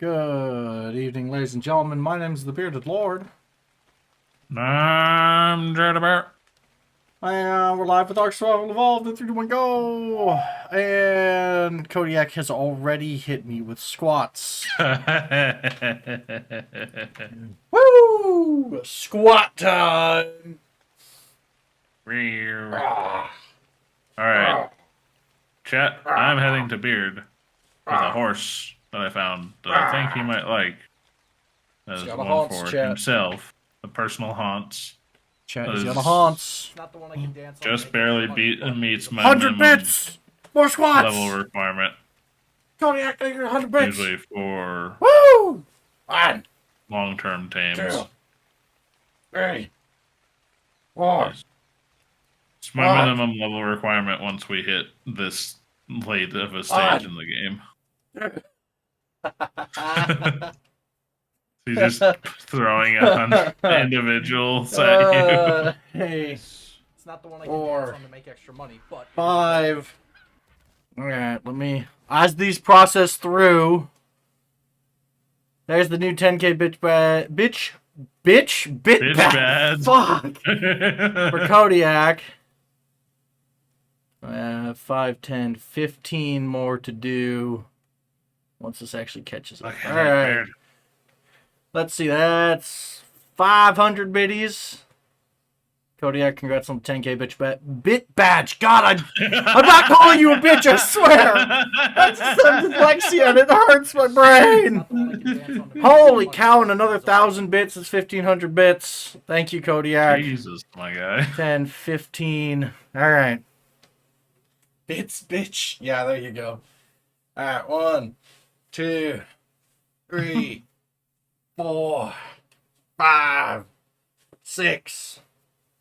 Good evening, ladies and gentlemen. My name is the Bearded Lord. I'm Dread Bear. And we're live with ARK Survival Evolved in 3, 2, 1, go! And Kodiak has already hit me with squats. Woo! Squat time! Alright. Chat, I'm heading to Beard with a horse that I found that I think he might like. As got a one haunts, for chat. himself. The personal haunts. Chat That is is on the haunts. Not the one I can dance on. Just barely meets my 100 minimum bits! More squats! level requirement. Kodiak, I get 100 bits! Usually for Woo! 1, long-term tames. 2, 3, 4. It's my minimum level requirement once we hit this late of a stage in the game. He's just throwing on individuals at you. Hey. It's not the one I can dance on to make extra money, but 5. Alright, let me... As these process through... There's the new 10k bit bad. Fuck! For Kodiak. 5, 10, 15 more to do. Once this actually catches up. Alright. Let's see, that's 500 biddies. Kodiak, congrats on the 10k bit badge. God, I'm not calling you a bitch, I swear. That's some dyslexia and it hurts my brain. Holy cow, and another 1,000 bits is 1,500 bits. Thank you, Kodiak. Jesus, my guy. 10, 15. All right. Bits, bitch. Yeah, there you go. All right, 1, 2, 3, 4, 5, 6,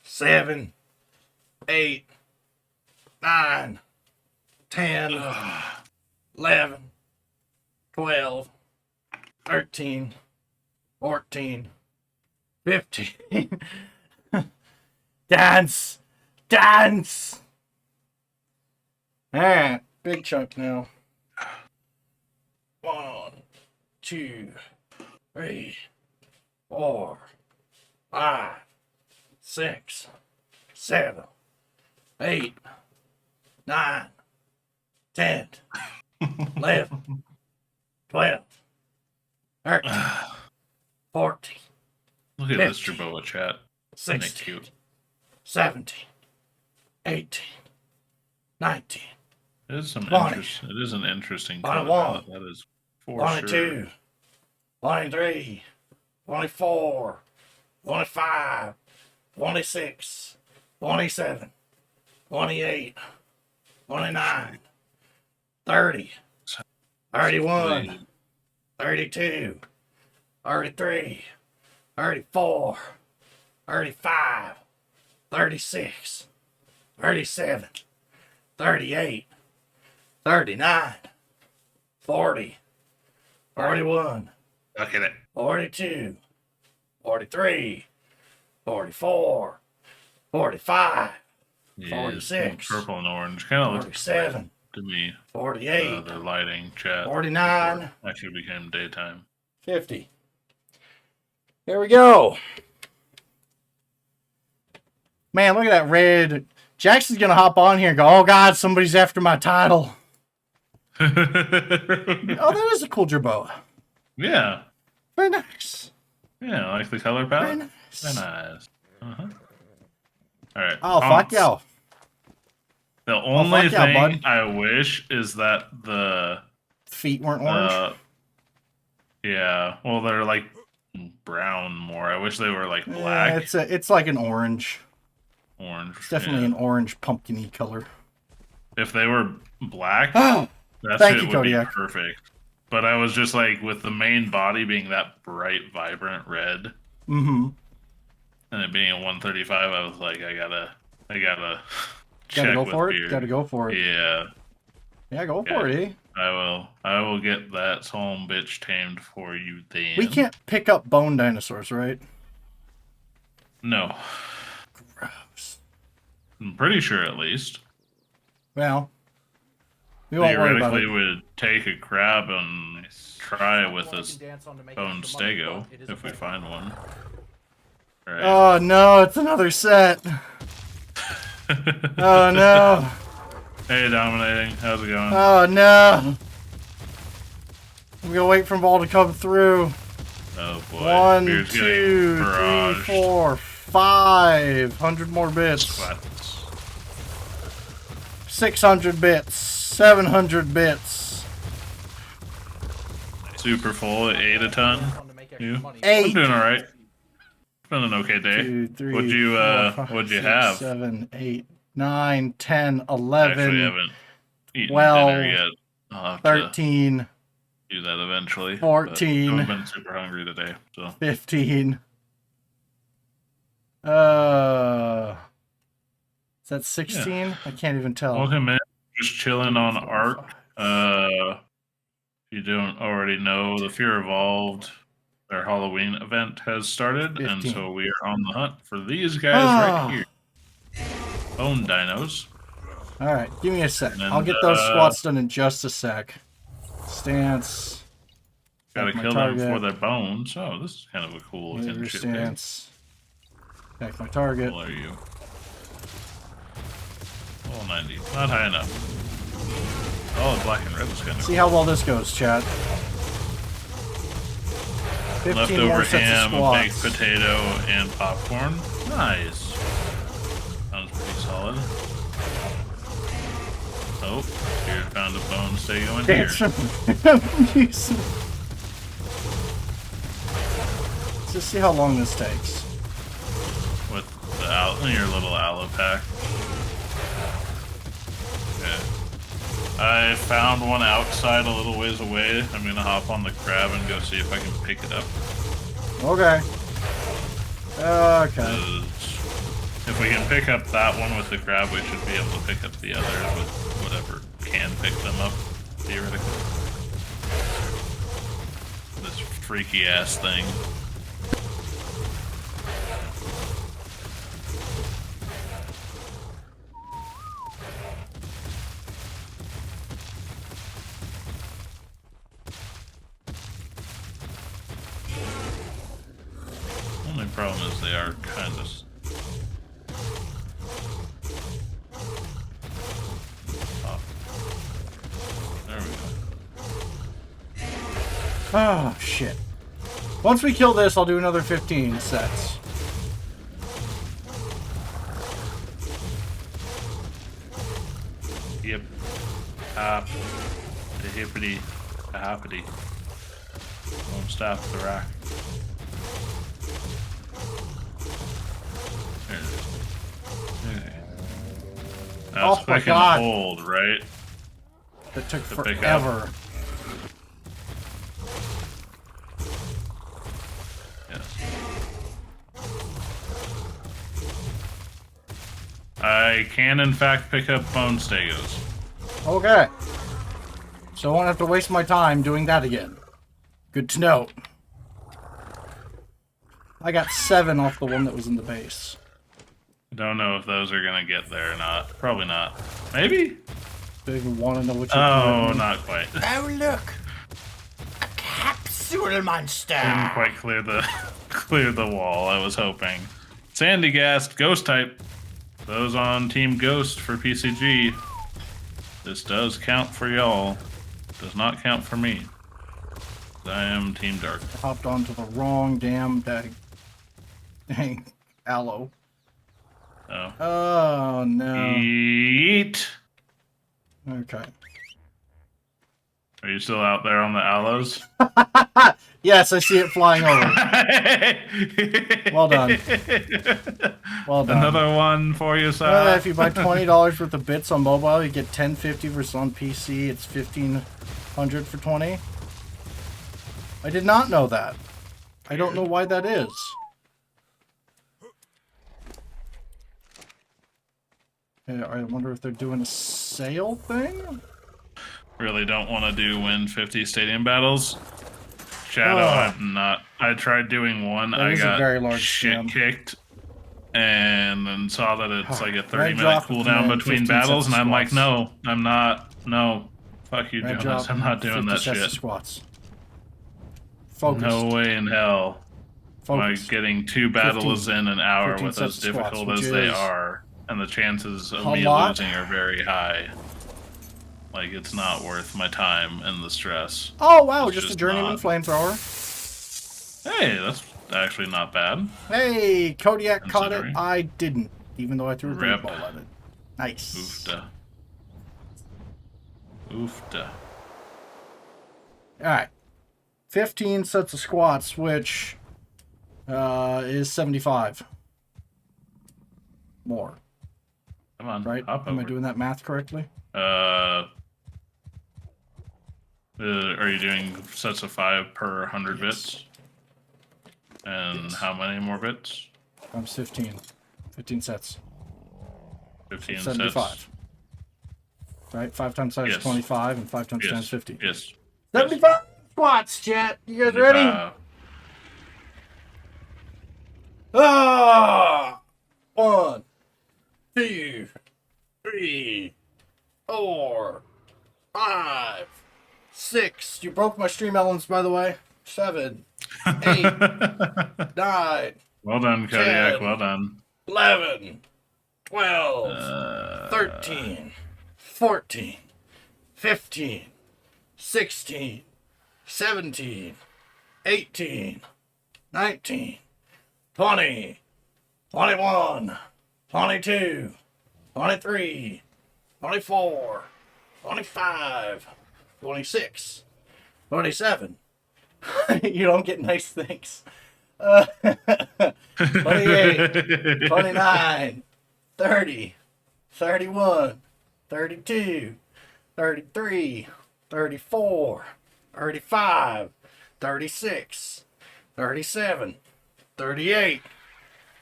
7, 8, 9, 10, 11, 12, 13, 14, 15. Dance! Dance! Alright, big chunk now. 1, 2, 3, 4, 5, 6, 7, 8, 9, 10, 11, 12, 13, 14. Look at 15, this Jerboa chat. 16, Cute. 17, 18, 19, It is some 20, interest. It is an interesting 21, that is for 22, 23, 24, 25, 26, 27, 28, 29, 30, 31, 32, 33, 34, 35, 36, 37, 38, 39, 40, 41, Look at it. 42, 43, 44, 45, Yeah, 46, purple and orange. Kind of looks 47, to me. 48, The lighting chat. 49, Actually became daytime. 50. There we go. Man, look at that red. Jackson's going to hop on here and go, oh, God, somebody's after my title. Oh, that is a cool Jerboa. Yeah. Very nice. Yeah, I like the color palette. Very nice. Very nice. All right. Oh, fuck yo. The only yeah, thing bud. I wish is that the Feet weren't orange. Yeah, well, they're like brown more. I wish they were like black. It's like an orange. Orange. It's definitely an orange pumpkin-y color. If they were black, Oh, that thank shit you, would be Kodiak. perfect. But I was just like, with the main body being that bright, vibrant red, Mm-hmm. and it being a 135, I was like, I gotta Gotta check go with for it. beard. Gotta go for it. Yeah. Yeah, go Okay. for it, eh? I will get that home bitch tamed for you then. We can't pick up bone dinosaurs, right? No. Gross. I'm pretty sure at least. Well, we won't worry about Theoretically, it. would take a crab and try Not with one I this can dance on to make bone extra money, stego but it is a if we bone. find one. Right. Oh no, it's another set. Oh no. Hey, Dominating. How's it going? Oh no. I'm gonna wait for them all to come through. Oh boy. 1, Beard's 2, getting 3, barraged. 4, 500 more bits. Squats. 600 bits. 700 bits. Super full at 8 a ton. Dance on to make extra You? money. 8. I'm doing alright. Been an okay day. 2, 3, What'd you 4, 5, what'd you 6, have? 7, 8, 9, 10, Actually 11, haven't eaten 12, dinner yet. I'll have to 13, do that eventually. 14. But I haven't been super hungry today, so 15. Is that 16? I can't even tell. welcome in. Just chilling on 4, ARK. 5. If you don't already know, the Fear Evolved, their Halloween event has started, and 15. so we are on the hunt for these guys right here. Bone dinos. Alright, give me a sec. And then, I'll get those squats done in just a sec. Stance. Gotta Back my kill them target. for their bones. Oh, this is kind of a cool looking Maneuver shit there. stance. Back my target. How are you? Oh, 90. Not high enough. Oh, the black and red was kind of See how well this goes, chat. 15 leftover more sets ham, of baked squats. potato, and popcorn. Nice. Sounds pretty solid. Oh, here found a bone stego in here. Dance from music. Let's just see how long this takes. With the your little aloe pack. Okay. I found one outside a little ways away. I'm gonna hop on the crab and go see if I can pick it up. Okay. Okay. If we can pick up that one with the crab, we should be able to pick up the others with whatever can pick them up, theoretically. This freaky ass thing. Only problem is they are kind of. Oh. There we go. Oh, shit. Once we kill this, I'll do another 15 sets. Yep. The hippity, the hoppity. Won't stop the rock. There it is. Okay. That's Oh my quick God. and hold, right? That took To pick up. forever. Yes. I can, in fact, pick up bone stegos. Okay. So I won't have to waste my time doing that again. Good to know. I got 7 off the one that was in the base. I don't know if those are gonna get there or not. Probably not. Maybe? Do you even want to know what you're Oh, doing? not quite. Oh, look! A capsule monster! Didn't quite clear the wall. I was hoping. Sandy Gast, Ghost type. Those on Team Ghost for PCG. This does count for y'all. Does not count for me. I am Team Dark. I hopped onto the wrong damn dang aloe. Oh. Oh, no. Eat. Okay. Are you still out there on the aloes? Yes, I see it flying over. Well done. Well done. Another one for you, sir. If you buy $20 worth of bits on mobile, you get $10.50 versus on PC. It's $1,500 for 20. I did not know that. I don't know why that is. I wonder if they're doing a sale thing? Really don't want to do win 50 stadium battles. Shadow, I'm not. I tried doing one. That I is a got very large shit scam. kicked, and then saw that it's like a Red 30-minute drop cooldown and between 15 battles, sets and of I'm like, squats. no, I'm not. No, fuck you, Red Jonas. drop, I'm not doing 50 that sets shit. of squats. Focused. No way in hell am I Focused. getting 2 battles 15. in an hour 15 with sets as of squats, difficult which as they is are, and the chances of a me lot. losing are very high. Like, it's not worth my time and the stress. Oh, wow, It's just a journeyman not. flamethrower. Hey, that's actually not bad. Hey, Kodiak caught it. Considering. I didn't, even though I threw a great Rip. ball at it. Nice. Oofda. Oofda. Alright. 15 sets of squats, which is 75. More. Come on, Right? hop Am over. I doing that math correctly? Are you doing sets of 5 per 100 Yes. bits? And Yes. how many more bits? Times 15. 15 sets. 15 75. sets. Right? 5 times 5 is Yes. 25, and 5 times 10 Yes. is 50. Yes. 75 squats, chat. You guys ready? 75. Ah! 1, 2, 3, 4, 5, 6. You broke my stream elements, by the way. 7, 8, 9, Well done, Kodiak. 10. Well done. 11, 12, 13, 14, 15, 16, 17, 18, 19, 20, 21, 22, 23, 24, 25, 26, 27. You don't get nice things. 28, 29, 30, 31, 32, 33, 34, 35, 36, 37, 38,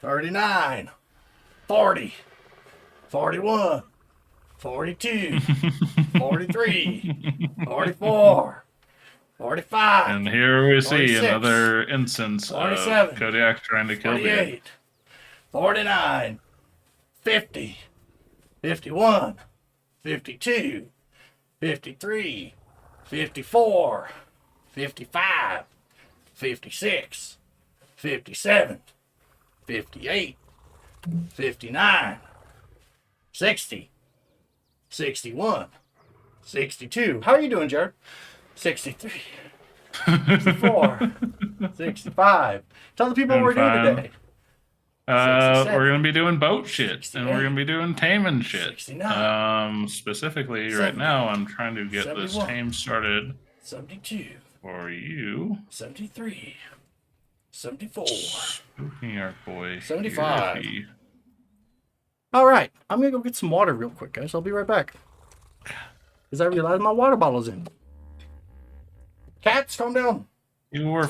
39, 40, 41, 42, 43, 44, 45. And here we see 46, another instance 47, of Kodiak trying to kill me. 48, 49, 50, 51, 52, 53, 54, 55, 56, 57, 58, 59, 60, 61, 62. How are you doing, Jared? 63, 64, 65. Tell the people what we're doing Doing fine. today. We're gonna be doing boat shit, and we're gonna be doing taming shit. 69, Specifically, 70, right now, I'm trying to get this 71, tame started 72, for you. 73, 74. Spooking our boy. 75. Here. All right, I'm gonna go get some water real quick, guys. I'll be right back. Because I realized my water bottle's in. Cats, calm down. You were.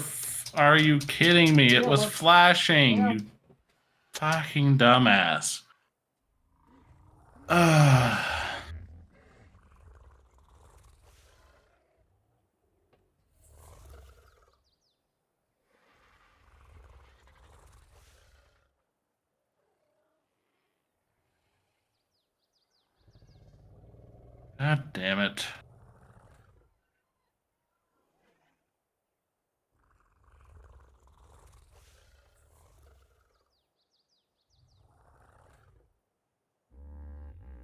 Are you kidding me? It Yeah, was look. flashing. Yeah. You fucking dumbass. Ugh. God damn it.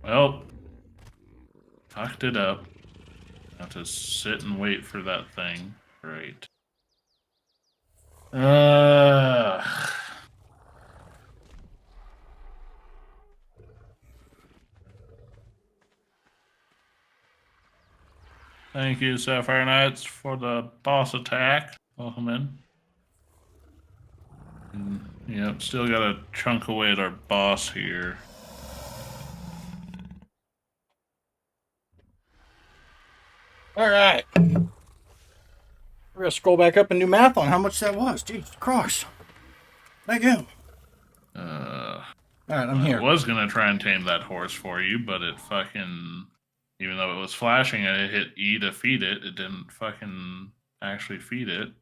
Well, fucked it up. Have to sit and wait for that thing. Great. Thank you, Sapphire Knights, for the boss attack. Welcome in. Yep, still got to chunk away at our boss here. All right. We're gonna scroll back up and do math on how much that was. Jesus Christ. Thank you. All right, I'm here. I was gonna try and tame that horse for you, but it fucking, even though it was flashing, I hit E to feed it. It didn't fucking actually feed it,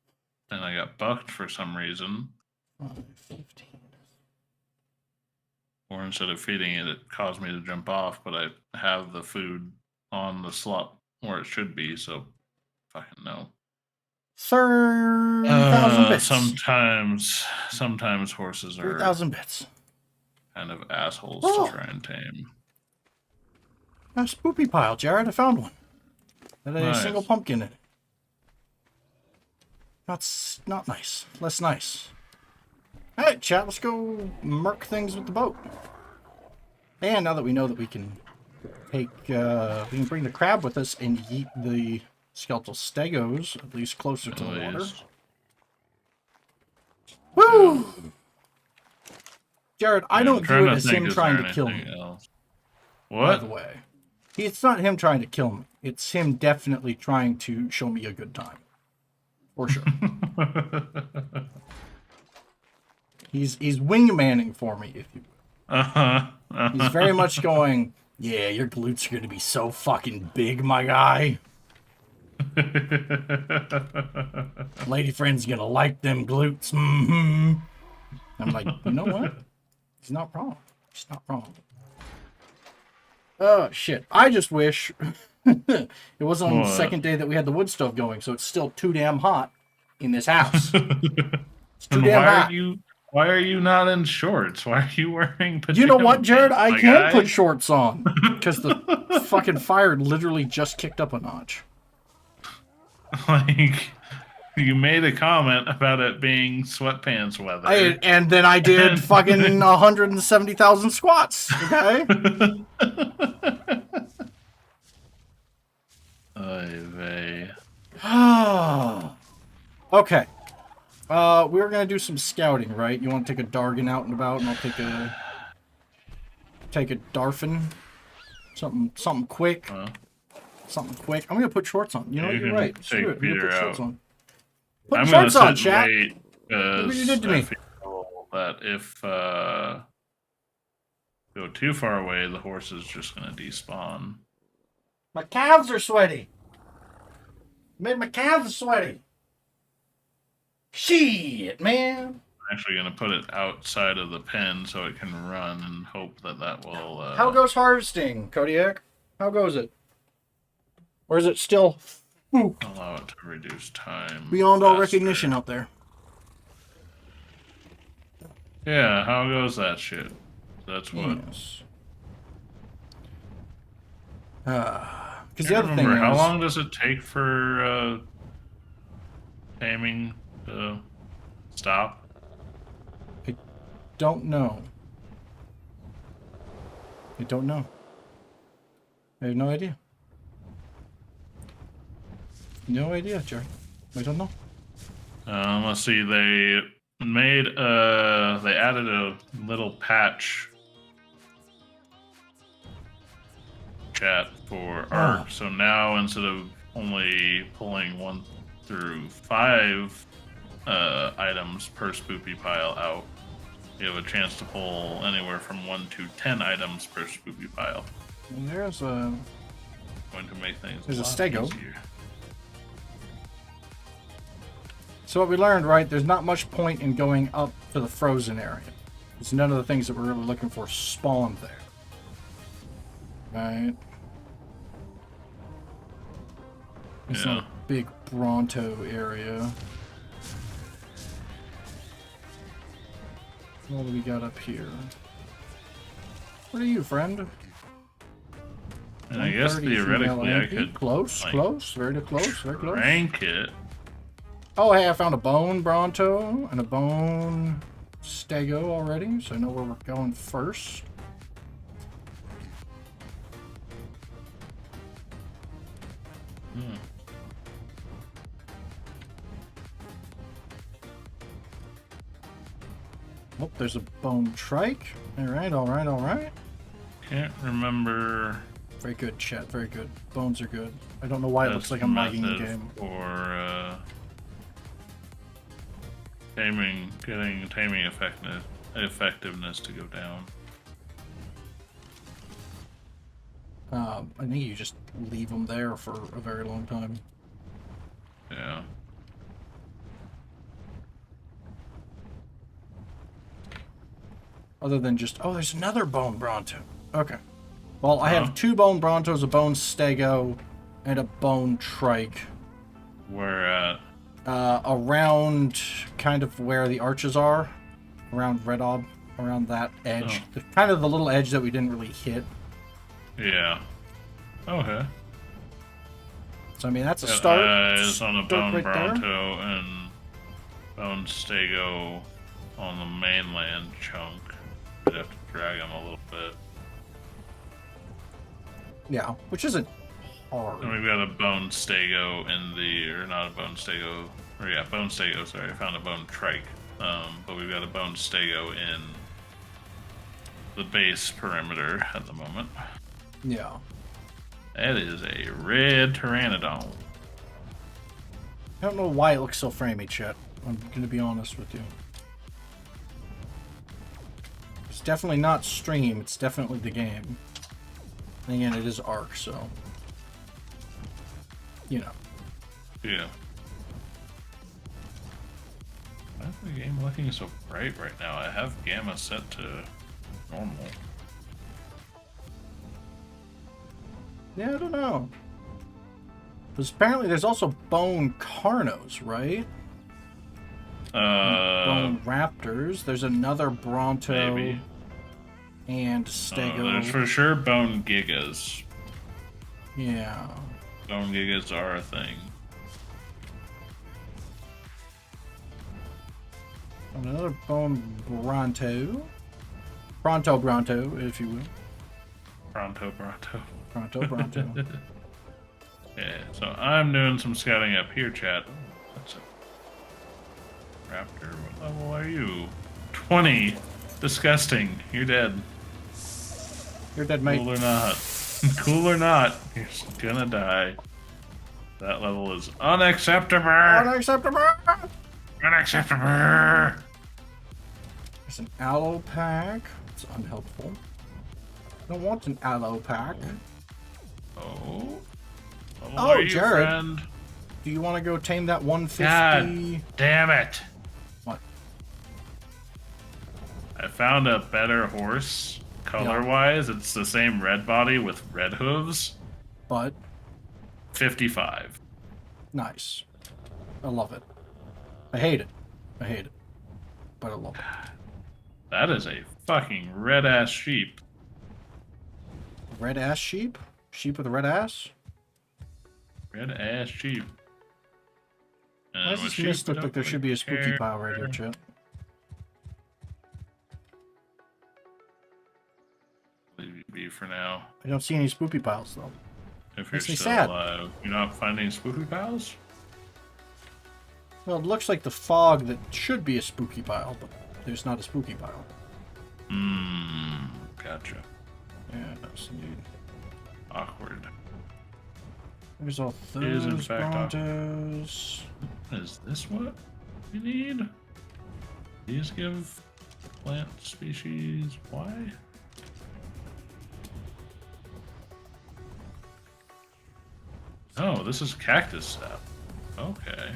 and I got bucked for some reason. 15. Or instead of feeding it, it caused me to jump off. But I have the food on the slot where it should be, so fucking no. 30,000 bits. Sometimes horses are 3,000 bits. kind of assholes to try and tame. A spoopy pile, Jared. I found one. That had a Nice. single pumpkin in it. That's not nice. Less nice. All right, chat. Let's go murk things with the boat. And now that we know that we can take, we can bring the crab with us and eat the skeletal stegos, at least closer to the water. Yes. Woo! Jared, I Yeah, don't I'm trying view it to as think, him is trying there to kill anything me. else? By What? the way, it's not him trying to kill me. It's him definitely trying to show me a good time, for sure. He's wingmanning for me, if you will. He's very much going, yeah, your glutes are going to be so fucking big, my guy. Lady friend's going to like them glutes. Mm-hmm. I'm like, you know what? He's not wrong. He's not wrong. Oh, shit. I just wish it was on the second day that we had the wood stove going, so it's still too damn hot in this house. It's too damn hot. Why are you not in shorts? Why are you wearing pajamas? You know what, Jared? pants, I my can guy? put shorts on because the fucking fire literally just kicked up a notch. Like, you made a comment about it being sweatpants weather. And then I did fucking 170,000 squats. Okay. Oy vey. Okay. We're gonna do some scouting, right? You want to take a Dargan out and about, and I'll take a Darfin. Something quick. Something quick. I'm gonna put shorts on. You know, you're right. Screw it. I'm gonna put shorts on. Put shorts on, chat. Look what you did to me. I feel that if go too far away, the horse is just gonna despawn. My calves are sweaty. Made my calves sweaty. Shit, man. I'm actually gonna put it outside of the pen so it can run and hope that will. How goes harvesting, Kodiak? How goes it? Or is it still allow it to reduce time beyond all faster. recognition out there? Yeah, how goes that shit? That's what. Yes. Because the other thing is, how long does it take for taming to stop? I don't know. I don't know. I have no idea. No idea, Jared. I don't know. Let's see. They added a little patch chat for ARK. So now instead of only pulling 1 through 5 items per spoopy pile out, you have a chance to pull anywhere from 1 to 10 items per spoopy pile. And there's a Going to make things There's a lot stego. easier. So what we learned, right, there's not much point in going up to the frozen area. Because none of the things that we're really looking for spawn there. Right? It's not a big Bronto area. What do we got up here? What are you, friend? And I guess 130 theoretically I female MP. could Close, like, close, very close, very close. rank it. Oh, hey, I found a bone Bronto and a bone Stego already, so I know where we're going first. Oh, there's a bone trike. Alright, alright, alright. Can't remember. Very good, chat. Very good. Bones are good. I don't know why it looks like I'm lagging the game. For getting taming effectiveness to go down. I think you just leave them there for a very long time. Yeah. Other than just, oh, there's another bone bronto. Okay. Well, I have 2 bone brontos, a bone stego, and a bone trike. Where at? Around kind of where the arches are. Around Red Ob. Around that edge. Oh. Kind of the little edge that we didn't really hit. Yeah. Okay. So, I mean, that's a start. It's on a bone right bronto there. and bone stego on the mainland chunk. We'd have to drag them a little bit. Yeah, which isn't hard. And we've got a bone stego in the, or not a bone stego, or yeah, bone stego, sorry, I found a bone trike. But we've got a bone stego in the base perimeter at the moment. Yeah. That is a red pteranodon. I don't know why it looks so framey, chat. I'm gonna be honest with you. It's definitely not stream, it's definitely the game. And again, it is ARK, so... You know. Yeah. Why is the game looking so bright right now? I have gamma set to normal. Yeah, I don't know. Because apparently there's also bone carnos, right? Bone raptors. There's another bronto. Maybe. And stego. There's for sure bone gigas. Yeah. Bone gigas are a thing. Another bone bronto. Bronto, if you will. Bronto. Bronto. Yeah, so I'm doing some scouting up here, chat. That's a raptor. What level are you? 20. Disgusting. You're dead. You're dead, mate. Cool or not. Cool or not. You're gonna die. That level is unacceptable. Unacceptable! Unacceptable. There's an aloe pack. It's unhelpful. I don't want an aloe pack. Oh. Level Oh, are you, Jared. friend? Do you want to go tame that 150? God damn it. What? I found a better horse. Color-wise, it's the same red body with red hooves. But 55. nice. I love it. I hate it. But I love it. That is a fucking red-ass sheep. Red ass sheep? Sheep with a red ass? Red-ass sheep. And Why does with this mist sheep, look I like there don't should be a really spooky care. pile right here, chat? Leave you be for now. I don't see any spooky piles, though. If you're Makes me still sad. alive, you're not finding spooky piles? Well, it looks like the fog that should be a spooky pile, but there's not a spooky pile. Gotcha. Yeah, that's indeed. Awkward. There's all It is, in those fact, brontos. Is this what we need? These give plant species why? Oh, this is cactus stuff. Okay.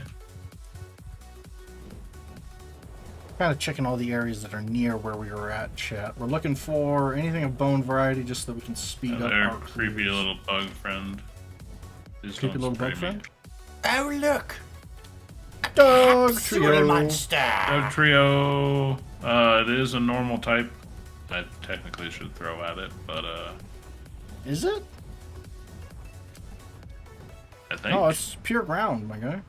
Kind of checking all the areas that are near where we were at, chat. We're looking for anything of bone variety just so that we can speed up Another our creepy clears. little bug friend. Please Creepy don't little spray bug me. friend? Oh, look! Dog trio. Dog trio. It is a normal type. I technically should throw at it, but Is it? I think. Oh, it's pure ground, my guy.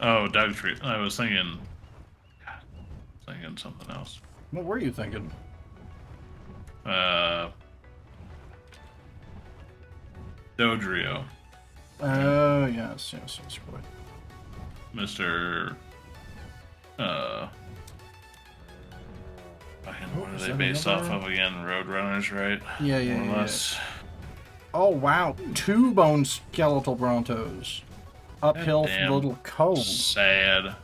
Oh, dog trio. I was thinking something else. What were you thinking? Dodrio. Oh, yes, quite. Mr. Fucking, what are they based off of again? Roadrunners, right? Yeah, yeah, More or yeah. less. Oh, wow. 2 bone skeletal brontos. Uphill from the little cove. Sad.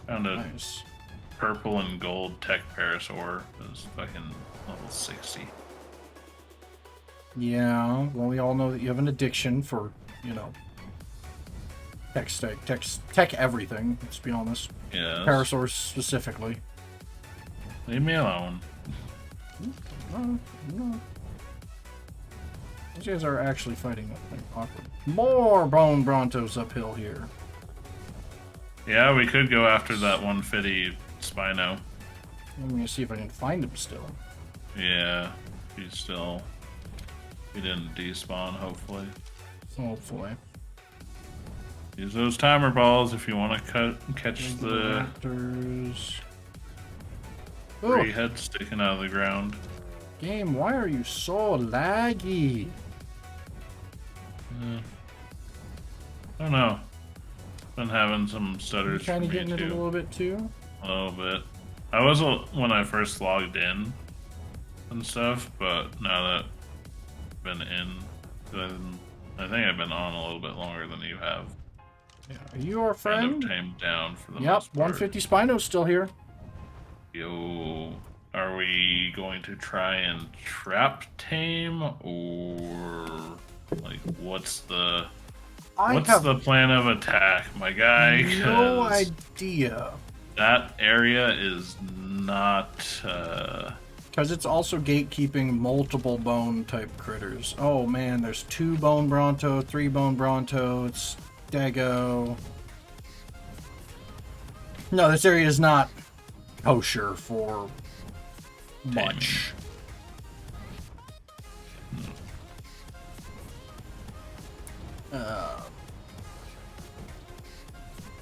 Found a Nice. purple and gold tech parasaur. It was fucking level 60. Yeah, well, we all know that you have an addiction for, you know, tech everything, let's be honest. Yeah. Parasaurs specifically. Leave me alone. No. These guys are actually fighting that thing. Awkward. More bone brontos uphill here. Yeah, we could go after that 150 Spino. I'm gonna see if I can find him still. Yeah, he's still... He didn't despawn, hopefully. Hopefully. Use those timer balls if you want to catch the raptors. 3 heads sticking out of the ground. Game, why are you so laggy? I don't know. Been having some stutters Kind for of me getting it a too. little bit too. A little bit. I was when I first logged in and stuff, but now that I've been in, I think I've been on a little bit longer than you have. Yeah. Are you our friend? Kind of tamed down for the Yep, most part. 150 Spino's still here. Yo, are we going to try and trap tame, or like what's the plan of attack, my guy? No idea. That area is not. Because it's also gatekeeping multiple bone type critters. Oh man, there's 2 bone bronto, 3 bone bronto. It's Dago. No, this area is not kosher for much.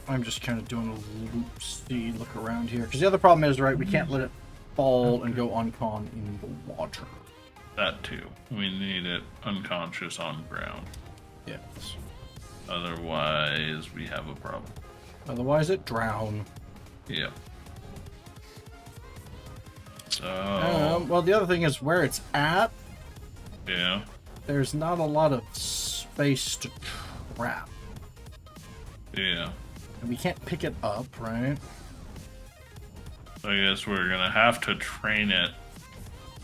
I'm just kind of doing a look around here. Because the other problem is, right, we can't let it fall and go uncon in the water. That too. We need it unconscious on ground. Yes. Otherwise, we have a problem. Otherwise, it drown. Yeah. So. Well, the other thing is where it's at. Yeah. There's not a lot of space to trap. Yeah. And we can't pick it up, right? So I guess we're gonna have to train it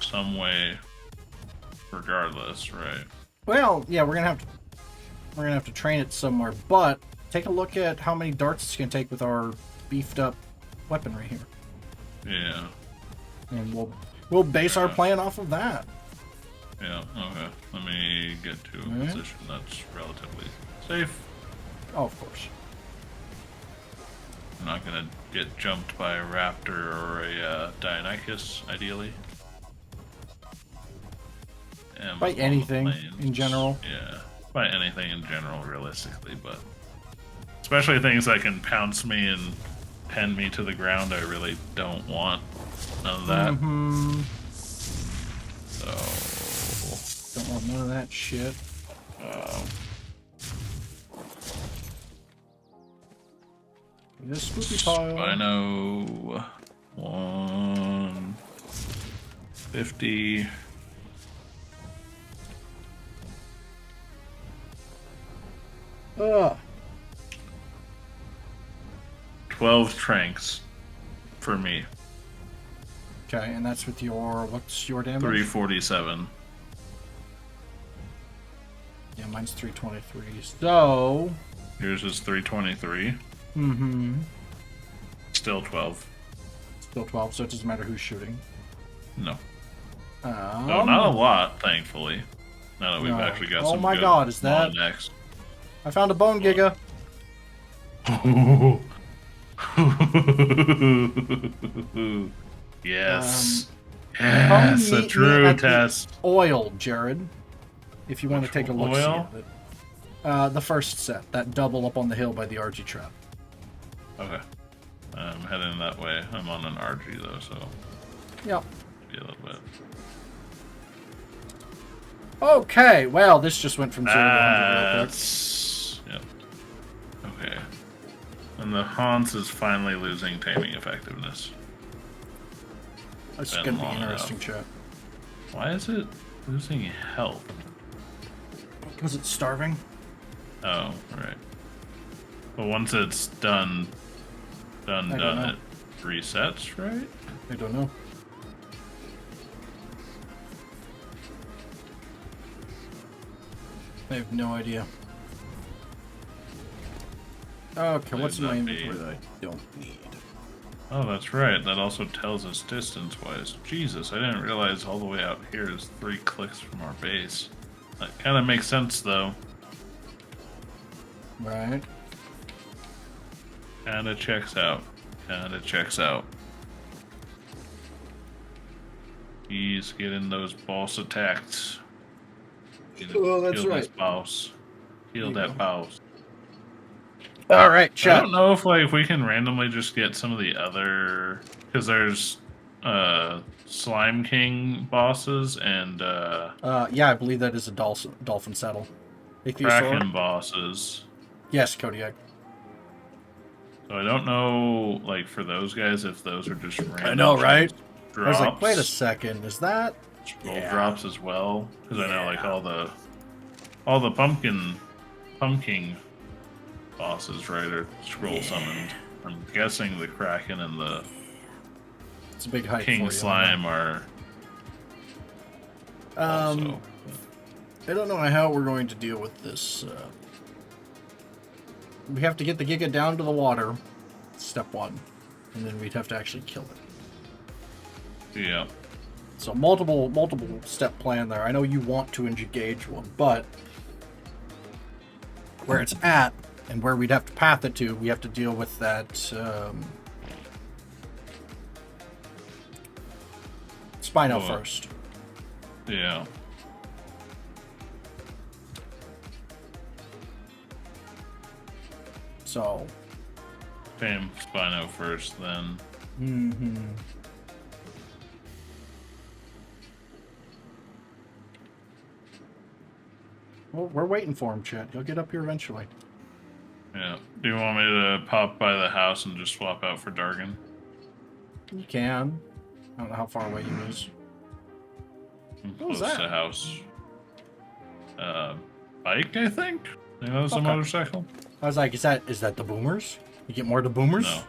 some way, regardless, right? Well, yeah, we're gonna have to train it somewhere. But take a look at how many darts it's gonna take with our beefed up weaponry here, Yeah. and we'll base our plan off of that. Yeah. Okay. Let me get to a position that's relatively safe. Oh, of course. I'm not gonna get jumped by a raptor or a Deinonychus, ideally. And By anything in general. Yeah, by anything in general, realistically, but especially things that can pounce me and pin me to the ground, I really don't want none of that. So Don't want none of that shit. This spooky pile. Spino 150. Ugh. 12 tranks for me. Okay, and that's with your, what's your damage? 347. Yeah, mine's 323. So. Yours is 323. Still 12. Still 12, so it doesn't matter who's shooting. No. No, not a lot, thankfully. Now that we've No. actually got Oh some my good God, is that- next. I found a bone giga. Yes. Come Yes, a meet me true at the test. Oil, Jared. If you want to Which take a look oil? at it. The first set, that double up on the hill by the RG trap. Okay. I'm heading that way. I'm on an RG though, so Yep. be a little bit. Okay, well, this just went from 0 to 100 real quick. That's... Yep. Okay. And the Hans is finally losing taming effectiveness. That's been gonna be long interesting, enough. chat. Why is it losing health? Because it's starving. Oh, right. But once it's done, it resets, right? I don't know. I have no idea. Okay, what's in my inventory that I don't need? Oh, that's right. That also tells us distance-wise. Jesus, I didn't realize all the way out here is 3 clicks from our base. That kind of makes sense, though. Right. Kinda checks out. He's getting those boss attacks. Oh, that's Kill right. this boss. Kill that boss. All right, I chat. don't know if like we can randomly just get some of the other, because there's Slime King bosses and Yeah, I believe that is a dolphin saddle. Kraken bosses. Yes, Kodiak. So I don't know, like for those guys, if those are just random. I know, right? Drops. I was like, wait a second, is that? Scroll drops as well, because I know like all the pumpkin bosses, right, are scroll summoned. I'm guessing the Kraken and the It's a big hype King for you, Slime are also. I don't know how we're going to deal with this. We have to get the Giga down to the water, step 1, and then we'd have to actually kill it. Yeah. So multiple step plan there. I know you want to engage one, but where it's at and where we'd have to path it to, we have to deal with that Spino first. Yeah. So. Tame Spino first, then. Mm-hmm. Well, we're waiting for him, Chet. He'll get up here eventually. Yeah. Do you want me to pop by the house and just swap out for Dargan? You can. I don't know how far away he is. I'm What was close that? to house. Bike, I think? I think that was a motorcycle. I was like, is that the boomers? You get more of the boomers? No.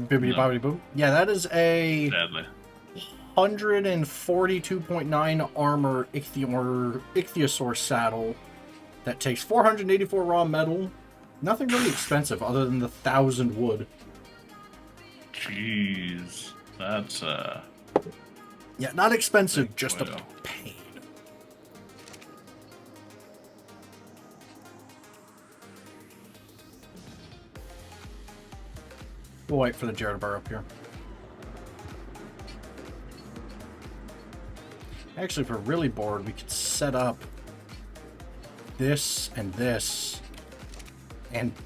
Bibbidi bobbidi boom. Yeah, that is a Sadly. 142.9 armor ichthyosaur saddle that takes 484 raw metal. Nothing really expensive other than the 1,000 wood. Jeez. That's Yeah, not expensive, just a pain. We'll wait for the Jared bar up here. Actually, if we're really bored, we could set up this and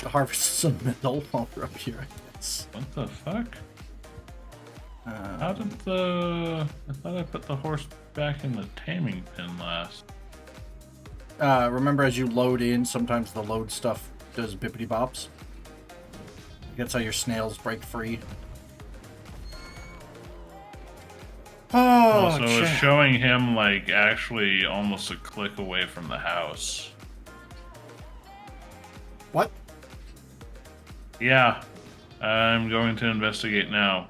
harvest some metal while we're up here, I guess. What the fuck? How did I thought I put the horse back in the taming pen last. Remember, as you load in, sometimes the load stuff does bippity bops. That's how your snails break free. Oh, so it's showing him like actually almost a click away from the house. What? Yeah, I'm going to investigate now.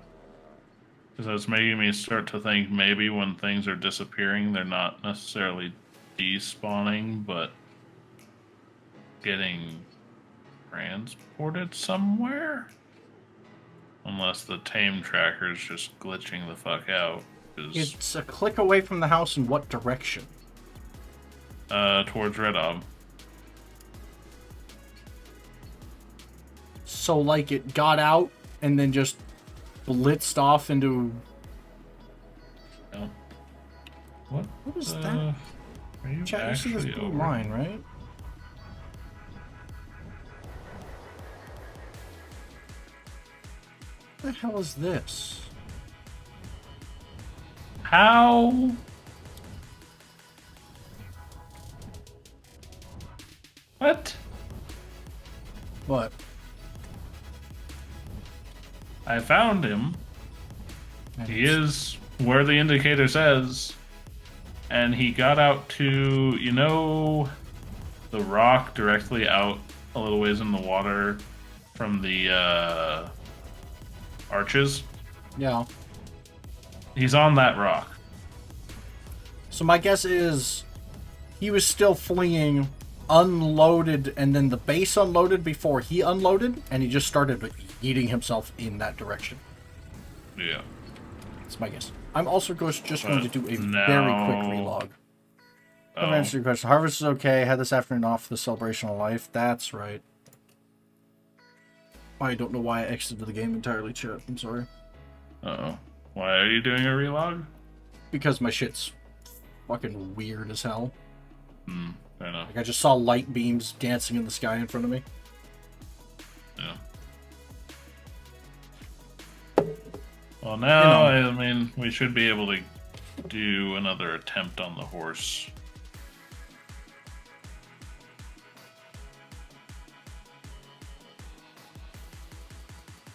Because that's making me start to think maybe when things are disappearing, they're not necessarily despawning, but getting transported somewhere? Unless the tame tracker is just glitching the fuck out. It's a click away from the house in what direction? Towards Red Ob. So, like, it got out and then just blitzed off into... No. What is that? Are you Chat, you see this blue line, right? What the hell is this? How? What? What? I found him. He is where the indicator says, and he got out to, you know, the rock directly out a little ways in the water from the arches. Yeah. He's on that rock. So my guess is he was still fleeing, unloaded, and then the base unloaded before he unloaded, and he just started eating himself in that direction. Yeah. That's my guess. I'm also just going to do a very quick now- relog. Oh, I've answered your question. Harvest is okay. Had this afternoon off for the celebration of life. That's right. I don't know why I exited the game entirely, chat. I'm sorry. uh-oh. Why are you doing a relog? Because my shit's fucking weird as hell. Fair enough. Like, I just saw light beams dancing in the sky in front of me. Yeah. Well, now, I mean, we should be able to do another attempt on the horse.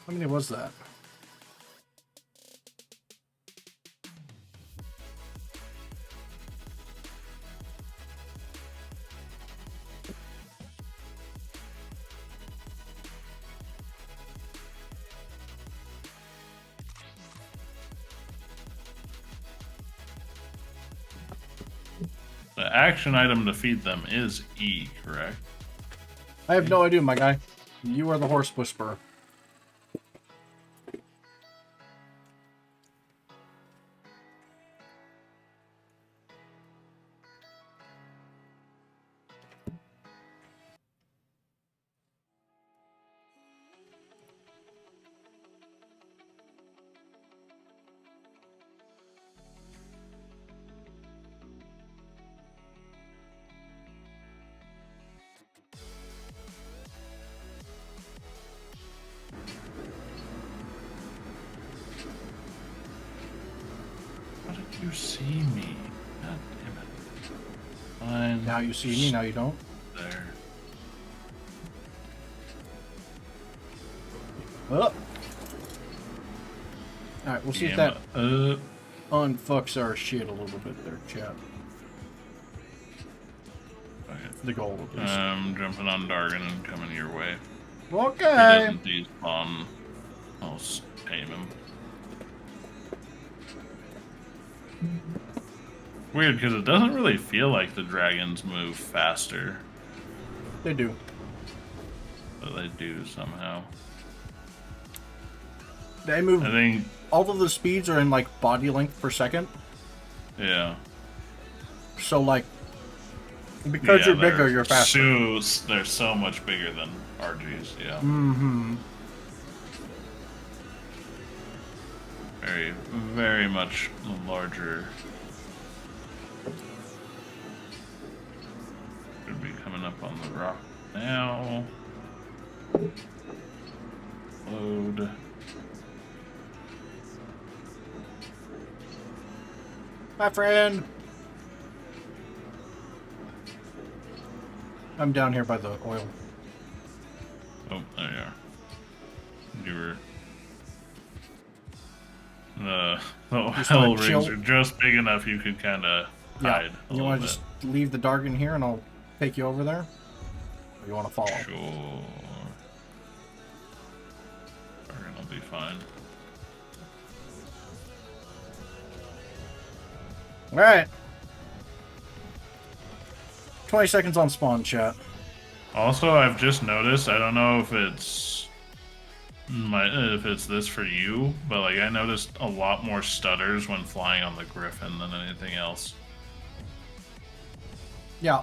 How many was that? The action item to feed them is E, correct? I have no idea, my guy. You are the horse whisperer. How did you see me? God damn it. Fine. Now you see me, now you don't. There. Oh. Alright, we'll see if that unfucks our shit a little bit there, chat. Okay. The goal, at least. I'm jumping on Dargan and coming your way. If he Okay. doesn't despawn, I'll tame him. Weird, because it doesn't really feel like the dragons move faster, They do. but they do somehow. They move. I think, All of the speeds are in, like, body length per second. yeah. So, like, because you're bigger, they're you're faster. They're so much bigger than RGs, yeah. Mm-hmm. Very, very much larger. Should be coming up on the rock now. Load. My friend. I'm down here by the oil. Oh, there you are. You were. The Just hell wanna chill? rings are just big enough you could kind of hide a You little want to bit. just leave the Dargan here and I'll take you over there? Or you want to follow? Sure. Dargan will be fine. Alright. 20 seconds on spawn, chat. Also, I've just noticed, I don't know if it's this for you, but like I noticed a lot more stutters when flying on the Griffin than anything else. Yeah.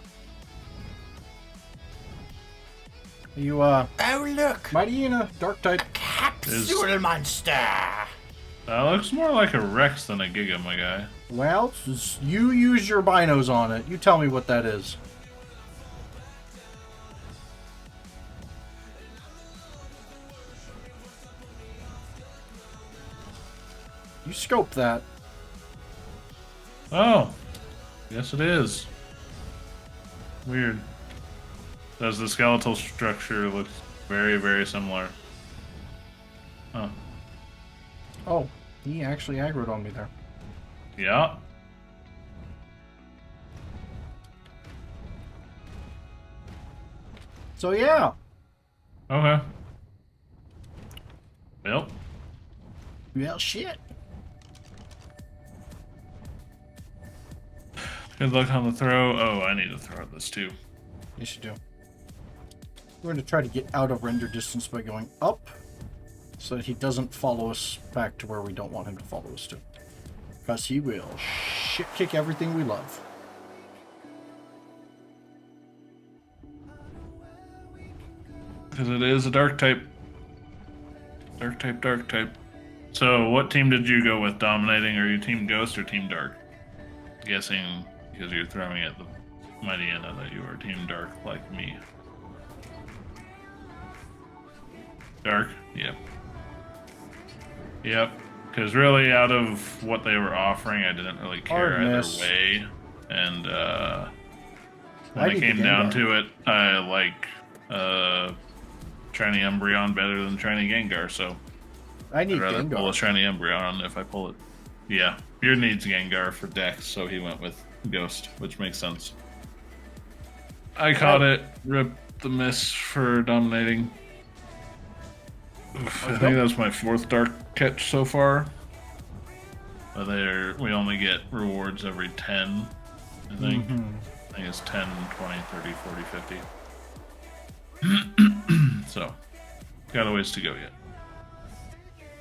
You, Oh, look! Mighty in a dark type. Capsule monster! That looks more like a Rex than a Giga, my guy. Well, you use your binos on it. You tell me what that is. You scope that. Oh, yes it is. Weird. Does the skeletal structure look very, very similar? Huh. Oh, he actually aggroed on me there. Yeah. So yeah. Okay. Well. Well, shit. Good luck on the throw. Oh, I need to throw this too. Yes, you do. We're going to try to get out of render distance by going up, so that he doesn't follow us back to where we don't want him to follow us to. Because he will shit kick everything we love. Because it is a dark type. Dark type, dark type. So, what team did you go with dominating? Are you Team Ghost or Team Dark? Guessing because you're throwing at the mighty Anna that you are Team Dark like me. Dark? Yep. Yep. Because really, out of what they were offering, I didn't really care either way. And when it came down to it, I like Shiny Umbreon better than Shiny Gengar, so I'd rather pull a Shiny Umbreon if I pull it. Yeah, Beard needs Gengar for Dex, so he went with Ghost, which makes sense. I caught it. Rip the miss for dominating. Oof, I think that's my 4th dark catch so far. But we only get rewards every 10, I think. I think it's 10, 20, 30, 40, 50. So, got a ways to go yet.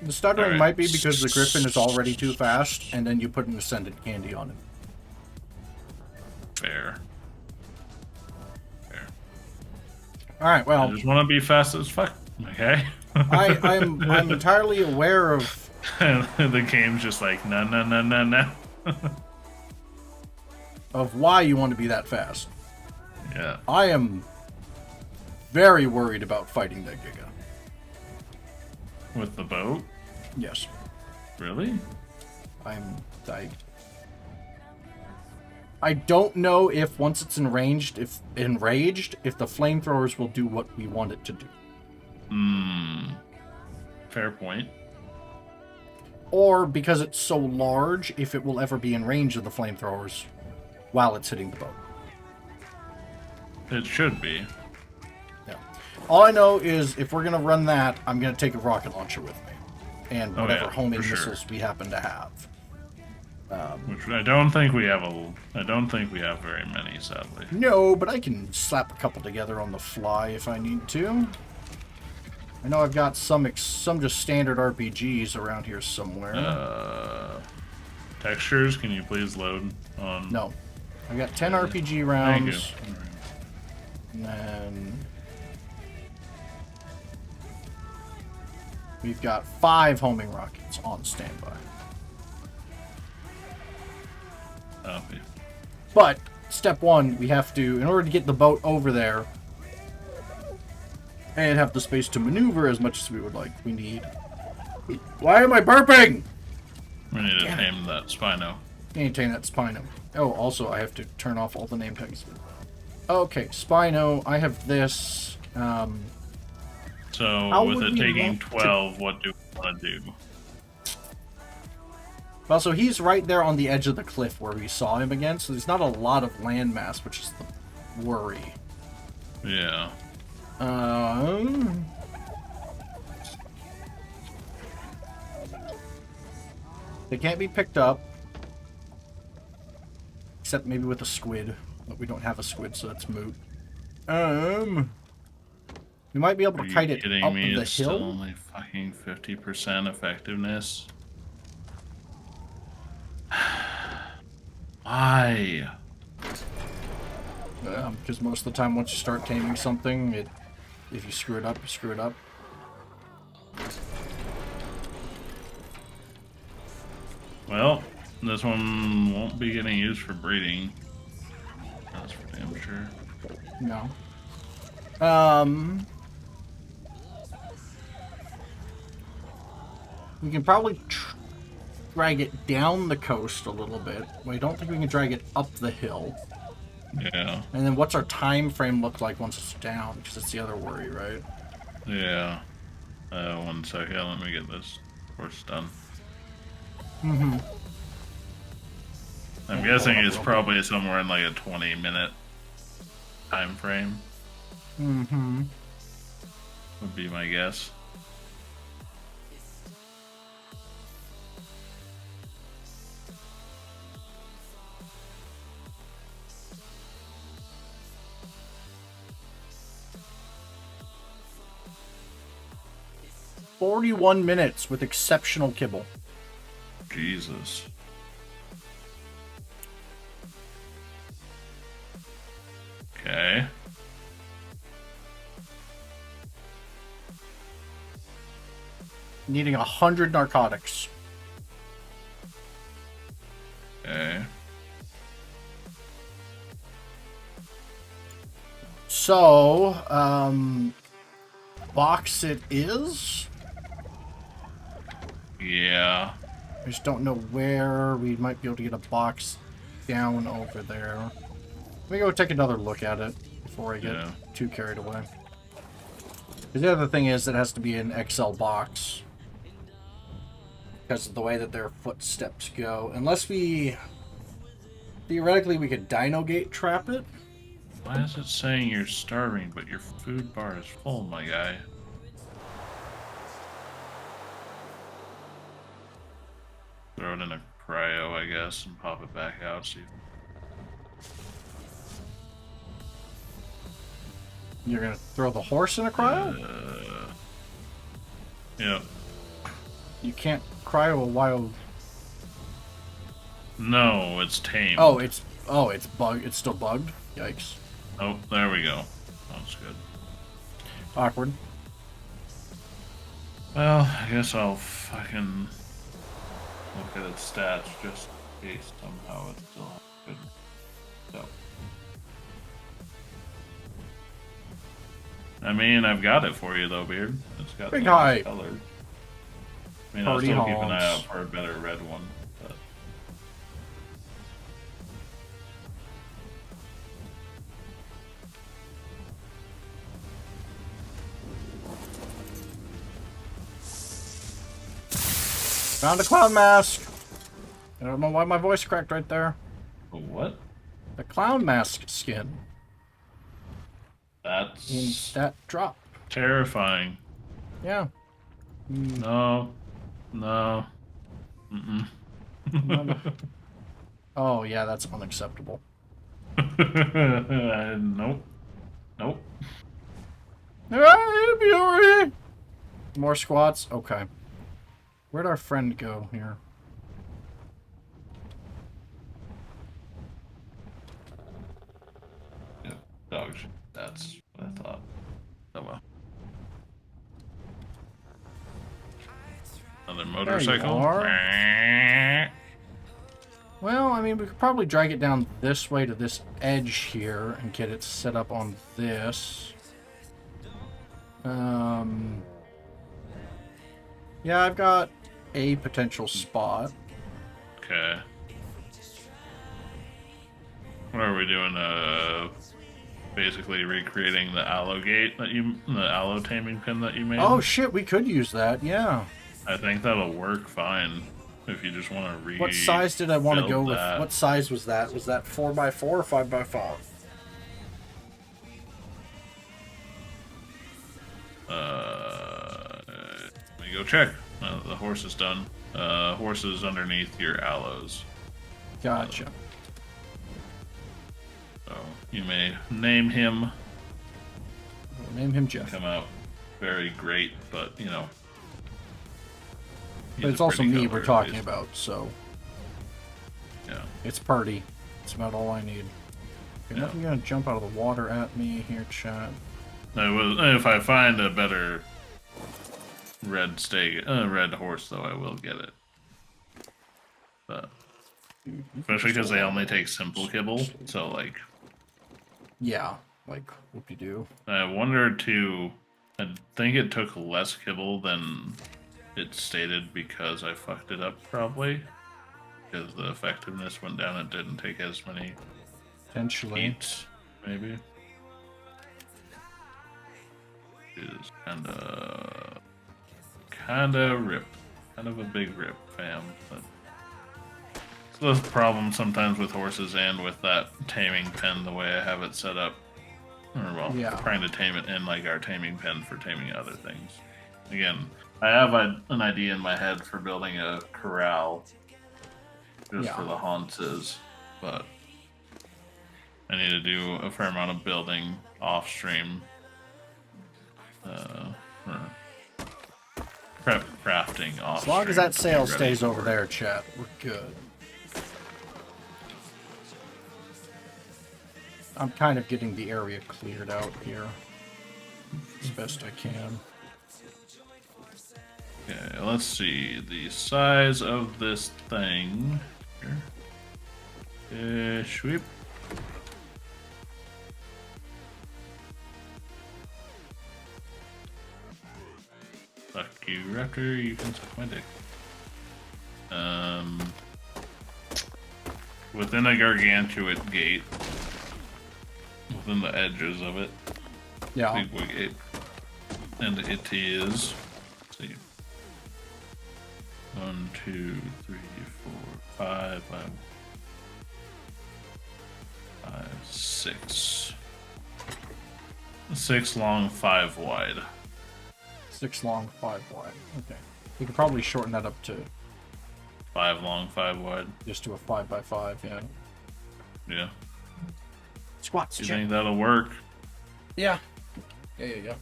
The stuttering might be because the Griffin is already too fast, and then you put an Ascendant Candy on him. Fair. Alright, well... I just want to be fast as fuck, okay? I'm entirely aware of... The game's just like, no, no, no, no, no. of why you want to be that fast. Yeah. I am very worried about fighting that Giga. With the boat? Yes. Really? I don't know if once it's enraged, if the flamethrowers will do what we want it to do. Fair point. Or because it's so large, if it will ever be in range of the flamethrowers while it's hitting the boat. It should be. Yeah. All I know is if we're gonna run that, I'm gonna take a rocket launcher with me, and whatever homing missiles we happen to have. Which I don't think we have I don't think we have very many, sadly. No, but I can slap a couple together on the fly if I need to. I know I've got some just standard RPGs around here somewhere. Textures, can you please load on? No, I've got 10 RPG rounds. Thank you. And then we've got 5 homing rockets on standby. Okay. But step 1, we have to, in order to get the boat over there and have the space to maneuver as much as we would like, we need... Why am I burping? We need to tame that Spino. I need to tame that Spino. Oh, also, I have to turn off all the name tags. Okay, Spino, I have this. So, with it taking 12, what do we want to do? Well, so he's right there on the edge of the cliff where we saw him again, so there's not a lot of landmass, which is the worry. Yeah. They can't be picked up. Except maybe with a squid. But we don't have a squid, so that's moot. We might be able to kite it up the hill. It's still only fucking 50% effectiveness. Why? Because most of the time, once you start taming something, if you screw it up, you screw it up. Well, this one won't be getting used for breeding. That's for damn sure. No. We can probably drag it down the coast a little bit. I don't think we can drag it up the hill. Yeah. And then what's our time frame look like once it's down? Because it's the other worry, right? Yeah. 1 second. Let me get this course done. I'm guessing it's probably somewhere in like a 20-minute time frame. Mm-hmm. Would be my guess. $41 with exceptional kibble. Jesus. Okay. Needing 100 narcotics. Okay. So, box it is. Yeah. I just don't know where we might be able to get a box down over there. Let me go take another look at it before I get too carried away. Because the other thing is it has to be an XL box. Because of the way that their footsteps go. Unless we... Theoretically, we could Dino Gate trap it. Why is it saying you're starving, but your food bar is full, my guy? Throw it in a cryo, I guess, and pop it back out. See. You're gonna throw the horse in a cryo? Yep. You can't cryo a wild. No, it's tamed. Oh, it's bugged. It's still bugged. Yikes. Oh, there we go. That's good. Awkward. Well, I guess I'll fucking look at its stats just in case somehow it's still good. So. I mean, I've got it for you though, Beard. It's got Big the hype. color. I mean, I'll Party still keep an honks. eye out for a better red one. But... Found a clown mask. I don't know why my voice cracked right there. What? The clown mask skin. That's In that drop. terrifying. Yeah. No. No. Mm-mm. Oh, yeah, that's unacceptable. Nope. Nope. Ah, be over here. More squats? Okay. Where'd our friend go here? Yeah, dog shit. That's what I thought. Oh well. Another motorcycle. are. Well, I mean, we could probably drag it down this way to this edge here and get it set up on this. Yeah, I've got a potential spot. Okay. What are we doing? Basically recreating the aloe gate that the aloe taming pin that you made. Oh shit, we could use that, yeah. I think that'll work fine if you just want to What size did I want to go with? that. What size was that? Was that 4x4 or 5x5? Let me go check. The horse is done. Horse is underneath your aloes. Gotcha. So you may name him. We'll name him Jeff. Come out very great, but you know. But it's also me we're talking about, so. Yeah. It's party. It's about all I need. You're nothing gonna jump out of the water at me here, chat. If I find a better red horse, though, I will get it. But especially because they only take simple kibble, so like. Yeah, like whoop-de-doo. I wonder too. I think it took less kibble than it stated because I fucked it up probably. Because the effectiveness went down, it didn't take as many Potentially. heats, maybe. Is kinda rip. Kind of a big rip, fam. But the problem sometimes with horses and with that taming pen, the way I have it set up. Or, well, trying to tame it in like our taming pen for taming other things. Again, I have an idea in my head for building a corral just for the haunches, but I need to do a fair amount of building off stream. Prep crafting off. As long as that sail stays over there, chat, we're good. I'm kind of getting the area cleared out here as best I can. Okay, let's see the size of this thing here. Sweep. Fuck you, Raptor, you can suck my dick. Within a gargantuan gate, within the edges of it. Yeah. Big boy gate. And it is, let's see. 1, 2, 3, 4, 5, 6. 6 long, 5 wide. 6 long, 5 wide. Okay. We could probably shorten that up to 5 long, 5 wide. just to a 5x5, yeah. Yeah. Squats. Do you think that'll work? Yeah. Yeah.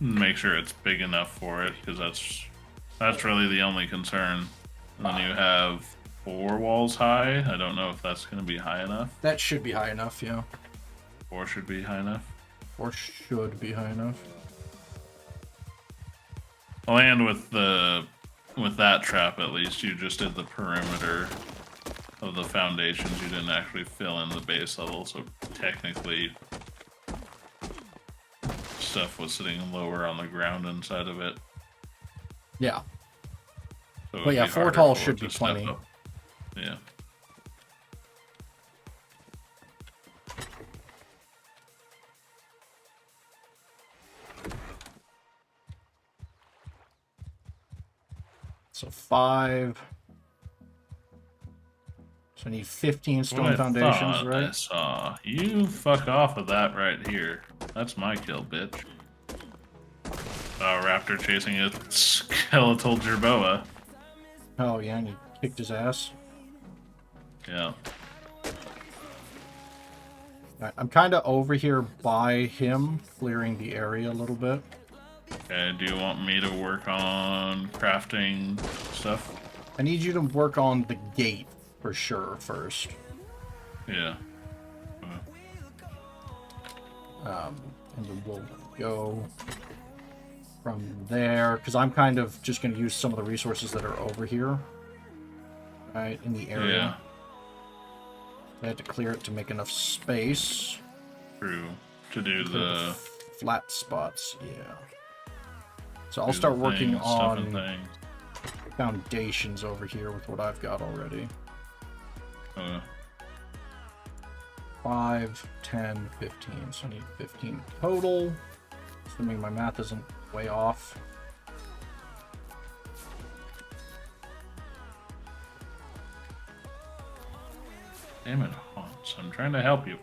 Make sure it's big enough for it, because that's really the only concern. And then you have 4 walls high. I don't know if that's going to be high enough. That should be high enough, yeah. 4 should be high enough. 4 should be high enough. Well, and with that trap, at least you just did the perimeter of the foundations. You didn't actually fill in the base level, so technically stuff was sitting lower on the ground inside of it. Yeah. So but yeah, 4 tall should be plenty. Yeah. So 5. So I need 15 stone foundations, right? I saw. You fuck off with that right here. That's my kill, bitch. Oh, Raptor chasing a skeletal jerboa. Oh yeah, and he kicked his ass. Yeah. I'm kind of over here by him, clearing the area a little bit. Okay, do you want me to work on crafting stuff? I need you to work on the gate for sure first. Yeah. And then we'll go from there, because I'm kind of just going to use some of the resources that are over here, right, in the area. Yeah. I had to clear it to make enough space. True. To do the flat spots, yeah. So I'll start working on foundations over here with what I've got already. 5, 10, 15. So I need 15 total. Assuming my math isn't way off. Damn it, Hans. I'm trying to help you.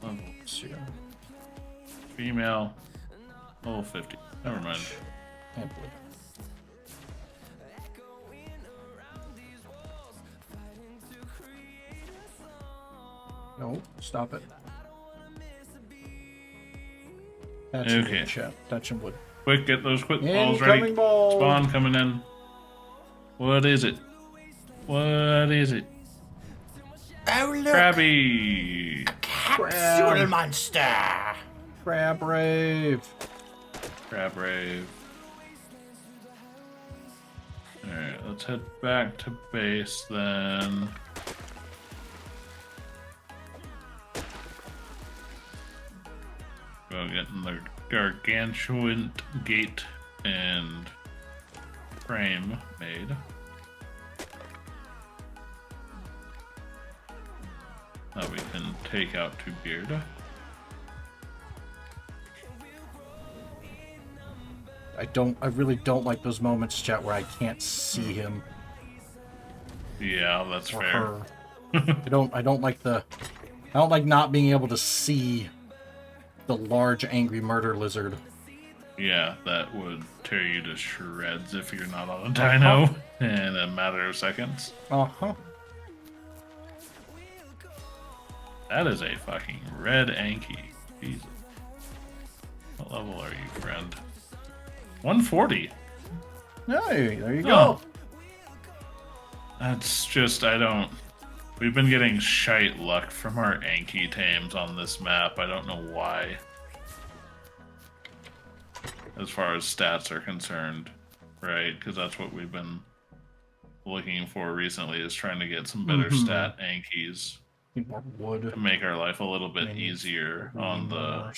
Let's see. Female. Level 50. Never mind. Can't believe it. No, stop it. That's okay. wood, chat. Touch and wood. Quick, get those quick balls ready. Ball. Spawn coming in. What is it? What is it? Oh, look. Krabby. Capsule monster. Crab rave. Crab rave. Alright, let's head back to base then. Go get in the gargantuan gate and frame made. That we can take out to Beard. I really don't like those moments, chat, where I can't see him. Yeah, that's Or fair. her. I don't like not being able to see the large angry murder lizard. Yeah, that would tear you to shreds if you're not on a dino in a matter of seconds. Uh-huh. That is a fucking red Anki. Jesus. What level are you, friend? 140. Hey, there you Oh. go. That's just, we've been getting shite luck from our Anki tames on this map. I don't know why. As far as stats are concerned, right? Because that's what we've been looking for recently, is trying to get some better stat Ankis. Need more wood. To make our life a little bit easier on the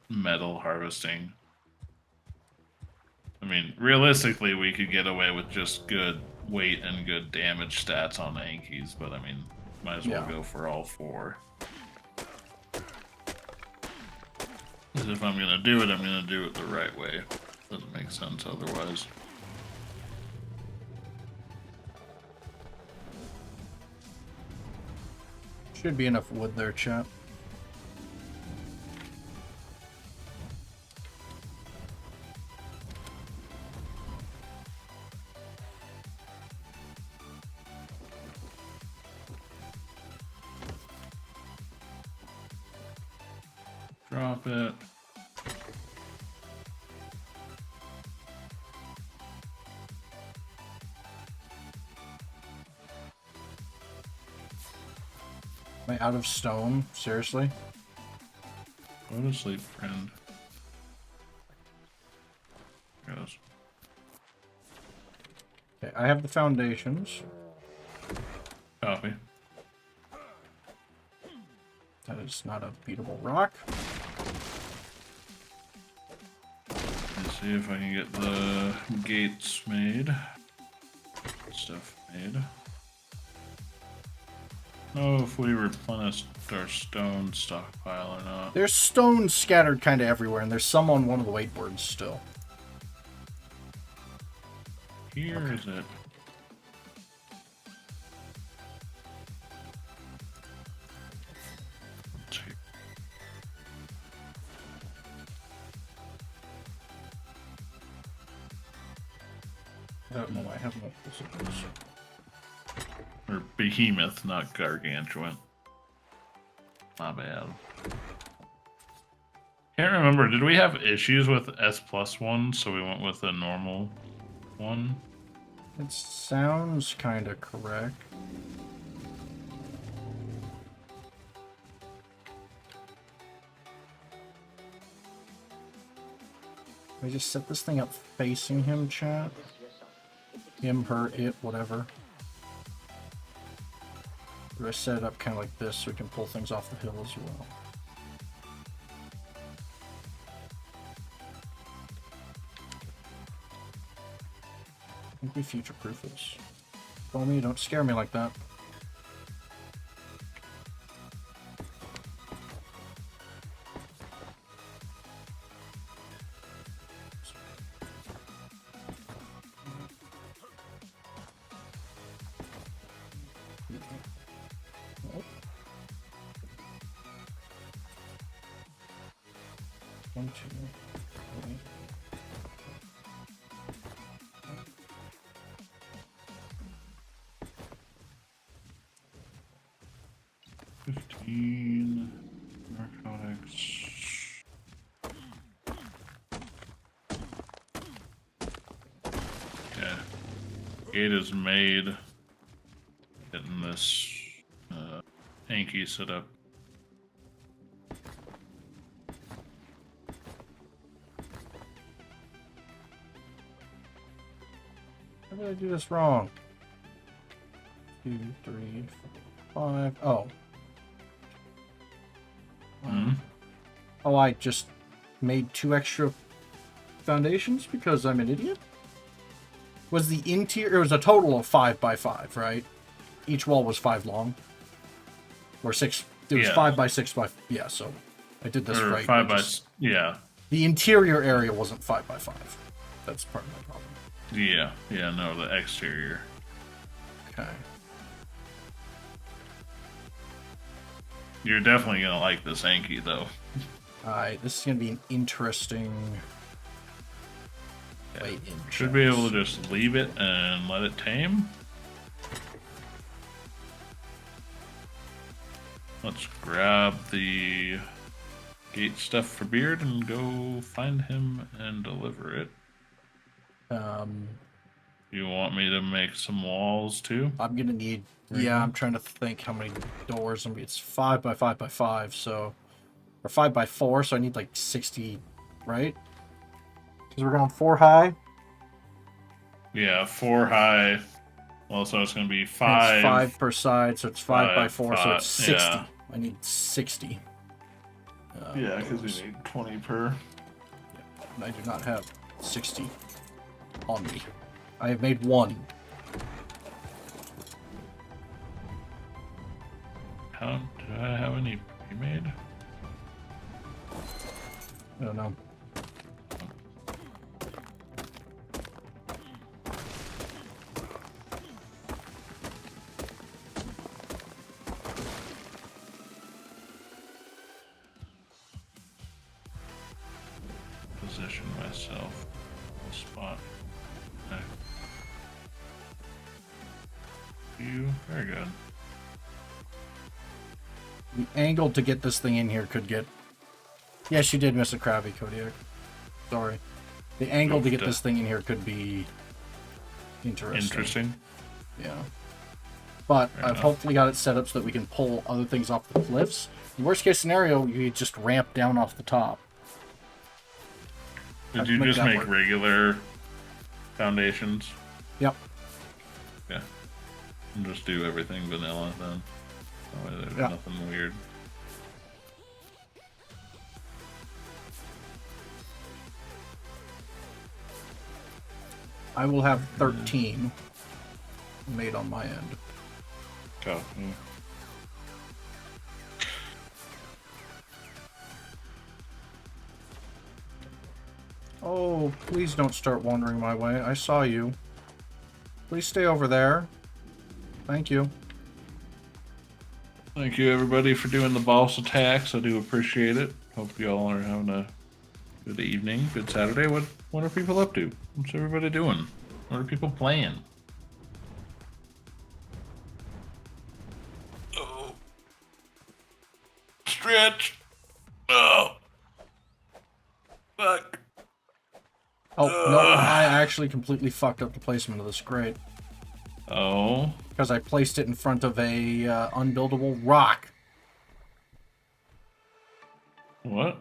metal harvesting. I mean, realistically, we could get away with just good weight and good damage stats on Ankis, but I mean, might as well go for all 4. Because if I'm gonna do it, I'm gonna do it the right way. Doesn't make sense otherwise. Should be enough wood there, chat. Drop it. Am I out of stone? Seriously? Go to sleep, friend. Goes. Okay, I have the foundations. Copy. That is not a beatable rock. Let's see if I can get the gates made. Stuff made. Oh, if we replenished our stone stockpile or not. There's stones scattered kind of everywhere, and there's some on one of the wakeboards still. Here is it. Let's see. I don't know why I have no this. Or behemoth, not gargantuan. My bad. Can't remember. Did we have issues with S+1, so we went with a normal one? It sounds kind of correct. Let me just set this thing up facing him, chat. Him, her, it, whatever. Or I set it up kind of like this so we can pull things off the hill as well. I think we future-proof this. Follow me, don't scare me like that. One, two, three. 15 narcotics. Okay. Gate is made. Getting this hanky set up. How did I do this wrong? 2, 3, 4, 5. Oh. Oh, I just made 2 extra foundations because I'm an idiot? Was the interior... It was a total of 5 by 5, right? Each wall was 5 long. Or 6... It was 5 by 6 by... Yeah, so I did this or right. 5 by... Yeah. The interior area wasn't 5x5. That's part of my problem. Yeah, no, the exterior. Okay. You're definitely gonna like this Anki, though. Alright, this is gonna be an interesting... Yeah. Should be able to just leave it and let it tame. Let's grab the gate stuff for Beard and go find him and deliver it. You want me to make some walls too? I'm gonna need... Yeah, I'm trying to think how many doors. It's 5x5x5, so... Or 5x4, so I need like 60, right? Because we're going 4 high. Yeah, 4 high. Well, so it's going to be 5. And it's 5 per side, so it's 5x4, so it's 60. Yeah. I need 60. Yeah, because we need 20 per. And I do not have 60 on me. I have made 1. How did I have any pre-made? I don't know. Position myself. Spot. Okay. You very good. The angle to get this thing in here could get... Yes, you did miss a Krabby, Kodiak. Sorry. The angle to get this thing in here could be interesting. Yeah. But I've hopefully got it set up so that we can pull other things off the cliffs. In worst case scenario, you just ramp down off the top. Did you just make regular foundations? Yep. Yeah. And just do everything vanilla then. That way there's nothing weird. I will have 13 made on my end. Go. Oh, please don't start wandering my way. I saw you. Please stay over there. Thank you. Thank you, everybody, for doing the boss attacks. I do appreciate it. Hope you all are having a good evening, good Saturday. What are people up to? What's everybody doing? What are people playing? Oh. Stretch. Oh. Fuck. Oh, no, I actually completely fucked up the placement of this crate. Oh. Because I placed it in front of a unbuildable rock. What?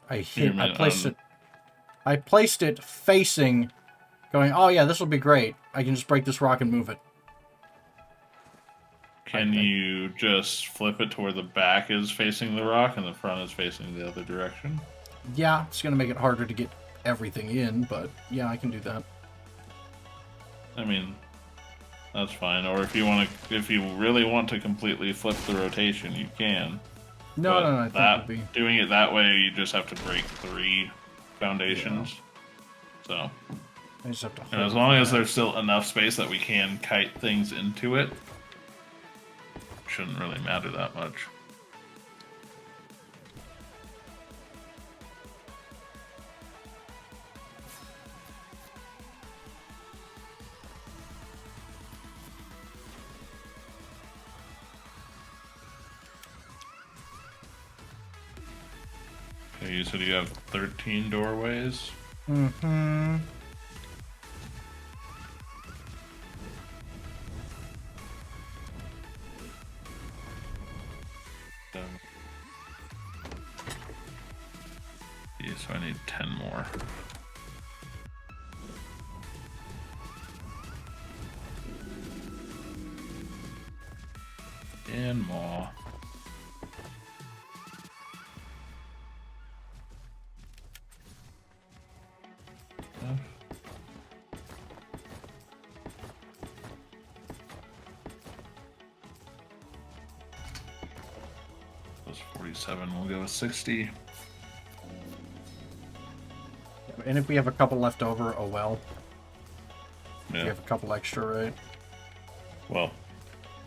I placed it facing, going, oh yeah, this will be great. I can just break this rock and move it. Can you just flip it to where the back is facing the rock and the front is facing the other direction? Yeah, it's going to make it harder to get everything in, but yeah, I can do that. I mean, that's fine. Or if you really want to completely flip the rotation, you can. No, I think it would be... Doing it that way, you just have to break 3 foundations. Yeah. So, I just have to and as long as there's still enough space that we can kite things into it, shouldn't really matter that much. Okay, you said you have 13 doorways? Mm-hmm. Yeah, so I need 10 more. And more. Plus 47, we'll go with 60. And if we have a couple left over, oh well. Yeah. We have a couple extra, right? Well,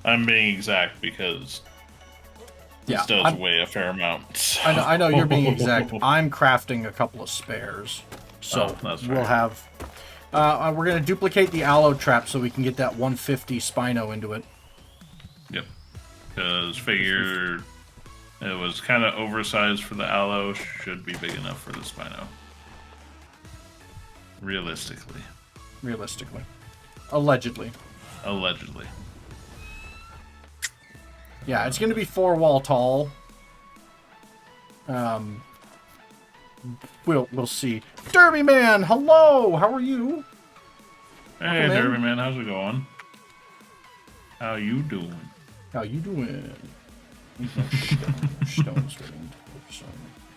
I'm being exact because this does weigh a fair amount. So. I know you're being exact. I'm crafting a couple of spares. So we'll have... we're going to duplicate the aloe trap so we can get that 150 Spino into it. Yep. Because figure it was kind of oversized for the aloe. Should be big enough for the Spino. Realistically. Realistically. Allegedly. Allegedly. Yeah, it's going to be 4-wall tall. We'll see. Derby Man, hello. How are you? Hey, Derby Man, how's it going? How you doing? How you doing? Stones.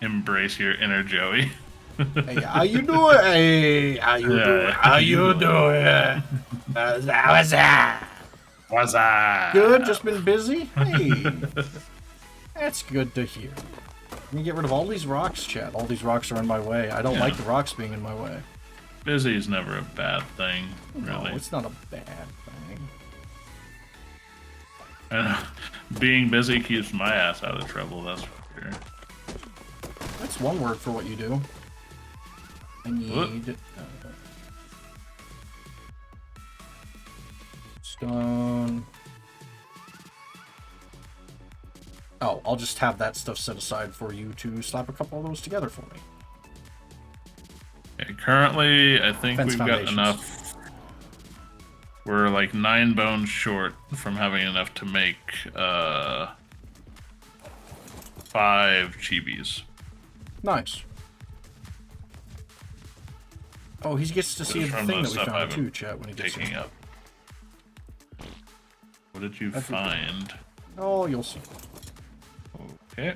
Embrace your inner Joey. Hey, how you doing? Hey, how you doing? How you doing? How's that? What's up? Good. Just been busy. Hey, that's good to hear. Let me get rid of all these rocks, chat. All these rocks are in my way. I don't like the rocks being in my way. Busy is never a bad thing, really. No, it's not a bad thing. Being busy keeps my ass out of trouble, that's for sure. That's one word for what you do. I need... stone... Oh, I'll just have that stuff set aside for you to slap a couple of those together for me. Okay, currently, I think we've got enough. We're like 9 bones short from having enough to make 5 chibis. Nice. Oh, he gets to see the thing that we found too, chat, when he gets here. Up. What did you find? Oh, you'll see. Okay.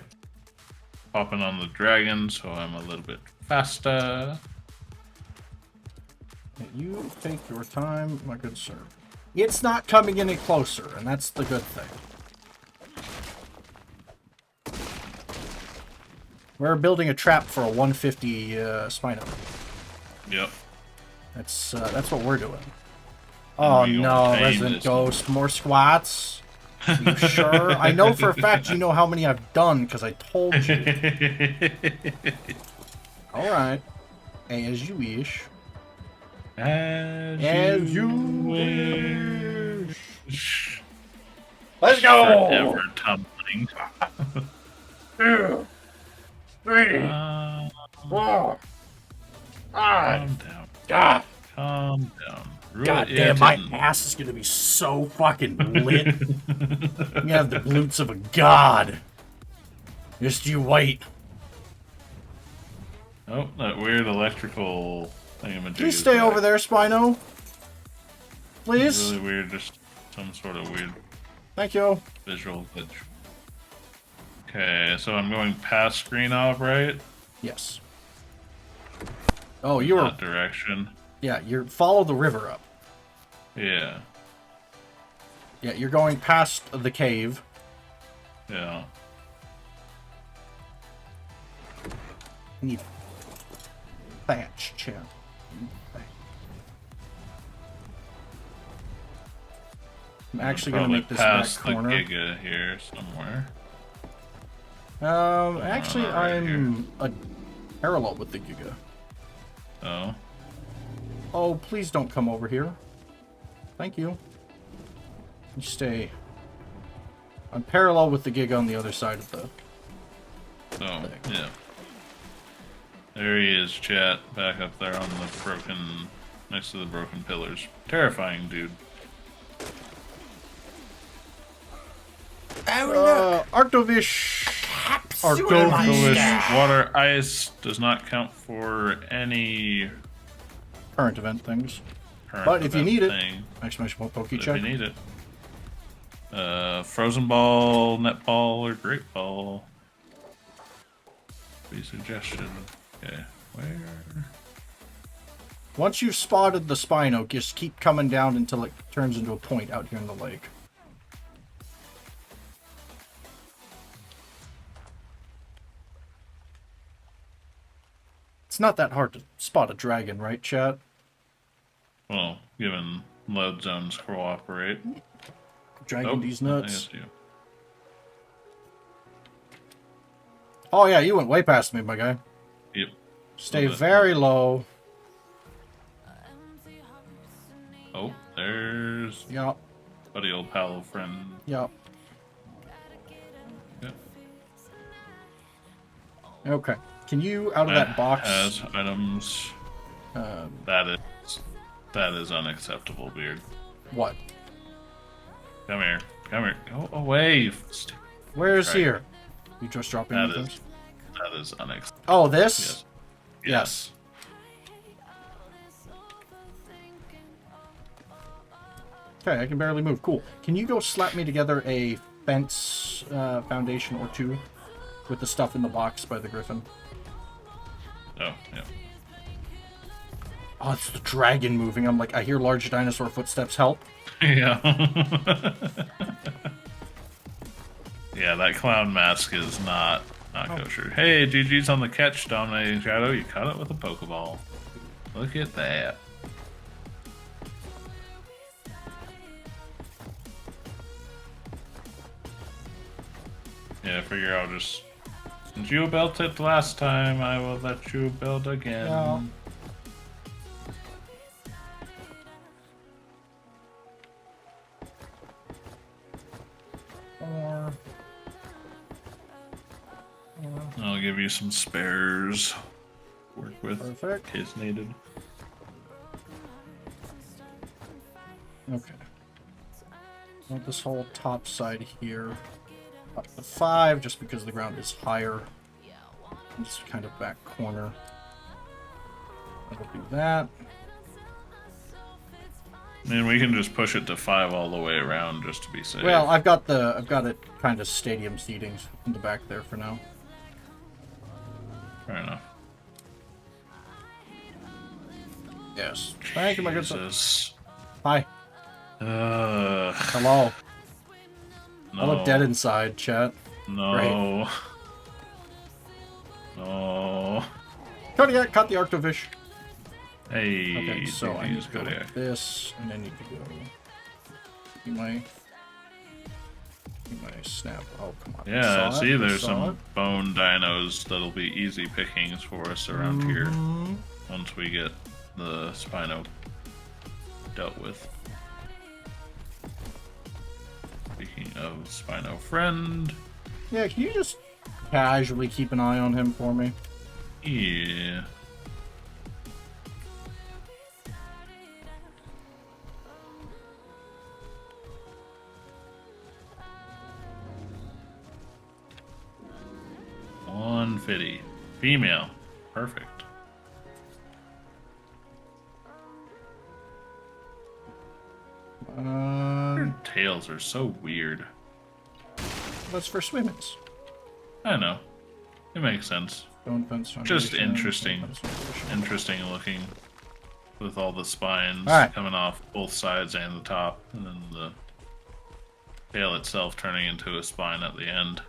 Popping on the dragon, so I'm a little bit faster. You take your time, my good sir. It's not coming any closer, and that's the good thing. We're building a trap for a 150 Spino. Yep. That's what we're doing. Oh no, Resident Ghost, more squats. You sure? I know for a fact you know how many I've done because I told you. All right, as you wish. As you wish. Let's go. Forever tumbling. 2, 3, 4, 5. Calm down. God. Calm down. God damn, my ass is gonna be so fucking lit. You have the glutes of a god. Just you wait. Oh, that weird electrical thingamajig. Can you stay over there, Spino? Please? It's really weird, just some sort of weird Thank you. Visual glitch. Okay, so I'm going past screen off, right? Yes. Oh, you were... that direction. Yeah, you're... Follow the river up. Yeah. Yeah, you're going past the cave. Yeah. I need... thatch, chat. I'm actually going to make this back corner. The Giga here somewhere. Actually, I'm a parallel with the Giga. Oh. Oh, please don't come over here. Thank you. You stay. I'm parallel with the Giga on the other side of the... Oh, yeah. There he is, chat. Back up there on the broken... next to the broken pillars. Terrifying, dude. Arctovish. Arctovish. Water ice does not count for any current event things. But if you need it, exclamation point pokey check. If you need it. Frozen ball, net ball, or great ball. Be suggestion. Okay, where? Once you've spotted the Spino, just keep coming down until it turns into a point out here in the lake. It's not that hard to spot a dragon, right, chat? Well, given load zones cooperate. Dragging these I nuts. guess you. Oh yeah, you went way past me, my guy. Yep. Stay very low. Oh, there's Yup. buddy old pal friend. Yup. Yep. Okay. Can you out of that box? Has items. That is unacceptable, Beard. What? Come here. Come here. Go away. Where is Right. here? You just dropping That things? is unacceptable. Oh, this? Yes. Okay, I can barely move. Cool. Can you go slap me together a fence foundation or two with the stuff in the box by the griffin? Oh, yeah. Oh, it's the dragon moving. I'm like, I hear large dinosaur footsteps. Help. Yeah. Yeah, that clown mask is not kosher. Hey, GG's on the catch, dominating Shadow. You caught it with a Pokeball. Look at that. Yeah, I figure I'll just... Since you built it last time, I will let you build again. Yeah. I'll give you some spares. Work with Perfect. in case needed. Okay. I want this whole top side here up to 5, just because the ground is higher. And just kind of back corner. I'll do that. I mean, we can just push it to 5 all the way around just to be safe. Well, I've got it kind of stadium seating in the back there for now. Fair enough. Yes. Thank you, my good son. Jesus. Hi. Hello. No. I look dead inside, chat. No. Great. No. Kodiak, caught the Arctofish. Hey. Okay, so I need GG's to go Kodiak. like this, and then you can go. You might snap. Oh, come on. Yeah, Saw see, it, there's saw some it. bone dinos that'll be easy pickings for us around here Mhm. once we get the Spino dealt with. Speaking of Spino friend, Yeah, can you just casually keep an eye on him for me? yeah. $150. Female. Perfect. Their tails are so weird. That's for swimmers. I know. It makes sense. Stone fence Just foundation, interesting. stone fence foundation. Interesting looking. With all the spines Alright. coming off both sides and the top. And then the tail itself turning into a spine at the end.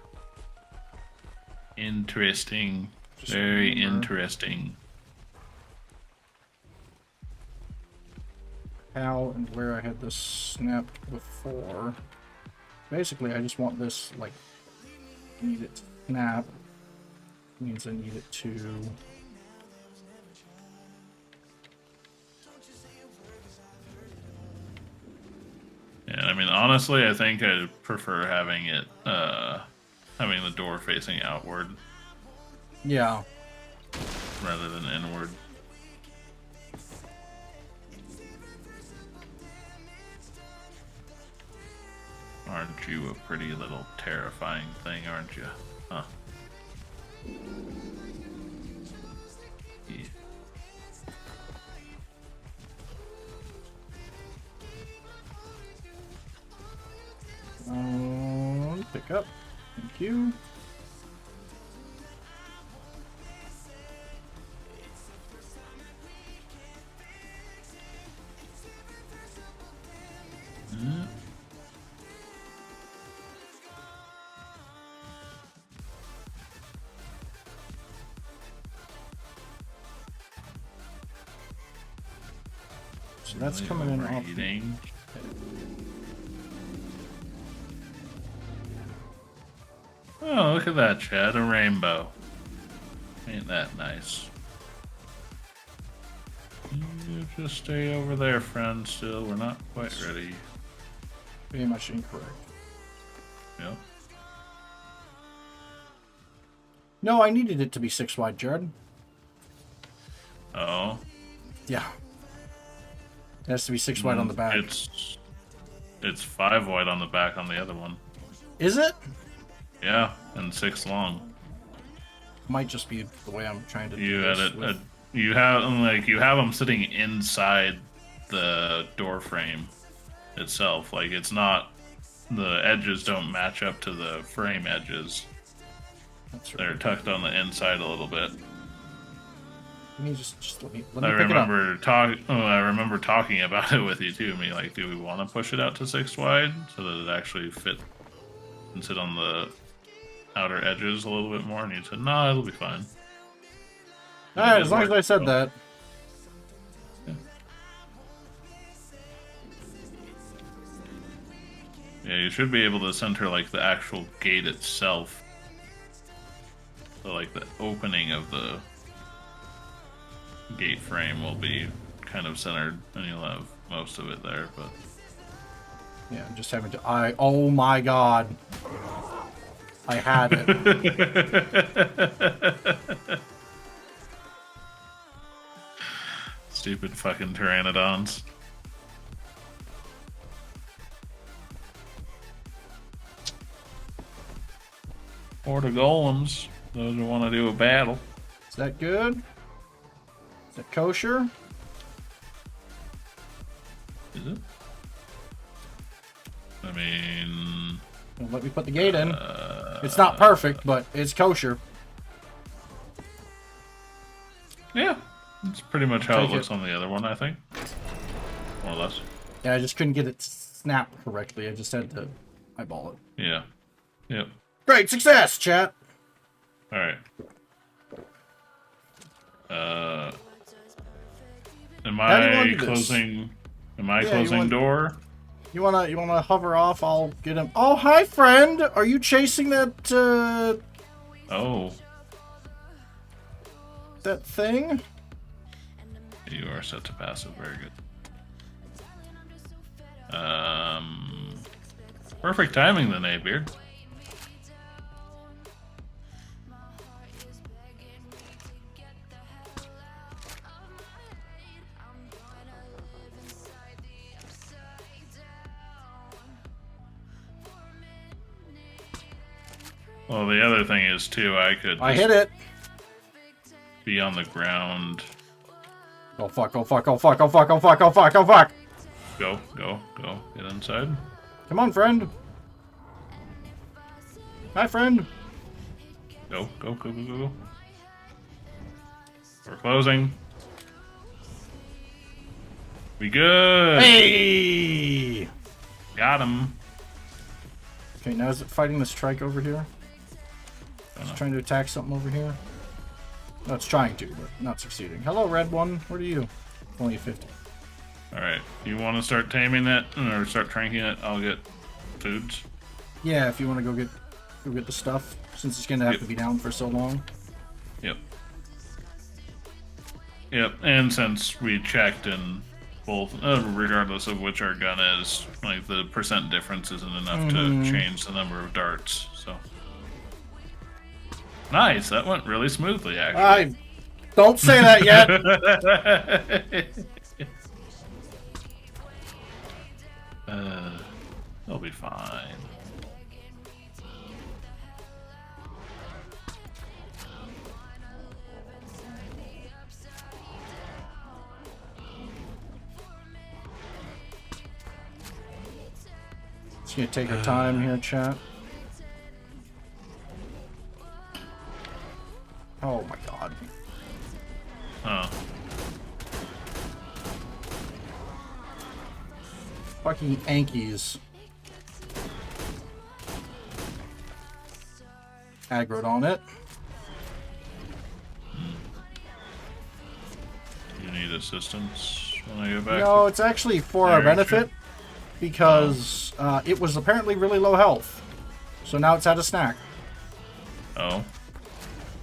Interesting. Just Very remember- interesting. How and where I had this snapped before. Basically, I just want this, like, need it to snap. Means I need it to... Yeah, I mean, honestly, I think I prefer having it, having the door facing outward Yeah. rather than inward. Aren't you a pretty little terrifying thing, aren't you? Huh? Yeah. Pick up. Thank you. So that's coming in off. Eating. Oh, look at that, Chad. A rainbow. Ain't that nice? You just stay over there, friend. Still, we're not quite ready. Pretty much incorrect. Yep. No, I needed it to be 6 wide, Jared. Oh. Yeah. It has to be 6 wide on the back. It's 5 wide on the back on the other one. Is it? Yeah, and 6 long. Might just be the way I'm trying to You do had this it. with... You have them sitting inside the door frame itself. Like it's not. The edges don't match up to the frame edges. That's right. They're tucked on the inside a little bit. Let me just let me I pick it up. I remember talking about it with you too. Me like, do we want to push it out to 6 wide so that it actually fit and sit on the outer edges a little bit more? And you said, no, it'll be fine. All right, as long as I said that. Yeah, you should be able to center like the actual gate itself. So like the opening of the gate frame will be kind of centered and you'll have most of it there, but Yeah, I'm just having to oh my god. I had it. Stupid fucking pteranodons. Or the golems, those who want to do a battle. Is that good? Is that kosher? Is it? I mean... Well, let me put the gate in. It's not perfect, but it's kosher. Yeah, that's pretty much how it Take looks it. on the other one, I think. More or less. Yeah, I just couldn't get it snapped correctly. I just had to eyeball it. Yeah. Yep. Great success, chat. Alright. Am How do you wanna I do this? closing... Am I Yeah, you closing want- door? You wanna hover off? I'll get him. Oh, hi, friend. Are you chasing that Oh, that thing? you are set to passive. Very good. Perfect timing then, Beard. Well, the other thing is, too, I could I hit it. be on the ground. Oh fuck! Oh fuck! Oh fuck! Oh fuck! Oh fuck! Oh fuck! Oh fuck! Go, go, go. Get inside. Come on, friend. Hi, friend. Go, go, go, go, go, go. We're closing. We good. Hey! Got him. Okay, now is it fighting the strike over here? It's trying to attack something over here? No, it's trying to, but not succeeding. Hello, red one. What are you? Only 50. Alright. You want to start taming it or start tranking it? I'll get foods. Yeah, if you want to go get the stuff, since it's gonna have to be down for so long. Yep. Yep. And since we checked in both, regardless of which our gun is, like the percent difference isn't enough to change the number of darts. So nice. That went really smoothly, actually. Don't say that yet. They'll be fine. Just gonna take our time here, chat. Oh my god. Oh. Fucking Yankees. Aggroed on it. You need assistance. When I go back No, to... it's actually for our benefit because it was apparently really low health. So now it's had a snack. Oh.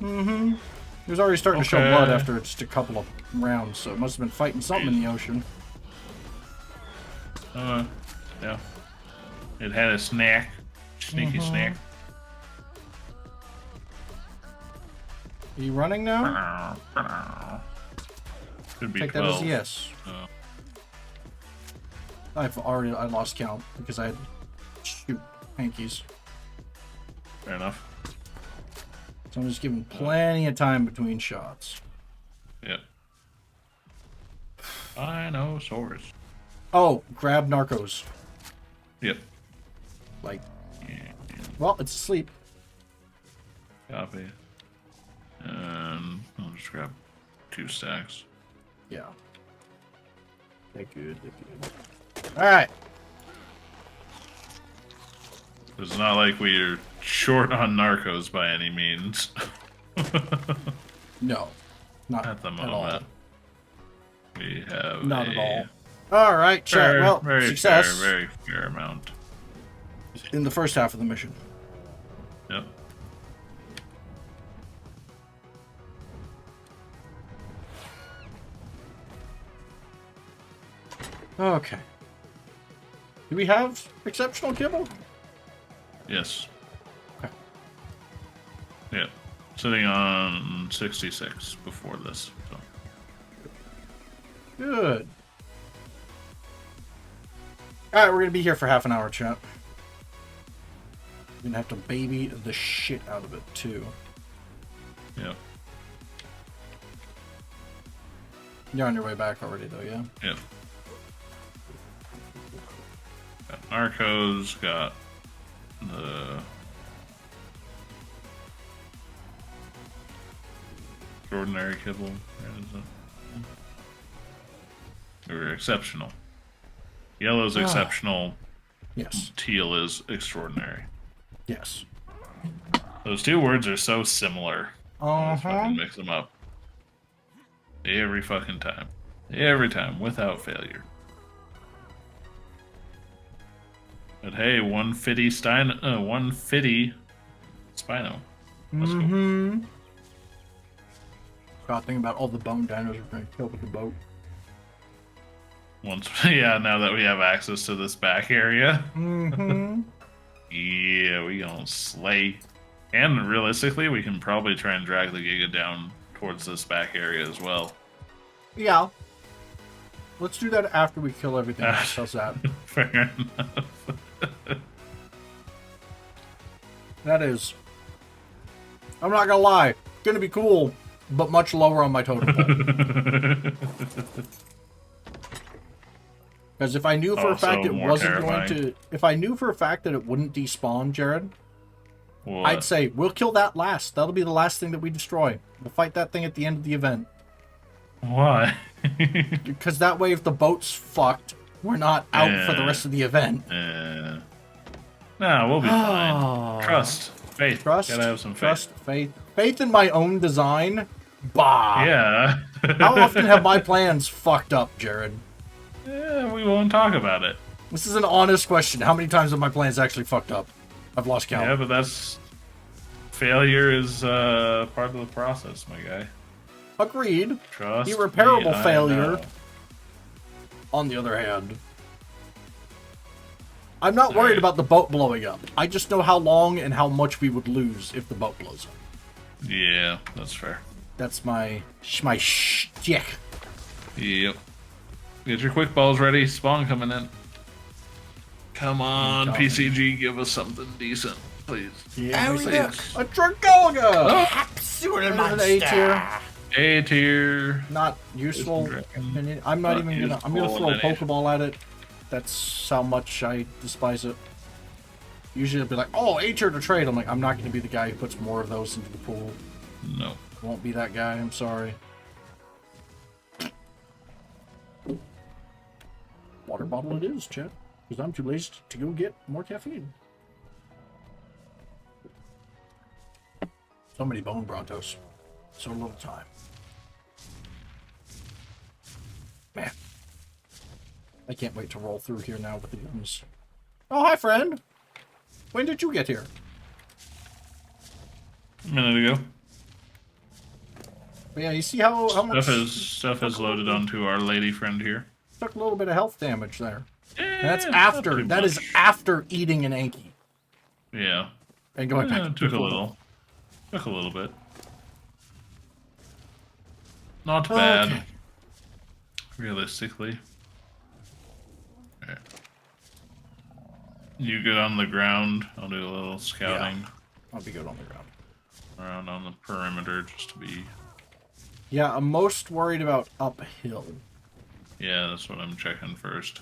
Mm-hmm. It was already starting to show blood after just a couple of rounds, so it must have been fighting something in the ocean. Yeah. It had a snack. Sneaky snack. Are you running now? Could be Take 12. that as a yes. Oh. I lost count because I had hankies. Fair enough. So I'm just giving plenty of time between shots. Yep. Dinosaurs. Oh, grab narcos. Yep. Like, Yeah. well, it's asleep. Copy. And I'll just grab 2 stacks. Yeah. They're good. Alright. It's not like we're short on narcos by any means. No. Not At the at all. moment. We have Not at all. Alright, chat. Well, very success fair, very fair amount. in the first half of the mission. Yep. Okay. Do we have exceptional kibble? Yes. Okay. Yeah. Sitting on 66 before this. So. Good. Alright, we're gonna be here for half an hour, chat. We're gonna have to baby the shit out of it, too. Yep. You're on your way back already, though, yeah? Yep. Got Narcos, got the extraordinary kibble. Where is it? Or exceptional. Yellow's exceptional. Yes. Teal is extraordinary. Yes. Those 2 words are so similar. Let's fucking mix them up. Every fucking time. Every time, without failure. But hey, 150 Spino. Let's go. God, think about all the bone dinos we're gonna kill with the boat. Once, yeah, now that we have access to this back area. Mm-hmm. Yeah, we gonna slay. And realistically, we can probably try and drag the Giga down towards this back area as well. Yeah. Let's do that after we kill everything else. How's that? Fair enough. That is. I'm not gonna lie. Gonna be cool, but much lower on my totem pole. Because if I knew for a fact it wasn't going to... If I knew for a fact that it wouldn't despawn, Jared, What? I'd say, we'll kill that last. That'll be the last thing that we destroy. We'll fight that thing at the end of the event. Why? Because that way, if the boat's fucked, we're not out for the rest of the event. Nah, we'll be fine. Trust. Faith. Trust. Gotta have some faith. Trust, faith. Faith in my own design? Bah. Yeah. How often have my plans fucked up, Jared? Yeah, we won't talk about it. This is an honest question. How many times have my plans actually fucked up? I've lost count. Yeah, but that's... Failure is part of the process, my guy. Agreed. Trust Irreparable me, failure, on the other hand. I'm not worried about the boat blowing up. I just know how long and how much we would lose if the boat blows up. Yeah, that's fair. That's my shtick. Yep. Get your quick balls ready. Spawn coming in. Come on, PCG, give us something decent, please. Yeah, Oh, look. a Dragolga! Oh, absolute An monster. A tier. A tier. Not useful. I'm not even gonna. I'm gonna throw a Pokeball at it. That's how much I despise it. Usually, I'd be like, "Oh, A tier to trade." I'm like, I'm not gonna be the guy who puts more of those into the pool. No. Won't be that guy. I'm sorry. Water bottle it is, Chet. Because I'm too lazy to go get more caffeine. So many bone Brontos. So little time. Man. I can't wait to roll through here now with the guns. Oh, hi, friend. When did you get here? A minute ago. But yeah, you see how much Stuff is loaded onto our lady friend here. took a little bit of health damage there. Yeah, And that's not after. too That much. is after eating an Anki Yeah. and going back. It took a little. Took a little bit. Not bad. Okay. Realistically. Okay. You get on the ground. I'll do a little scouting I'll be good on the ground. around on the perimeter just to be. Yeah, I'm most worried about uphill. Yeah, that's what I'm checking first.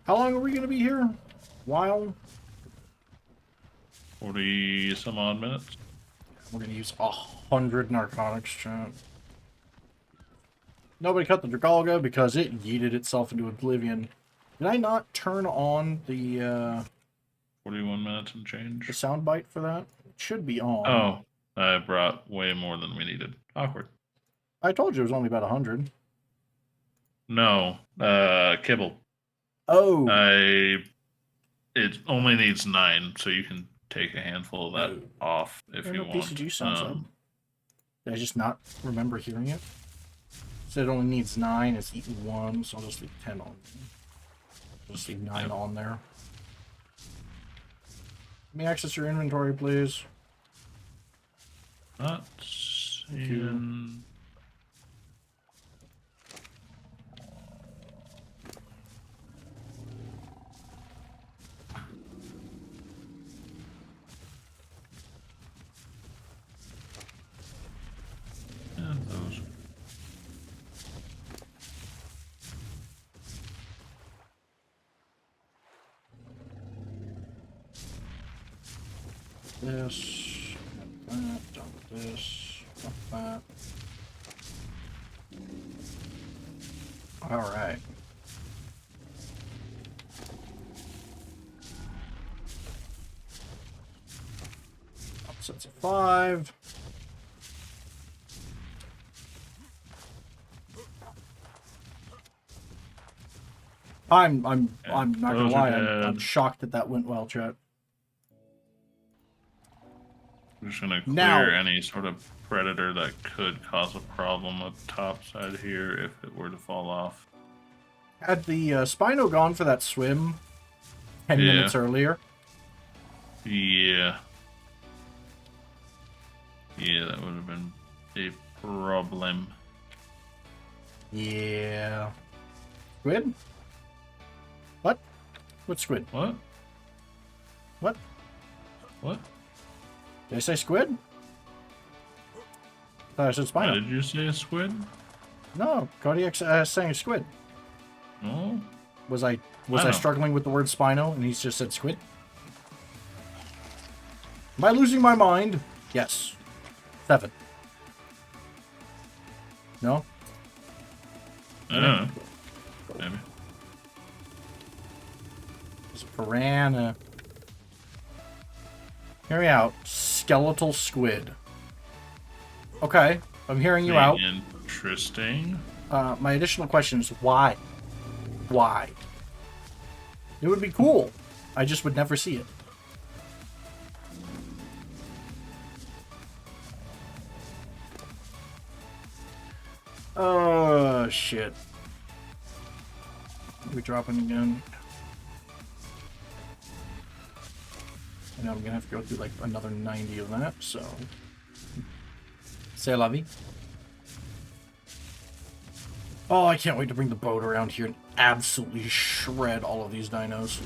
How long are we gonna be here? While 40 some odd minutes. we're gonna use 100 narcotics, chat. Nobody cut the Dragalga because it yeeted itself into oblivion. Did I not turn on the 41 minutes and change. sound bite for that? It should be on. Oh, I brought way more than we needed. Awkward. I told you it was only about 100. No, kibble. Oh. It only needs 9, so you can take a handful of that off if you want. PCG sounds up. Did I just not remember hearing it? Said it only needs 9. It's eaten 1, so I'll just leave 10 on. I'll just leave 9 on there. Let me access your inventory, please. Not seeing. And those. This, that, dump this, dump that. Alright. Upsets of 5. I'm not gonna Those are lie, dead. I'm shocked that that went well, chat. I'm just gonna Now- clear any sort of predator that could cause a problem up top side here if it were to fall off. Had the Spino gone for that swim 10 Yeah. minutes earlier, Yeah. Yeah, that would have been a problem. yeah. Squid? What? What squid? What? What? What? Did I say squid? I said Why Spino. did you say a squid? No, Kodiak saying squid. No. Was I Spino. struggling with the word Spino and he's just said squid? Am I losing my mind? Yes. 7. No? I don't know. Maybe. It's a piranha. Hear me out. Skeletal squid. Okay, I'm hearing you out. Interesting. My additional question is why? Why? It would be cool. I just would never see it. Oh, shit. We dropping again. I know I'm gonna have to go through like another 90 of that, so. C'est la vie. Oh, I can't wait to bring the boat around here and absolutely shred all of these dinos.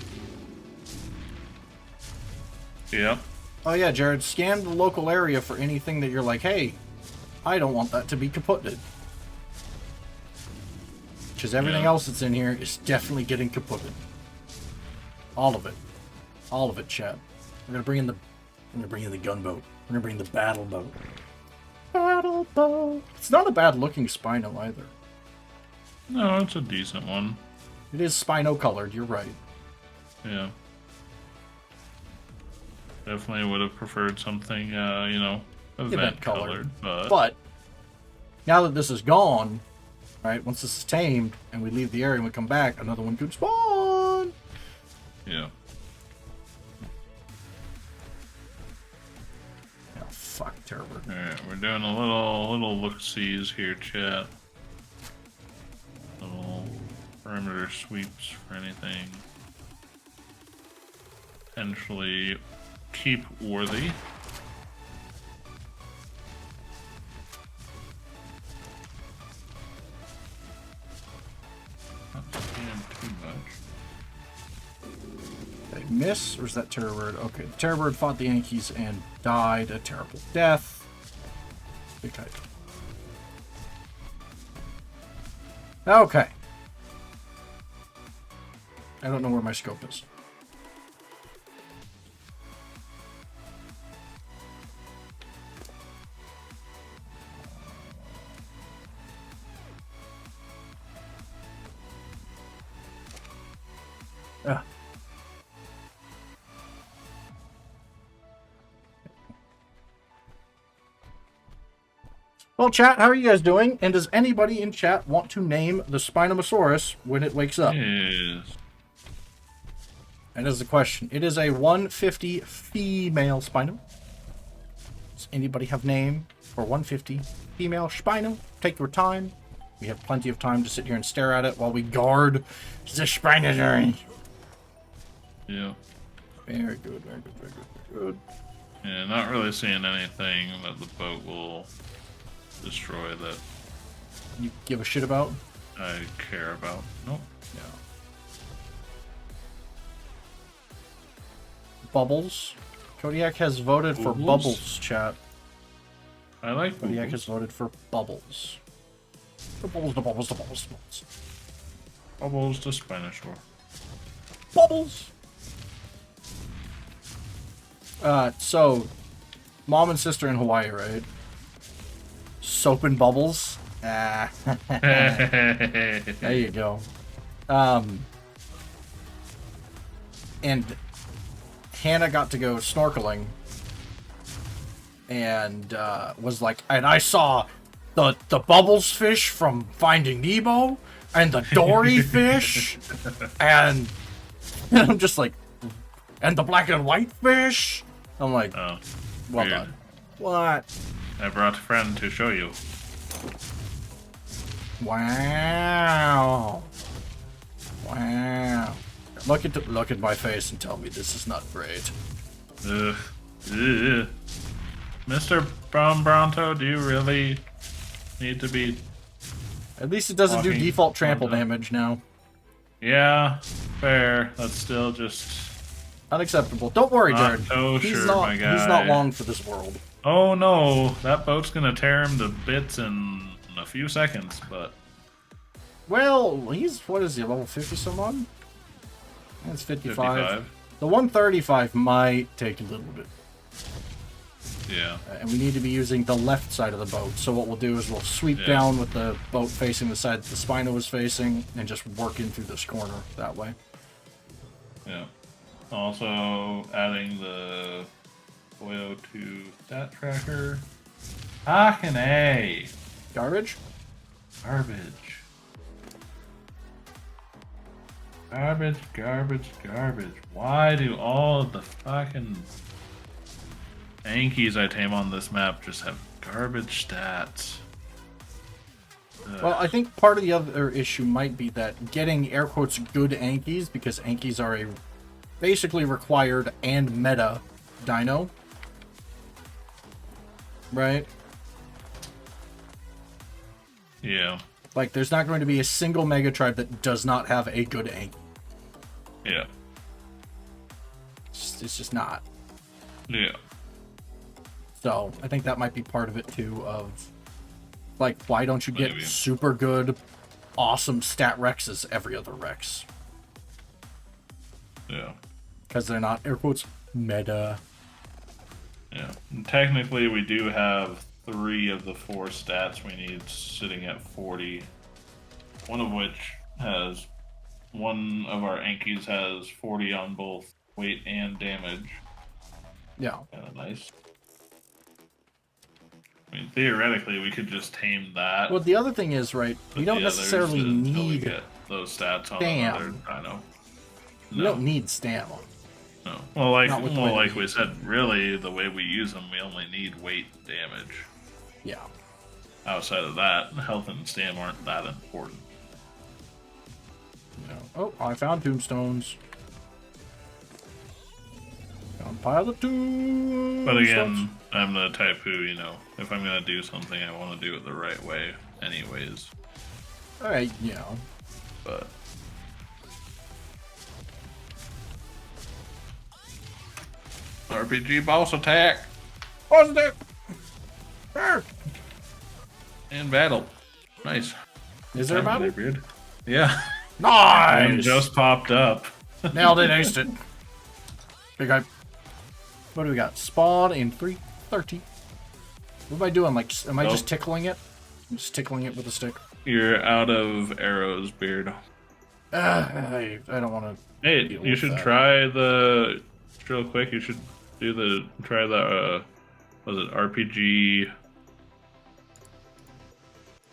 Yep. Oh yeah, Jared, scan the local area for anything that you're like, hey, I don't want that to be kaputted. Because everything else that's in here is definitely getting kaputted. All of it. All of it, chat. We're gonna bring in the gunboat. We're gonna bring the battle boat. Battle boat. It's not a bad looking Spino either. No, it's a decent one. It is Spino colored, you're right. Yeah. Definitely would have preferred something, you know, event colored, but But now that this is gone, Right? Once this is tamed and we leave the area and we come back, another one could spawn. Yeah. Oh, fuck, terrible. Alright, we're doing a little look-sees here, chat. Little perimeter sweeps for anything potentially keep worthy. Not seeing too much. They miss, or is that Terror Bird? Okay, the Terror Bird fought the Yankees and died a terrible death. Big type. Okay. I don't know where my scope is. Ah. Well, chat, how are you guys doing? And does anybody in chat want to name the Spinosaurus when it wakes up? Yes. That is the question. It is a 150 female Spino. Does anybody have name for 150 female Spino? Take your time. We have plenty of time to sit here and stare at it while we guard the Spinosaurus. Yeah. Very good, very good, very good, very good. Yeah, not really seeing anything that the boat will destroy that You give a shit about? I care about. Nope. Yeah. Bubbles. Kodiak has voted for Bubbles, chat. I like Kodiak bubbles. has voted for Bubbles. The Bubbles, the Bubbles, the Bubbles, the Bubbles. Bubbles to Spinosaur. Bubbles! So, mom and sister in Hawaii, right? Soap and Bubbles. Ah. There you go. And Hannah got to go snorkeling and was like, and I saw the Bubbles fish from Finding Nemo and the Dory fish and I'm just like, and the black and white fish. I'm like, Oh, well weird. done. What? I brought a friend to show you. Wow. Wow. Look at my face and tell me this is not great. Ugh. Ugh. Mr. Brown Bronto, do you really need to be... At least it doesn't do Walking default trample onto- damage now. Yeah, fair. That's still just... Unacceptable. Don't worry, Not Jared. kosher, my guy. He's not long for this world. Oh no, that boat's gonna tear him to bits in a few seconds, but... Well, what is he, level 50 some odd? That's 55. 55. The 135 might take a little bit. Yeah. And we need to be using the left side of the boat. So what we'll do is we'll sweep Yeah. down with the boat facing the side that the Spino is facing and just work in through this corner that way. Yeah. Also, adding the Boyo to stat tracker. Fucking A. Garbage? Garbage. Garbage, garbage, garbage. Why do all of the fucking Yankees I tame on this map just have garbage stats? Ugh. Well, I think part of the other issue might be that getting air quotes good Ankies, because Ankies are a basically required and meta dino. Right? Yeah. Like, there's not going to be a single Mega Tribe that does not have a good Anki. Yeah. It's just not. Yeah. So, I think that might be part of it, too, of... Like, why don't you get Maybe. super good, awesome stat Rexes every other Rex? Yeah. Because they're not, air quotes, meta. Yeah. And technically, we do have 3 of the 4 stats we need sitting at 40. One of which has... One of our Ankies has 40 on both weight and damage. Yeah. Kinda nice. I mean, theoretically, we could just tame that. Well, the other thing is, right, we don't necessarily need get those stats on stam. another dino. We don't need stam. No. Well, like we we said, really, the way we use them, we only need weight and damage. Yeah. Outside of that, health and stam aren't that important. No. Oh, I found tombstones. Found a pile of tombstones. But again, I'm the type who, you know, if I'm gonna do something, I want to do it the right way, anyways. Alright, yeah. But RPG boss attack. Boss attack. Arr! In battle. Nice. Is there a battle? Yeah. Nice. Just popped up. Nailed it, aced it. Big hype. What do we got? Spawn in 3:30. What am I doing? Like, am I just tickling it? I'm just tickling it with a stick. You're out of arrows, Beard. I don't want to. Hey, you should try the real quick. You should do try the was it RPG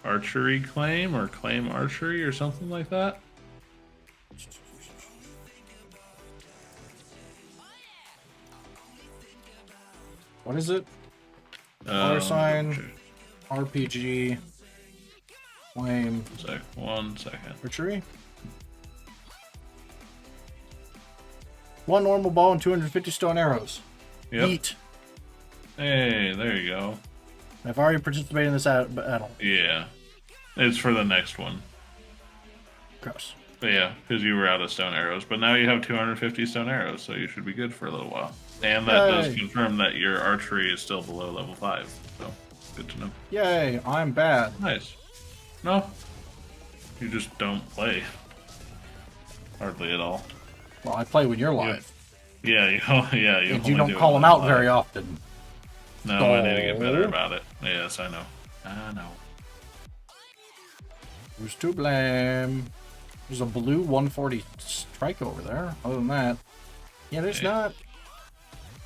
archery claim or claim archery or something like that. What is it? Sign, RPG, claim. 1 second. Archery. 1 normal ball and 250 stone arrows. Yep. Eat. Hey, there you go. I've already participated in this battle. Yeah. It's for the next one. Gross. But yeah, because you were out of stone arrows. But now you have 250 stone arrows, so you should be good for a little while. And that does confirm that your archery is still below level 5. So, good to know. Yay, I'm bad. Nice. No. You just don't play. Hardly at all. Well, I play when you're live. Yeah, you and you don't call them out very often. No, I need to get better about it. Yes, I know. I know. Who's to blame? There's a blue 140 strike over there. Other than that, yeah, there's not.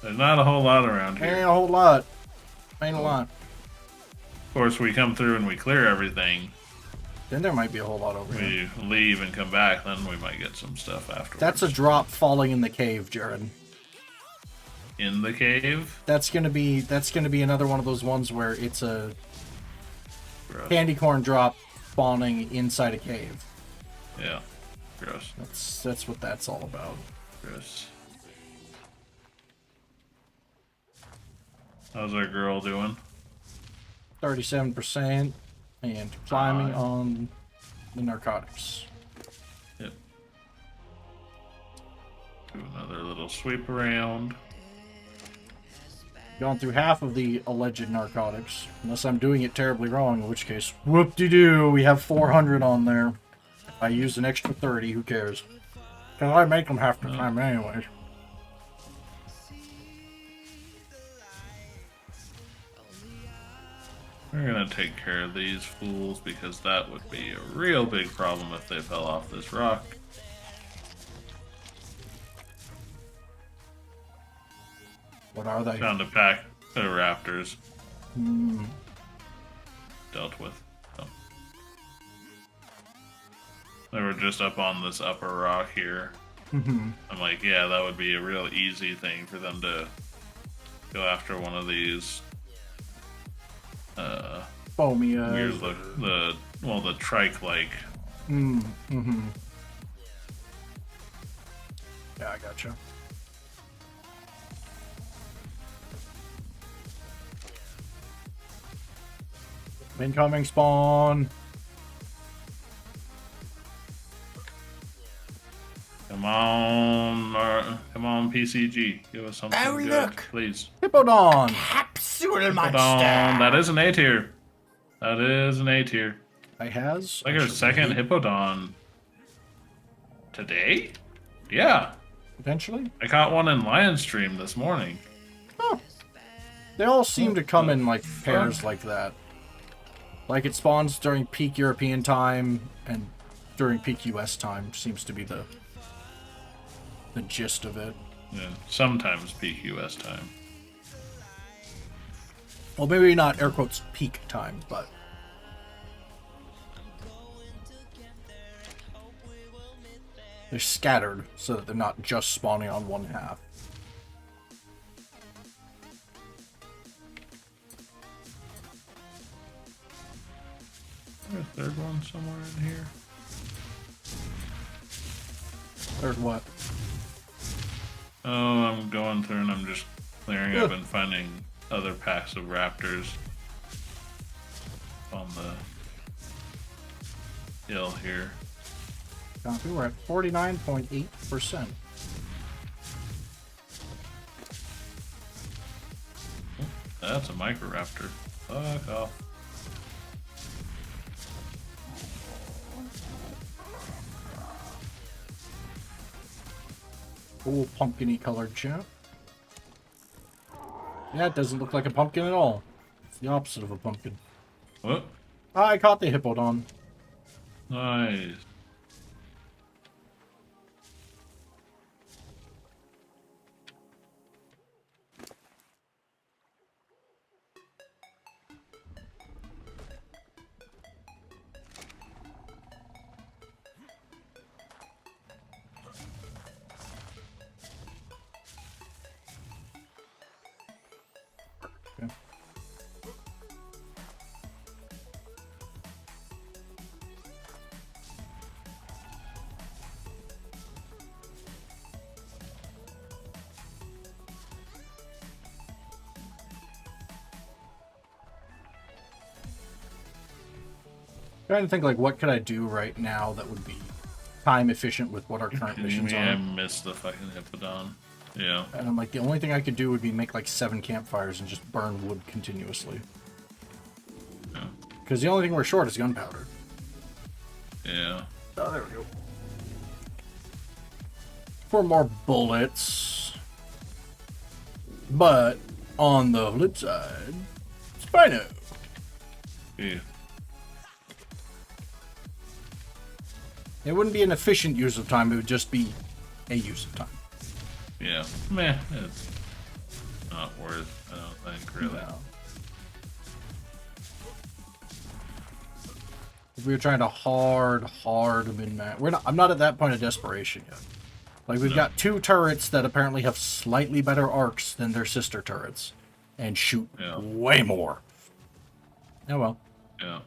There's not a whole lot around here. Ain't a whole lot. Ain't a lot. Of course, we come through and we clear everything. Then there might be a whole lot over here. We leave and come back, then we might get some stuff afterwards. That's a drop falling in the cave, Jared. In the cave? That's gonna be another one of those ones where it's a Gross. candy corn drop spawning inside a cave. Yeah. Gross. That's what that's all about. Gross. How's our girl doing? 37% and climbing on the narcotics. Yep. Do another little sweep around. Gone through half of the alleged narcotics, unless I'm doing it terribly wrong, in which case, whoop-de-doo, we have 400 on there. If I use an extra 30, who cares? Because I make them half the time anyways. We're gonna take care of these fools because that would be a real big problem if they fell off this rock. What are they? Found a pack of raptors. Dealt with. Oh. They were just up on this upper rock here. I'm like, yeah, that would be a real easy thing for them to go after one of these. Phomia. Weird the trike-like. Yeah, I gotcha. Incoming spawn. Come on, PCG. Give us something good, look. please. Hippodon. Capsule monster. That is an A tier. That is an A tier. I has. Like our second Hippodon today? Yeah. Eventually. I caught one in Lion Stream this morning. Huh. They all seem to come in like pairs like that. Like it spawns during peak European time and during peak US time seems to be the gist of it. Yeah, sometimes peak US time. Well, maybe not air quotes peak time, but they're scattered so that they're not just spawning on one half. There's a third one somewhere in here. Third what? Oh, I'm going through and I'm just clearing up and finding other packs of raptors on the hill here. Copy. We're at 49.8%. That's a microraptor. Fuck off. Cool pumpkin-y colored chap. Yeah, it doesn't look like a pumpkin at all. It's the opposite of a pumpkin. What? I caught the hippodon. Nice. Okay. Trying to think, like, what could I do right now that would be time efficient with what our current missions I are. missed the fucking hippodon. Yeah. And I'm like, the only thing I could do would be make like 7 campfires and just burn wood continuously. Yeah. Because the only thing we're short is gunpowder. Yeah. Oh, there we go. 4 more bullets. But on the flip side, Spino. Yeah. It wouldn't be an efficient use of time, it would just be a use of time. Yeah. Meh. It's not worth, I don't think, really. No. If we were trying to hard min-max. I'm not at that point of desperation yet. Like, we've got 2 turrets that apparently have slightly better arcs than their sister turrets. And shoot way more. Oh well. Yeah.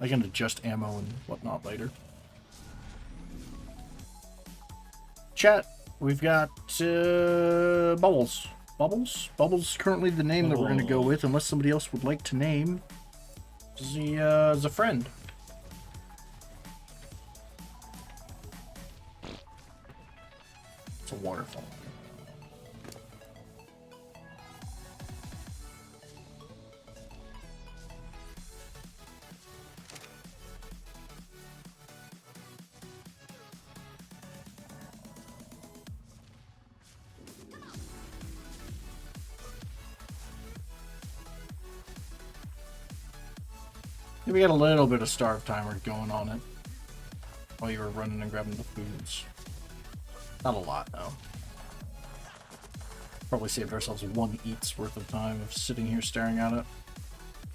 I can adjust ammo and whatnot later. Chat, we've got Bubbles. Bubbles? Bubbles is currently the name that we're going to go with, unless somebody else would like to name the friend. It's a waterfall. We got a little bit of starve timer going on it while you were running and grabbing the foods. Not a lot, though. Probably saved ourselves 1 eat's worth of time of sitting here staring at it.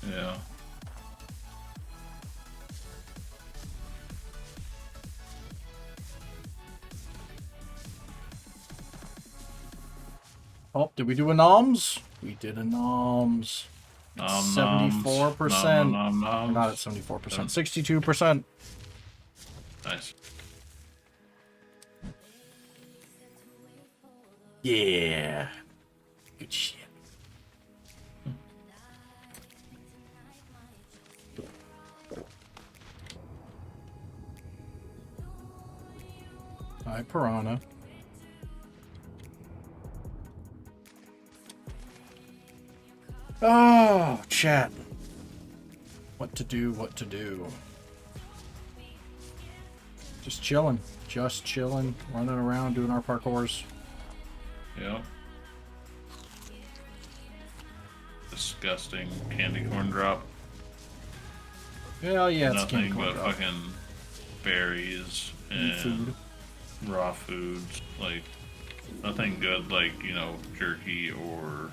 Yeah. Oh, did we do a noms? We did a noms. 74%. We're not at 74%. 62%. Nice. Yeah. Good shit. Hi, Piranha. Oh, chat. What to do, what to do. Just chilling. Just chilling. Running around doing our parkours. Yeah. Disgusting candy corn drop. Hell yeah, it's Nothing candy corn but drop. fucking berries and food. Raw foods. Like, nothing good like, you know, jerky or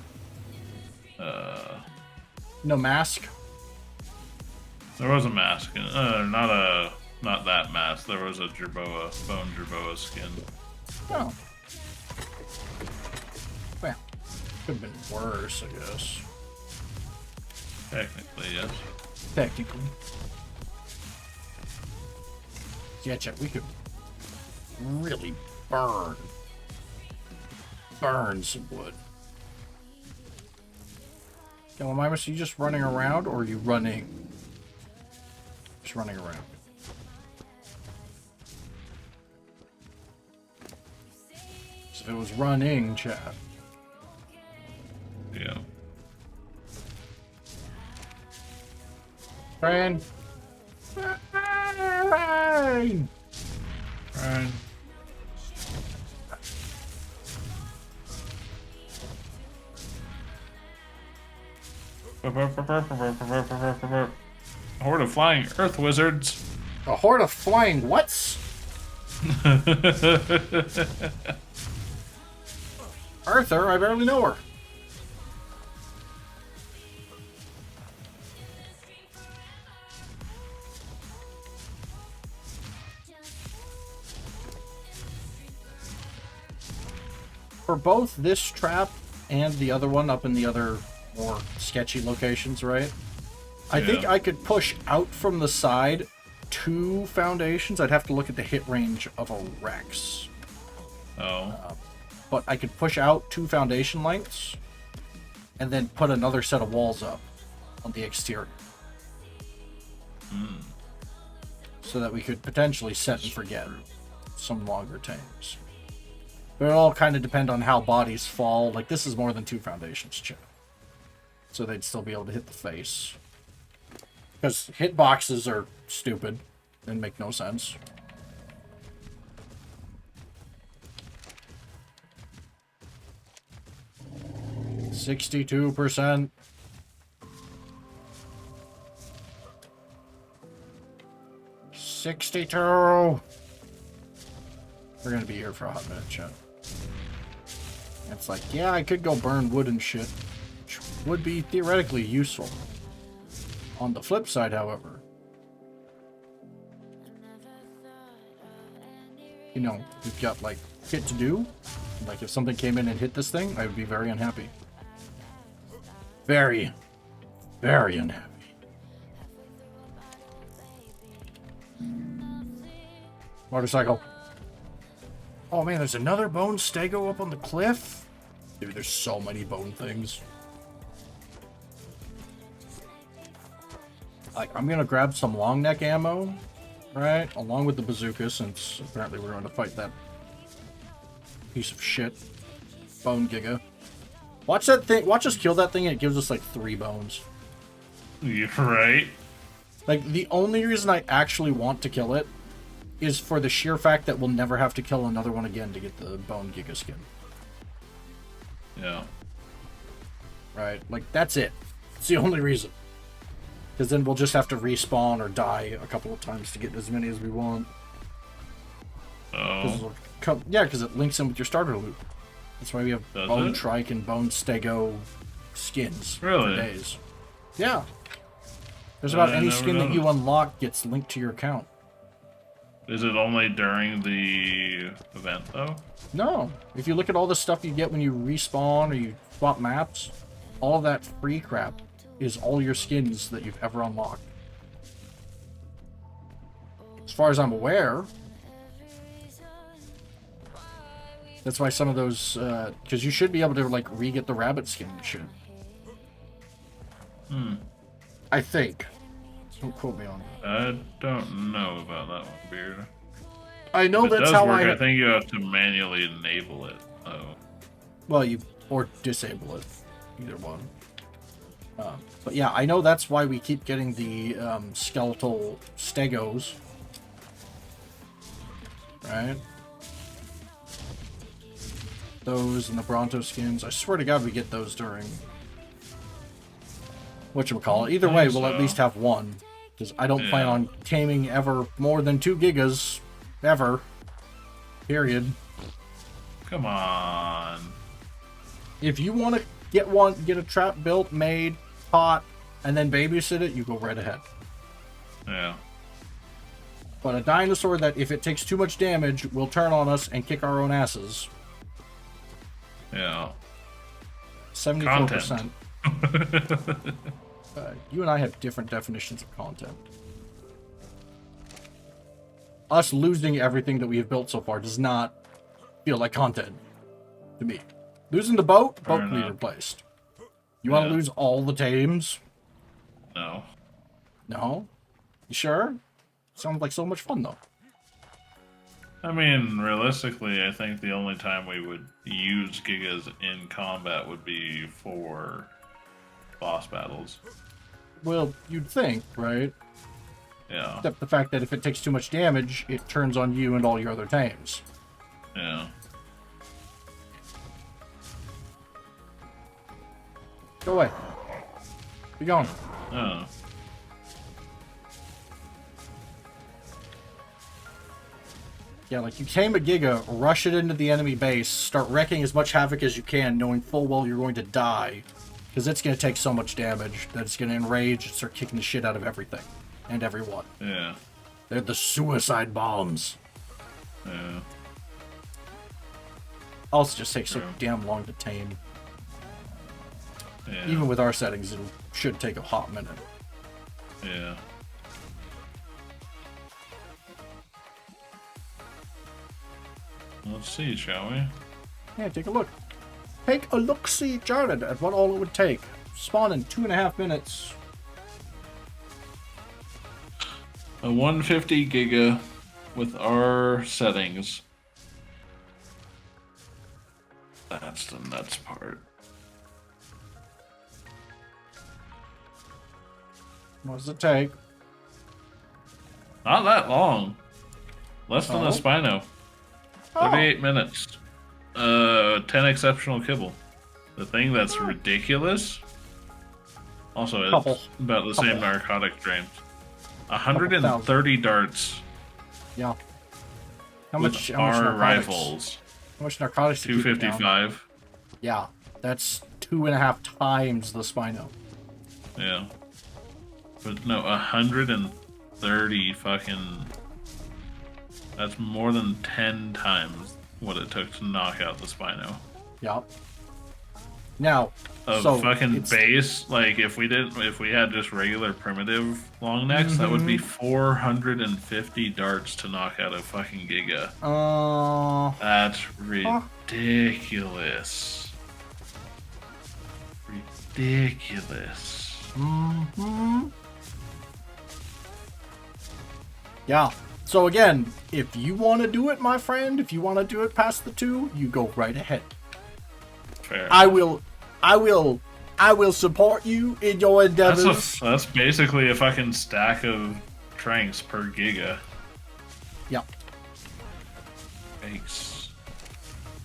No mask? There was a mask. Not that mask. There was a Jerboa, bone Jerboa skin. Oh. Well, could have been worse, I guess. Technically, yes. Technically. Yeah, check. We could really burn some wood. Galamimus, are you just running around, or are you running? Just running around. So if it was running, chat. Yeah. Ryan. Ryan. Right. A horde of flying earth wizards. A horde of flying what's? Arthur, I barely know her. For both this trap and the other one up in the other more sketchy locations, right? I think I could push out from the side 2 foundations. I'd have to look at the hit range of a Rex. Oh. But I could push out 2 foundation lengths and then put another set of walls up on the exterior. So that we could potentially set and forget some longer tames. But it all kind of depend on how bodies fall. Like, this is more than 2 foundations, chat. So they'd still be able to hit the face. Because hitboxes are stupid and make no sense. $62%. $62. We're gonna be here for a hot minute, chat. It's like, yeah, I could go burn wood and shit, which would be theoretically useful. On the flip side, however, you know, we've got, like, shit to do. Like, if something came in and hit this thing, I would be very unhappy. Very, very unhappy. Motorcycle. Oh man, there's another bone stego up on the cliff? Dude, there's so many bone things. Like, I'm gonna grab some long neck ammo, right? Along with the bazooka, since apparently we're going to fight that piece of shit. Bone Giga. Watch that thing, watch us kill that thing and it gives us like 3 bones. You're right. Like, the only reason I actually want to kill it is for the sheer fact that we'll never have to kill another one again to get the Bone Giga skin. Yeah. Right? Like, that's it. It's the only reason. Because then we'll just have to respawn or die a couple of times to get as many as we want. Oh. Yeah, because it links in with your starter loot. That's why we have Bone Trike and Bone Stego skins for days. Yeah. There's about any skin that you unlock gets linked to your account. Is it only during the event, though? No. If you look at all the stuff you get when you respawn or you swap maps, all of that free crap is all your skins that you've ever unlocked. As far as I'm aware. That's why some of those, because you should be able to, like, re-get the rabbit skin and shit. I think. Don't quote me on that. I don't know about that one, Beard. I know that's how I think you have to manually enable it. Oh. Well, or disable it, either one. But yeah, I know that's why we keep getting the skeletal stegos. Right? Those and the Bronto skins. I swear to God we get those during whatchamacallit. Either way, we'll at least have one. Because I don't plan on taming ever more than 2 gigas. Ever. Period. Come on. If you want to get a trap built, made, caught, and then babysit it, you go right ahead. Yeah. But a dinosaur that, if it takes too much damage, will turn on us and kick our own asses. Yeah. 74%. You and I have different definitions of content. Us losing everything that we have built so far does not feel like content to me. Losing the boat can be replaced. You want to lose all the tames? No. No? You sure? Sounds like so much fun, though. I mean, realistically, I think the only time we would use Gigas in combat would be for boss battles. Well, you'd think, right? Yeah. Except the fact that if it takes too much damage, it turns on you and all your other tames. Yeah. Go away. Be gone. Oh. Yeah, like you tame a Giga, rush it into the enemy base, start wrecking as much havoc as you can, knowing full well you're going to die. Because it's going to take so much damage that it's going to enrage and start kicking the shit out of everything. And everyone. Yeah. They're the suicide bombs. Yeah. Also just takes so damn long to tame. Yeah. Even with our settings, it should take a hot minute. Yeah. Let's see, shall we? Yeah, take a look. Take a look-see, Jared, at what all it would take. Spawn in 2.5 minutes. A 150 Giga with our settings. That's the nuts part. What does it take? Not that long. Less than a Oh. Spino. 38 minutes. 10 exceptional kibble. The thing that's ridiculous. Also, it's about the same narcotic drains. 130 darts. Yeah. How with much our narcotics? rifles. How much narcotics? did you put down? 255. Yeah, that's 2.5 times the Spino. Yeah. But no, 130 fucking... That's more than 10 times what it took to knock out the Spino. Yeah. Now, Of so fucking base, like if we had just regular primitive long necks, that would be 450 darts to knock out a fucking Giga. That's ridiculous. Ridiculous. Yeah. So again, if you want to do it, my friend, if you want to do it past the 2, you go right ahead. Fair. I will support you in your endeavors. That's basically a fucking stack of tranks per Giga. Yep. Thanks.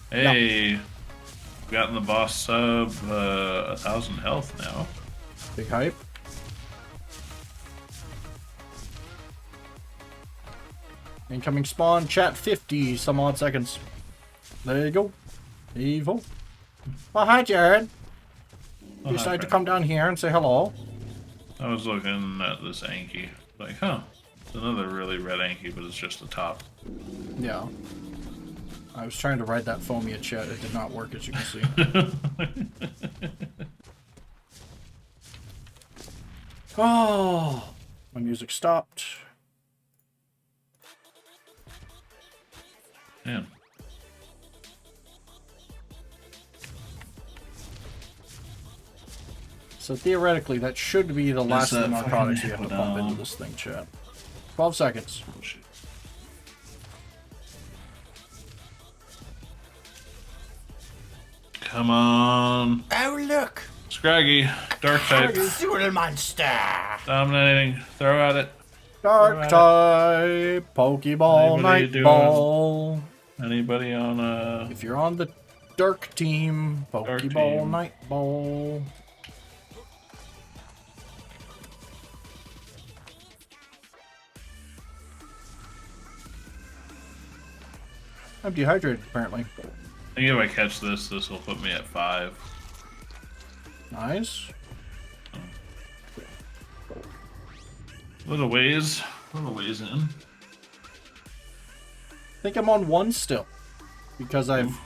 Hey, gotten the boss sub 1,000 health now. Big hype. Incoming spawn, chat 50 some odd seconds. There you go. Evil. Oh, hi, Jared. You decided to come down here and say hello. I was looking at this Anki. Like, huh. It's another really red Anki, but it's just the top. Yeah. I was trying to write that foamy at chat. It did not work, as you can see. Oh, my music stopped. Man. So theoretically, that should be the last of the narcotics you have to fucking pump down. into this thing, chat. 12 seconds. Oh, shit. Come on. Oh, look! Scraggy. Dark type. Sewer monster! Dominating. Throw at it. Dark type, Pokeball, Anybody Night doing- Ball. Anybody on If you're on the Dark team, Pokeball, team. Night Ball. I'm dehydrated, apparently. I think if I catch this, this will put me at 5. Nice. Little ways in. I think I'm on 1 still. Because I've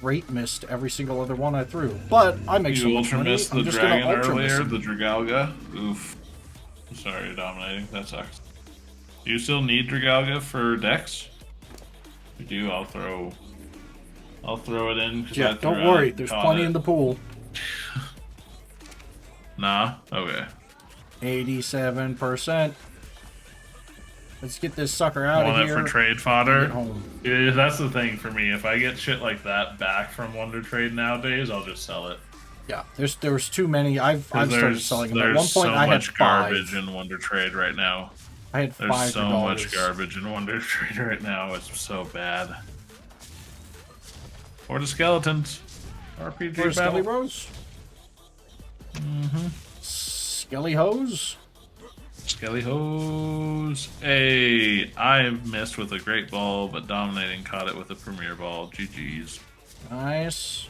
rate missed every single other one I threw. But I make so You much ultra money, missed the I'm just dragon gonna ultra miss earlier, it. the Dragalga. Oof. Sorry, dominating. That sucks. Do you still need Dragalga for Dex? If you do, I'll throw it in. Yeah, don't worry. There's plenty in the pool. Nah? Okay. 87%. Let's get this sucker out Want of it here. for trade fodder? Get home. Yeah, that's the thing for me. If I get shit like that back from Wonder Trade nowadays, I'll just sell it. Yeah, there was too many. I've started selling them. At one point, so I had much 5. garbage in Wonder Trade right now. I had There's 5 so much garbage in Wonder Trade right now. It's so bad. Or the skeletons. RPG Where's battle. Skelly Rose? Skelly Hose? Skelly hose. Hey, I missed with a great ball, but dominating caught it with a premier ball. GG's. Nice.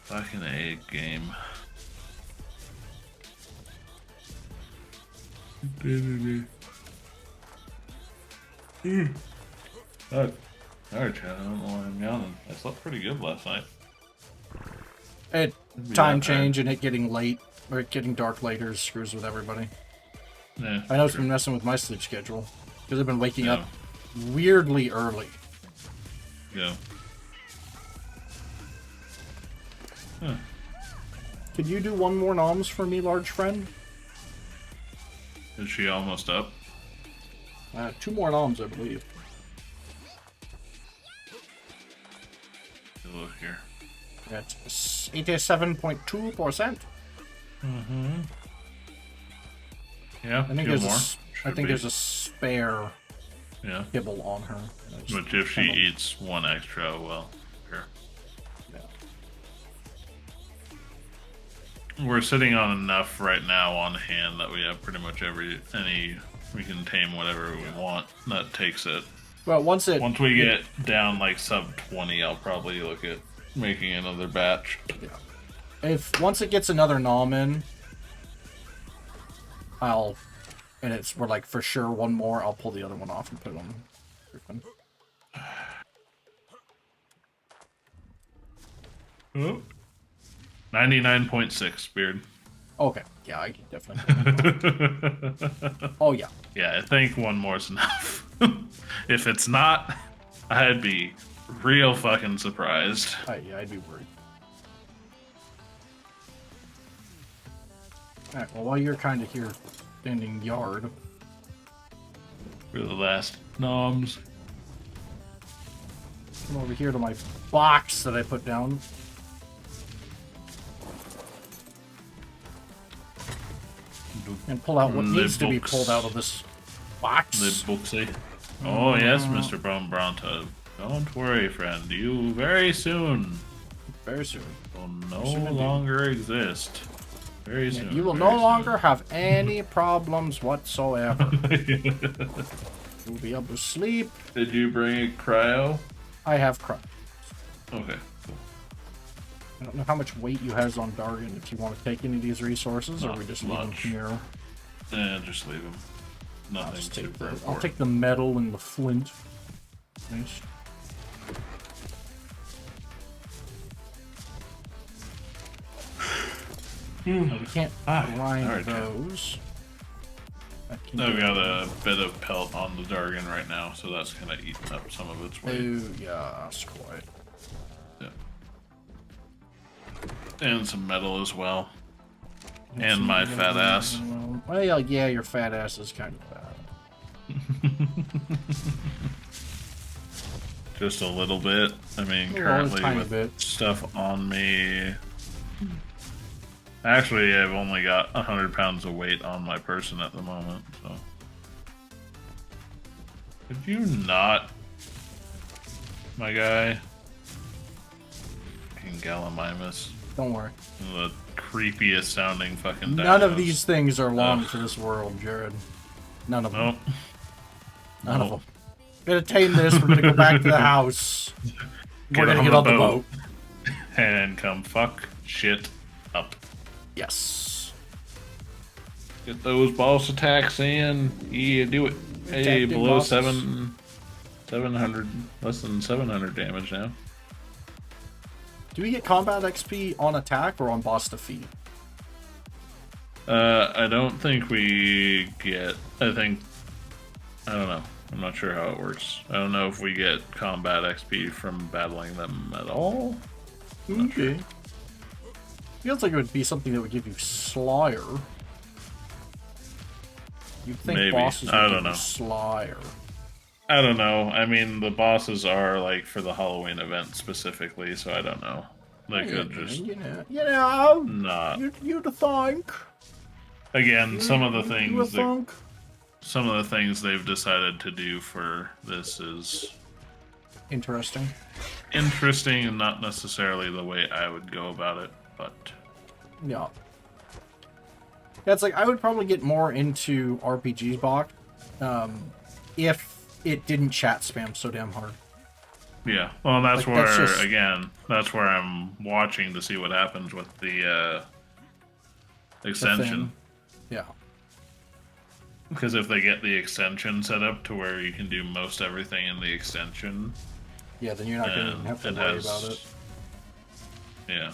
Fucking A game. Fuck. Alright, Chad, I don't know why I'm yawning. I slept pretty good last night. Time change and it getting late, or it getting dark later screws with everybody. Yeah, I know it's been messing with my sleep schedule, because I've been waking up weirdly early. Yeah. Huh. Could you do 1 more noms for me, large friend? Is she almost up? 2 more noms, I believe. Look here. That's 87.2%. Yeah, I think two there's more. I think there's a spare Yeah. kibble on her. But if she eats 1 extra, well, sure. Yeah. We're sitting on enough right now on hand that we have pretty much we can tame whatever we want. That takes it. Well, once we get down like sub 20, I'll probably look at making another batch. Yeah. Once it gets another nom in, we're like for sure 1 more, I'll pull the other one off and put it on Griffin. Oh. 99.6, Beard. Okay, yeah, I can definitely. Oh yeah. Yeah, I think 1 more is enough. If it's not, I'd be real fucking surprised. Yeah, I'd be worried. Alright, well, while you're kind of here standing yard. For the last noms. Come over here to my box that I put down. And pull out what needs to be pulled out of this box. The booksy. Oh, yes, Mr. Bronto. Don't worry, friend. You very soon Very soon. will no longer exist. Very soon. You will no longer have any problems whatsoever. You'll be able to sleep. Did you bring a cryo? I have cryo. Okay, cool. I don't know how much weight you has on Dargan, if you want to take any of these resources, or we just leave them much. here. Just leave them. Nothing super I'll important. take the metal and the flint. Nice. No, we can't grind alright, those. I've got a bit of pelt on the Dargan right now, so that's kind of eating up some of its weight. Oh, yeah, that's quite. Yeah. And some metal as well. And my fat ass. Well, yeah, your fat ass is kind of bad. Just a little bit. I mean, Well, currently tiny with bit. stuff on me. Actually, I've only got 100 pounds of weight on my person at the moment, so. Could you not, my guy? Fucking Gallimimus. Don't worry. The creepiest sounding fucking None of dinos. these things are long for this world, Jared. None of them. Nope. None of them. We're gonna tame this. We're gonna go back to the house. We're gonna get on the boat. And come fuck shit up. Yes. Get those boss attacks in. Yeah, do it. Hey, Attacking below bosses. 700, less than 700 damage now. Do we get combat XP on attack or on boss defeat? I don't think we get. I don't know. I'm not sure how it works. I don't know if we get combat XP from battling them at all. Okay. Feels like it would be something that would give you Slayer. You'd think Maybe. bosses would I give don't you know. Slayer. I don't know. I mean, the bosses are like for the Halloween event specifically, so I don't know. They could just not. You'd think. Again, some of the You would things think. some of the things they've decided to do for this is Interesting. interesting and not necessarily the way I would go about it, but Yeah. Yeah, it's like I would probably get more into RPGs, Bach, if it didn't chat spam so damn hard. yeah. Well, that's Like, where that's just- again, that's where I'm watching to see what happens with the extension. Yeah. Because if they get the extension set up to where you can do most everything in the extension, Yeah, then you're not going to and have to it worry has, about it. yeah.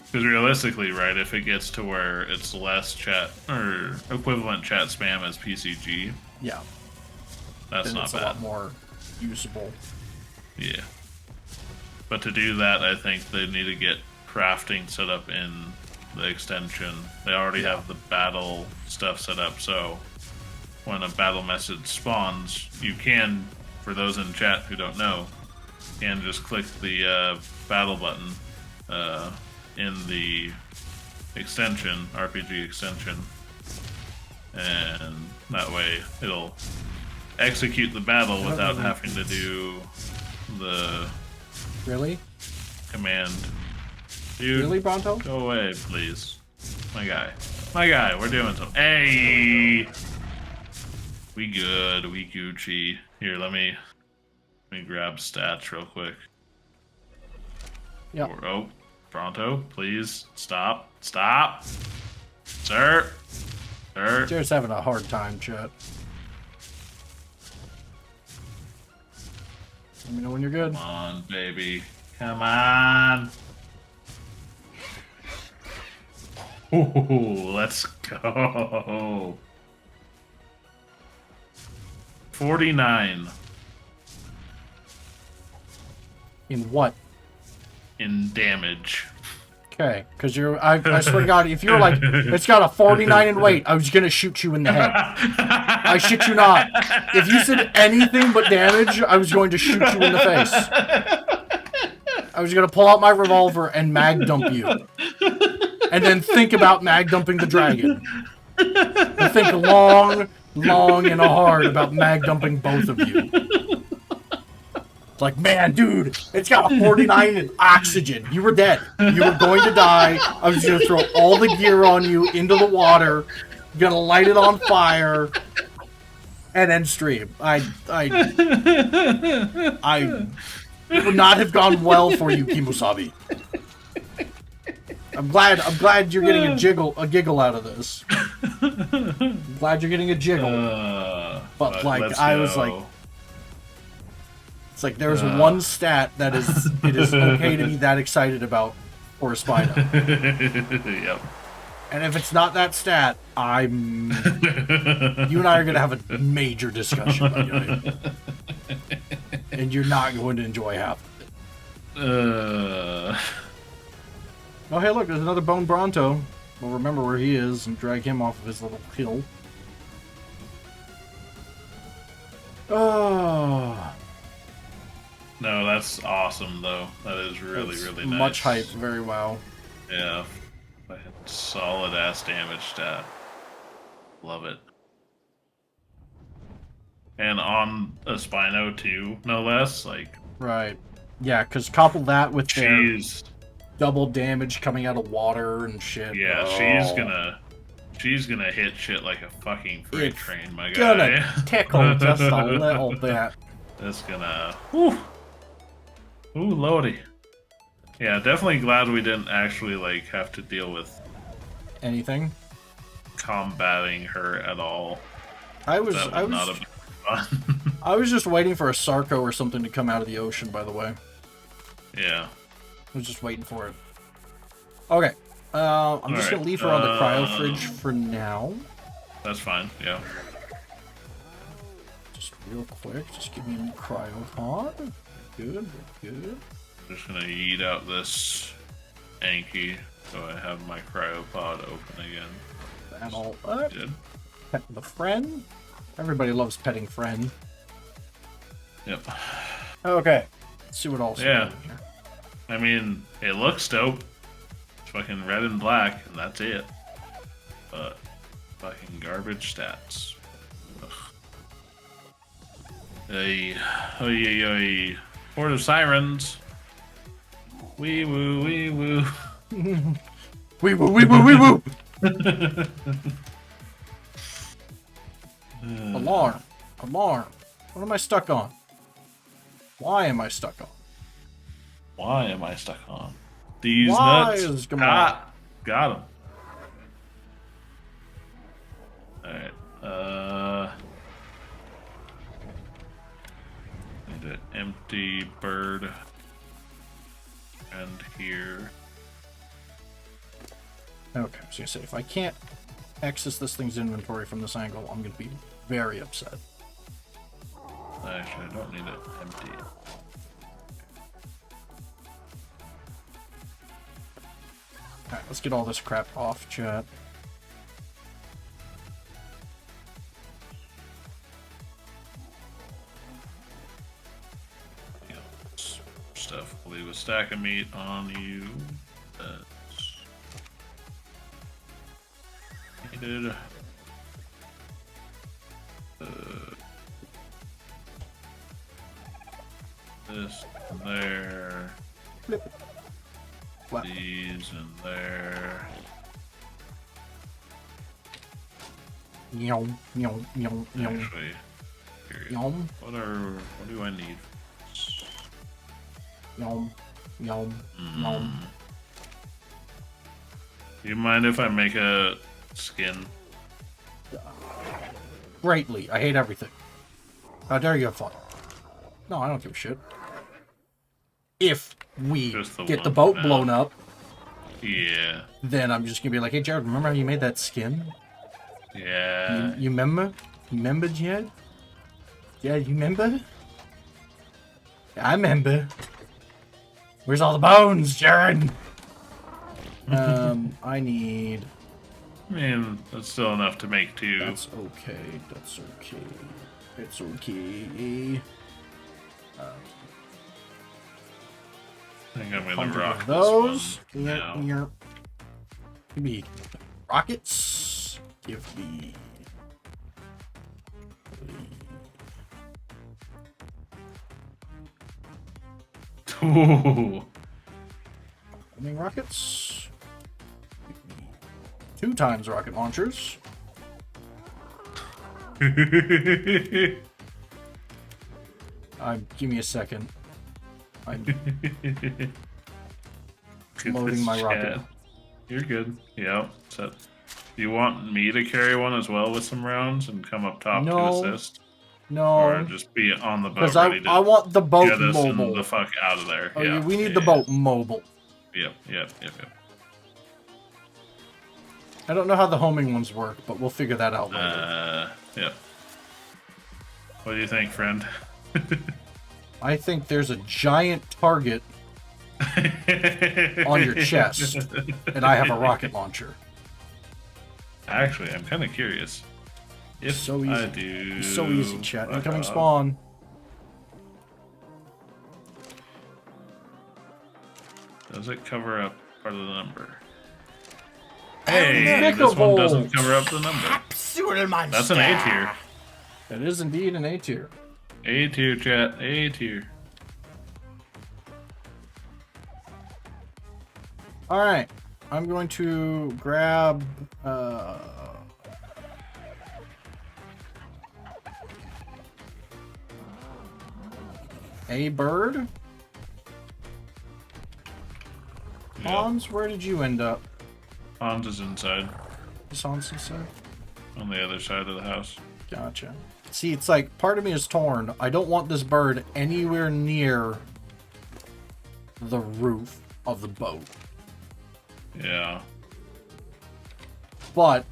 Because realistically, right, if it gets to where it's less chat or equivalent chat spam as PCG, Yeah. that's Then not it's bad. a lot more usable. Yeah. But to do that, I think they need to get crafting set up in the extension. They already have the battle stuff set up, so when a battle message spawns, you can, for those in chat who don't know, can just click the battle button in the extension, RPG extension, and that way it'll execute the battle without having to do the Really? command. Dude, Really, Bronto? go away, please. My guy. My guy, we're doing something. Hey! We good, we Gucci. Here, let me grab stats real quick. Yeah. Oh, Pronto, please. Stop. Stop! Sir! Sir! Jared's having a hard time, chat. Let me know when you're good. Come on, baby. Come on! Ooh, let's go. 49 In what? in damage. Okay, because I swear to God, if you were like, it's got a 49 in weight, I was gonna shoot you in the head. I shit you not. If you said anything but damage, I was going to shoot you in the face. I was gonna pull out my revolver and mag dump you. And then think about mag dumping the dragon. And think long and hard about mag dumping both of you. It's like, man, dude, it's got a 49 in oxygen. You were dead. You were going to die. I was going to throw all the gear on you into the water, going to light it on fire, and end stream. It would not have gone well for you, Kimusabi. I'm glad you're getting a giggle out of this. I'm glad you're getting a jiggle. But like, I was like, it's like there's one stat that it is okay to be that excited about for a Spino. Yep. And if it's not that stat, you and I are gonna have a major discussion, my guy. And you're not going to enjoy half of it. Oh, hey, look, there's another Bone Bronto. We'll remember where he is and drag him off of his little hill. Oh. No, that's awesome, though. That is really, That's really nice. much hype, very wow. Yeah. Solid ass damage stat. Love it. And on a Spino, too, no less. Like, Right. Yeah, because couple that with their she's. double damage coming out of water and shit. Yeah, Oh. she's gonna hit shit like a fucking freight It's train, my guy. Gonna tickle just a little bit. It's gonna. Whew. Ooh, lordy. Yeah, definitely glad we didn't actually like have to deal with Anything? combating her at all. I was not a bit fun. I was just waiting for a Sarco or something to come out of the ocean, by the way. Yeah. I was just waiting for it. Okay. I'm just going to leave her on the cryo fridge for now. That's fine, yeah. Just real quick, just give me a cryo pod. Good, good. Just going to eat out this Anki so I have my cryopod open again. That all up. Did. Pet the friend. Everybody loves petting friend. Yep. Okay. Let's see what else we got in here. I mean, it looks dope. It's fucking red and black, and that's it. But fucking garbage stats. Ugh. Hey, oy, oy, oy. Horde of Sirens. Wee woo, wee woo. Wee woo, wee woo, wee woo. Alarm. Alarm. What am I stuck on? Why am I stuck on? Why am I stuck on? These Why nuts. is Got him. Alright, need an empty bird. And here. Okay, I was gonna say, if I can't access this thing's inventory from this angle, I'm gonna be very upset. Actually, I don't need it empty. Alright, let's get all this crap off, chat. Yeah, stuff. We'll leave a stack of meat on you. That's needed. This and there. Flip. Flap. These and there. Yum, yum, yum, yum, Actually, here, yum, what do I need? yum, yum, yum. Do you mind if I make a skin? Greatly. I hate everything. How dare you have fun? No, I don't give a shit. If we get the boat blown up, yeah, then I'm just gonna be like, hey Jared, remember how you made that skin? yeah. You remember? You remember, Jared? Yeah, you remember? I remember. Where's all the bones, Jared? I need... I mean, that's still enough to make two. That's okay. That's okay. It's okay. I think I'm gonna 100 rock of those. this one now. Give me rockets. Give me... Ooh. Homing rockets. Give me 2 times rocket launchers. Give me a second. I'm loading my rocket. You're good. Yeah. So, do you want me to carry one as well with some rounds and come up top to assist? No. Or just be on the boat Because ready to I want the boat get us mobile. the fuck out of there. Oh, yeah, we need the boat mobile. Yep. I don't know how the homing ones work, but we'll figure that out later. Yep. What do you think, friend? I think there's a giant target on your chest, and I have a rocket launcher. Actually, I'm kind of curious. If So easy. I do... It's so easy, chat. fuck Incoming off. spawn. Does it cover up part of the number? Hey, this Unbreakable. one doesn't cover up the number. Capsule That's an A tier. That is indeed an A tier. A tier, chat. A tier. Alright. I'm going to grab... a bird. Yep. Hans, where did you end up? Hans is inside. Sansa said? On the other side of the house. Gotcha. See, it's like, part of me is torn. I don't want this bird anywhere near the roof of the boat. Yeah. But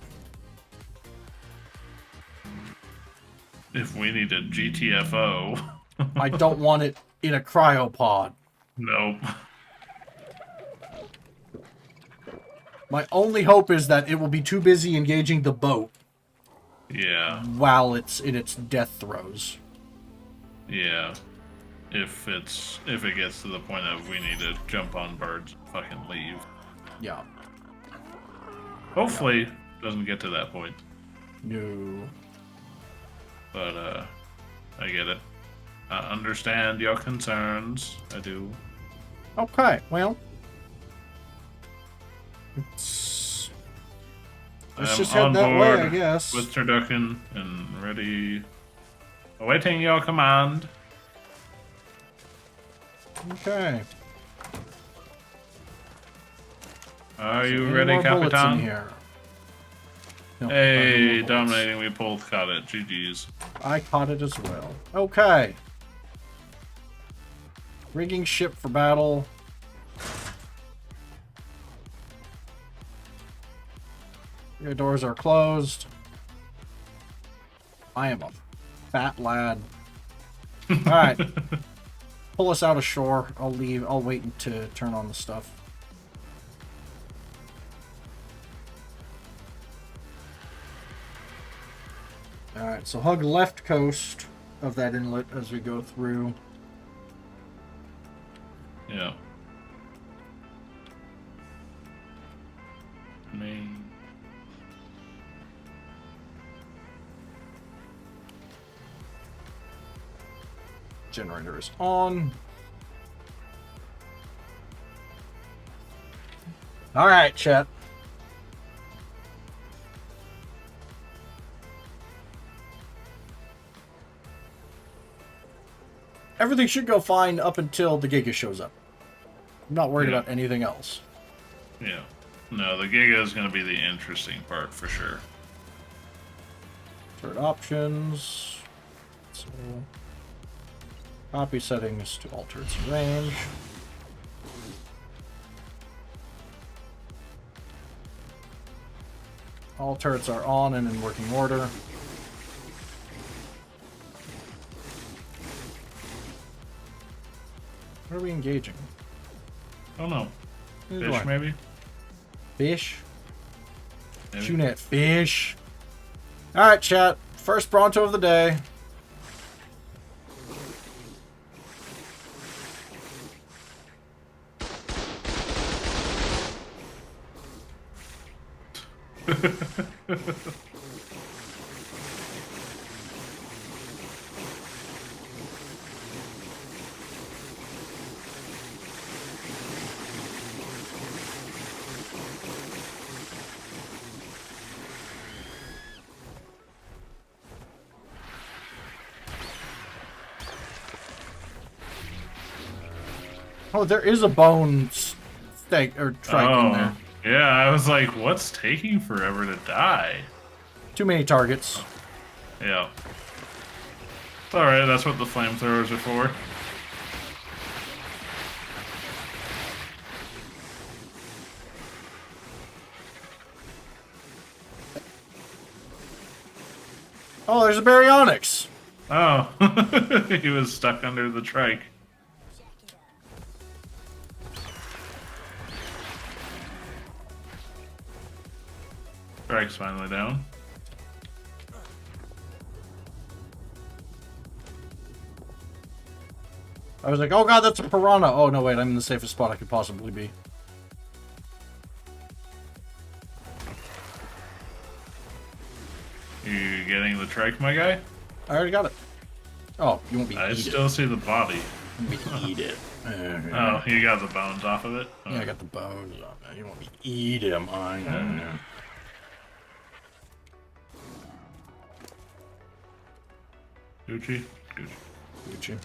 if we need a GTFO. I don't want it in a cryopod. Nope. My only hope is that it will be too busy engaging the boat. Yeah. While it's in its death throes. Yeah. If it gets to the point of we need to jump on birds and fucking leave. Yeah. Hopefully it doesn't get to that point. No. But I get it. I understand your concerns. I do. Okay, well. Let's just head that way, I guess. With turducken and ready. Awaiting your command. Okay. Are you Any ready, more bullets in Capitan? here? No, Hey, no dominating. We both caught it. GG's. I caught it as well. Okay. Rigging ship for battle. Your doors are closed. I am a fat lad. Alright. Pull us out ashore. I'll leave. I'll wait to turn on the stuff. Alright, so hug left coast of that inlet as we go through. Yeah. Main. Generator is on. Alright, chat. Everything should go fine up until the Giga shows up. I'm not worried about anything else. Yeah. No, the Giga is going to be the interesting part for sure. Third options. So, copy settings to alter its range. All turrets are on and in working order. What are we engaging? I don't know. Neither do Fish, I. maybe? Fish? Maybe. Shooting at fish. Alright, chat. First Bronto of the day. Oh, there is a bone stake or trike in there. Yeah, I was like, what's taking forever to die? Too many targets. Yeah. It's alright, that's what the flamethrowers are for. Oh, there's a baryonyx. Oh, he was stuck under the trike. Trike's finally down. I was like, oh god, that's a piranha. Oh no, wait, I'm in the safest spot I could possibly be. You getting the trike, my guy? I already got it. Oh, you won't be I eat still see the body. it. You won't be eat it. Oh, you got the bones off of it? Oh. Yeah, I got the bones on it. You won't be eat him. I know. Gucci? Gucci. Gucci.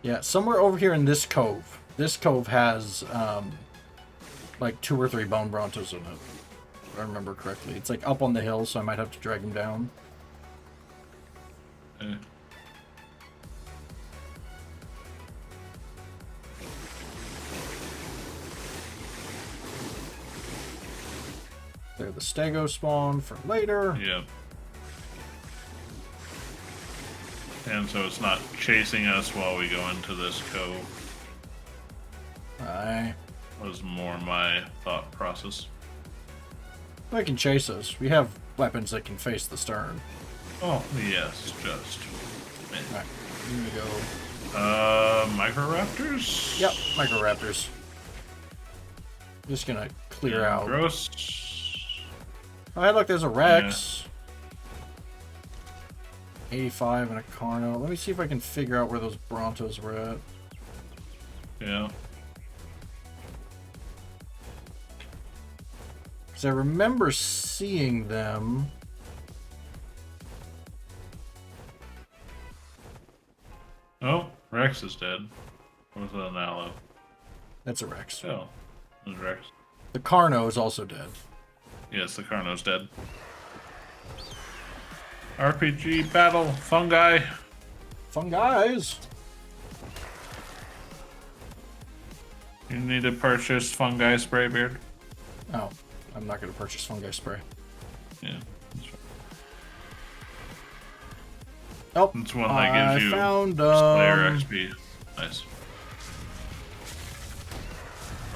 Yeah, somewhere over here in this cove. This cove has, like 2 or 3 bone brontos in it. If I remember correctly. It's like up on the hill, so I might have to drag him down. Clear the stego spawn for later. Yep. And so it's not chasing us while we go into this cove. Aye. Was more my thought process. They can chase us. We have weapons that can face the stern. Oh, yes, just. Alright, here we go. Microraptors? Yep, Microraptors. Just gonna clear out. Gross. Oh, hey, look, there's a Rex. Yeah. 85 and a Carno. Let me see if I can figure out where those Brontos were at. Yeah. Because I remember seeing them. Oh, Rex is dead. Or was that an aloe? That's a Rex. Oh, it was Rex. The Carno is also dead. Yes, the Carno's dead. RPG battle, fungi. Fun guys. You need to purchase fungi spray, Beard. Oh, I'm not going to purchase fungi spray. Yeah, that's right. Oh, It's one that gives you found, Slayer XP. Nice.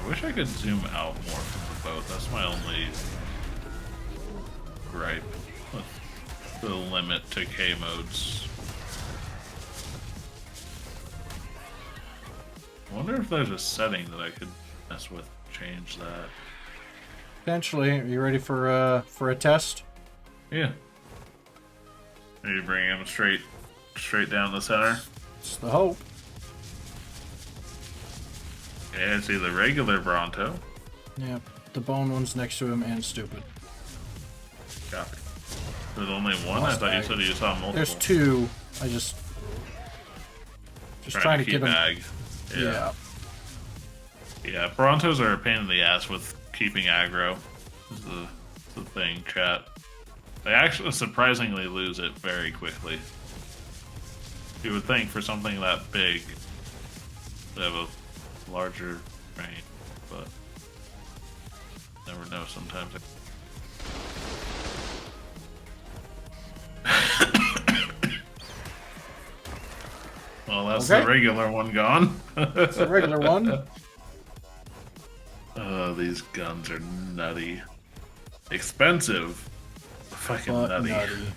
I wish I could zoom out more from the boat. That's my only gripe with the limit to K modes. I wonder if there's a setting that I could mess with, change that. Potentially. Are you ready for a test? Yeah. Maybe bring him straight down the center. It's the hope. Yeah, it's either regular Bronto. Yeah, the bone one's next to him and stupid. Copy. There's only one? I thought you said you saw multiple. There's 2. I just trying to keep get him. ag. Yeah. Yeah, Brontos are a pain in the ass with keeping aggro. Is the thing, chat. They actually surprisingly lose it very quickly. You would think for something that big, they have a larger range, but never know sometimes. Well, that's Okay. the regular one gone. It's a regular one. Oh, these guns are nutty. Expensive. Fucking But nutty.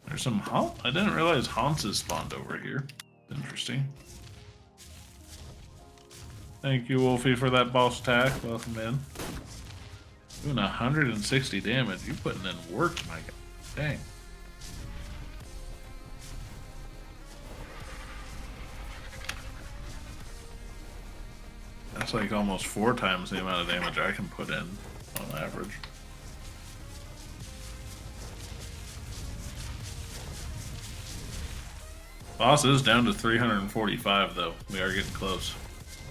There's some Haunt. I didn't realize Haunts is spawned over here. Interesting. Thank you, Wolfie, for that boss attack. Welcome in. Doing 160 damage. You putting in work, my guy. Dang. That's like almost 4 times the amount of damage I can put in on average. Boss is down to 345 though. We are getting close.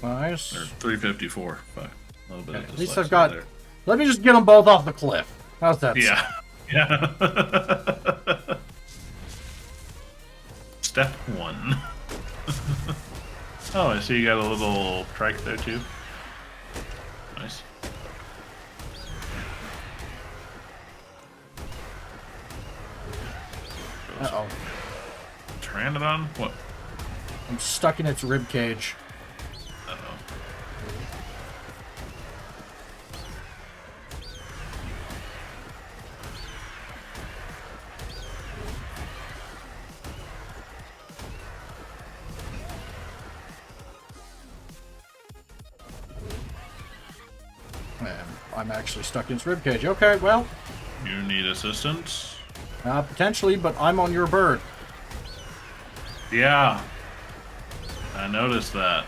Nice. Or 354. Fuck. A little bit of At least dyslexia I've got. there. Let me just get them both off the cliff. How's that? Yeah. Yeah. Step 1. Oh, I see you got a little trike there too. Nice. Uh-oh. Pteranodon? What? I'm stuck in its rib cage. Uh-oh. Man, I'm actually stuck in its rib cage. Okay, well, You need assistance? potentially, but I'm on your bird. Yeah. I noticed that.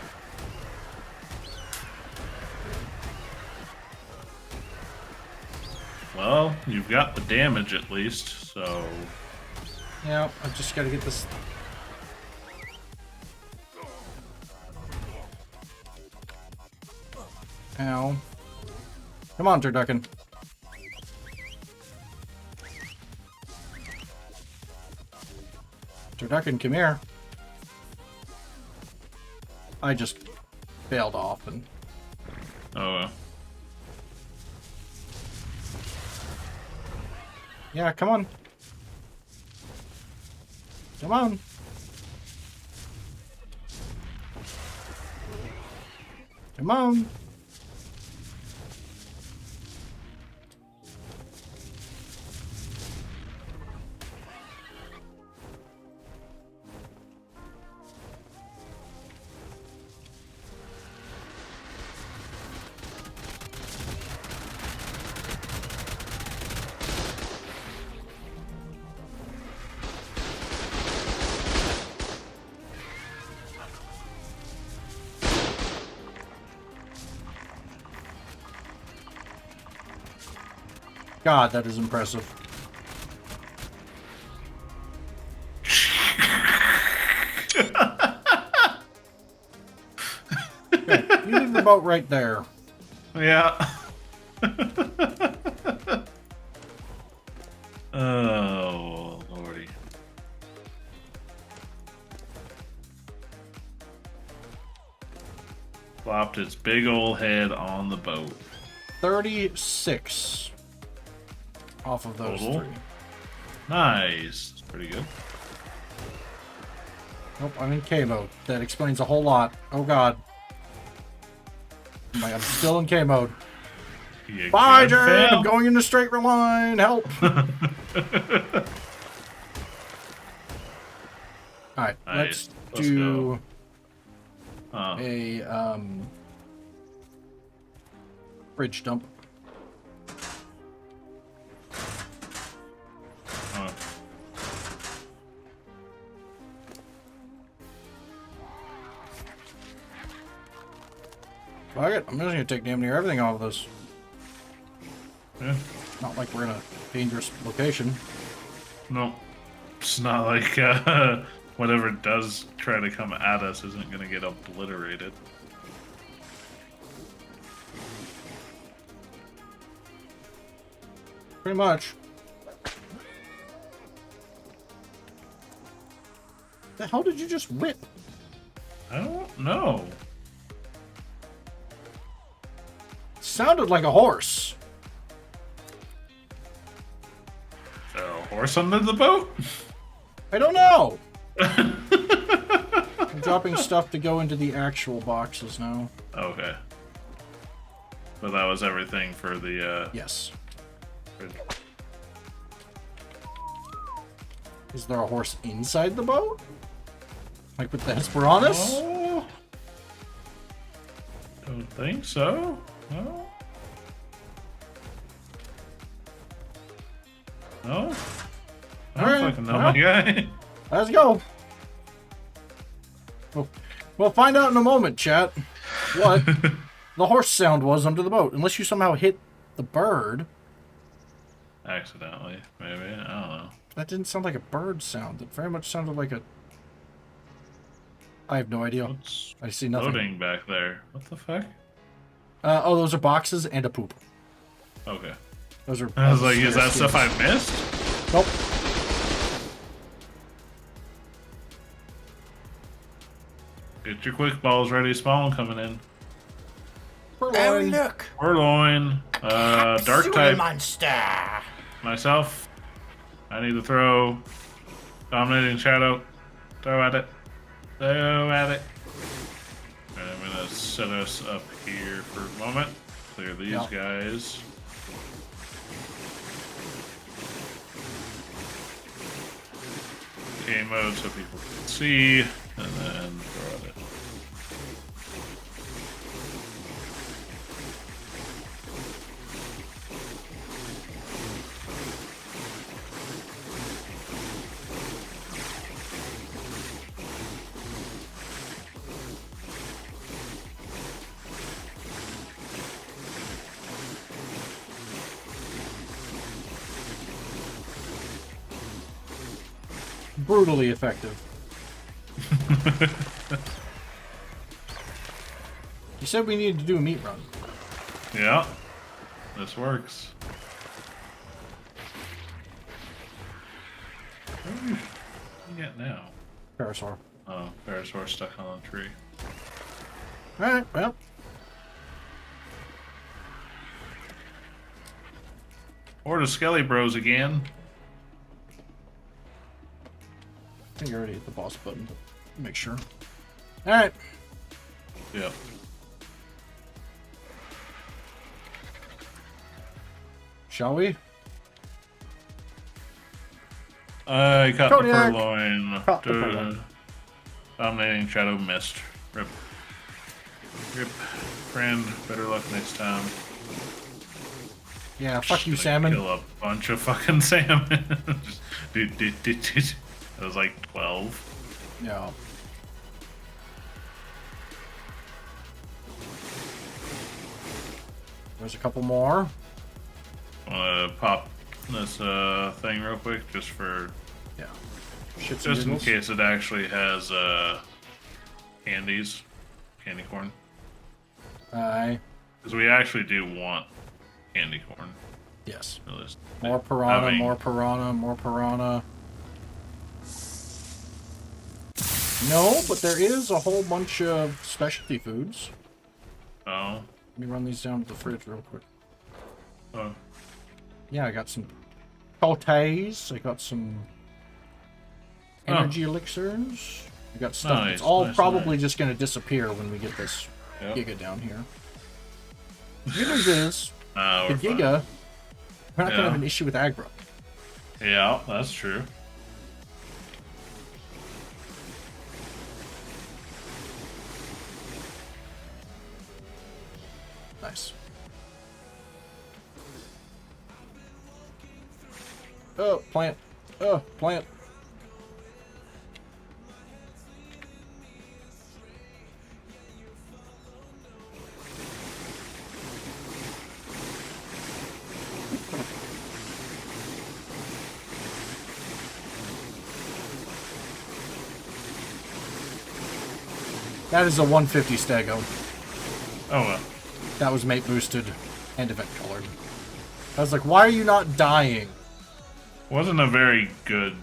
Well, you've got the damage at least, so... Yeah, I just gotta get this... Ow. Come on, turducken. Turducken, come here. I just bailed off and... Oh, well. Yeah, come on. Come on. Come on. God, that is impressive. Okay, you leave the boat right there. Yeah. Oh, lordy. Flopped its big old head on the boat. 36 off of those Total? 3. Nice. That's pretty good. Nope, I'm in K mode. That explains a whole lot. Oh god. I'm still in K mode. You Bye, good, Jen! fam? I'm going in a straight line. Help! Alright, Nice. let's do Huh. a bridge dump. Huh. Fuck it, I'm just gonna take damn near everything off of this. Yeah. Not like we're in a dangerous location. No. It's not like whatever does try to come at us isn't going to get obliterated. Pretty much. The hell did you just whip? I don't know. Sounded like a horse. Is there a horse under the boat? I don't know. I'm dropping stuff to go into the actual boxes now. Okay. But that was everything for the, Yes. bridge. Is there a horse inside the boat? Like with the Hesperornis? Oh, don't think so. No. No? I don't Alright, fucking know, well. my guy. Let's go. We'll find out in a moment, chat, what the horse sound was under the boat. Unless you somehow hit the bird. Accidentally, maybe. I don't know. That didn't sound like a bird sound. It very much sounded like a... I have no idea. What's I see nothing. floating back there? What the fuck? Oh, those are boxes and a poop. Okay. Those are... I was like, is that stuff I missed? Nope. Get your quick balls ready, spawn coming in. Purloin. look! Purloin. Dark type. monster! Myself. I need to throw. Dominating shadow. Throw at it. Throw at it. And I'm gonna set us up here for a moment. Clear these Yep. guys. Game mode so people can see, and then throw at it. brutally effective. You said we needed to do a meat run. Yeah, this works. What do you get now? Parasaur. Oh, Parasaur stuck on a tree. Alright, well. Or the Skelly Bros again. I think I already hit the boss button to make sure. Alright. Yep. Shall we? I caught Kodiak. the purloin. Caught the purloin. Dominating Shadow Mist. Rip. Rip. Friend, better luck next time. Yeah, fuck you, Gonna salmon. Kill a bunch of fucking salmon. That was like 12. Yeah. There's a couple more. Wanna pop this thing real quick, just for Yeah. Shits just in and giggles. case it actually has candies, candy corn, Aye. because we actually do want candy corn. Yes. Realistically. More piranha, Having- more piranha, more piranha. No, but there is a whole bunch of specialty foods. Oh. Let me run these down to the fridge real quick. Oh. Yeah, I got some cotes. I got some energy elixirs. I got stuff Nice, that's all nice, probably just going to disappear when we get this Yep. Giga down here. The good news is, the We're fine. Giga, we're not going to Yeah. have an issue with aggro. Yeah, that's true. Nice. Oh, plant. Oh, plant. That is a 150 stego. Oh well. That was mate boosted and event colored. I was like, why are you not dying? Wasn't a very good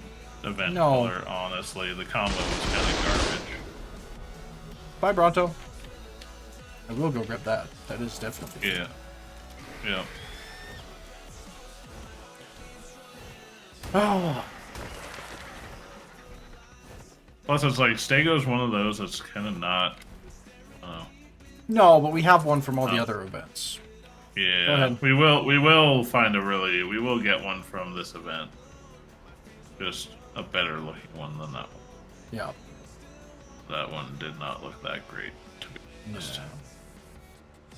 event No. color, honestly. The combo was kind of garbage. Bye, Bronto. I will go grab that. That is definitely. Yeah. Yeah. Oh. Plus, it's like Stego's one of those that's kind of not. Oh. No, but we have one from all the Oh. other events. Go Yeah, ahead. we will find we will get one from this event. Just a better looking one than that one. Yeah. That one did not look that great, to be honest.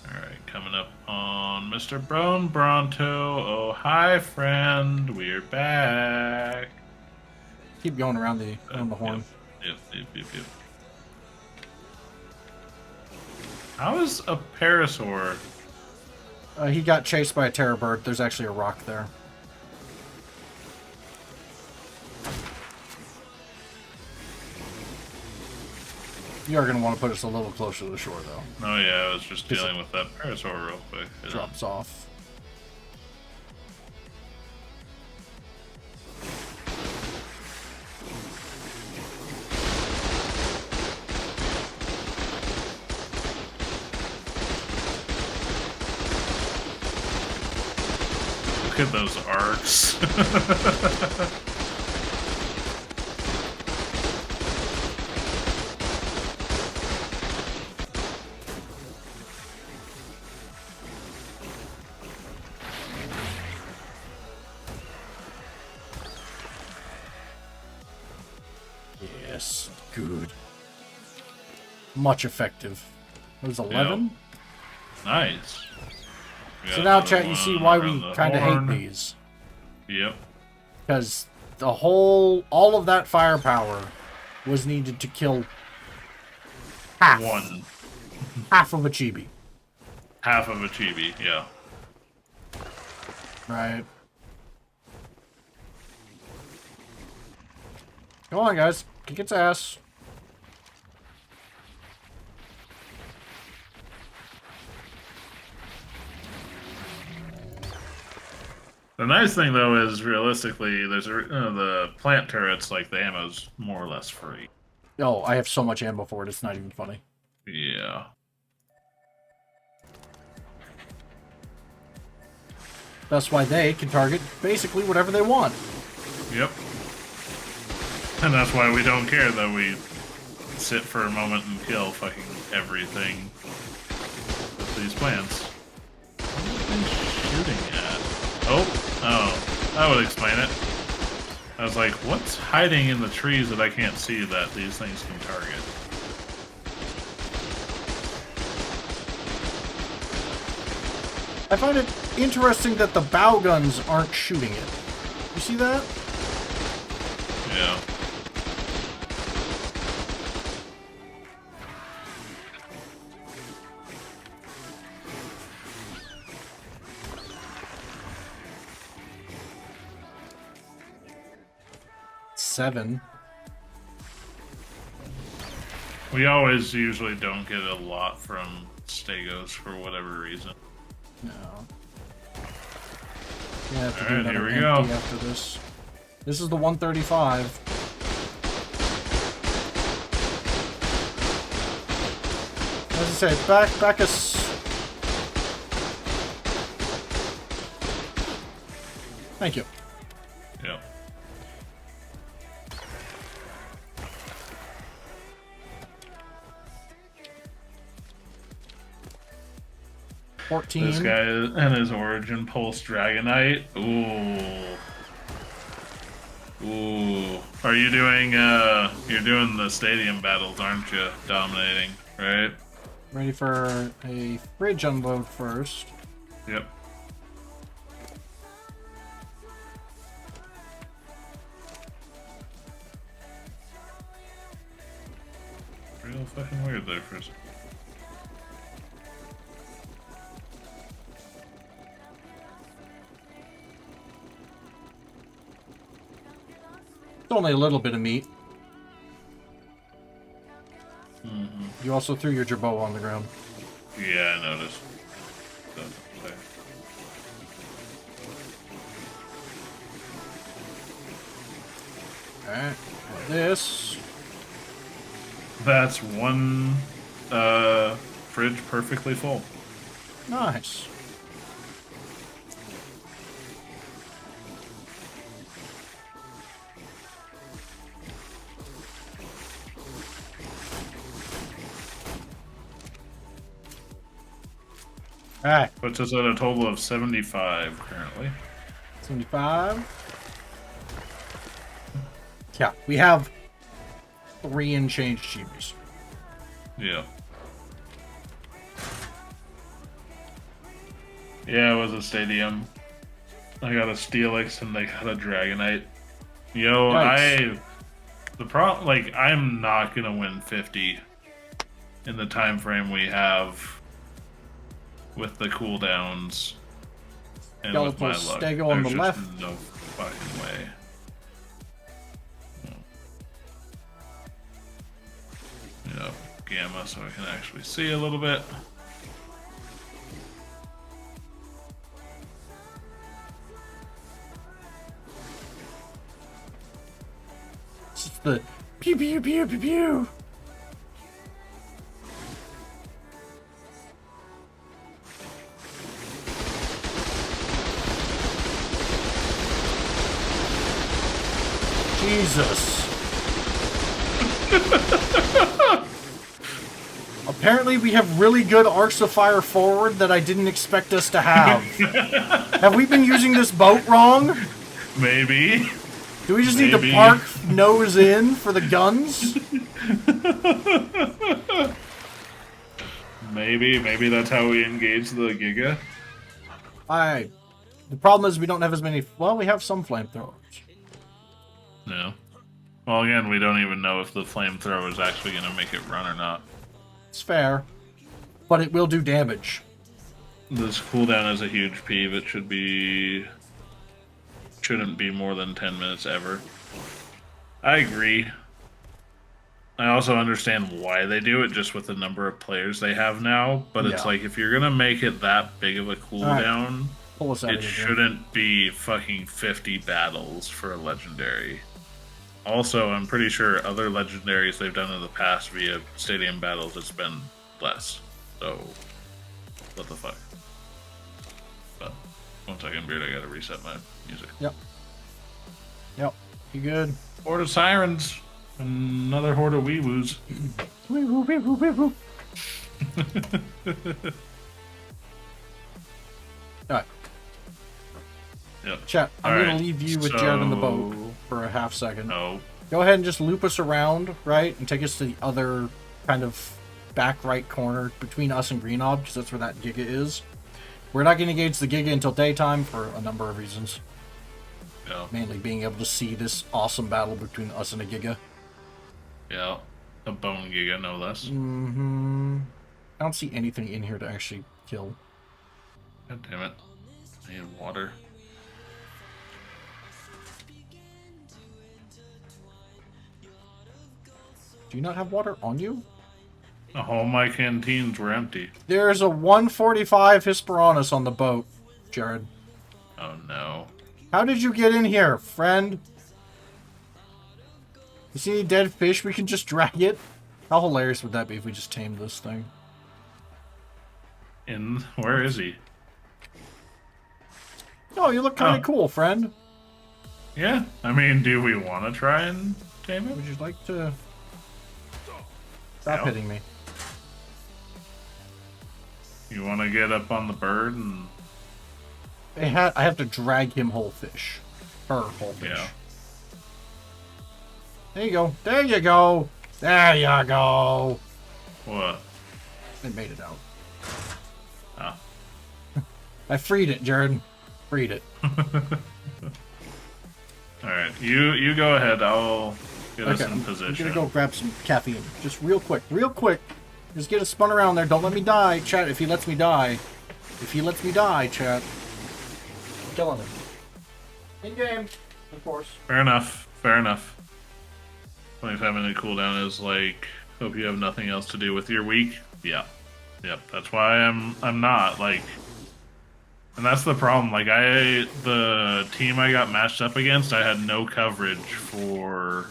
Alright, coming up on Mr. Bronto. Oh, hi, friend. We're back. Keep going around the horn. Yep. How is a Parasaur? He got chased by a terror bird. There's actually a rock there. You are going to want to put us a little closer to the shore, though. Oh yeah, I was just dealing with that Parasaur real quick. Drops off. Look at those arcs. Yes. Good. Much effective. It was 11? Nice. We So got now, another chat, you see one why around we the kind of hate horn. these. Yep. Because all of that firepower was needed to kill half of a chibi. Half of a chibi, yeah. Right. Come on, guys. Kick its ass. The nice thing, though, is realistically, there's the plant turrets, like, the ammo's more or less free. Oh, I have so much ammo for it, it's not even funny. Yeah. That's why they can target basically whatever they want. Yep. And that's why we don't care that we sit for a moment and kill fucking everything with these plants. What are they shooting at? Oh, that would explain it. I was like, what's hiding in the trees that I can't see that these things can target? I find it interesting that the bow guns aren't shooting it. You see that? Yeah. Seven. We always usually don't get a lot from Stegos for whatever reason. No. Yeah, have to do Alright, another here we empty go. after this. This is the 135. As I say, back us. Thank you. Yep. This 14. guy and his Origin Pulse Dragonite. Ooh. Ooh. Are you doing, you're doing the stadium battles, aren't you? Dominating, right? Ready for a fridge unload first. Yep. Real fucking weird there for a second. It's only a little bit of meat. Mm-hmm. You also threw your jabot on the ground. Yeah, I noticed. There. Alright. This. That's one fridge perfectly full. Nice. Alright. Puts us at a total of 75 currently. 75. Yeah, we have 3 and change cheebies. Yeah. Yeah, it was a stadium. I got a Steelix and they got a Dragonite. Yo, Yikes. like, I'm not gonna win 50 in the time frame we have with the cooldowns and with my Skeletal luck. Stego on There's the just left. no fucking way. Yeah, gamma so I can actually see a little bit. It's the pew pew pew pew pew. Jesus. Apparently we have really good arcs of fire forward that I didn't expect us to have. Have we been using this boat wrong? Maybe. Do we just need to Maybe. park nose in for the guns? Maybe that's how we engage the Giga. The problem is we don't have as many. Well, we have some flamethrowers. No. Well, again, we don't even know if the flamethrower is actually going to make it run or not. It's fair, but it will do damage. This cooldown is a huge peeve. It shouldn't be more than 10 minutes ever. I agree. I also understand why they do it, just with the number of players they have now. But it's Yeah. like, if you're gonna make it that big of a cooldown, Pull us out it of here. shouldn't be fucking 50 battles for a legendary. Also, I'm pretty sure other legendaries they've done in the past via stadium battles, it's been less. So, what the fuck? But, 1 second, Beard, I gotta reset my music. Yep. Yep. You good? Horde of Sirens. Another horde of wee-woos. Alright. Yep. Chat, I'm All going right, to leave you with Jared in the boat so- for a half second. No. Go ahead and just loop us around, right? And take us to the other kind of back right corner between us and Green Ob, because that's where that Giga is. We're not going to engage the Giga until daytime for a number of reasons. Yeah. Mainly being able to see this awesome battle between us and a Giga. Yeah. A bone giga, no less. Mm-hmm. I don't see anything in here to actually kill. God damn it. I need water. Do you not have water on you? All my canteens were empty. There's a 145 Hesperornis on the boat, Jared. Oh no. How did you get in here, friend? You see any dead fish? We can just drag it. How hilarious would that be if we just tamed this thing? Where is he? Oh, you look kind of Oh. cool, friend. Yeah. I mean, do we want to try and tame Would him? you like to... Stop Ow. hitting me. You want to get up on the bird and... I have to drag him whole fish. Her whole fish. Yeah. There you go. There you go. There you go. What? It made it out. Ah. I freed it, Jared. Freed it. Alright, you go ahead. I'll get us in I'm position. gonna go grab some caffeine. Just real quick. Real quick. Just get us spun around there. Don't let me die, chat. If he lets me die. If he lets me die, chat. I'm killing him. In game, of course. Fair enough. Fair enough. 25-minute cooldown is like, hope you have nothing else to do with your week. Yeah. Yep. That's why I'm not like, and that's the problem. Like the team I got matched up against, I had no coverage for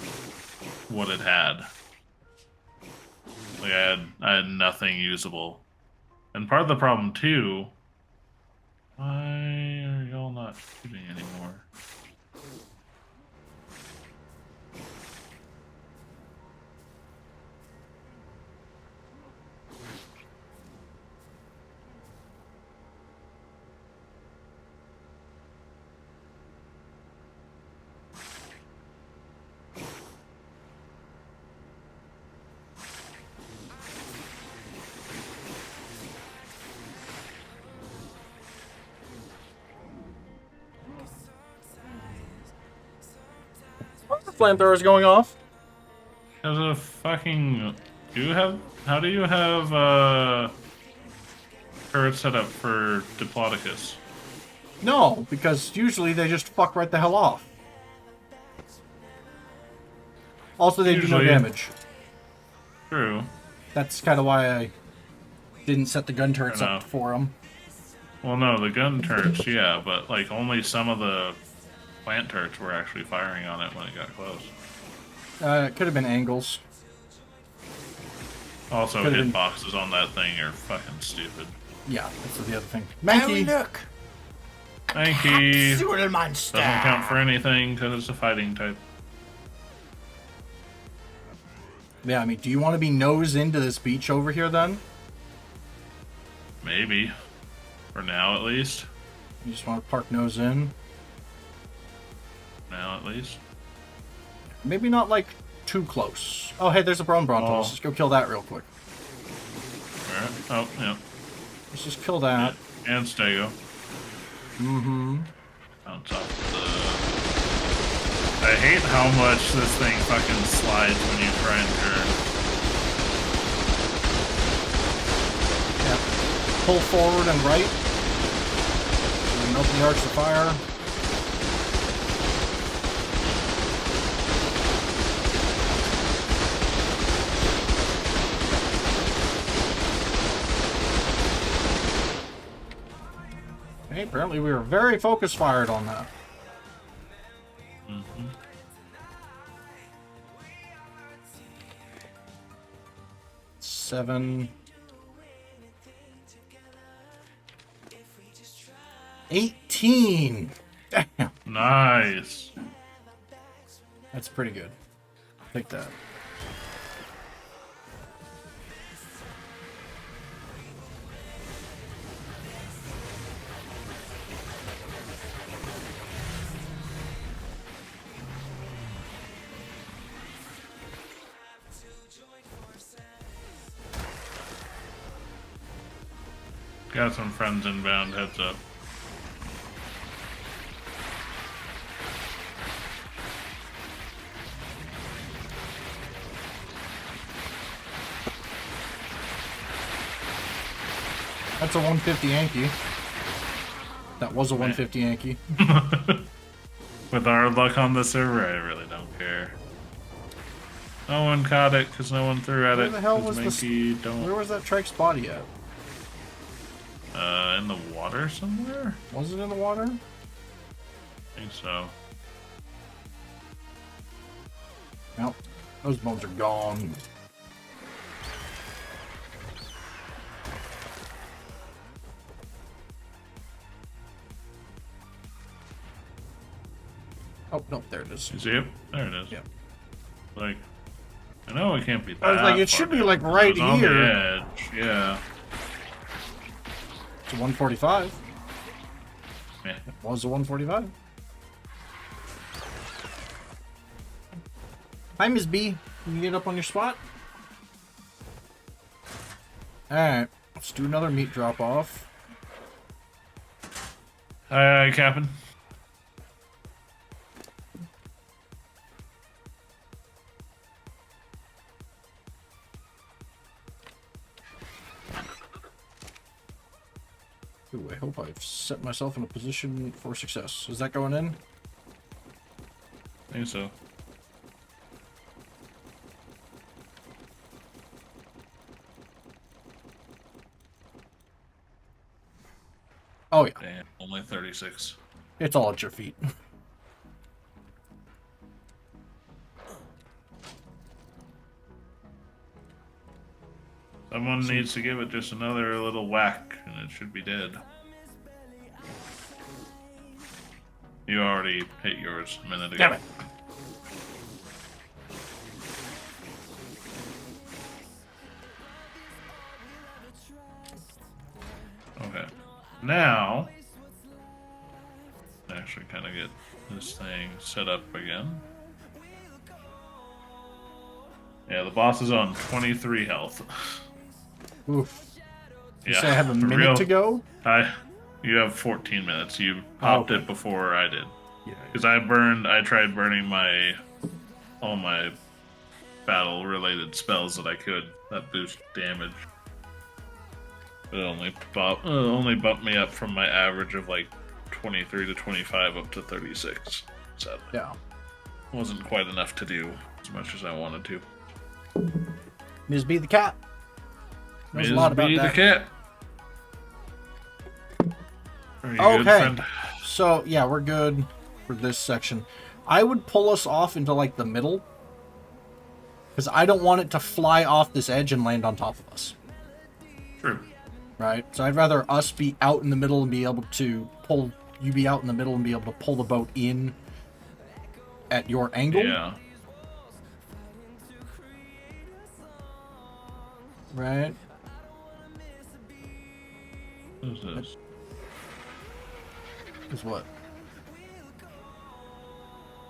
what it had. Like I had nothing usable. And part of the problem too, why are y'all not shooting anymore? What's the flamethrowers going off? There's a fucking. How do you have turrets set up for Diplodocus? No, because usually they just fuck right the hell off. Also, they do no Usually. damage. True. That's kind of why I didn't set the gun turrets Fair up enough. for them. Well, no, the gun turrets, yeah, but like only some of the plant turrets were actually firing on it when it got close. It could have been angles. Also, Could've been- hitboxes on that thing are fucking stupid. Yeah, that's the other thing. Mankey! look! Mankey Monster! doesn't count for anything because it's a fighting type. Yeah, I mean, do you want to be nose into this beach over here then? Maybe. For now, at least. You just want to park nose in? Now, at least. Maybe not like too close. Oh, hey, there's a Bronto. Oh. Let's just go kill that real quick. Alright. Oh, yeah. Let's just kill that. And Stego. Mm-hmm. Bounce off the... I hate how much this thing fucking slides when you try and turn. Yeah. Pull forward and right. And open the arcs of fire. Okay, apparently we were very focus fired on that. Mm-hmm. Seven. 18. Damn. Nice. That's pretty good. Take that. Got some friends inbound, heads up. That's a 150 Yankee. That was a 150 Yankee. With our luck on the server, I really don't care. No one caught it because no one threw at Where it. the hell was Minky Where was that Trike's body at? In the water somewhere? Was it in the water? I think so. Nope. Those bones are gone. Oh, no, there it is. You see it? There it is. Yeah. Like, I know it can't be that I was like, it far should be down. like right It was on here. the edge, yeah. It's a 145. Yeah. It was a 145. Hi, Ms. B. Can you get up on your spot? Alright. Let's do another meat drop off. Hi, Captain. Ooh, I hope I've set myself in a position for success. Is that going in? I think so. Oh, yeah. Damn, only 36. It's all at your feet. Someone needs to give it just another little whack, and it should be dead. You already hit yours a minute ago. Damn it. Okay. Now, actually kind of get this thing set up again. Yeah, the boss is on 23 health. Oof. You Yeah, say I have a for minute real. to go? You have 14 minutes. You popped okay. it before I did. Yeah. Because I tried burning all my battle-related spells that I could that boost damage. But it only bumped me up from my average of like 23 to 25 up to 36. Sadly. Yeah. Wasn't quite enough to do as much as I wanted to. Ms. B the cat. Knows Ms. a lot about B the that. cat. Are you Okay. good, friend? So, yeah, we're good for this section. I would pull us off into, like, the middle. Because I don't want it to fly off this edge and land on top of us. True. Right? So I'd rather us be out in the middle and be able to pull... You be out in the middle and be able to pull the boat in at your angle. Yeah. Right? Who's this? Is what?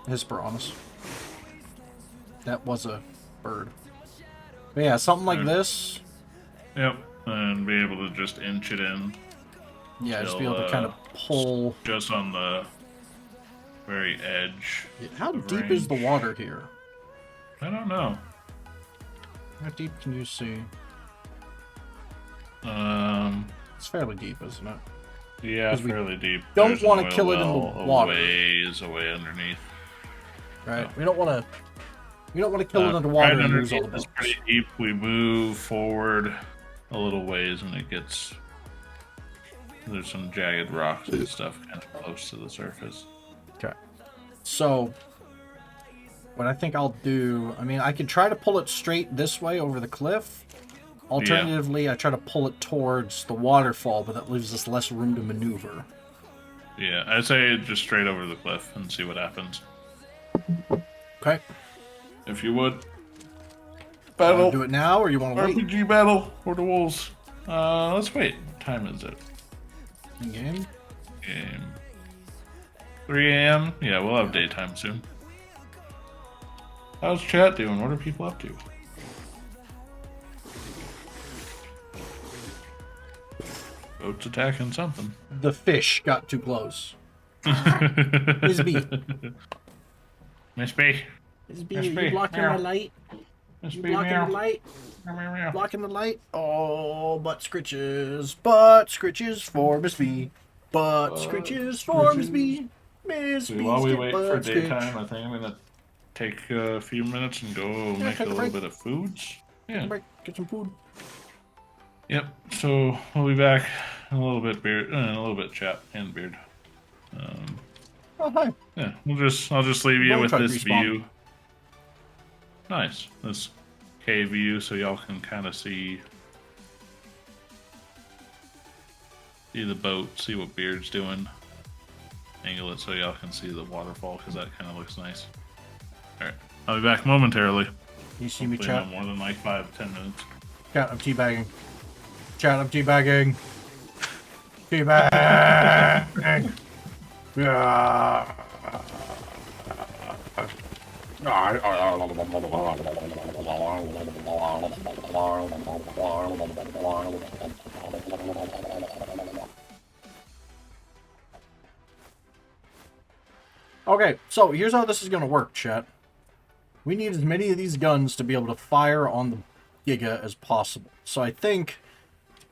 Hesperornis. That was a bird. But yeah, something like this. Yep. And be able to just inch it in. Yeah, just be till, able to kind of pull. Just on the very edge. How of deep is the range. water here? I don't know. How deep can you see? It's fairly deep, isn't it? Yeah, 'Cause we fairly deep. don't There's wanna an oil kill it in the well water. away underneath. Right. Yeah. We don't want to. We don't want to kill it underwater and lose all the is boats. pretty deep. We move forward a little ways and it gets There's some jagged rocks and stuff kind of close to the surface. Okay. So, what I think I'll do, I mean, I can try to pull it straight this way over the cliff. Alternatively, I try to pull it towards the waterfall, but that leaves us less room to maneuver. Yeah, I'd say just straight over the cliff and see what happens. Okay. If you would. You Battle. want to do it now, or you want to wait? RPG battle for the wolves. Let's wait. What time is it? Game? Game. 3 a.m.? Yeah, we'll have daytime soon. How's chat doing? What are people up to? Boat's attacking something. The fish got too close. Miss B. Miss B. Miss B, Miss B. you blocking Meow. my light? Miss You B, blocking meow. the light? Meow, meow, meow. Blocking the light? Oh, butt scritches. Butt scritches for Miss B. Butt scritches for Miss B. Miss So B. while we wait for butt scritch. daytime, I think I'm gonna take a few minutes and go make a take a little break. bit of foods. Yeah. Break, get some food. Yep. So we'll be back in a little bit, beard, a little bit, chat and beard. Oh, hi. Yeah, I'll just leave you Bone with truck this respawn. view. Nice. This cave view, so y'all can kind of see the boat, see what Beard's doing. Angle it so y'all can see the waterfall, because that kind of looks nice. Alright, I'll be back momentarily. You see me, Hopefully chat? not more than like 5-10 minutes. Chat, I'm teabagging. Chat, I'm teabagging. Teabagging. Yeah. Okay, so here's how this is going to work, chat. We need as many of these guns to be able to fire on the Giga as possible. So I think,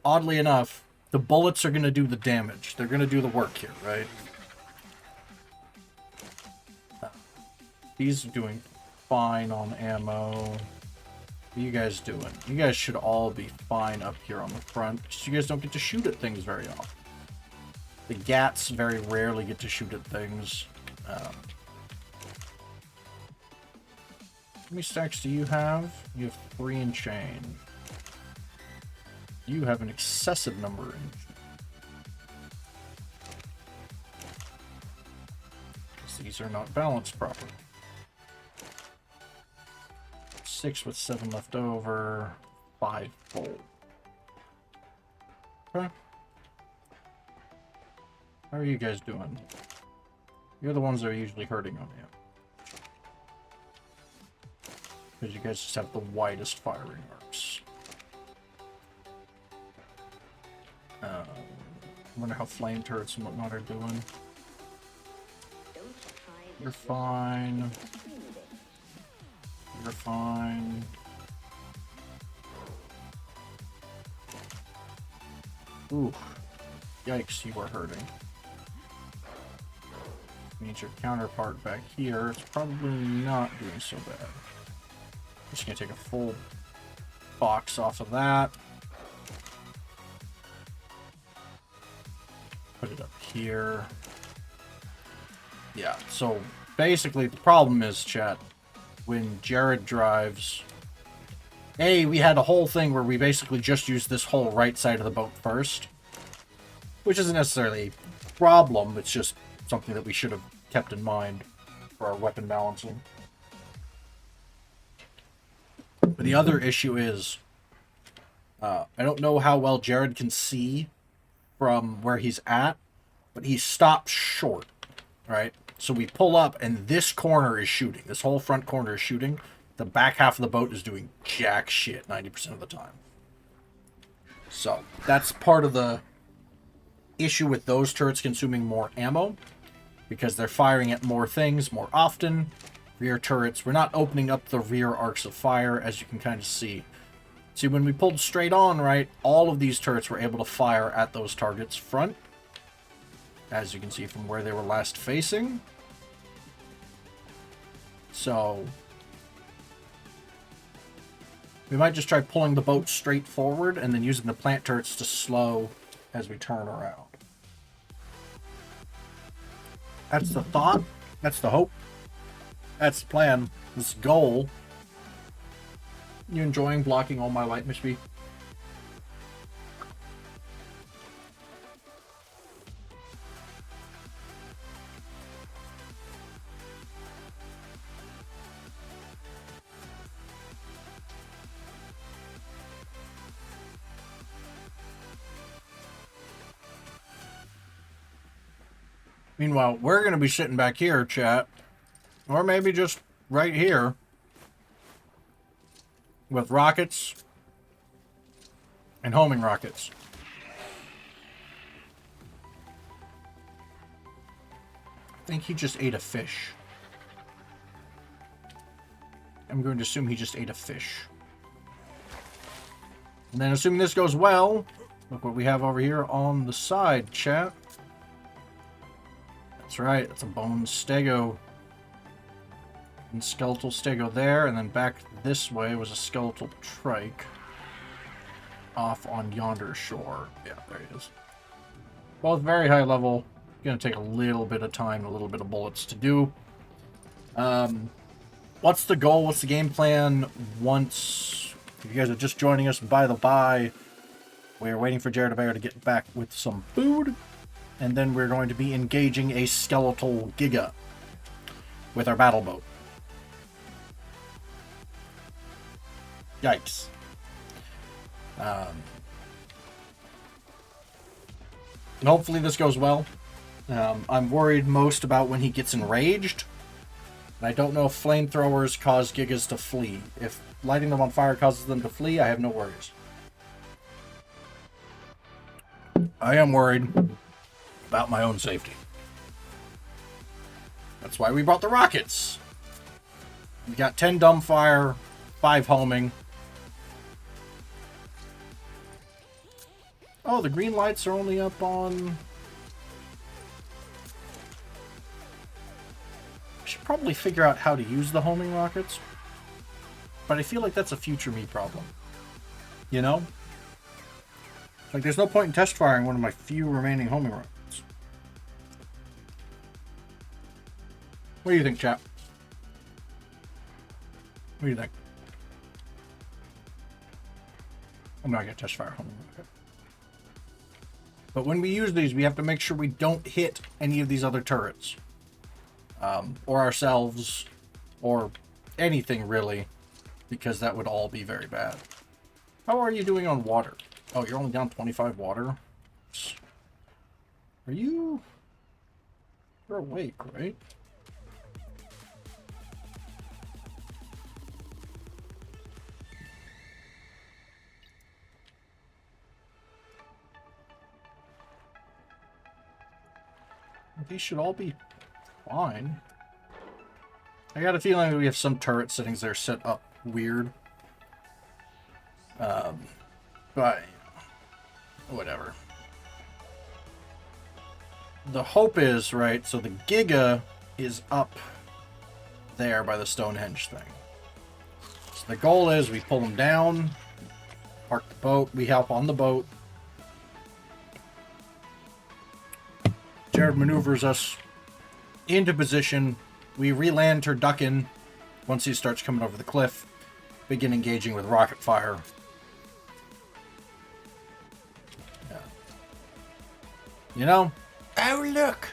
oddly enough, the bullets are going to do the damage. They're going to do the work here, right? These are doing fine on ammo. What are you guys doing? You guys should all be fine up here on the front, because you guys don't get to shoot at things very often. The Gats very rarely get to shoot at things. How many stacks do you have? You have 3 in chain. You have an excessive number in chain. These are not balanced properly. 6 with 7 left over. 5 full. Okay. How are you guys doing? You're the ones that are usually hurting on you. Because you guys just have the widest firing arcs. I wonder how flame turrets and whatnot are doing. You're fine. You're fine. Ooh. Yikes, you are hurting. Means your counterpart back here is probably not doing so bad. Just gonna take a full box off of that. Put it up here. Yeah, so basically the problem is, chat, when Jared drives... we had a whole thing where we basically just used this whole right side of the boat first. Which isn't necessarily a problem, it's just something that we should have kept in mind for our weapon balancing. But the other issue is, I don't know how well Jared can see from where he's at, but he stops short, right? So we pull up, and this corner is shooting. This whole front corner is shooting. The back half of the boat is doing jack shit 90% of the time. So that's part of the issue with those turrets consuming more ammo, because they're firing at more things more often. Rear turrets, we're not opening up the rear arcs of fire, as you can kind of see. See, when we pulled straight on, right, all of these turrets were able to fire at those targets front, as you can see from where they were last facing. So we might just try pulling the boat straight forward and then using the plant turrets to slow as we turn around. That's the thought. That's the hope. That's the plan. This goal. You enjoying blocking all my light, Miss B? Meanwhile, we're going to be sitting back here, chat. Or maybe just right here. With rockets. And homing rockets. I think he just ate a fish. I'm going to assume he just ate a fish. And then assuming this goes well, look what we have over here on the side, chat. That's right, that's a bone stego. And skeletal stego there, and then back this way was a skeletal trike. Off on yonder shore. Yeah, there he is. Both very high level. Gonna take a little bit of time, a little bit of bullets to do. What's the goal? What's the game plan? Once, if you guys are just joining us, by the by, we're waiting for Jared Bear to get back with some food. And then we're going to be engaging a skeletal giga with our battle boat. Yikes. And hopefully this goes well. I'm worried most about when he gets enraged. And I don't know if flamethrowers cause gigas to flee. If lighting them on fire causes them to flee, I have no worries. I am worried about my own safety. That's why we brought the rockets. We got 10 dumbfire, 5 homing. Oh, the green lights are only up on... I should probably figure out how to use the homing rockets. But I feel like that's a future me problem. You know? Like, there's no point in test firing one of my few remaining homing rockets. What do you think, chap? What do you think? I'm not going to test fire homing rocket. But when we use these, we have to make sure we don't hit any of these other turrets. Or ourselves, or anything really, because that would all be very bad. How are you doing on water? Oh, you're only down 25 water? Are you... You're awake, right? These should all be fine. I got a feeling that we have some turret settings that are set up weird. But whatever. The hope is, right, so the Giga is up there by the Stonehenge thing. So the goal is we pull them down, park the boat, we help on the boat. Jared maneuvers us into position. We re-land turducken once he starts coming over the cliff. Begin engaging with rocket fire. Yeah. You know? Oh, look!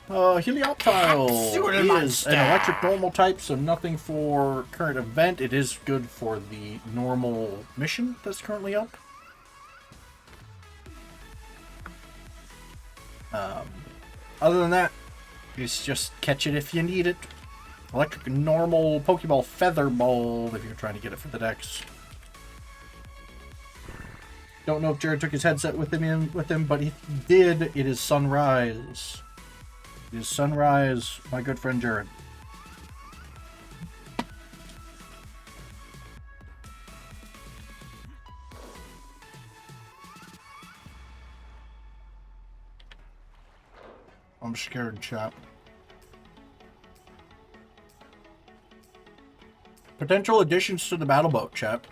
Helioptile is an electric normal type, so nothing for current event. It is good for the normal mission that's currently up. Other than that, just catch it if you need it. Electric normal Pokeball Feather Ball if you're trying to get it for the decks. Don't know if Jared took his headset with him, but he did. It is Sunrise. It is Sunrise, my good friend Jared. I'm scared, chat. Potential additions to the battle boat, chat.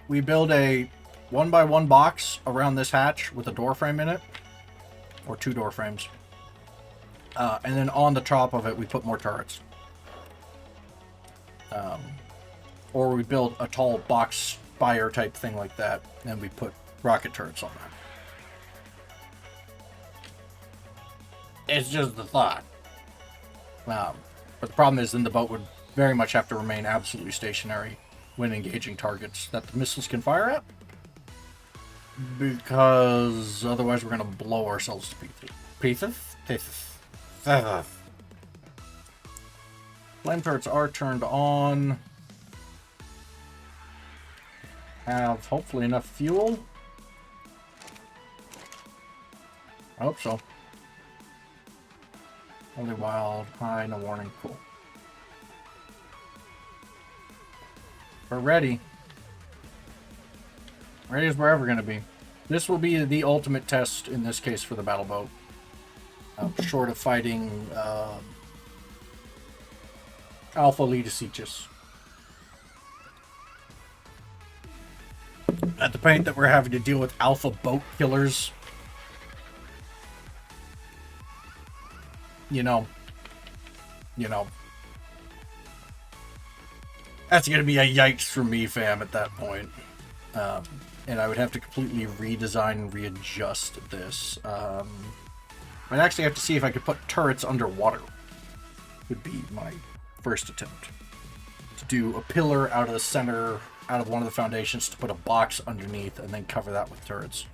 We build a 1x1 box around this hatch with a door frame in it. Or 2 door frames. And then on the top of it, we put more turrets. Or we build a tall box spire type thing like that, and we put rocket turrets on that. It's just the thought. But the problem is then the boat would very much have to remain absolutely stationary when engaging targets that the missiles can fire at. Because otherwise we're going to blow ourselves to pieces. Flame turrets are turned on. Have hopefully enough fuel. I hope so. Only wild, high, no warning, cool. We're ready. Ready as we're ever going to be. This will be the ultimate test in this case for the battle boat. Short of fighting Alpha Leadicichus. At the point that we're having to deal with alpha boat killers. You know. That's going to be a yikes for me, fam, at that point. And I would have to completely redesign and readjust this. I'd actually have to see if I could put turrets underwater. Would be my first attempt. To do a pillar out of the center, out of one of the foundations, to put a box underneath, and then cover that with turrets.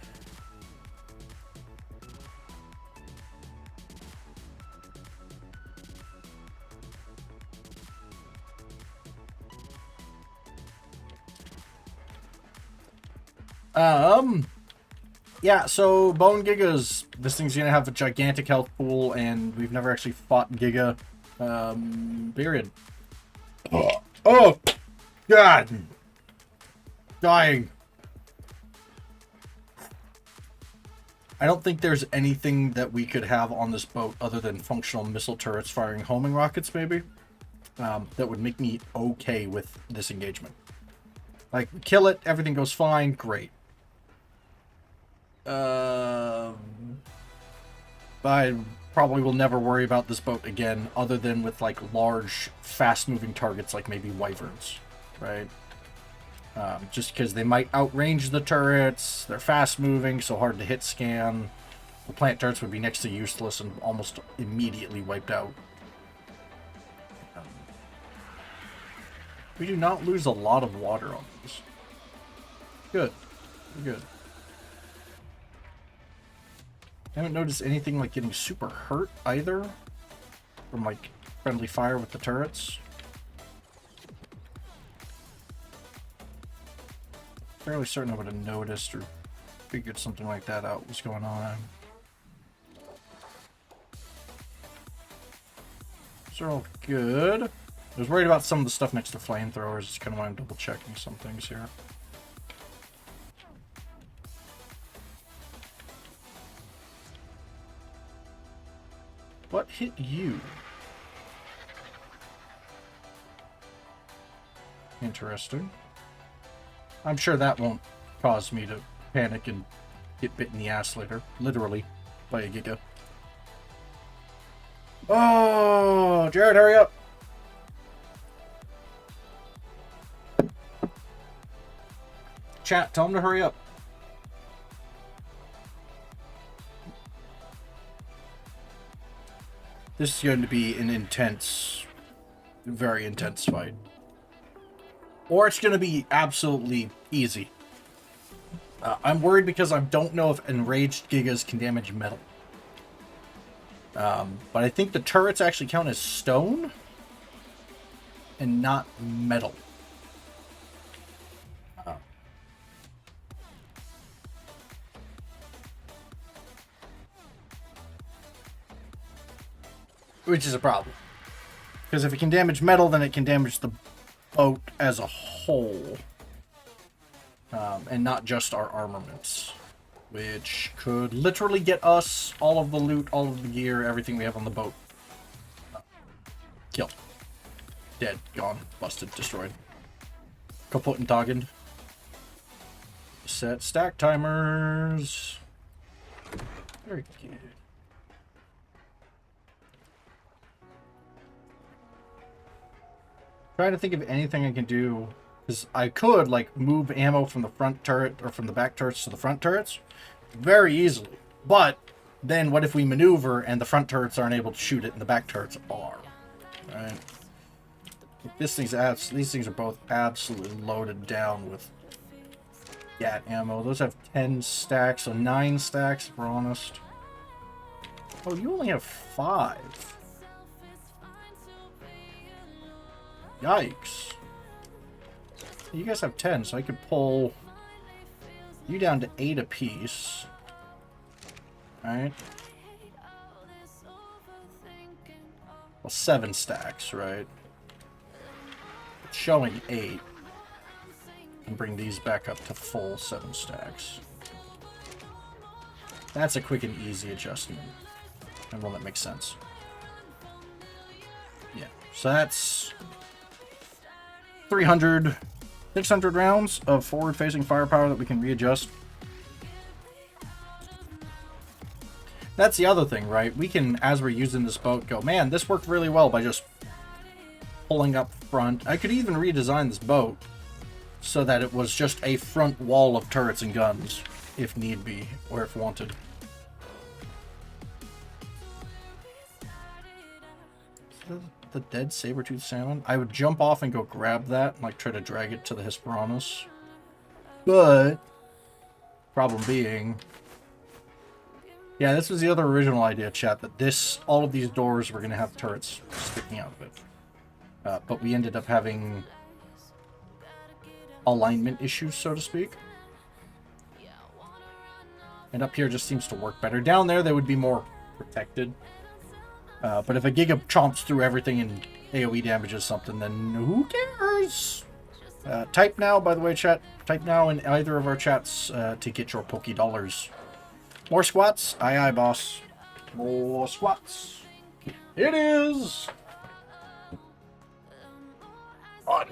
Yeah, so Bone Gigas, this thing's gonna have a gigantic health pool, and we've never actually fought Giga, period. Oh, God! Dying. I don't think there's anything that we could have on this boat other than functional missile turrets firing homing rockets, maybe, that would make me okay with this engagement. Like, kill it, everything goes fine, great. I probably will never worry about this boat again, other than with, like, large, fast-moving targets like maybe wyverns, right? Just because they might outrange the turrets, they're fast-moving, so hard to hit scan. The plant turrets would be next to useless and almost immediately wiped out. We do not lose a lot of water on these. Good. Good. I haven't noticed anything like getting super hurt either from like friendly fire with the turrets. Fairly certain I would have noticed or figured something like that out was going on. These are all good. I was worried about some of the stuff next to flamethrowers. Just kind of why I'm double checking some things here. What hit you? Interesting. I'm sure that won't cause me to panic and get bit in the ass later. Literally. By a Giga. Oh, Jared, hurry up! Chat, tell him to hurry up. This is going to be an intense, very intense fight. Or it's going to be absolutely easy. I'm worried because I don't know if enraged Gigas can damage metal. But I think the turrets actually count as stone and not metal. Which is a problem. Because if it can damage metal, then it can damage the boat as a whole. And not just our armaments. Which could literally get us all of the loot, all of the gear, everything we have on the boat. Killed. Dead. Gone. Busted. Destroyed. Kaput and Toggened. Set stack timers. Very good. Trying to think of anything I can do. Because I could, like, move ammo from the front turret or from the back turrets to the front turrets very easily. But then what if we maneuver and the front turrets aren't able to shoot it and the back turrets are? Right? These things are both absolutely loaded down with GAT ammo. Those have 10 stacks, so 9 stacks if we're honest. Oh, you only have 5. Yikes. You guys have 10, so I could pull you down to 8 apiece. Alright. Well, 7 stacks, right? It's showing 8. And bring these back up to full 7 stacks. That's a quick and easy adjustment. And one that makes sense. Yeah, so that's 600 rounds of forward-facing firepower that we can readjust. That's the other thing, right? We can, as we're using this boat, go, man, this worked really well by just pulling up front. I could even redesign this boat so that it was just a front wall of turrets and guns, if need be, or if wanted. The dead saber-toothed salmon? I would jump off and go grab that and, like, try to drag it to the Hesperornis. But problem being, yeah, this was the other original idea, chat, that all of these doors were going to have turrets sticking out of it. But we ended up having alignment issues, so to speak. And up here just seems to work better. Down there, they would be more protected. But if a Giga chomps through everything and AoE damages something, then who cares? Type now, by the way, chat. Type now in either of our chats to get your Poké Dollars. More squats? Aye, aye, boss. More squats. It is. 1,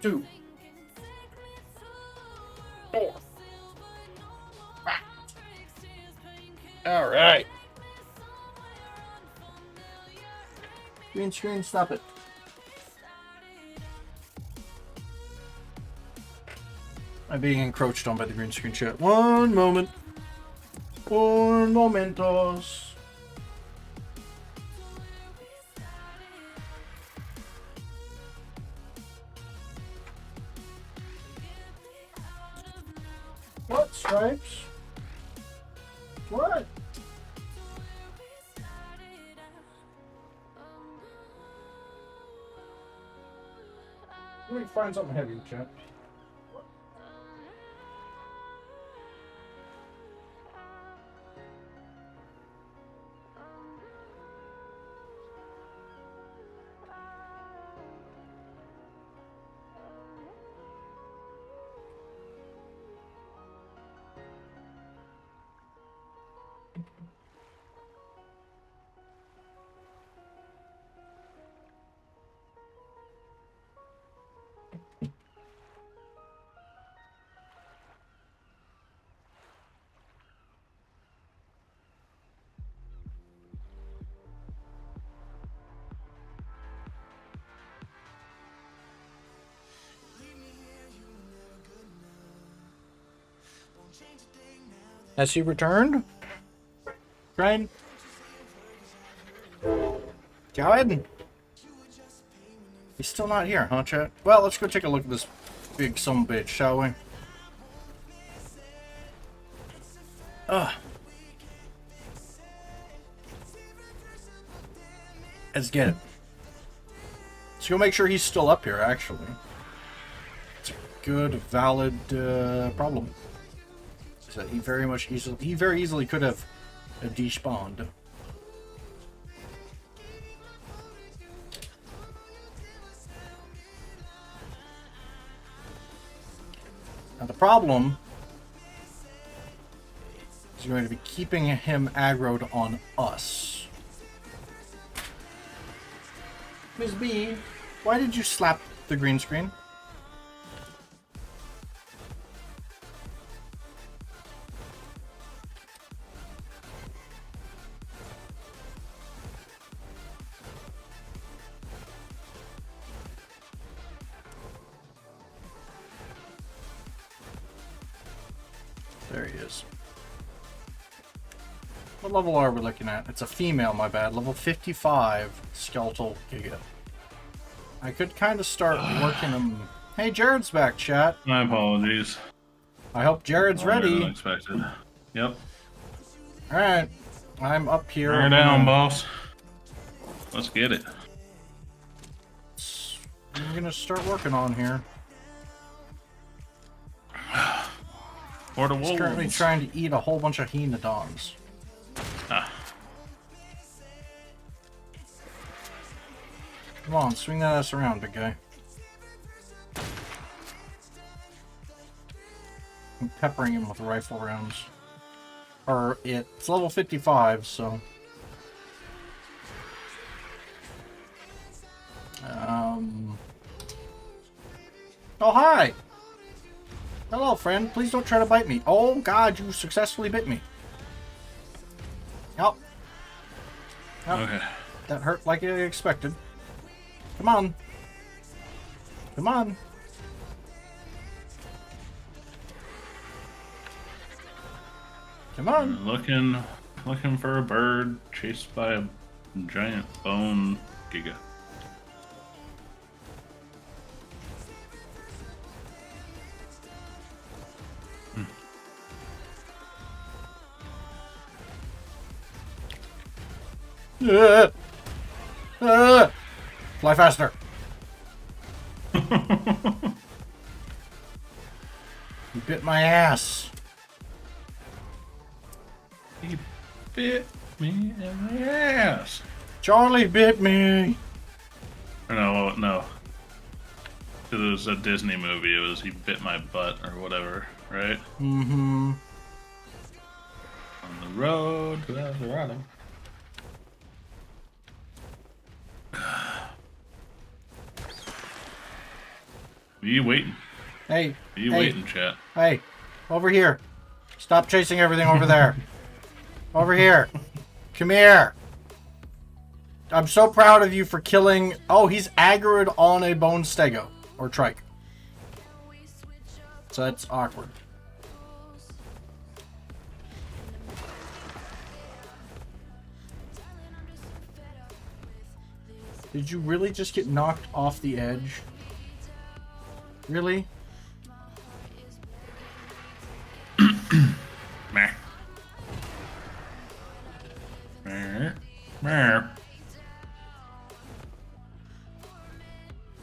2, 4, 5. All right. Green screen, stop it. I'm being encroached on by the green screen chat. One moment. Un momentos. What, Stripes? What? Let me find something heavy, chat. Has he returned? Brian? Go ahead. He's still not here, huh, chat? Well, let's go take a look at this big sumbitch, shall we? Ugh. Let's get it. Let's go make sure he's still up here, actually. It's a good, valid problem. So he very easily could have despawned. Now the problem is going to be keeping him aggroed on us. Miss B, why did you slap the green screen? There he is. What level are we looking at? It's a female, my bad. Level 55 skeletal giga. I could kind of start working him. Hey, Jared's back, chat. My apologies. I hope Jared's Longer than ready. expected. Yep. Alright. I'm up here. Turn down, boss. Let's get it. I'm gonna start working on here. Or the He's wolves. currently trying to eat a whole bunch of Heenodons. Ah. Come on, swing that ass around, big guy. I'm peppering him with rifle rounds. Or it's level 55, so. Oh, hi! Hello, friend. Please don't try to bite me. Oh, God, you successfully bit me. Yep. Yep. Okay. That hurt like I expected. Come on. Come on. Come on. Looking for a bird chased by a giant bone giga. Fly faster. You bit my ass. He bit me in the ass. Charlie bit me. Or no. It was a Disney movie. It was He Bit My Butt or whatever, right? Mm-hmm. On the road to El Dorado. Be waiting. Hey. Be waiting, chat. Hey. Over here. Stop chasing everything over there. Over here. Come here. I'm so proud of you for killing... Oh, he's aggroed on a bone stego. Or trike. So that's awkward. Did you really just get knocked off the edge? Really? Meh. Meh. Meh.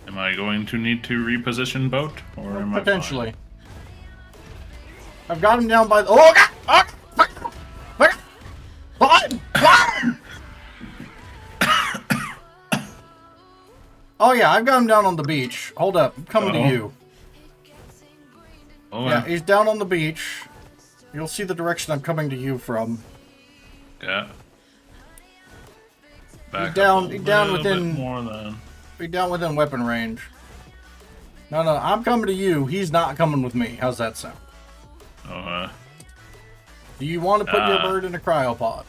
Am I going to need to reposition boat, or am I Potentially. I've got him down by the... Oh, God! Oh, yeah, I've got him down on the beach. Hold up. I'm coming to you. Oh, Yeah, he's down on the beach. You'll see the direction I'm coming to you from. yeah. Back He's down within... more than... He's down within weapon range. No, I'm coming to you. He's not coming with me. How's that sound? Do you want to put your bird in a cryopod?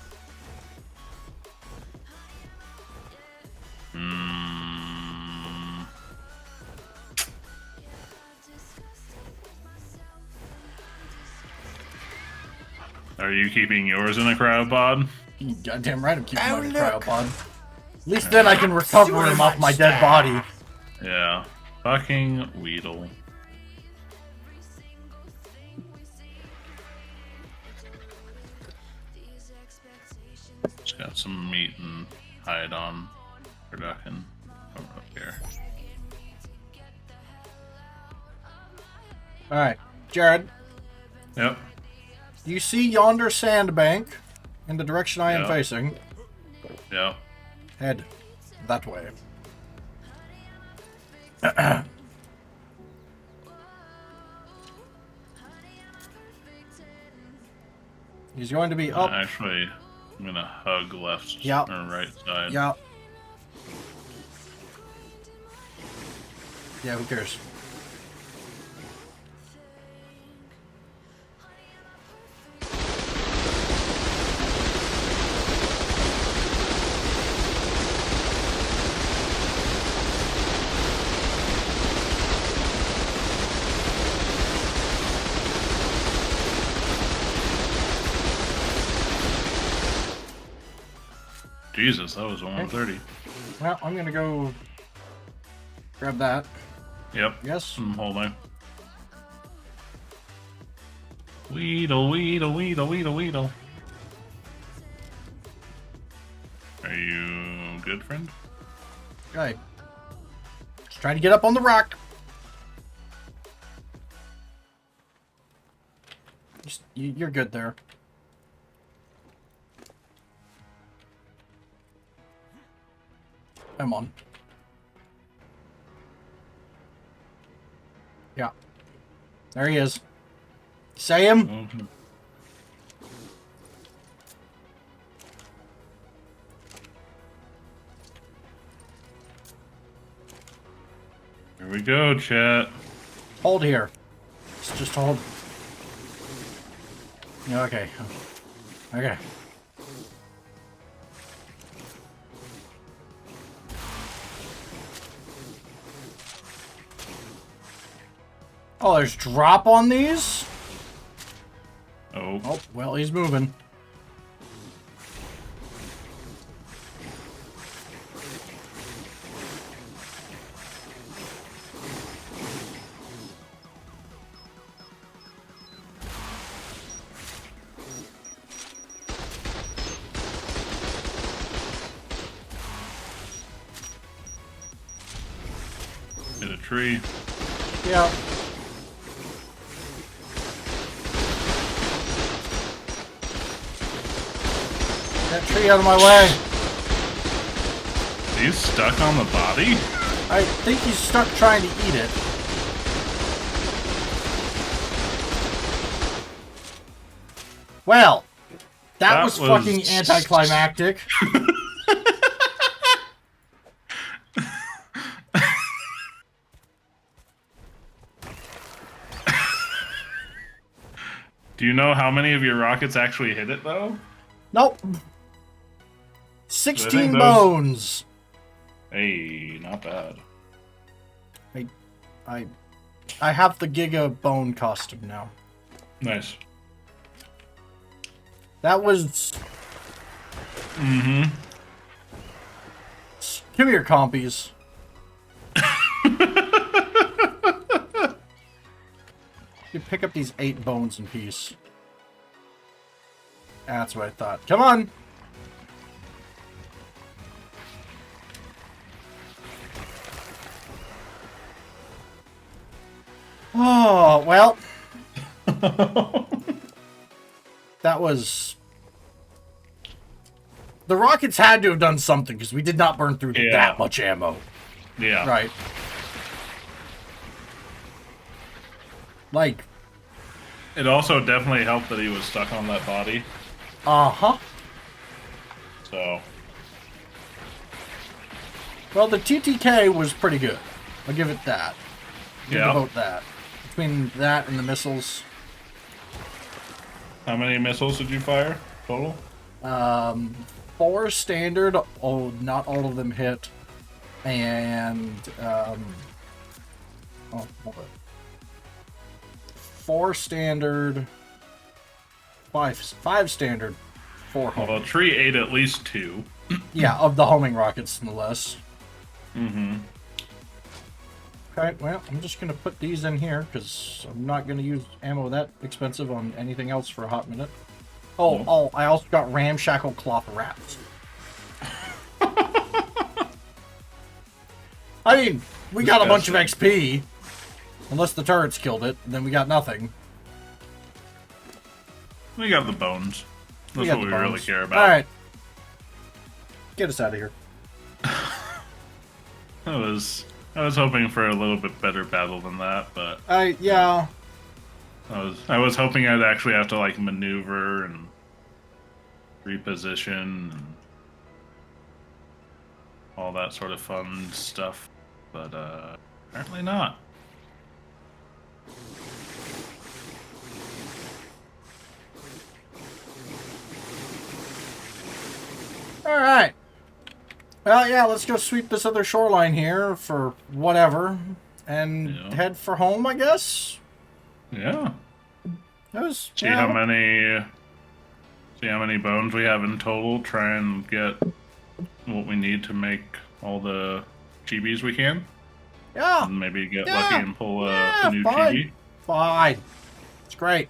Are you keeping yours in a cryopod? You goddamn right I'm keeping mine in a cryopod. At least then I can recover him off my dead body. Yeah. Fucking Weedle. Just got some meat and hide on production over up here. Alright, Jared. Yep. Do you see yonder sandbank in the direction I am facing? Yep. Head that way. He's going to be up. Actually, I'm gonna hug left Yep. or right side. Yeah. Yeah, who cares? Jesus, that was 130. Well, I'm gonna go grab that. Yep. Yes. I'm holding. Weedle, weedle, weedle, weedle, weedle. Are you good, friend? Okay. Just trying to get up on the rock. You're good there. Come on. Yeah. There he is. Say him. Okay. Here we go, chat. Hold here. Just hold. Yeah, okay. Okay. Oh, there's drop on these? Oh. Oh, well, he's moving. Hit a tree. Yeah. That tree out of my way. He's stuck on the body? I think he's stuck trying to eat it. Well, that was fucking anticlimactic. Do you know how many of your rockets actually hit it, though? Nope. 16 bones. Hey, not bad. I have the Giga Bone costume now. Nice. That was... Mm-hmm. Come here, compies. You pick up these 8 bones in peace. That's what I thought. Come on! Oh, well. That was... The rockets had to have done something, because we did not burn through that much ammo. Yeah. Right. Like... It also definitely helped that he was stuck on that body. Uh-huh. So... Well, the TTK was pretty good. I'll give it that. Yeah. Devote that. Between that and the missiles. How many missiles did you fire total? 4 standard. Oh, not all of them hit. And, oh, hold on. 4 standard. 5 standard. 4 homing. Well, tree ate at least 2. Yeah, of the homing rockets, nonetheless. Mm-hmm. Okay, well, I'm just going to put these in here, because I'm not going to use ammo that expensive on anything else for a hot minute. Oh, I also got ramshackle cloth wraps. I mean, we got a bunch of XP. Unless the turrets killed it, then we got nothing. We got the bones. That's what we really care about. Alright. Get us out of here. I was hoping for a little bit better battle than that, but yeah. I was hoping I'd actually have to like maneuver and reposition and all that sort of fun stuff, but apparently not. Alright. Well, yeah, let's go sweep this other shoreline here for whatever, and head for home, I guess? Yeah. That was, see how many bones we have in total. Try and get what we need to make all the chibis we can. Yeah. And maybe get Yeah. lucky and pull Yeah, a new fine. chibi. Fine. It's great.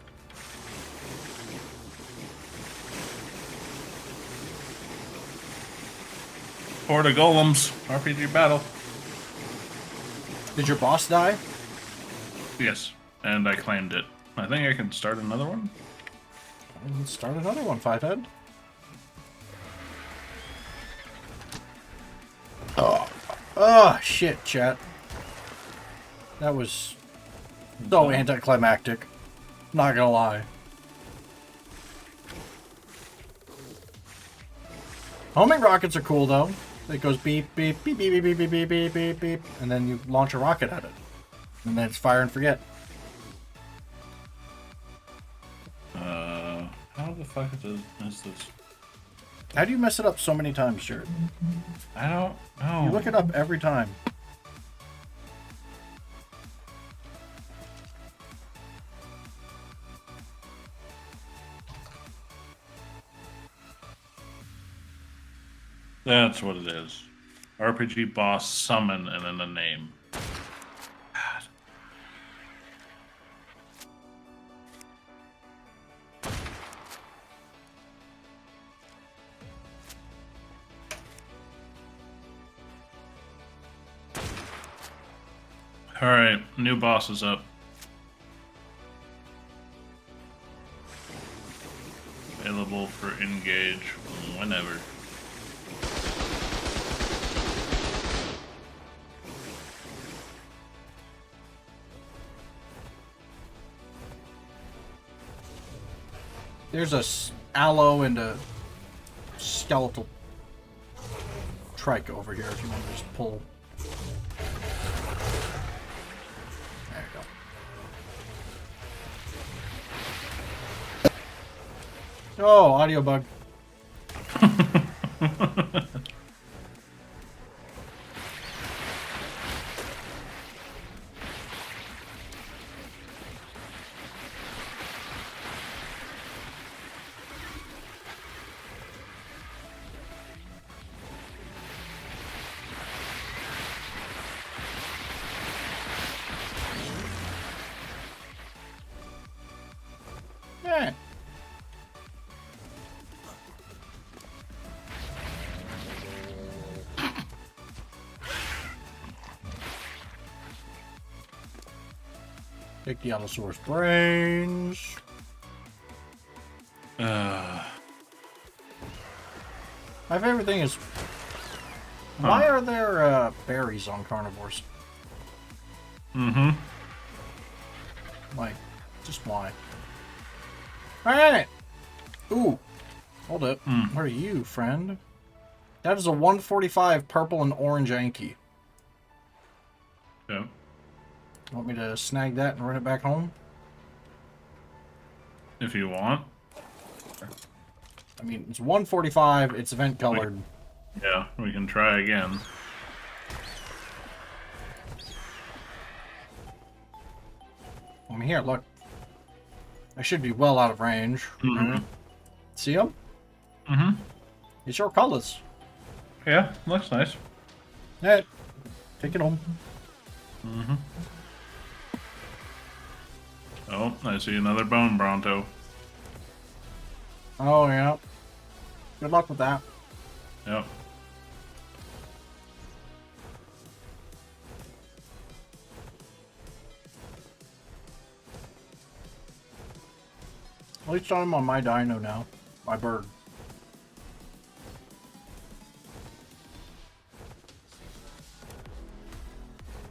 Horde of Golems, RPG battle. Did your boss die? Yes, and I claimed it. I think I can start another one. Let's start another one, Fivehead. Oh, shit, chat. That was so anticlimactic. Not gonna lie. Homing rockets are cool, though. It goes beep, beep, beep, beep, beep, beep, beep, beep, beep, beep, and then you launch a rocket at it. And then it's fire and forget. How the fuck is this? How do you mess it up so many times, Jared? I don't know. You look it up every time. That's what it is. RPG boss summon and then a name. God. Alright, new boss is up. Available for engage whenever. There's a aloe and a skeletal trike over here if you want to just pull. There you go. Oh, audio bug. Yeah. Take the Allosaurus brains. Uh, My favorite thing is, why are there berries on carnivores? mm-hmm. Like, just why? Alright! Ooh. Hold it. What are you, friend? That is a 145 purple and orange Anki. Yeah. Want me to snag that and run it back home? If you want. I mean, it's 145, it's event colored. Yeah, we can try again. I mean, here, look. I should be well out of range. Mhm. See them? Mm-hmm. It's your colors. Yeah, looks nice. Yeah. Take it home. Mm-hmm. Oh, I see another bone Bronto. Oh, yeah. Good luck with that. Yep. At least I'm on my dino now. My bird.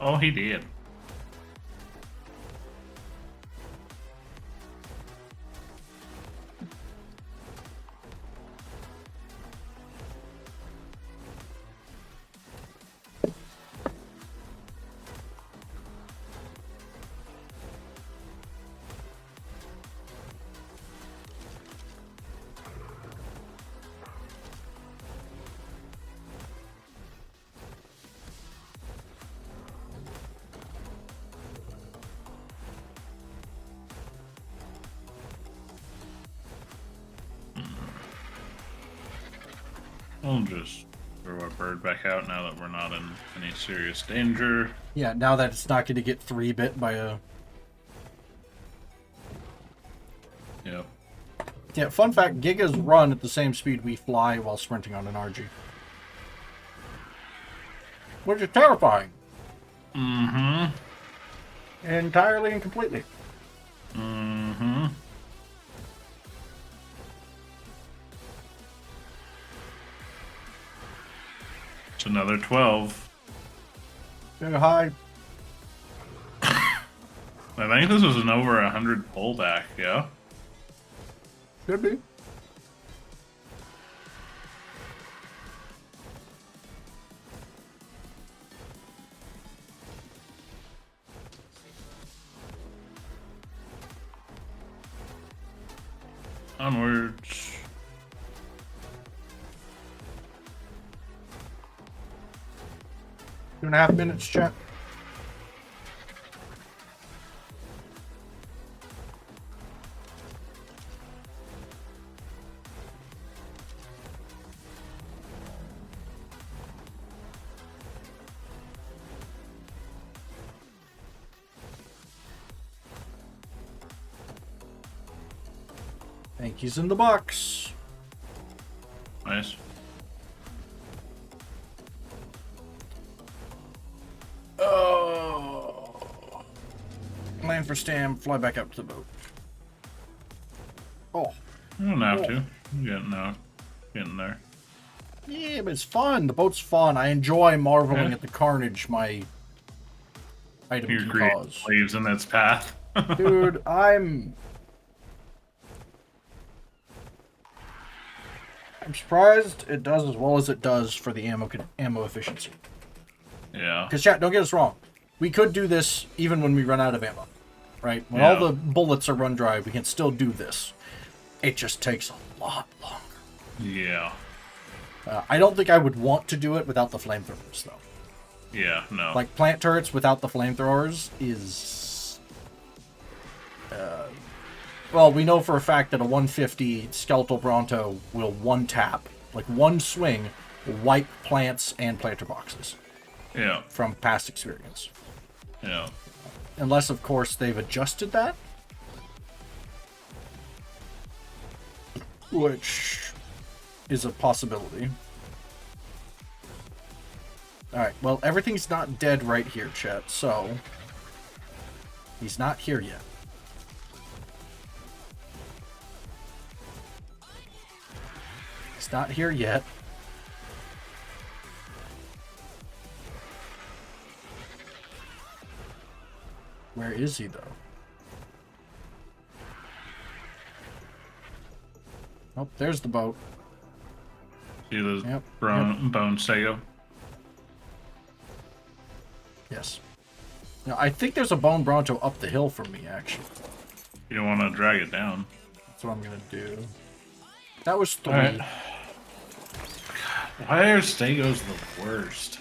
Oh, he did. I'll just Throw our bird back out now that we're not in any serious danger. Yeah, now that it's not going to get 3-bit by a... Yep. Yeah, fun fact, Gigas run at the same speed we fly while sprinting on an RG. Which is terrifying. Mm-hmm. Entirely and completely. Mm-hmm. It's another 12. Very high. I think this was an over 100 pullback, yeah? Could be. Onwards. Two and a half minutes, chat. Thank yous in the box. Nice. Oh. Land for Stam, fly back up to the boat. Oh. You don't have to. You're getting there. Yeah, but it's fun. The boat's fun. I enjoy marveling at the carnage my item Your can great cause. leaves in its path. Dude, I'm surprised it does as well as it does for the ammo efficiency. Yeah. Because, chat, don't get us wrong. We could do this even when we run out of ammo, right? When Yeah. all the bullets are run dry, we can still do this. It just takes a lot longer. Yeah. I don't think I would want to do it without the flamethrowers, though. Yeah, no. Like, plant turrets without the flamethrowers is... well, we know for a fact that a 150 Skeletal Bronto will one-tap, like one swing, wipe plants and planter boxes. Yeah. From past experience. Yeah. Unless, of course, they've adjusted that. Which is a possibility. Alright, well, everything's not dead right here, chat, so... He's not here yet. He's not here yet. Where is he, though? Oh, there's the boat. See those Yep, bone sago? Yes. Now, I think there's a Bone Bronto up the hill from me, actually. You don't want to drag it down. That's what I'm going to do. That was 3. Alright. Why are stegos the worst?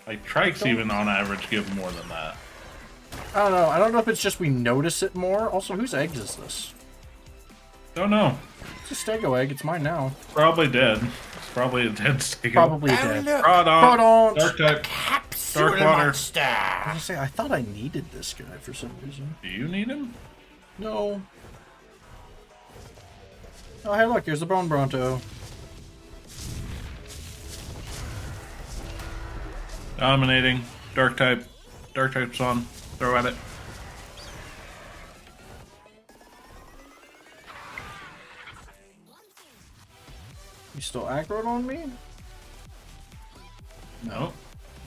Like, trikes even on average give more than that. I don't know. I don't know if it's just we notice it more. Also, whose egg is this? Don't know. It's a stego egg. It's mine now. Probably dead. It's probably a dead stego. Probably dead. Prodon. Dark type. Capsule Dark water. monster. I was gonna say, I thought I needed this guy for some reason. Do you need him? No. Oh, hey, look. Here's the Bone Bronto. Dominating. Dark type. Dark type's on. Throw at it. You still aggroed on me? No.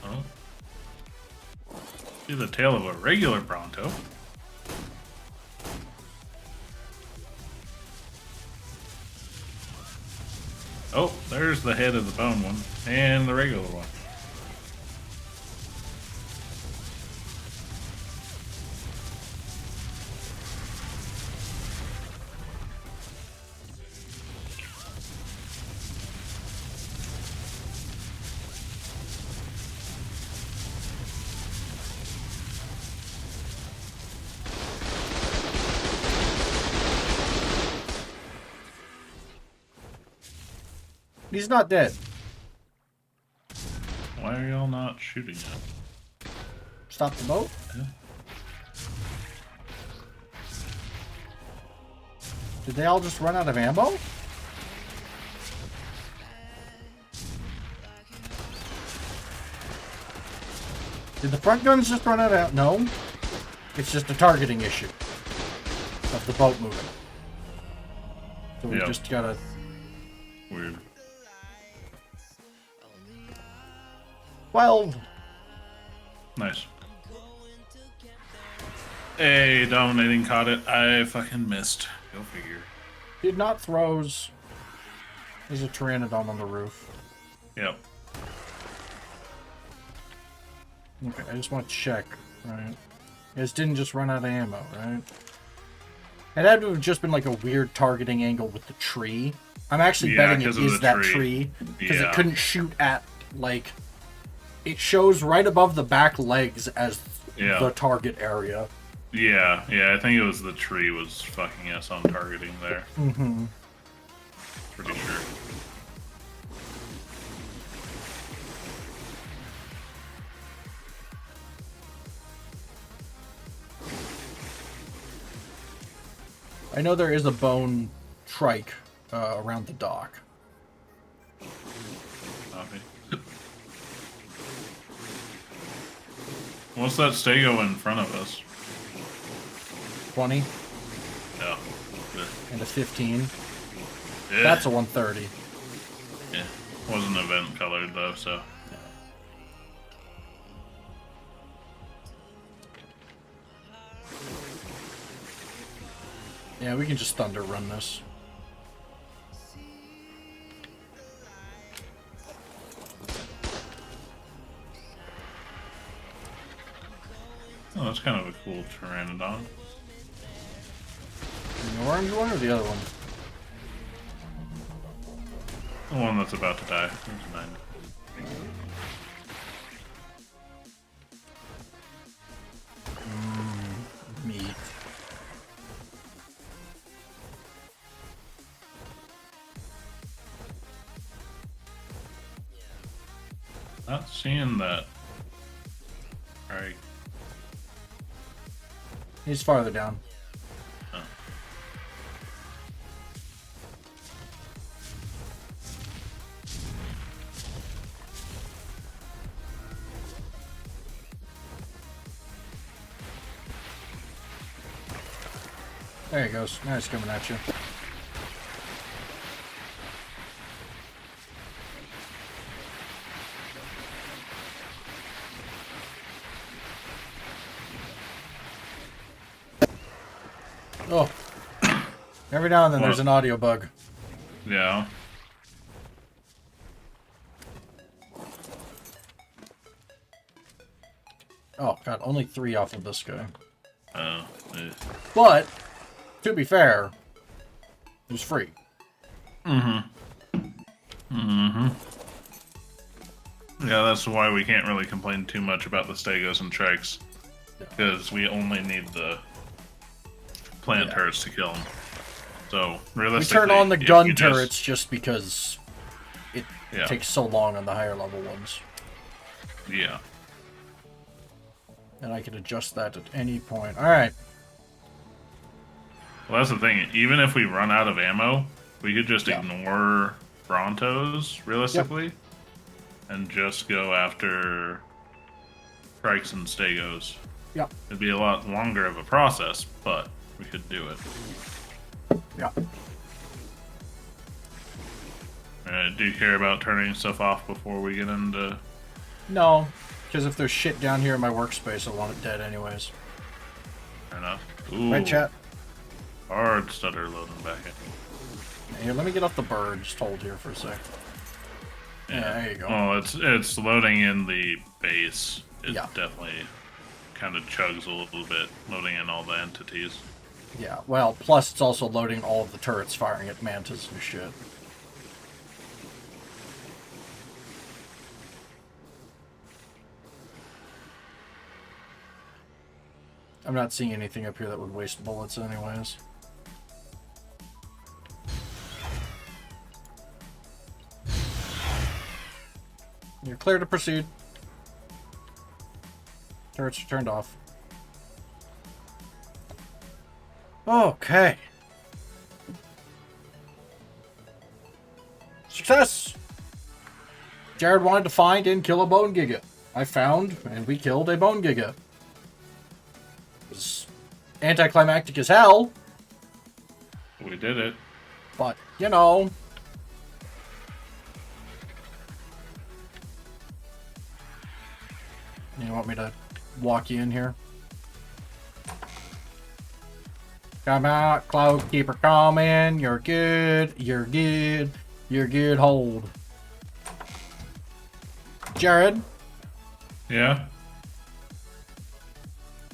Oh. See the tail of a regular Bronto. Oh, there's the head of the bone one. And the regular one. He's not dead. Why are y'all not shooting it? Stop the boat? Yeah. Did they all just run out of ammo? Did the front guns just run out of... No. It's just a targeting issue of the boat moving. So we just gotta... Weird. 12. Nice. Hey, dominating caught it. I fucking missed. Go figure. Did not throws. There's a pteranodon on the roof. Yep. Okay, I just want to check, right? This didn't just run out of ammo, right? It had to have just been like a weird targeting angle with the tree. I'm actually betting it is that tree. Because it couldn't shoot at, like... It shows right above the back legs as the target area. Yeah, I think it was the tree was fucking us on targeting there. Mm-hmm. Pretty sure. I know there is a bone trike around the dock. Copy. What's that stego in front of us? 20. Yeah. And a 15. Yeah. That's a 130. Yeah. Wasn't event colored though, so. Yeah, we can just thunder run this. Oh, that's kind of a cool pteranodon. The orange one or the other one? The one that's about to die. There's 9. Meat. Not seeing that. Alright. He's farther down. Oh. There he goes. Now he's coming at you. Oh. Every now and then there's an audio bug. Yeah. Oh, God. Only 3 off of this guy. Oh. But, to be fair, it was free. Mm-hmm. Mm-hmm. Yeah, that's why we can't really complain too much about the stegos and trikes. Because we only need the plant turrets to kill them. So, realistically... We turn on the gun turrets just because it takes so long on the higher level ones. Yeah. And I can adjust that at any point. Alright. Well, that's the thing. Even if we run out of ammo, we could just ignore Brontos, realistically, and just go after trikes and stegos. Yeah. It'd be a lot longer of a process, but we could do it. Yeah. Do you care about turning stuff off before we get into... No, because if there's shit down here in my workspace, I want it dead anyways. Fair enough. Ooh, Right, chat? hard stutter loading back in. Here, let me get off the bird. Just hold here for a sec. Yeah, there you go. Well, it's loading in the base. It Yeah. definitely kind of chugs a little bit, loading in all the entities. Yeah, well, plus it's also loading all of the turrets firing at mantas and shit. I'm not seeing anything up here that would waste bullets anyways. You're clear to proceed. Turrets are turned off. Okay. Success! Jared wanted to find and kill a bone giga. I found, and we killed a bone giga. It was anticlimactic as hell. We did it. But, you know. You want me to walk you in here? Come out, Cloak Keeper coming. You're good. You're good. You're good. Hold. Jared. Yeah?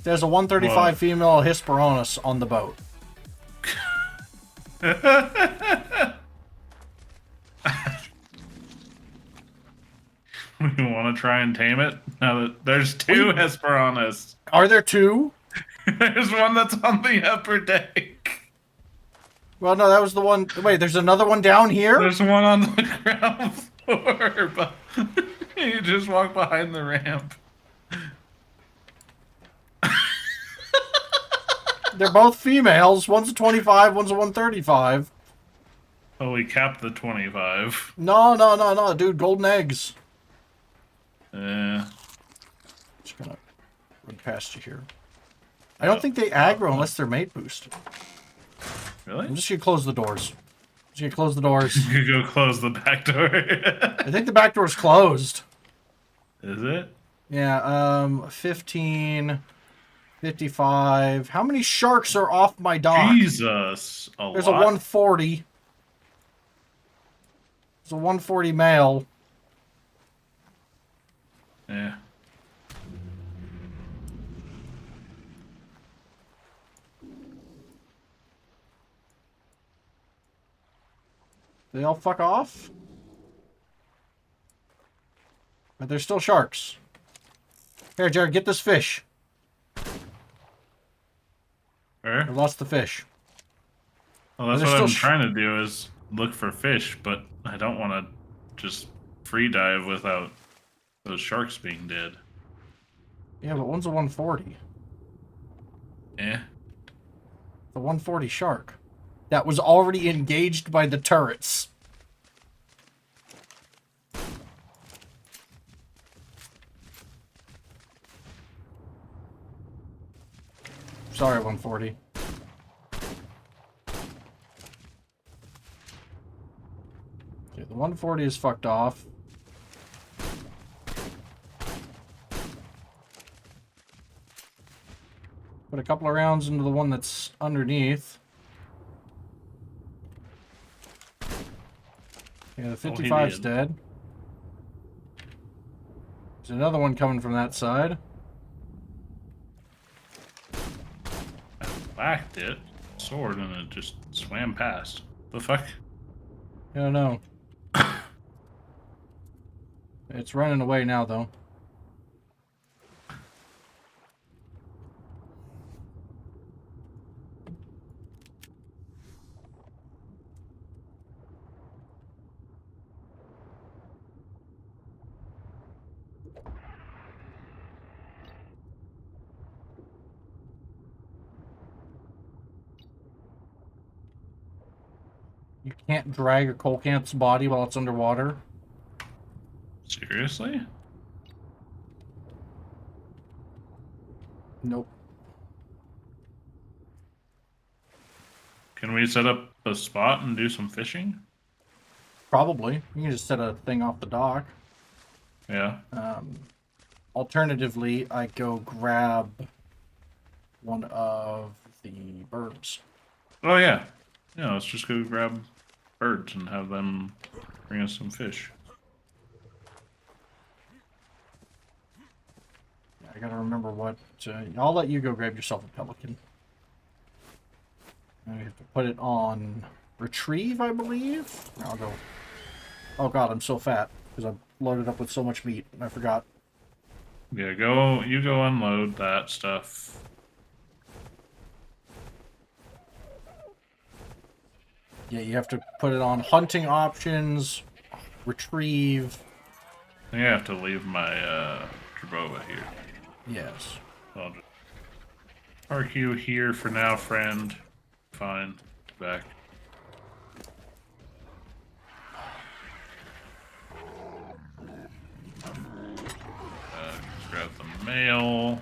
There's a 135 What? female Hesperornis on the boat. We want to try and tame it? Now that there's two Hesperornis. Are there two? There's one that's on the upper deck. Well, no, that was the one. Wait, there's another one down here? There's one on the ground floor, but you just walk behind the ramp. They're both females. One's a 25, one's a 135. Oh, we capped the 25. No, dude. Golden eggs. Just gonna run past you here. I don't think they aggro unless they're mate boosted. Really? I'm just gonna close the doors. Just gonna close the doors. You go close the back door. I think the back door's closed. Is it? Yeah, 15, 55. How many sharks are off my dock? Jesus. There's a 140. There's a 140 male. Yeah. They all fuck off? But they're still sharks. Here, Jared, get this fish. Where? I lost the fish. Well, that's They're what I'm still trying to do is look for fish, but I don't want to just free dive without those sharks being dead. Yeah, but one's a 140. Yeah. The 140 shark. That was already engaged by the turrets. Sorry, 140. Okay, the 140 is fucked off. Put a couple of rounds into the one that's underneath. Yeah, the 55's dead. There's another one coming from that side. I whacked it, sword, and it just swam past. The fuck? I don't know. It's running away now, though. You can't drag a coalcanth's body while it's underwater. Seriously? Nope. Can we set up a spot and do some fishing? Probably. You can just set a thing off the dock. Yeah. Alternatively, I go grab one of the birds. Oh, yeah. Yeah, let's just go grab birds and have them bring us some fish. I gotta remember what... I'll let you go grab yourself a pelican. And we have to put it on retrieve, I believe? I'll go... Oh god, I'm so fat. Because I loaded up with so much meat. I forgot. Yeah, you go unload that stuff. Yeah, you have to put it on hunting options, retrieve. I think I have to leave my Jerboa here. Yes. I'll just park you here for now, friend. Fine. Back. Grab the mail.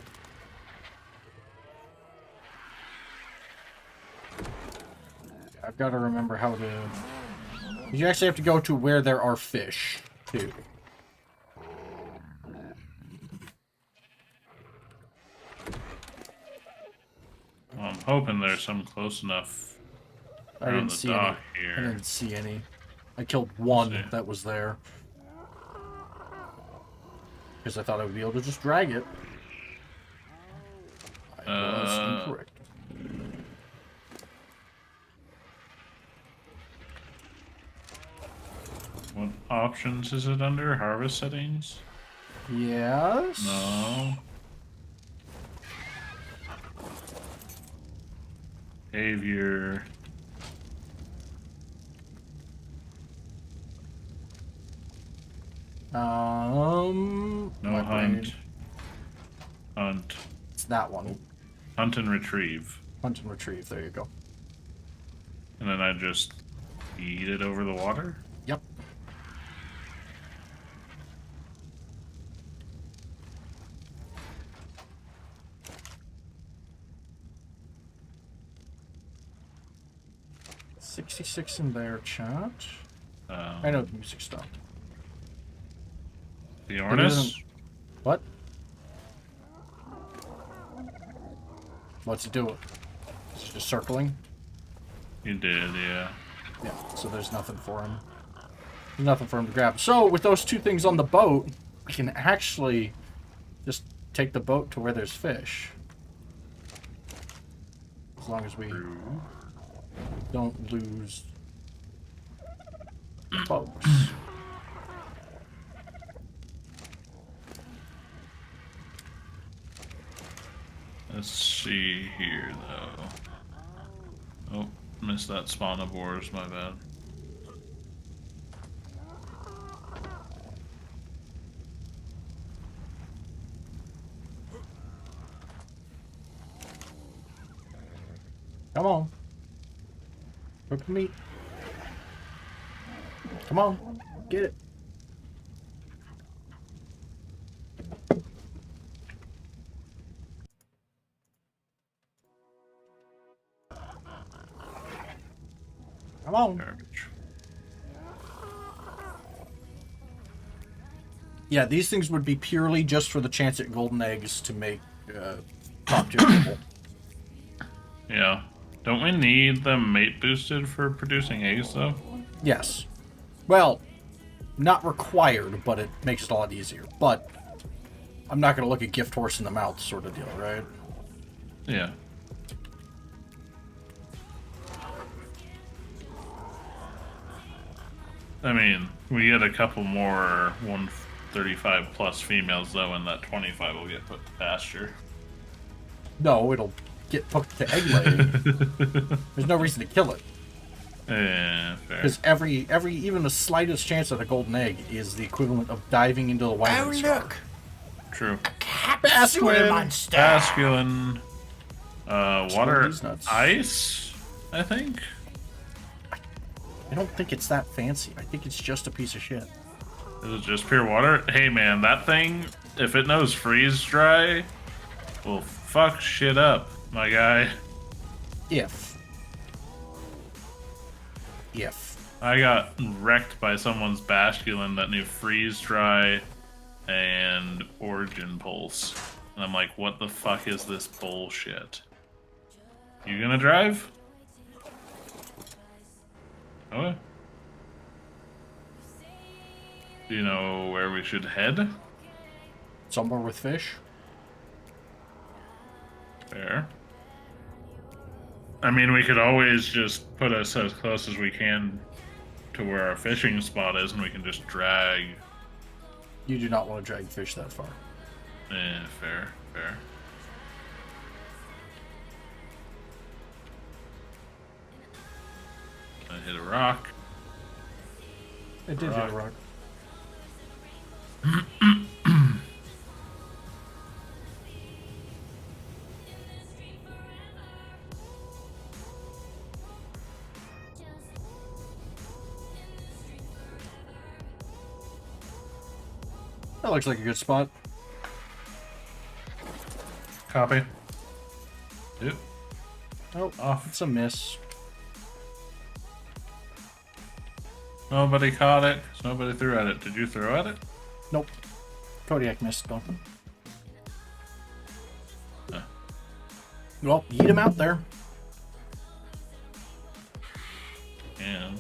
I've got to remember how to... You actually have to go to where there are fish, too. Well, I'm hoping there's some close enough I around didn't the see dock any. here. I didn't see any. I killed one See. that was there. Because I thought I would be able to just drag it. I was incorrect. What options is it under? Harvest settings? Yes? No. Behavior. No No hunt. Hunt. It's that one. Hunt and retrieve. Hunt and retrieve. There you go. And then I just eat it over the water? Yep. $66 in there, chat. I know the music stopped. The Ornis? What? What's it doing? Is it just circling? You did, yeah. Yeah, so there's nothing for him. There's nothing for him to grab. So, with those two things on the boat, we can actually just take the boat to where there's fish. As long as we don't lose the boats. Let's see here, though. Oh, missed that spawn of ores, my bad. Come on. Cook the meat. Come on. Get it. Come on. Garbage. Yeah, these things would be purely just for the chance at golden eggs to make top tier people. Yeah. Don't we need them mate boosted for producing eggs, though? Yes. Well, not required, but it makes it a lot easier. But I'm not going to look at gift horse in the mouth sort of deal, right? Yeah. I mean, we get a couple more 135 plus females, though, and that 25 will get put to pasture. No, it'll get put to egg laying. There's no reason to kill it. Yeah, fair. Because every even the slightest chance at a golden egg is the equivalent of diving into the wyvern scar. True. Basculin! Basculin. Water these nuts. ice, I think? I don't think it's that fancy. I think it's just a piece of shit. Is it just pure water? Hey man, that thing, if it knows freeze dry, will fuck shit up, my guy. If. I got wrecked by someone's Basculin that knew freeze dry and origin pulse. And I'm like, what the fuck is this bullshit? You gonna drive? Okay. Do you know where we should head? Somewhere with fish? Fair. I mean, we could always just put us as close as we can to where our fishing spot is, and we can just drag. You do not want to drag fish that far. Fair. I hit a rock. It did hit a rock. That looks like a good spot. Copy. Yep. Oh, Off. it's a miss. Nobody caught it. 'Cause nobody threw at it. Did you throw at it? Nope. Kodiak missed though. Huh. Well, eat him out there. And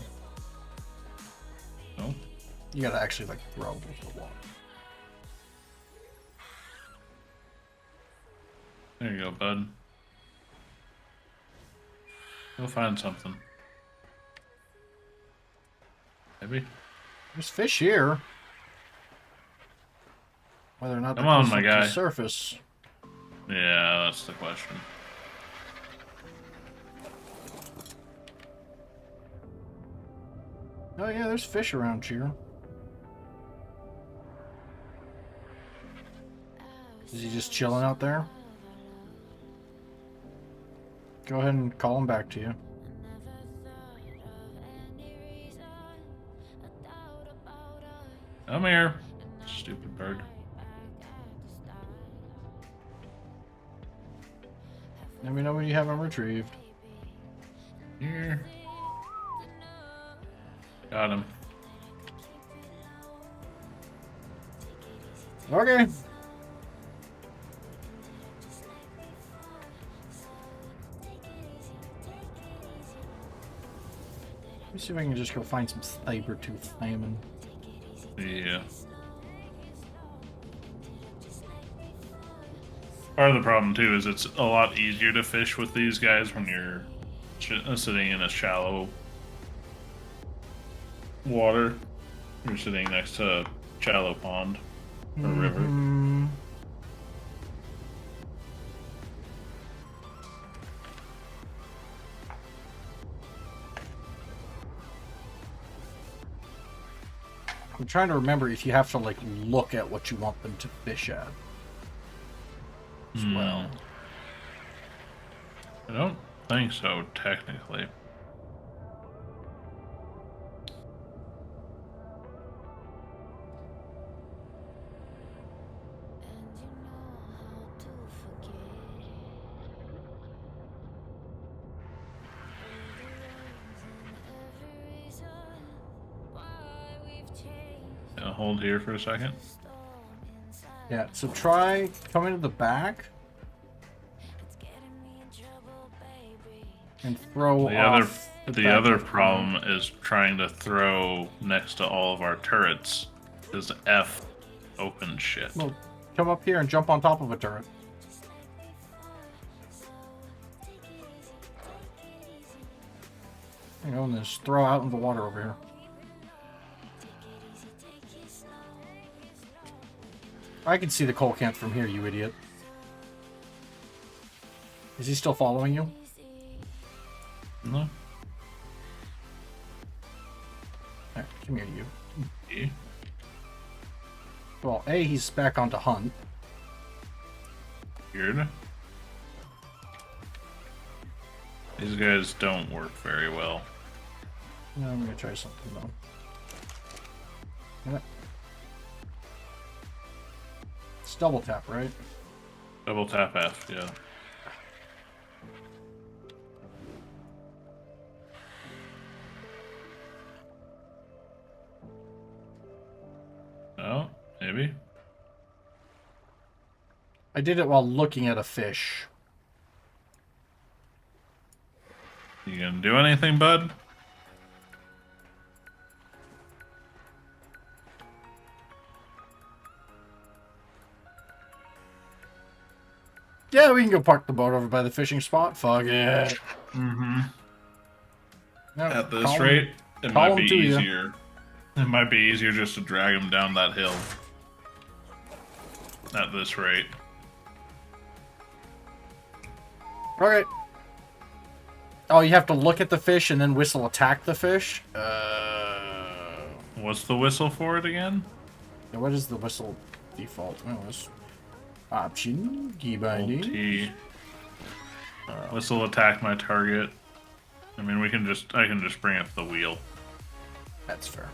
no. You gotta actually like throw with the wall. There you go, bud. Go find something. Maybe. There's fish here. Whether or not they're Come on, close my up to guy. the surface. Yeah, that's the question. Oh yeah, there's fish around here. Is he just chilling out there? Go ahead and call him back to you. Come here, stupid bird. Let me know when you have him retrieved. Here. Got him. Okay. Let me see if I can just go find some saber-tooth salmon. Yeah. Part of the problem too is it's a lot easier to fish with these guys when you're sitting in a shallow water. You're sitting next to a shallow pond or river. I'm trying to remember if you have to like look at what you want them to fish at as well. I don't think so, technically. Gonna hold here for a second. Yeah, so try coming to the back and throw off The back other of the problem is trying to throw next to all of our turrets. Because F open shit. Well, come up here and jump on top of a turret. You know, and then just throw out in the water over here. I can see the coal can from here, you idiot. Is he still following you? No? Alright, come here, you. Yeah. Well, A, he's back onto hunt. Weird. These guys don't work very well. No, I'm gonna try something though. Yeah. It's double tap, right? Double tap F, yeah. Oh, maybe. I did it while looking at a fish. You gonna do anything, bud? Yeah, we can go park the boat over by the fishing spot. Fuck it. Mm-hmm. No, At this call rate, him- it call might him be to you. easier. It might be easier just to drag him down that hill. At this rate. Okay. Oh, you have to look at the fish and then whistle attack the fish? What's the whistle for it again? Yeah, what is the whistle default? Oh, it's option, key binding. T. Whistle attack my target. I mean, I can just bring up the wheel. That's fair.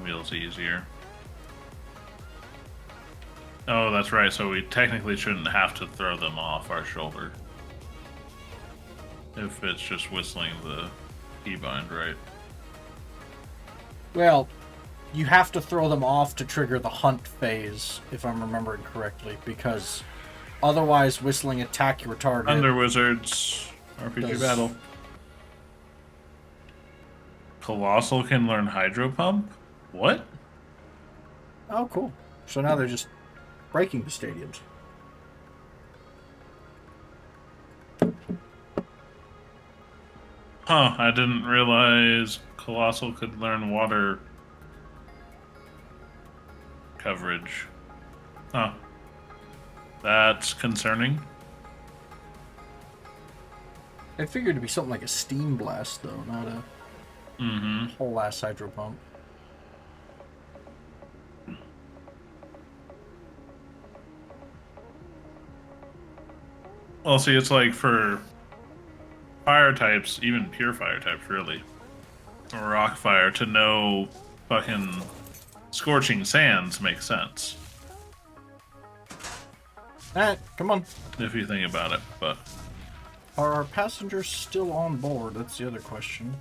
Wheel's easier. Oh, that's right. So we technically shouldn't have to throw them off our shoulder. If it's just whistling the keybind, right? Well, you have to throw them off to trigger the hunt phase, if I'm remembering correctly, because otherwise whistling attack your target. Thunder Wizards, RPG battle. Colossal can learn Hydro Pump? What? Oh, cool. So now they're just breaking the stadiums. Huh, I didn't realize Colossal could learn water coverage. Huh. That's concerning. I figured it'd be something like a steam blast, though, not a whole ass hydro pump. Well, see, it's like for fire types, even pure fire types, really. Rock fire, to know fucking scorching sands makes sense. Alright, come on. If you think about it, but... Are our passengers still on board? That's the other question.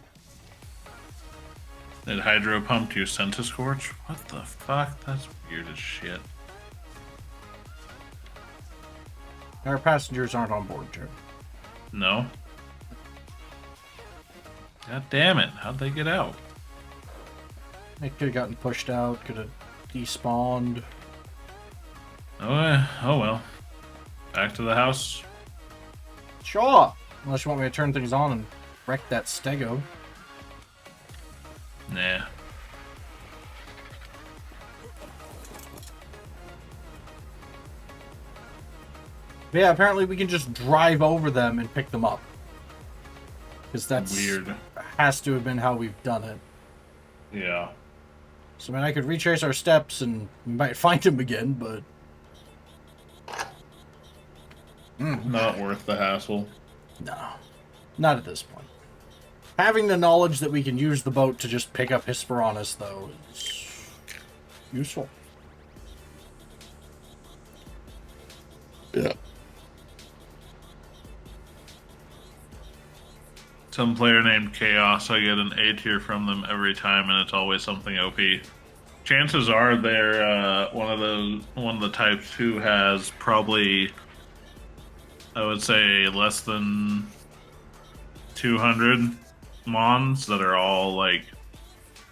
Did Hydro Pump to Centiscorch? What the fuck? That's weird as shit. Our passengers aren't on board, Joe. No? God damn it. How'd they get out? They could have gotten pushed out, could have despawned. Oh well. Back to the house. Sure! Unless you want me to turn things on and wreck that stego. Nah. But yeah, apparently we can just drive over them and pick them up. Because that's... Weird. Has to have been how we've done it. Yeah. So, I mean, I could retrace our steps and we might find him again, but... Not worth the hassle. No. Not at this point. Having the knowledge that we can use the boat to just pick up Hesperornis, though, is useful. Yeah. Some player named Chaos, I get an A tier from them every time, and it's always something OP. Chances are they're one of the types who has probably, I would say, less than 200 mons that are all like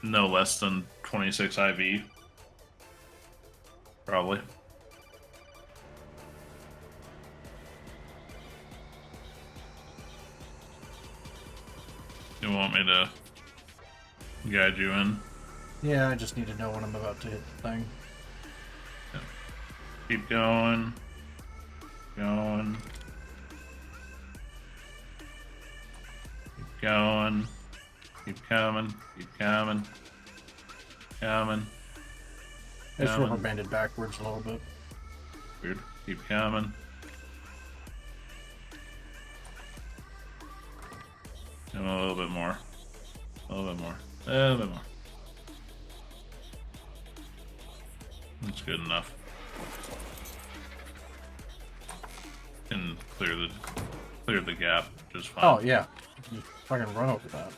no less than 26 IV. Probably. You want me to guide you in? Yeah, I just need to know when I'm about to hit the thing. Yeah. Keep going. Going. Keep going. Keep coming. Keep coming. Coming. It's Coming. rubber banded backwards a little bit. Weird. Keep coming. And a little bit more. A little bit more. A little bit more. That's good enough. And clear the gap just fine. Oh, yeah. You fucking run over that.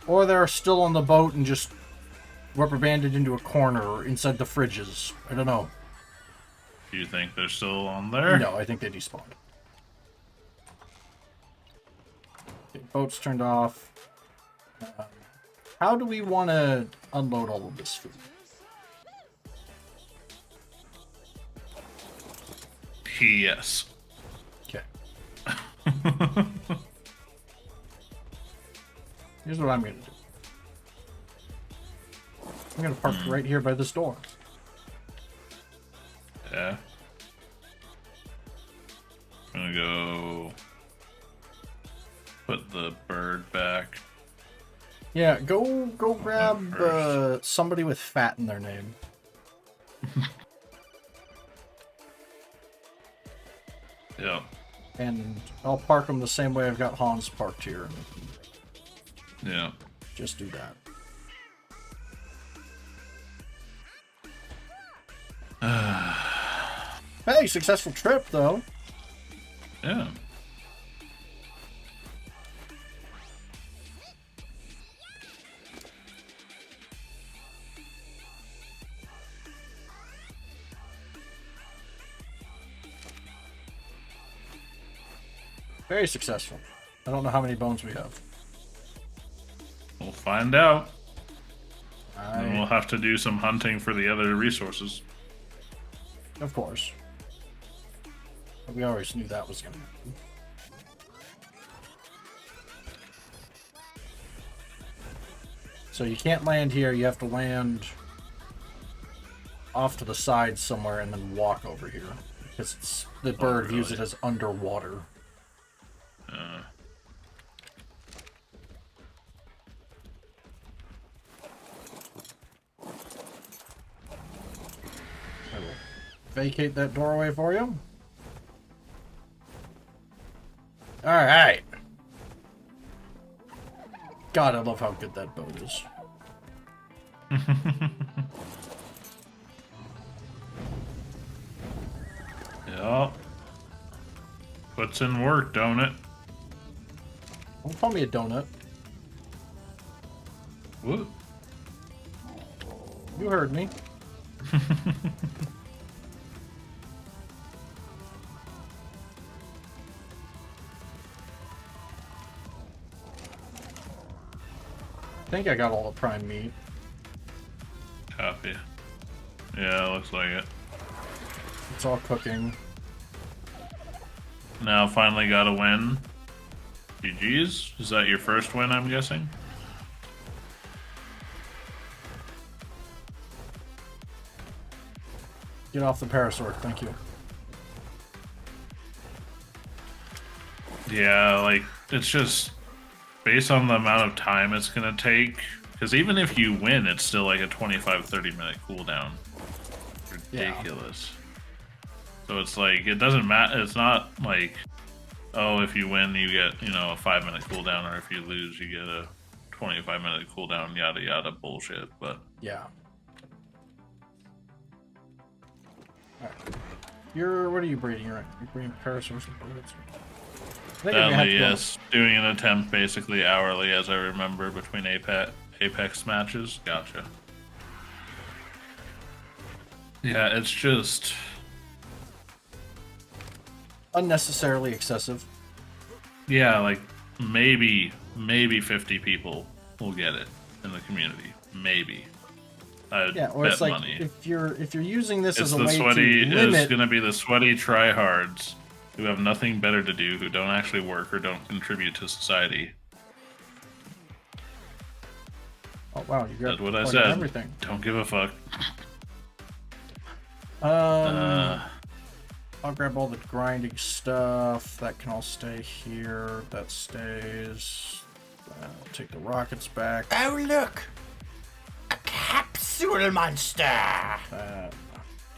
Or they're still on the boat and just rubber banded into a corner or inside the fridges. I don't know. Do you think they're still on there? No, I think they despawned. Okay, boat's turned off. How do we want to unload all of this food? Yes. Okay. Here's what I'm going to do. I'm going to park right here by this door. Yeah. I'm gonna go put the bird back. Yeah, go grab somebody with fat in their name. Yeah. And I'll park them the same way I've got Hans parked here. Yeah. Just do that. Hey, successful trip, though. Yeah. Very successful. I don't know how many bones we have. We'll find out. And we'll have to do some hunting for the other resources. Of course. But we always knew that was going to happen. So you can't land here, you have to land off to the side somewhere and then walk over here. Because it's, the bird views it as underwater. I will vacate that doorway for you. Alright. God, I love how good that boat is. Yeah. Puts in work, don't it? Don't call me a donut. What? You heard me. I think I got all the prime meat. Copy. Yeah, looks like it. It's all cooking. Now finally got a win. GG's? Is that your first win, I'm guessing? Get off the parasaur, thank you. Yeah, like, it's just based on the amount of time it's gonna take. Because even if you win, it's still like a 25-30 minute cooldown. Ridiculous. Yeah. So it's like, it doesn't matter. It's not like, oh, if you win, you get, you know, a 5-minute cooldown, or if you lose, you get a 25-minute cooldown, yada yada bullshit. But yeah. Alright. What are you breeding? You're breeding parasaurs and birds. Sadly, yes. Doing an attempt basically hourly, as I remember, between Apex matches. Gotcha. Yeah, it's just unnecessarily excessive. Yeah, like maybe 50 people will get it in the community. Maybe. Yeah, or bet it's like money. if you're using this It's as a the way sweaty. to limit. It's gonna be the sweaty tryhards who have nothing better to do, who don't actually work or don't contribute to society. Oh wow, you got That's what I said. Everything. Don't give a fuck. I'll grab all the grinding stuff. That can all stay here. That stays. I'll take the rockets back. Oh look! A capsule monster! A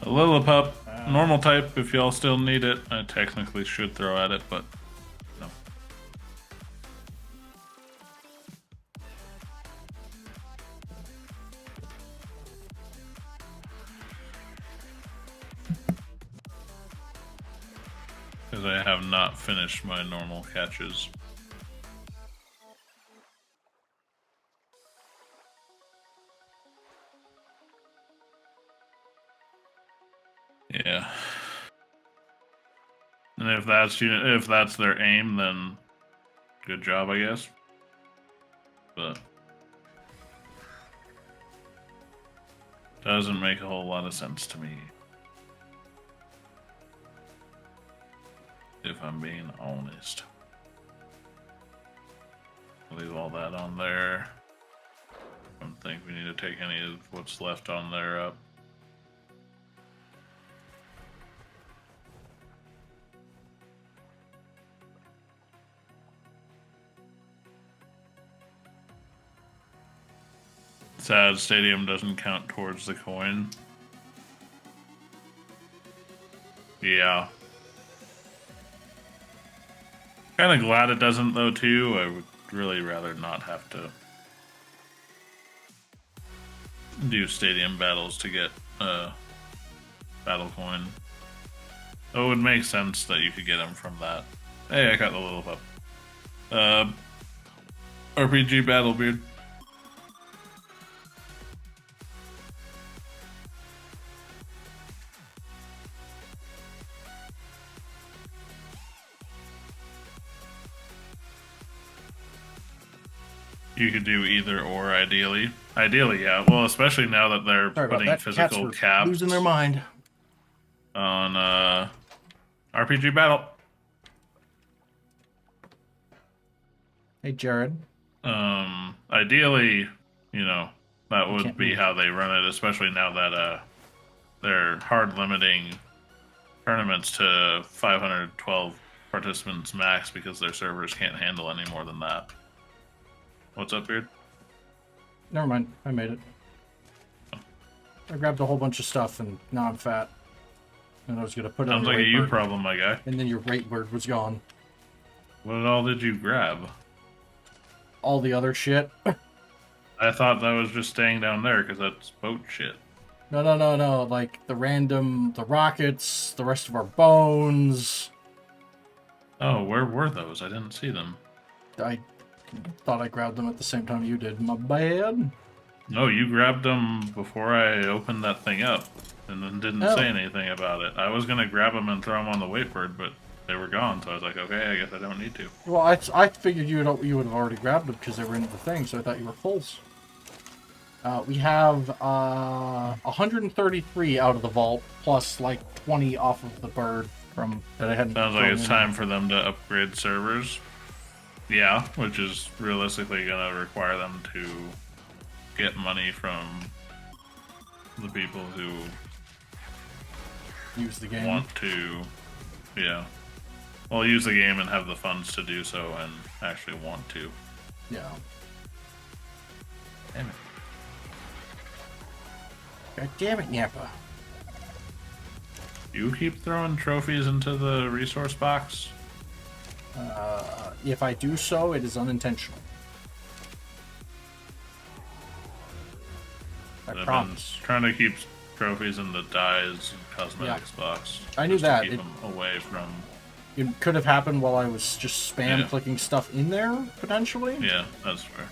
Lillipup, normal type if y'all still need it. I technically should throw at it, but no. Because I have not finished my normal catches. Yeah. And if that's their aim, then good job, I guess. But doesn't make a whole lot of sense to me. If I'm being honest. Leave all that on there. I don't think we need to take any of what's left on there up. Sad stadium doesn't count towards the coin. Yeah. Kind of glad it doesn't though too. I would really rather not have to do stadium battles to get battle coin. Oh, it would make sense that you could get them from that. Hey, I got the little pup. RPG battle beard. You could do either or, ideally. Ideally, yeah. Well, especially now that they're Sorry about putting that. Cats physical were caps losing their mind. on RPG battle. Hey, Jared. Ideally, you know, that would can't be move. how they run it, especially now that they're hard limiting tournaments to 512 participants max because their servers can't handle any more than that. What's up, Beard? Never mind. I made it. I grabbed a whole bunch of stuff and now I'm fat. And I was going to put it on Sounds your like a weight you bird, problem, my guy. and then your weight bird was gone. What all did you grab? All the other shit. I thought that was just staying down there because that's boat shit. No. Like the rockets, the rest of our bones. Oh, where were those? I didn't see them. I thought I grabbed them at the same time you did. My bad. No, you grabbed them before I opened that thing up and then didn't Oh. say anything about it. I was going to grab them and throw them on the wakebird, but they were gone, so I was like, okay, I guess I don't need to. Well, I figured you would have already grabbed them because they were in the thing, so I thought you were fulls. We have 133 out of the vault, plus like 20 off of the bird from that I hadn't. Sounds like thrown it's in. time for them to upgrade servers. Yeah, which is realistically going to require them to get money from the people who Use the game. want to, yeah. Well, use the game and have the funds to do so and actually want to. Yeah. Damn it. God damn it, Yappa. You keep throwing trophies into the resource box? If I do so, it is unintentional. I I've been promise. trying to keep trophies in the dyes and cosmetics box. I knew just that. To keep them away from. It could have happened while I was just spam Yeah. clicking stuff in there, potentially. Yeah, that's fair.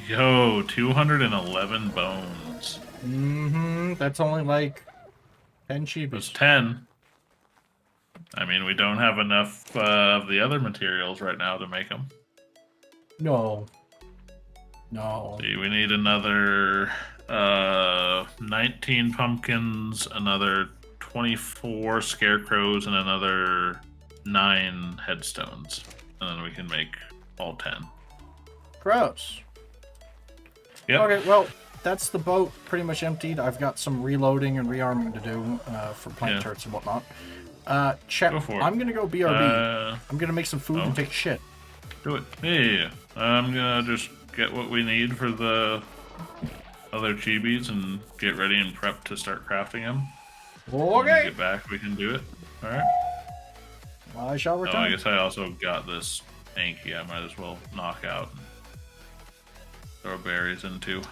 Yo, 211 bones. Mm-hmm. That's only like 10 It was cheapies. 10. I mean, we don't have enough of the other materials right now to make them. No. See, we need another 19 pumpkins, another 24 scarecrows, and another 9 headstones. And then we can make all 10. Gross. Yep. Okay, well, that's the boat pretty much emptied. I've got some reloading and rearming to do for plant Yeah. turrets and whatnot. Chet, Go for it. I'm gonna go BRB. I'm gonna make some food oh. and take a shit. Do it. Yeah. I'm gonna just get what we need for the other chibis and get ready and prep to start crafting them. When we Okay. get back, we can do it. Alright. I shall Oh, return. I guess I also got this Anki I might as well knock out and throw berries into.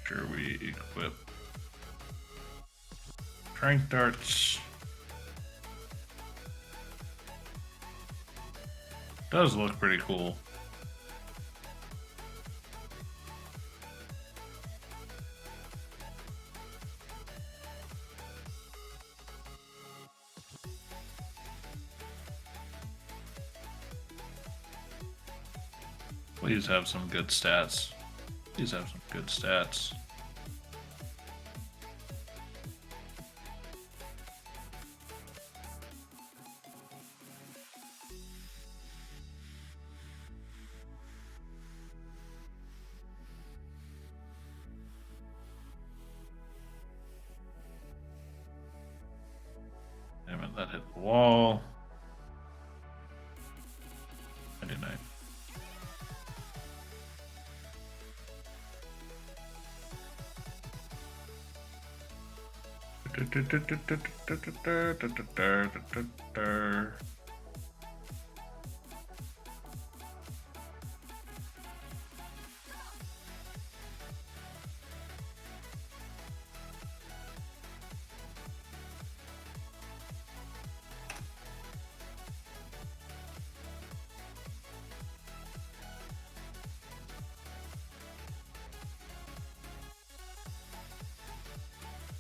Sure, we equip trank darts. Does look pretty cool. Please have some good stats. Please have some good stats. Damn it, that hit the wall. 99.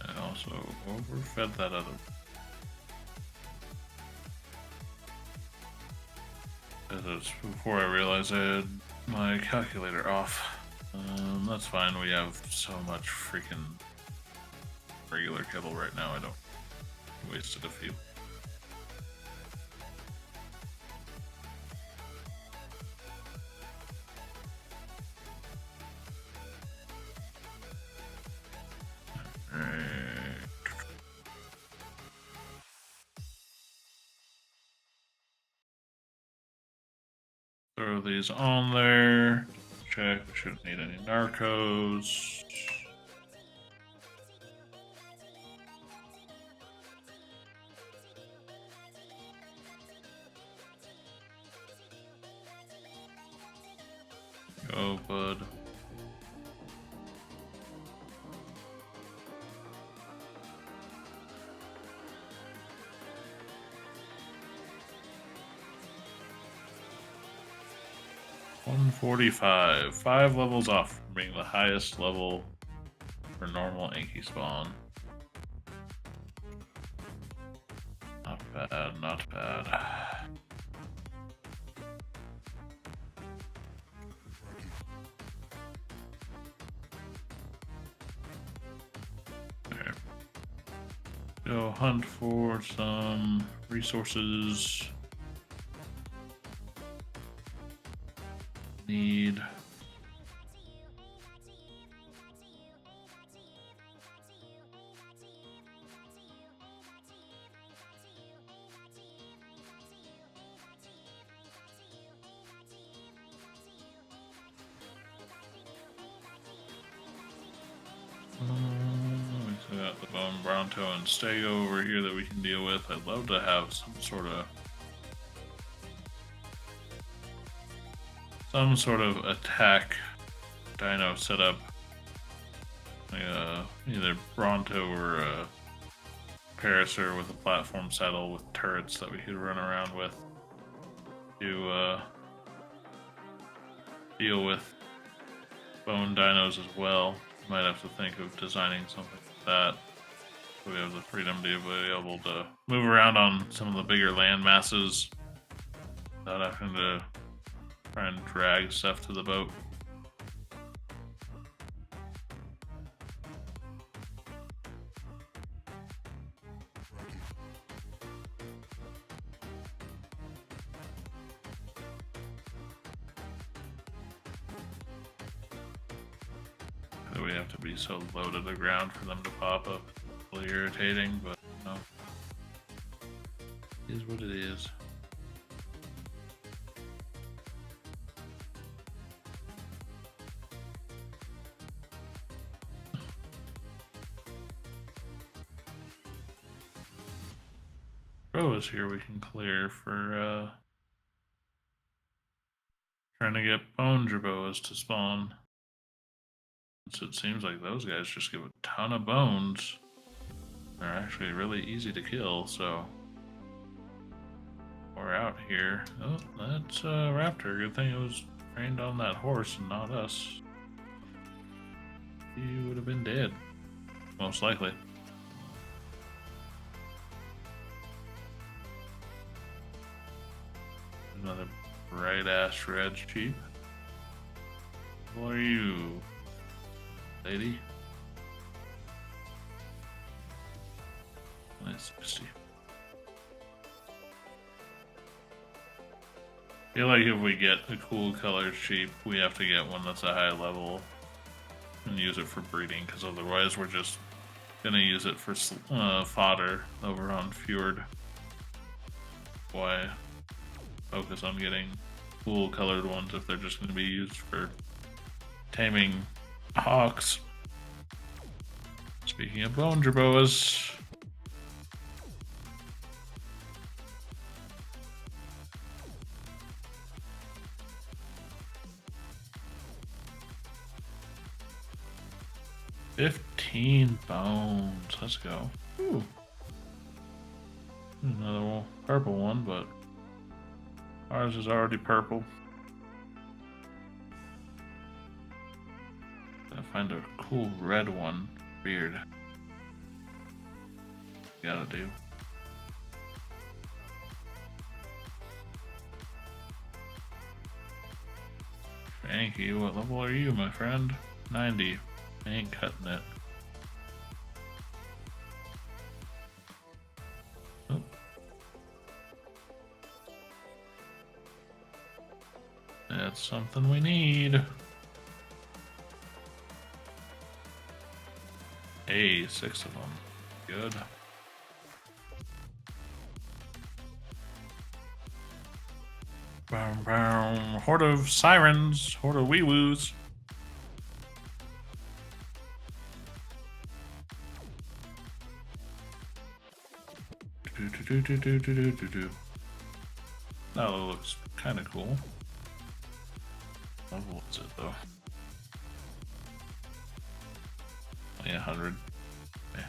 I also overfed that other. That's before I realized I had my calculator off. That's fine. We have so much freaking regular kibble right now. I don't wasted a few. Throw these on there. Check. We shouldn't need any narcos. Go, bud. $145. 5 levels off from being the highest level for normal Inky spawn. Not bad, not bad. Okay. Go hunt for some resources. Need we still got the Bone Bronto and Stego over here that we can deal with. I'd love to have some sort of attack dino set up. Either Bronto or a Parasaur with a platform saddle with turrets that we could run around with to deal with bone dinos as well. Might have to think of designing something like that. So we have the freedom to be able to move around on some of the bigger land masses without having to try and drag stuff to the boat. We have to be so low to the ground for them to pop up. It's really irritating, but no. It is what it is. Is here we can clear for trying to get bone jerboas to spawn. So it seems like those guys just give a ton of bones. They're actually really easy to kill, so we're out here. Oh, that's a raptor. Good thing it was trained on that horse and not us. He would have been dead, most likely. Another bright ass red sheep. Who are you, lady? Nice to see. I feel like if we get a cool colored sheep, we have to get one that's a high level and use it for breeding, because otherwise we're just gonna use it for fodder over on Fjord. Why focus on getting cool colored ones if they're just going to be used for taming hawks? Speaking of bone jerboas, 15 bones. Let's go. Ooh. Another purple one, but ours is already purple. Gotta find a cool red one. Weird. Gotta do. Frankie, what level are you, my friend? 90. I ain't cutting it. Oh. That's something we need. Hey, 6 of them. Good. Boom, boom. Horde of sirens. Horde of wee-woos. That looks kind of cool. Level is it though? Only 100. Yeah.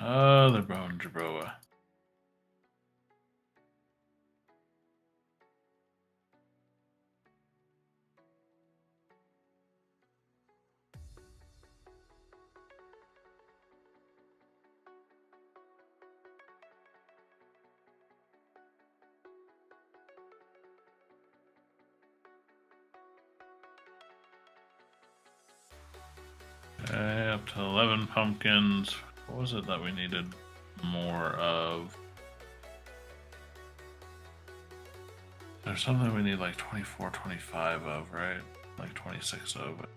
Other bone Jabroa. Okay, up to 11 pumpkins. What was it that we needed more of? There's something we need like 24, 25 of, right? Like 26 of it.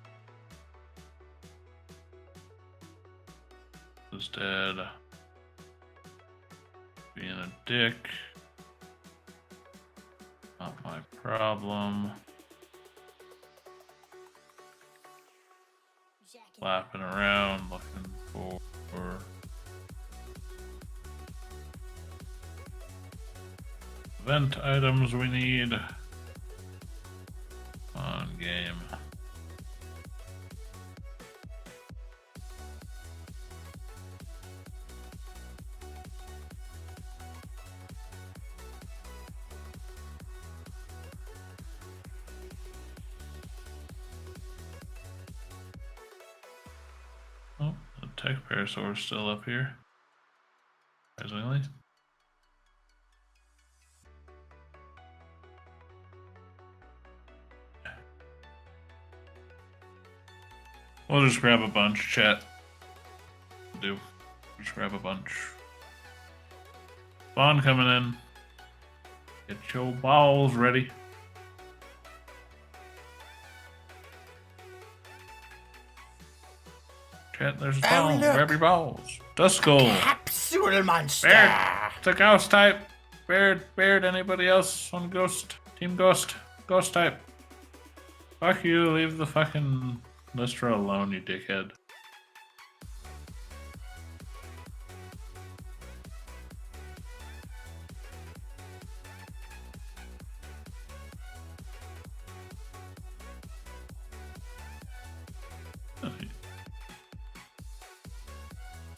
Is dead. Being a dick. Not my problem. Flapping around looking for event items we need. On game. Oh, the tech parasaur is still up here. Surprisingly. We'll just grab a bunch, chat. Just grab a bunch. Spawn coming in. Get your balls ready. Chat, there's a spawn. Grab your balls. Duskull. Capsule monster. Baird. It's a ghost type. Baird. Anybody else on ghost? Team ghost. Ghost type. Fuck you. Leave the fucking Lystra alone, you dickhead.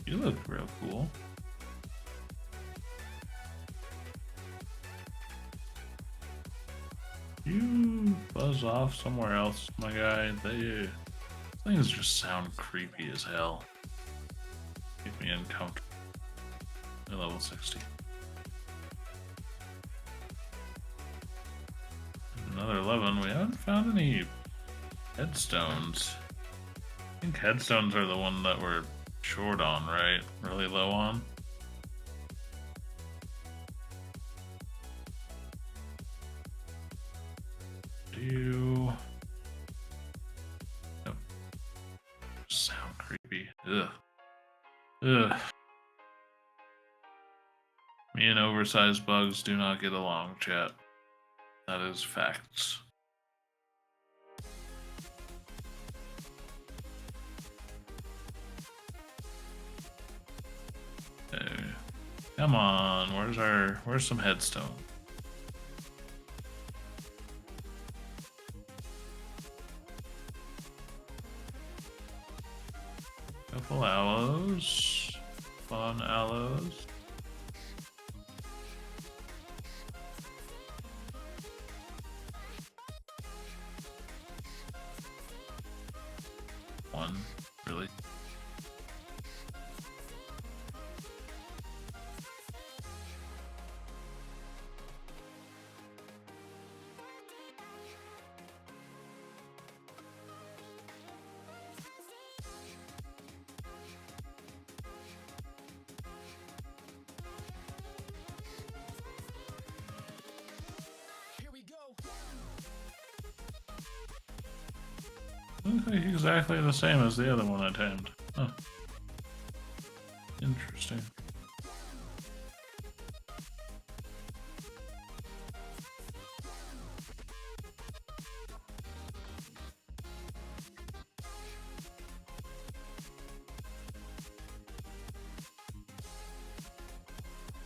You look real cool. You buzz off somewhere else, my guy. Things just sound creepy as hell. Keep me uncomfortable. At level 60. Another 11. We haven't found any headstones. I think headstones are the one that we're short on, right? Really low on. Nope. Sound creepy. Ugh. Ugh. Me and oversized bugs do not get along, chat. That is facts. Come on, where's some headstone? Couple aloes. Fun aloes. One, really. Looks like exactly the same as the other one I tamed. Huh. Interesting.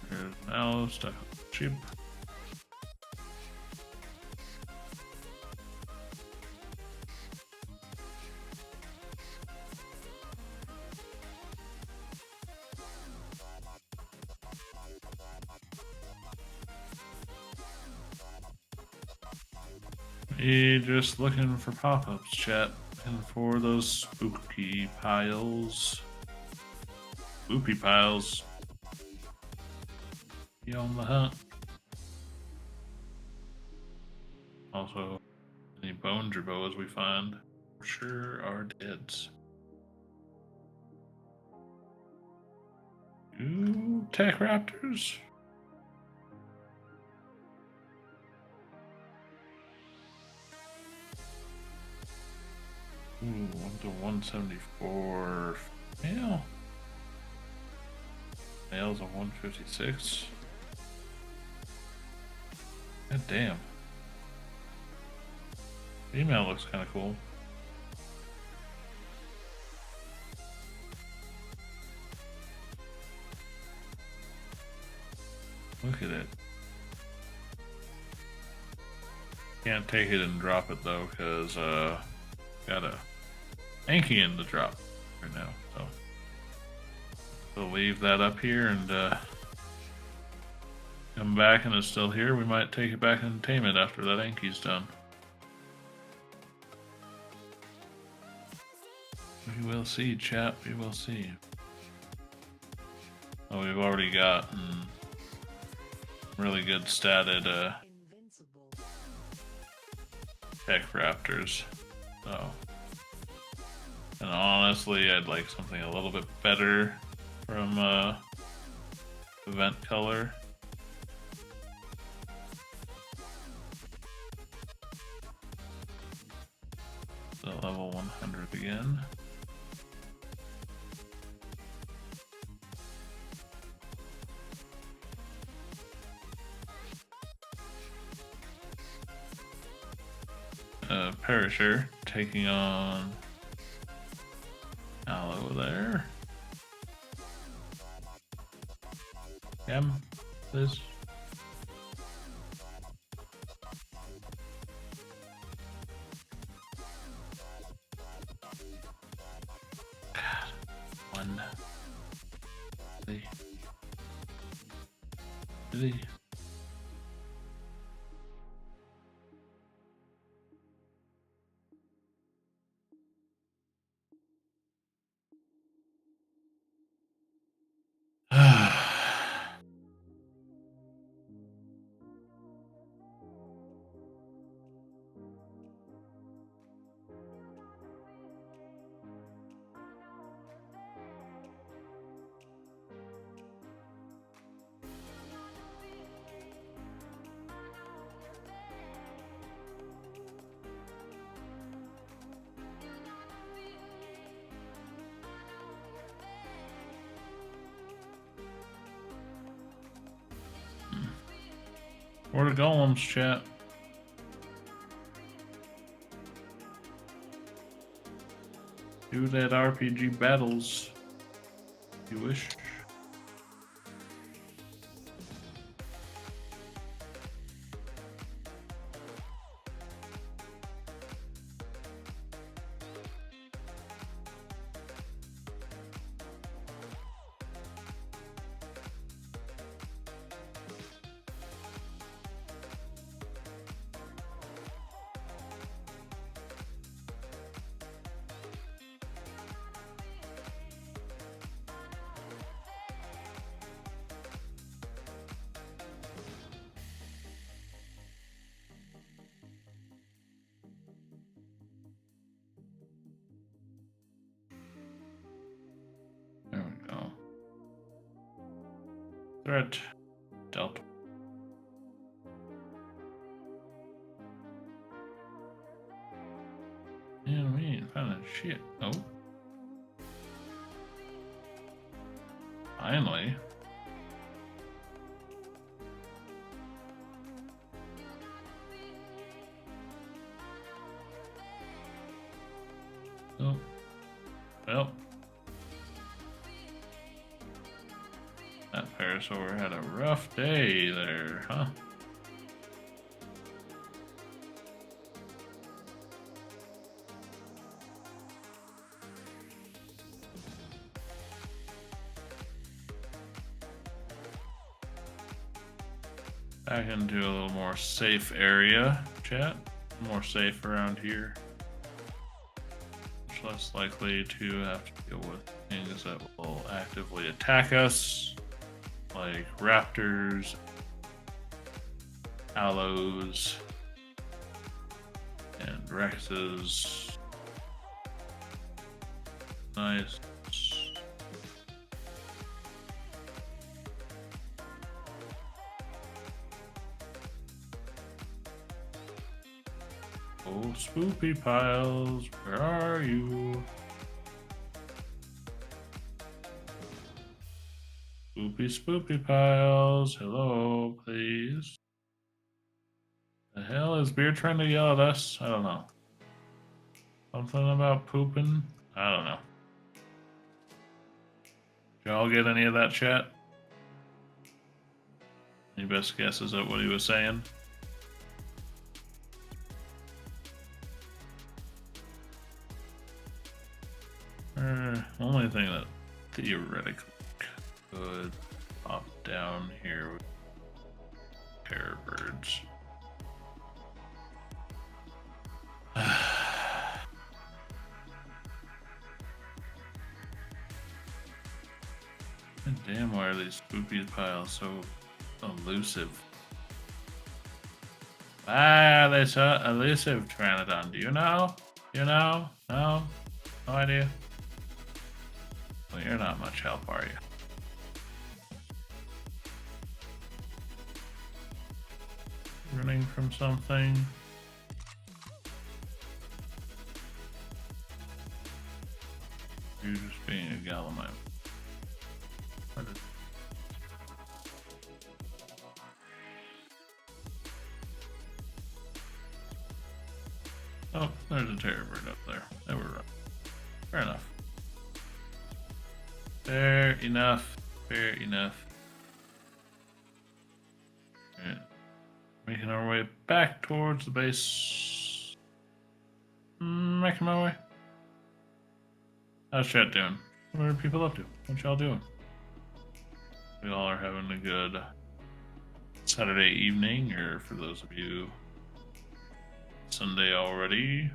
Here's an aloe stuck on the sheep. Just looking for pop-ups, chat, and for those spooky piles. Spoopy piles. Be on the hunt. Also, any bone jerboas we find for sure are deads. Ooh, tech raptors. Ooh, 1 to 174. Male. Male's a 156. God damn. Female looks kind of cool. Look at it. Can't take it and drop it though, because got a Anki in the drop right now, so we'll leave that up here and come back and it's still here. We might take it back and tame it after that Anki's done. We will see, chat. We will see. Oh, we've already got really good statted tech raptors. So, and honestly, I'd like something a little bit better from event color. So level 100 again. Perisher taking on Aloe there. Yam, please. God, 1, 3, 3. Where the golems, chat? Do that RPG battles, if you wish. Threat. Delta. Yeah, we ain't finding shit. Oh. Finally. Oh. Well. That Parasaur had a rough day there, huh? Back into a little more safe area, chat. More safe around here. Much less likely to have to deal with things that will actively attack us, like raptors, aloes, and rexes. Nice. Oh, spoopy piles, where are you? Spoopy piles, hello, please. The hell is Beard trying to yell at us? I don't know. Something about pooping? I don't know. Did y'all get any of that, chat? Any best guesses at what he was saying? Only thing that theoretically could pop down here with terror birds. And damn, why are these spoopy piles so elusive? Why are they so elusive, Pteranodon? Do you know? You know? No? No idea? Well, you're not much help, are you? Running from something? You're just being a Galamite. Oh, there's a terror bird up there. They were right. Fair enough. Fair enough. Fair enough. Alright. Making our way back towards the base. Making my way. How's chat doing? What are people up to? What y'all doing? We all are having a good Saturday evening, or for those of you, Sunday already.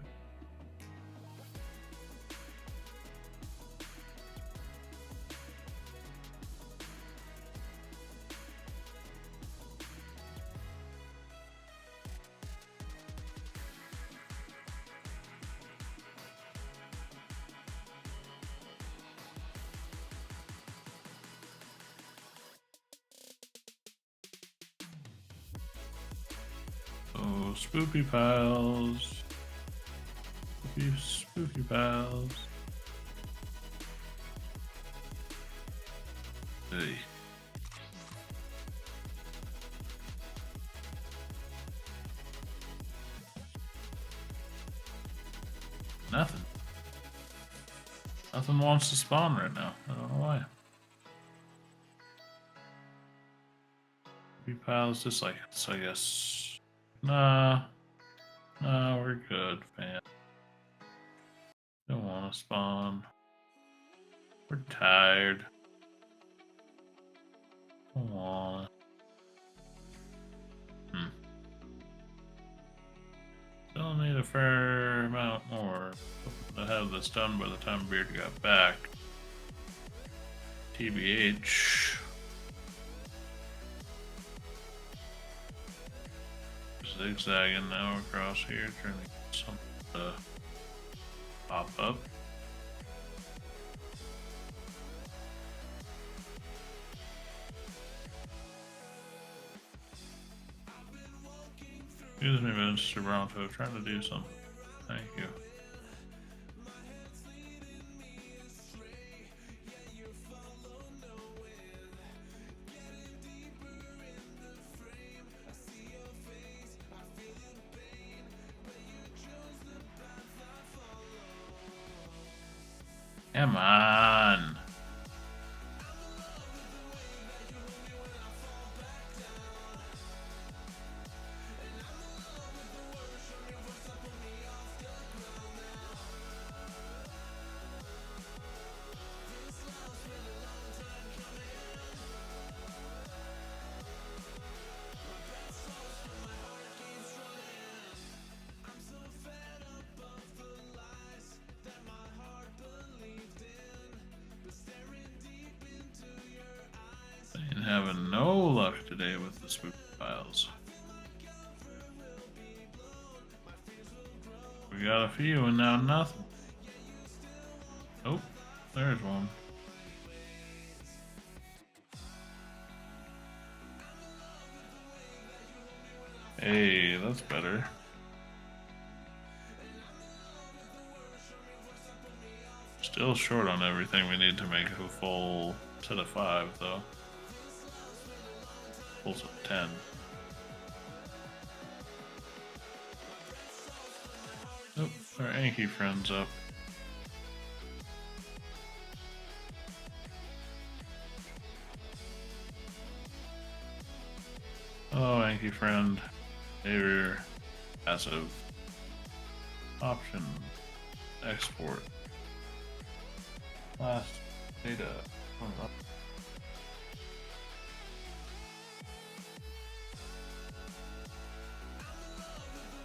Oh, spooky piles. Spooky piles. Hey. Nothing. Nothing wants to spawn right now. I don't know why. Spooky piles just like us, I guess. Nah, we're good, fam. Don't want to spawn. We're tired. Don't want. Still need a fair amount more to have this done by the time Beard got back. TBH. Zigzagging now across here, trying to get something to pop up. Excuse me, Mr. Bronco, trying to do something. Thank you. Come on. Ain't having no luck today with the spooky files. We got a few and now nothing. Oh, there's one. Hey, that's better. Still short on everything. We need to make a full set of 5 though. Full set of 10. Nope, our Anki friend's up. Oh, Anki friend. Neighbor. Passive. Option. Export. Last. Data.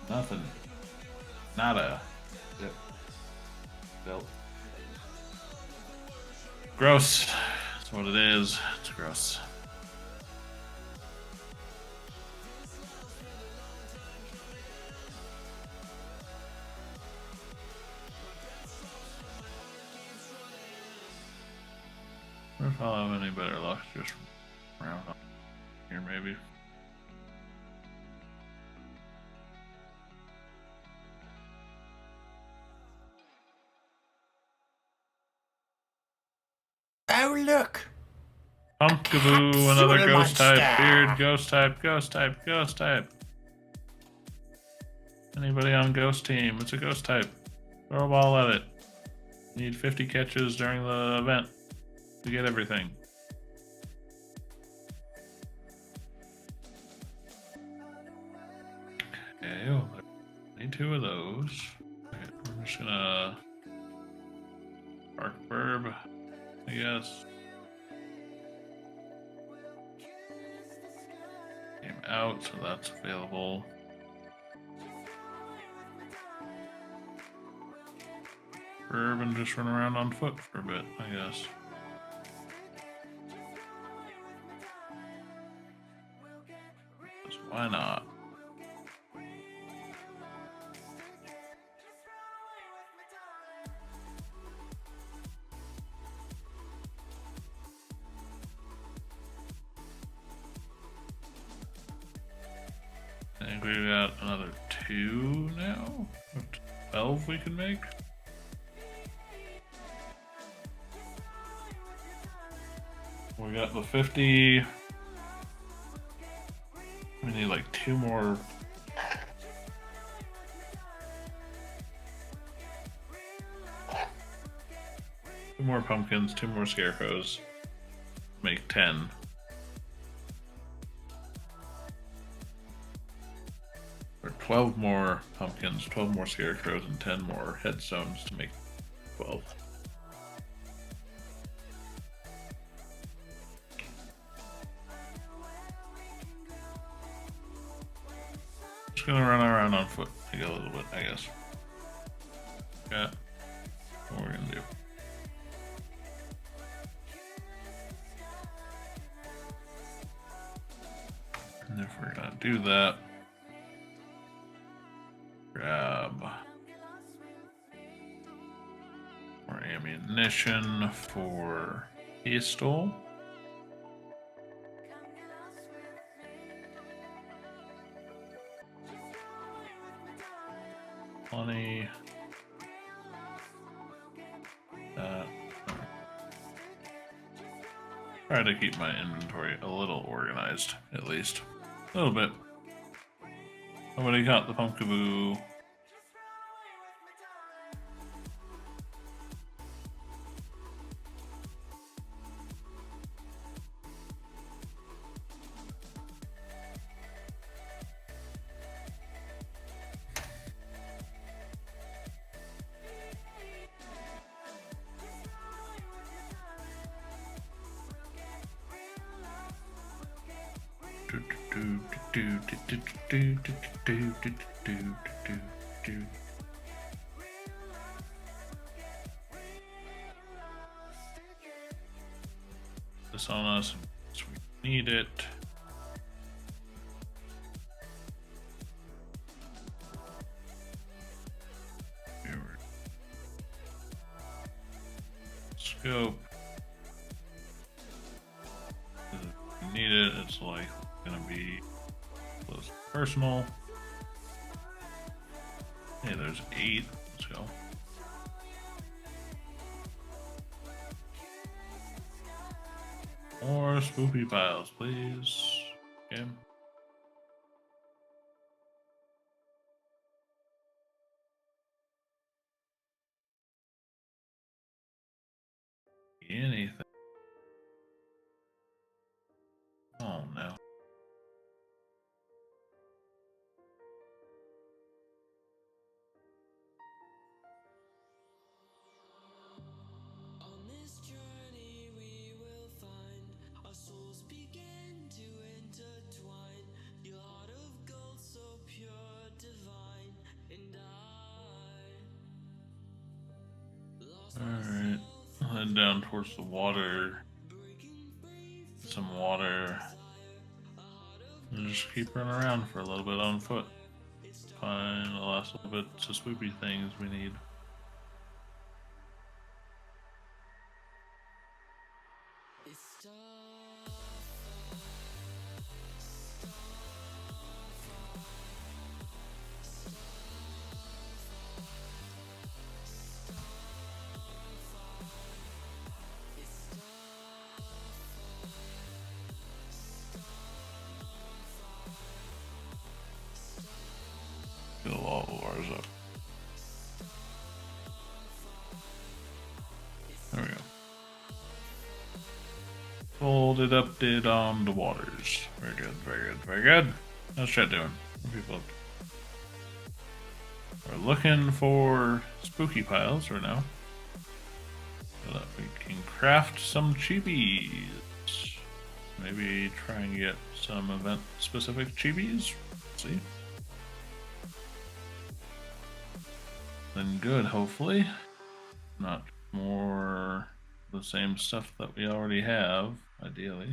Nothing. Nada. Yep. Built. Gross. That's what it is. It's gross. I wonder if I'll have any better luck just around here, maybe. Oh, look! Pumpkaboo, another Capsule ghost type, monster. beard, ghost type, ghost type, ghost type. Anybody on ghost team? It's a ghost type. Throw a ball at it. Need 50 catches during the event to get everything. Okay, well, need 2 of those. Okay, we're just gonna ARK Burb, I guess. Came out, so that's available. Burb and just run around on foot for a bit, I guess. Why not? I think we've got another 2 now. 12 we can make. We got the 50. We need like 2 more. 2 more pumpkins, 2 more scarecrows. Make 10. Or 12 more pumpkins, 12 more scarecrows, and 10 more headstones to make 12. Just gonna run around on foot to get a little bit, I guess. Yeah. What we're gonna do. And if we're gonna do that, grab more ammunition for pistol. plenty. Try to keep my inventory a little organized, at least. A little bit. Somebody got the pumpkaboo. This on us, so we need it. Scope. We need it. It's like gonna be close personal. Hey, there's 8. Let's go. More spoopy piles, please. Okay. Anything. Oh no. Alright, I'll head down towards the water. Get some water. And just keep running around for a little bit on foot. Find the last little bits of swoopy things we need. Fill all of ours up. There we go. Folded up did on the waters. Very good, very good, very good. How's chat doing? What people up to? We're looking for spooky piles right now. So that we can craft some chibis. Maybe try and get some event specific chibis. Let's see. Then good, hopefully. Not more the same stuff that we already have, ideally.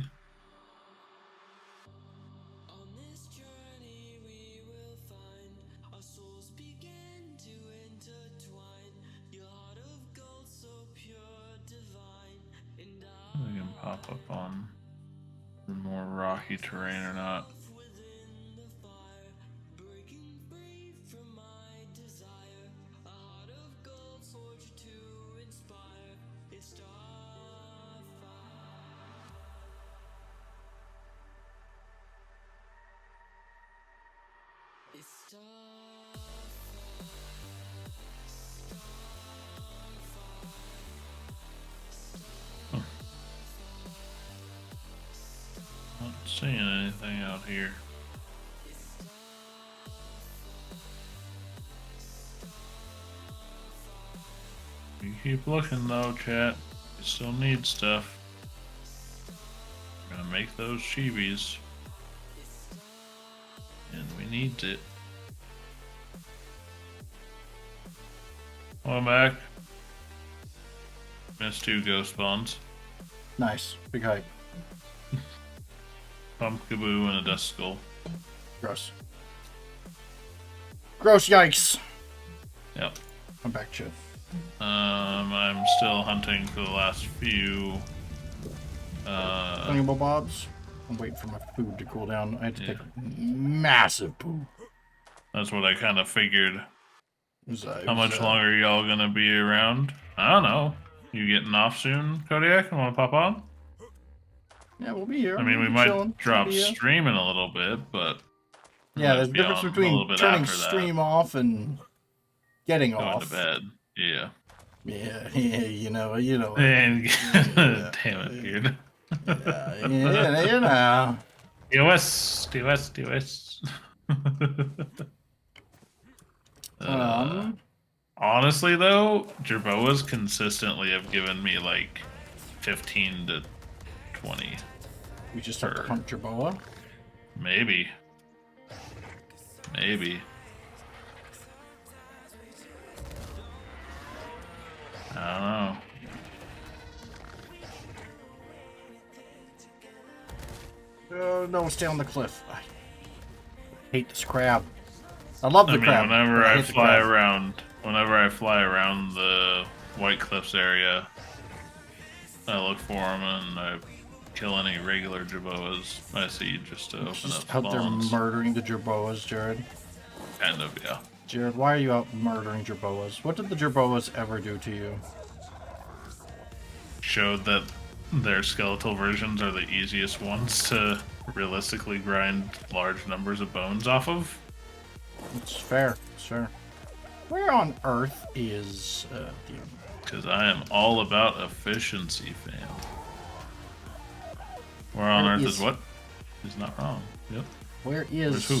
We can pop up on the more rocky terrain or not. Not seeing anything out here. You keep looking though, chat. You still need stuff. We're gonna make those chibis. And we need it. Welcome back. Missed 2 ghost spawns. Nice. Big hype. Pumpkaboo and a dust skull. Gross. Gross, yikes. Yep. I'm back, Chip. I'm still hunting for the last few. Fungible bobs. I'm waiting for my food to cool down. I had to take a massive poo. That's what I kind of figured. How much longer are y'all gonna be around? I don't know. You getting off soon, Kodiak? You wanna pop on? Yeah, we'll be here. I mean, we We'll be might chilling. drop We'll be, stream in a little bit, but yeah, there's a be difference on a little between bit turning after that. stream off and getting Going off. to bed. Yeah. Yeah, you know. And Yeah. damn it, dude. Yeah, you know. TOS. Honestly, though, Jerboas consistently have given me like 15 to 20. We just have to hunt Jerboa? Maybe. I don't know. Oh, no, stay on the cliff. I hate this crab. I love the crab. Whenever I fly around the White Cliffs area, I look for them and I kill any regular Jerboas I see just to open just up out there spawns. murdering the Jerboas, Jared. Kind of, yeah. Jared, why are you out murdering Jerboas? What did the Jerboas ever do to you? Showed that their skeletal versions are the easiest ones to realistically grind large numbers of bones off of. It's fair. Where on earth is Because I am all about efficiency, fam. Where on earth is what? He's not wrong. Yep. Where is Where's who?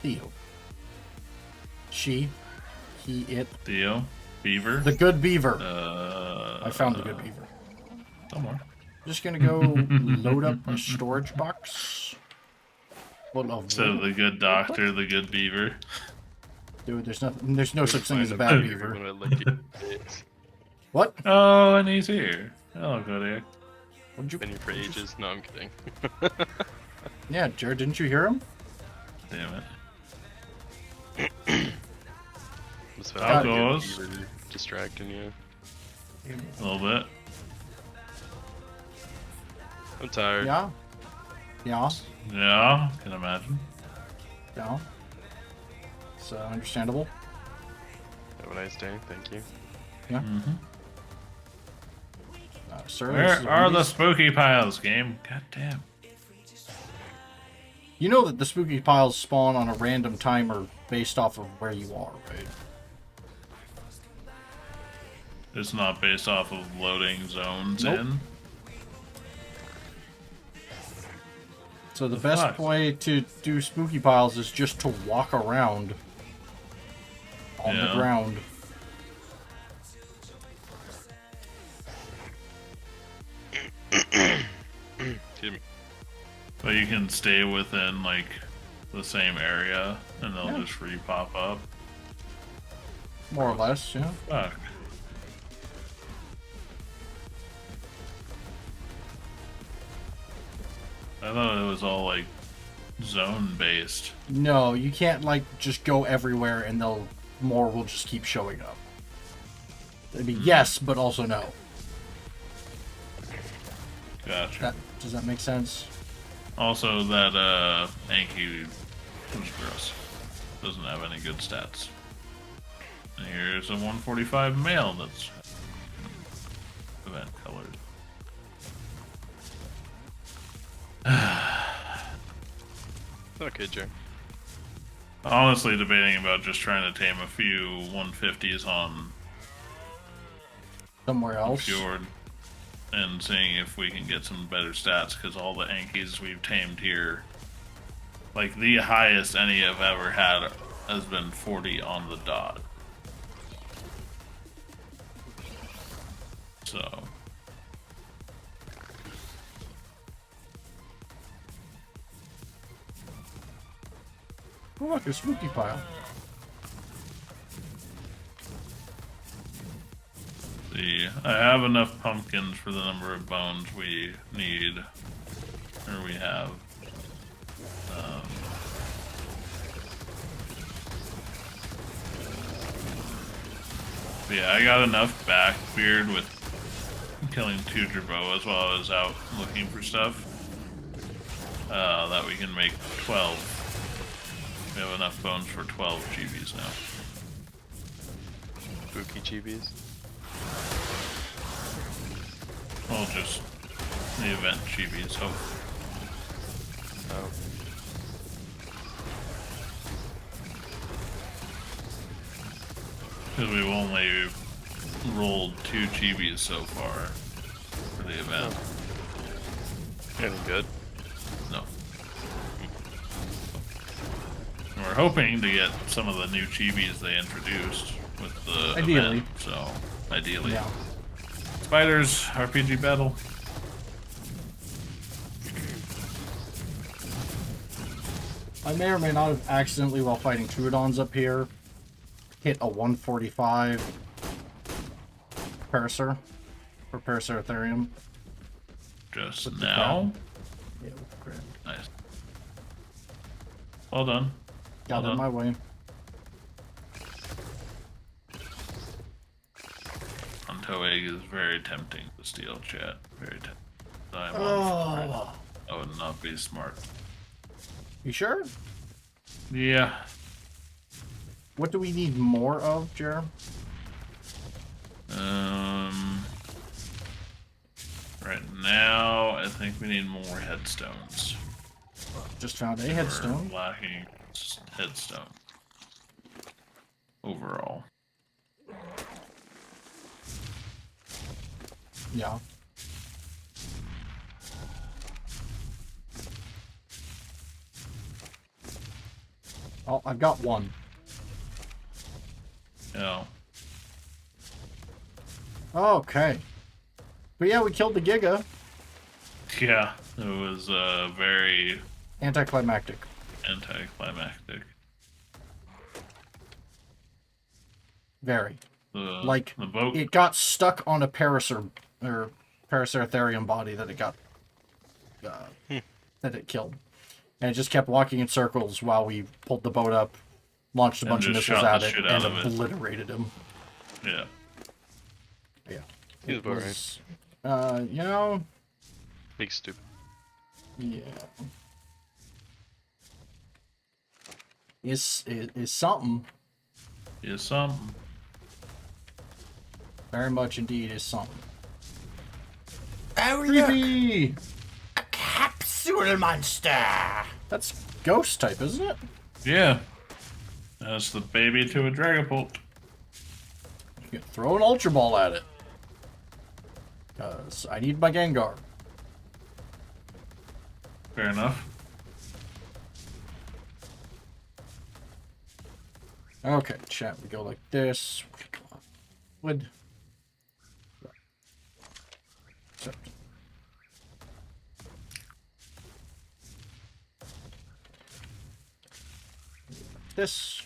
Theo? She, he, it. Theo? Beaver? The good beaver. I found the good beaver. Somewhere. Just gonna go load up my storage box. Full of So the good doctor, the good beaver. Dude, there's no such thing as a bad beaver. What? Oh, and he's here. Hello, Kodiak. What'd you? Been here for ages. No, I'm kidding. Yeah, Jared, didn't you hear him? Damn it. What's How that? goes? Distracting you. A little bit. I'm tired. Yeah. Yeah, can imagine. Yeah. It's understandable. Have a nice day. Thank you. Yeah. Mm-hmm. Sir, Where are the spooky piles, game? God damn. You know that the spooky piles spawn on a random timer based off of where you are, right? It's not based off of loading zones Nope. in. So the best way to do spooky piles is just to walk around on the ground. Excuse me. But you can stay within, like, the same area, and they'll just re-pop up. More or less, yeah. Fuck. I thought it was all, like, zone-based. No, you can't, like, just go everywhere and more will just keep showing up. I mean, yes, but also no. Gotcha. Does that make sense? Also, that, Anki was gross. Doesn't have any good stats. And here's a 145 male that's event colored. Okay, Joe. Honestly, debating about just trying to tame a few 150s on Somewhere else. Fjord and seeing if we can get some better stats, because all the Ankis we've tamed here, like the highest any have ever had has been 40 on the dot. So Oh, look, a spooky pile. see, I have enough pumpkins for the number of bones we need, or we have. But yeah, I got enough back beard with killing 2 Jerboas while I was out looking for stuff, that we can make 12. We have enough bones for 12 GBs now. spooky chibis? Well, just the event chibis. Hope. Oh. Because we've only rolled 2 chibis so far for the event. Any good? No. And we're hoping to get some of the new chibis they introduced with the Ideally. event. So, ideally. Yeah. Spiders, RPG battle. I may or may not have accidentally, while fighting Troodons up here, hit a 145 Paracer or Paraceratherium. Just With the now. Yeah, with the crab. Nice. Well done. Got Well in done. my way. Unto egg is very tempting to steal, chat. Very tempting. I'm on for it. Oh. That would not be smart. You sure? Yeah. What do we need more of, Jer? Right now, I think we need more headstones. Just found a We're headstone. lacking headstone. Overall. Yeah. Oh, I've got one. Yeah. Okay. But yeah, we killed the Giga. Yeah. It was very Anticlimactic. anticlimactic. Very. Like, the boat. it got stuck on a Paraceratherium body that it got... that it killed. And it just kept walking in circles while we pulled the boat up, launched a And bunch of just missiles shot at the it, shit and out of it. obliterated him. Yeah. Yeah. He's It about right. was, you know, Big stupid. yeah. Is something. Is something. Very much indeed is something. Oh, look! Creepy! A capsule monster! That's ghost type, isn't it? Yeah. That's the baby to a Dragapult. You can throw an Ultra Ball at it. Because I need my Gengar. Fair enough. Okay, chat, we go like this. Would. Except. This.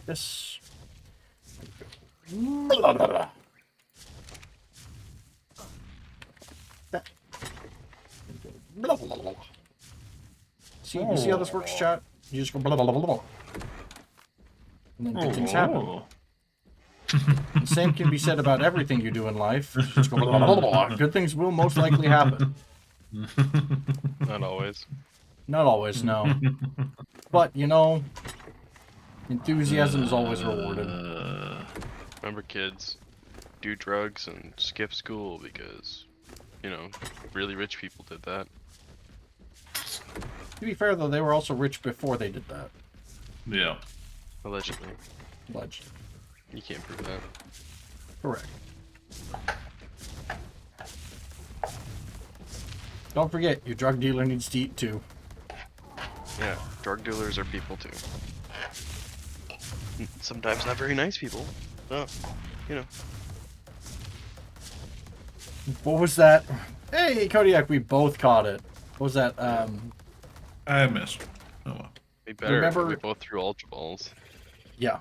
This. That. See, you see how this works, chat? You just go blah blah blah blah blah. And then good things happen. Oh. The same can be said about everything you do in life. Just go blah, blah, blah, blah, blah. Good things will most likely happen. Not always. Not always, no. But, you know, enthusiasm is always rewarded. Remember, kids, do drugs and skip school because, you know, really rich people did that. To be fair, though, they were also rich before they did that. Yeah. Allegedly. Allegedly. You can't prove that. Correct. Don't forget, your drug dealer needs to eat too. Yeah, drug dealers are people too. Sometimes not very nice people. Oh, you know. What was that? Hey, Kodiak, we both caught it. What was that? I missed. Oh well. We better. Remember- We both threw Ultra Balls. Yeah.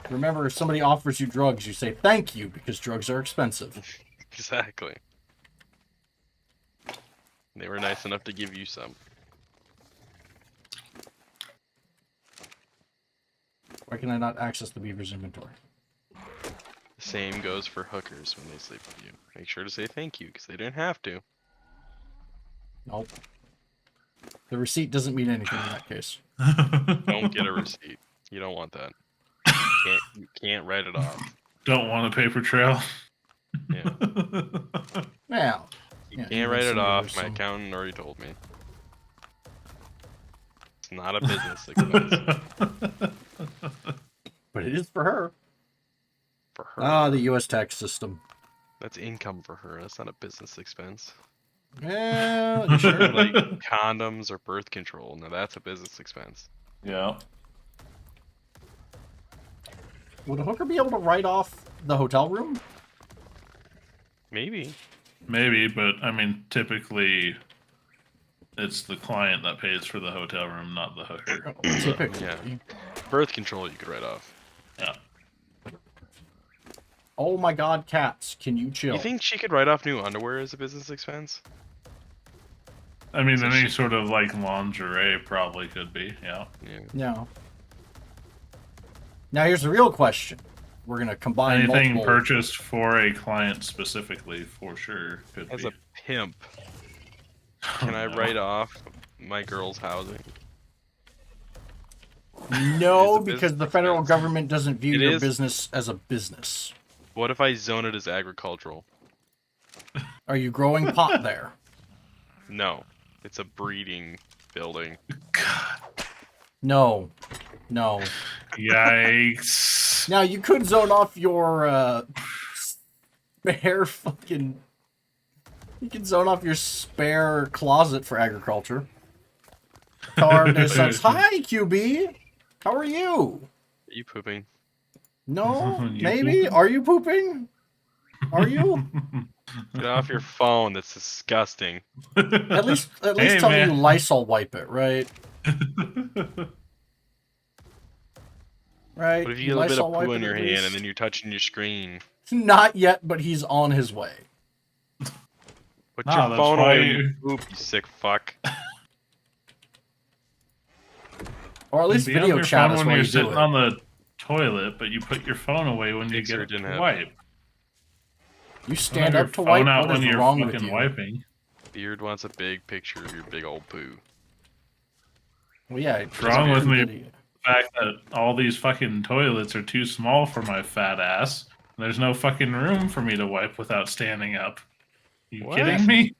Remember, if somebody offers you drugs, you say thank you because drugs are expensive. Exactly. They were nice enough to give you some. Why can I not access the beaver's inventory? The same goes for hookers when they sleep with you. Make sure to say thank you because they didn't have to. Nope. The receipt doesn't mean anything in that case. Don't get a receipt. You don't want that. You can't write it off. Don't want a paper trail. Yeah. Now, You can't write it off. My accountant already told me. It's not a business expense. But it is for her. For her. Ah, the U.S. tax system. That's income for her. That's not a business expense. Yeah, you sure? Like condoms or birth control. Now that's a business expense. Yeah. Would a hooker be able to write off the hotel room? Maybe. Maybe, but I mean, typically, it's the client that pays for the hotel room, not the hooker. Typically. Yeah. Birth control you could write off. Yeah. Oh my god, cats, can you chill? You think she could write off new underwear as a business expense? I mean, So any she- sort of like lingerie probably could be. Yeah. Yeah. No. Now here's the real question. We're gonna combine Anything multiple... purchased for a client specifically, for sure, could As be. a pimp, can I write off my girl's housing? No, It is a because the business federal expense. government doesn't view It your is. business as a business. What if I zone it as agricultural? Are you growing pot there? No. It's a breeding building. No. No. Yikes. Now, you could zone off your, spare fucking... You can zone off your spare closet for agriculture. Car says, "Hi, QB! How are you?" Are you pooping? No? You Maybe? pooping? Are you pooping? Are you? Get off your phone. That's disgusting. At least Hey, tell me man. you Lysol wipe it, right? Right? What if you get a little bit Lysol of wipe poo it in your at hand least? and then you're touching your screen? Not yet, but he's on his way. Put Ah, your that's phone why away when you- you poop, you sick fuck. Or at least Be on video your chat phone is when while you're you do sitting it. on the toilet, but you put your phone away when you Mixer get didn't to have- wipe. You Don't stand have up to your wipe? phone out What when is you're wrong with fucking you? wiping. Beard wants a big picture of your big old poo. Well, yeah. What's wrong with me? Video. The fact that all these fucking toilets are too small for my fat ass. There's no fucking room for me to wipe without standing up. You What? kidding me?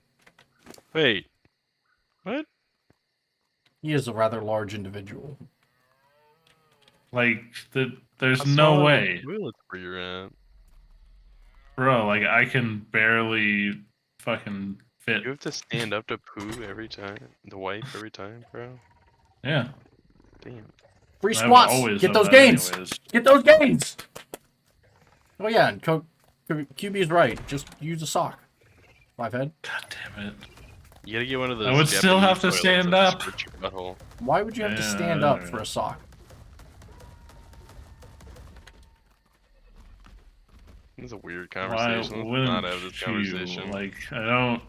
Wait. What? He is a rather large individual. Like, there's How no small are way. the toilets where you're at? Bro, like, I can barely fucking fit. You have to stand up to poo every time? To wipe every time, bro? Yeah. Damn. Free I've squats! always Get done those that gains! anyways. Get those gains! Oh yeah, and QB's right. Just use a sock. Five head. God damn it. You gotta get one of those. I would still have to Japanese stand toilets that up. squirt your butthole. Why would you have to Yeah, stand I up don't for know. a sock? This is a weird Why conversation. Let's wouldn't not have this you? conversation. Like, I don't...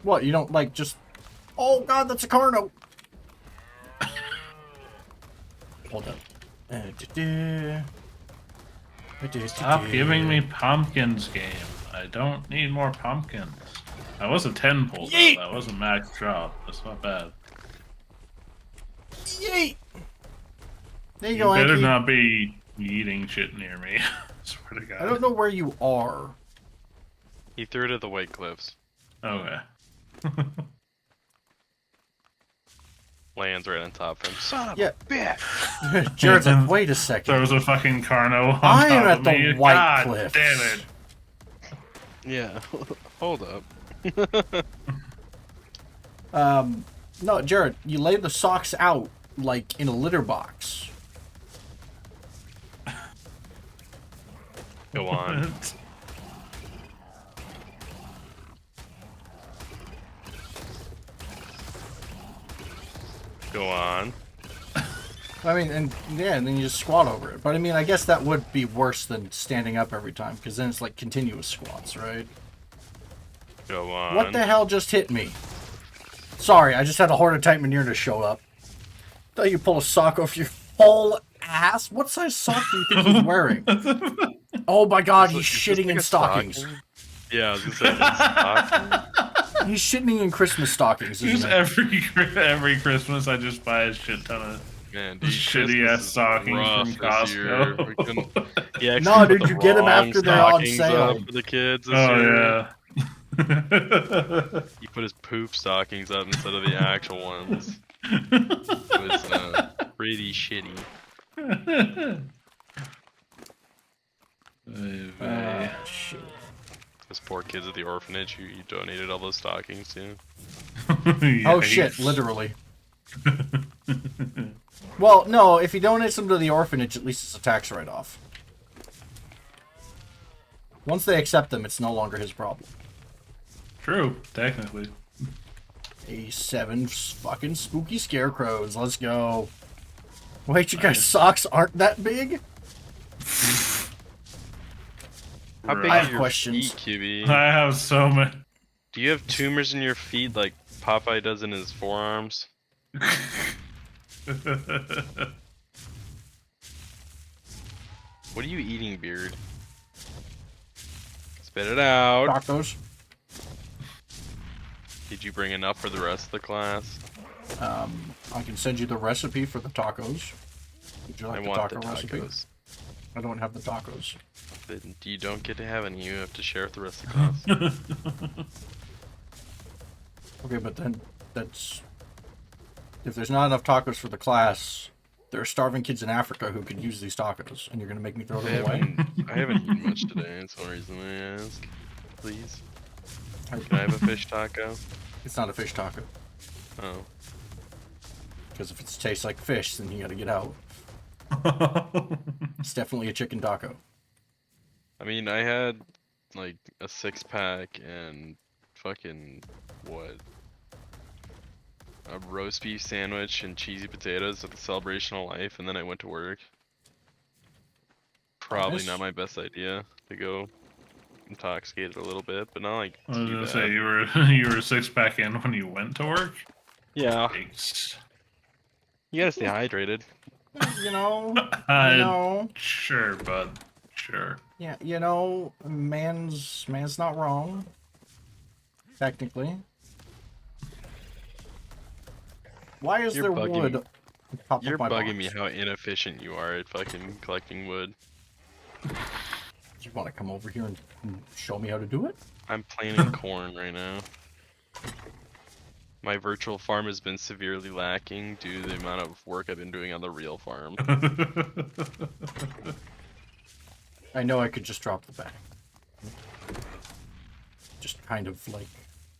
What, you don't like just... Oh god, that's a Carno! Hold up. Stop giving me pumpkins, game. I don't need more pumpkins. That was a 10 pull, though. Yeet! That was a max drop. That's not bad. Yeet! There you You go, better Anki. not be eating shit near me. Swear to God. I don't know where you are. He threw it at the White Cliffs. Okay. Lands right on top of him. Son of Yeah. a bitch! Jared's like, wait a second. There was a fucking Carno on I am top at of the me. White God Cliffs. damn it. Yeah. Hold up. No, Jared, you lay the socks out, like, in a litter box. Go on. Go on. I mean, and yeah, and then you just squat over it. But I mean, I guess that would be worse than standing up every time, because then it's like continuous squats, right? Go on. What the hell just hit me? Sorry, I just had a Horde Type Manure to show up. Thought you pull a sock off your whole ass? What size sock do you think he's wearing? Oh my god, he's Is this shitting like in a stockings. stocking? Yeah, I was gonna say, is this stocking? He's shitting in Christmas stockings, Just isn't it? every Christmas, I just buy a shit ton of Man, dude, Shitty Christmas ass is stockings rough from this year. We couldn't. Costco. He actually No, put dude, the you get 'em wrong after they're on stockings sale. up for the kids this Oh year. yeah. He put his poop stockings up instead of the actual ones. It was pretty shitty. Shit. Those poor kids at the orphanage who you donated all those stockings to. Oh shit, literally. Well, no, if he donates them to the orphanage, at least it's a tax write-off. Once they accept them, it's no longer his problem. True, technically. A7 fucking spooky scarecrows. Let's go. Wait, you guys' socks aren't that big? How big I are have your questions. feet, QB? I have so many. Do you have tumors in your feet like Popeye does in his forearms? What are you eating, Beard? Spit it out. Tacos. Did you bring enough for the rest of the class? I can send you the recipe for the tacos. Would you like I the want taco the recipe? tacos. I don't have the tacos. Then you don't get to have any. You have to share with the rest of the class. Okay, but then that's... If there's not enough tacos for the class, there are starving kids in Africa who could use these tacos, and you're gonna make me throw them away? I haven't eaten much today. That's one reason I ask. Please. Can I have a fish taco? It's not a fish taco. Oh. Because if it tastes like fish, then you gotta get out. It's definitely a chicken taco. I mean, I had like a 6-pack and fucking what? A roast beef sandwich and cheesy potatoes at the Celebration of Life, and then I went to work. Probably Nice. not my best idea to go intoxicated a little bit, but not like I was too gonna bad. say you were 6-pack in when you went to work. Yeah, Yikes. you gotta stay hydrated. You know, Sure, bud. Sure. yeah, you know, man's not wrong. Technically. Why is You're there bugging wood? me. Pop You're up my bugging me box? how inefficient you are at fucking collecting wood. You want to come over here and show me how to do it? I'm planting corn right now. My virtual farm has been severely lacking due to the amount of work I've been doing on the real farm. I know I could just drop the bag. Just kind of like,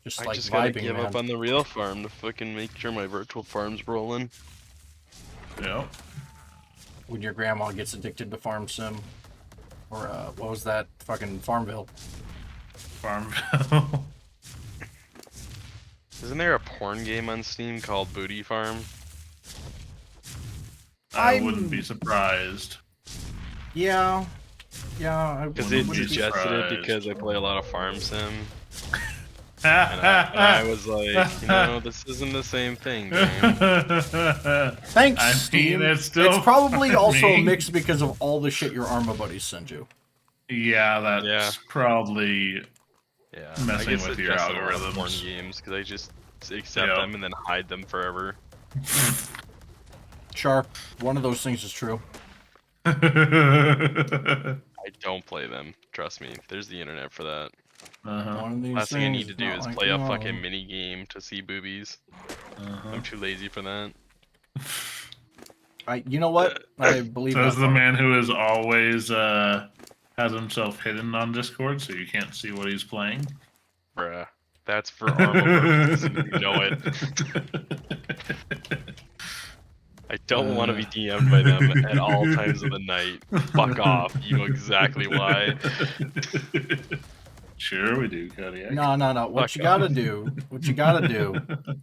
just I like just gotta vibing, give man. up on the real farm to fucking make sure my virtual farm's rolling. Yep. When your grandma gets addicted to Farm Sim, or what was that fucking Farmville? Farmville. Isn't there a porn game on Steam called Booty Farm? I wouldn't be surprised. Yeah, I Because wouldn't it be suggested it surprised. because I play a lot of Farm Sim. And I was like, you know, this isn't the same thing, game. Thanks, I mean, Steam. it's still probably also a funny. mix because of all the shit your Arma buddies send you. Yeah, that's Yeah. probably Yeah, Messing I get with your suggested a lot of porn algorithms. games because I just accept Yep. them and then hide them forever. Sure, one of those things is true. I don't play them. Trust me, there's the internet for that. One of these Last thing I need things to do not is like play a the fucking other. mini game to see boobies. I'm too lazy for that. You know what? I believe Says that the part. man who is always has himself hidden on Discord, so you can't see what he's playing. Bruh. That's for Arma purposes, and you know it. I don't want to be DM'd by them at all times of the night. Fuck off. You know exactly why. Sure, we do, Kodiak. No. What Fuck you off. gotta do,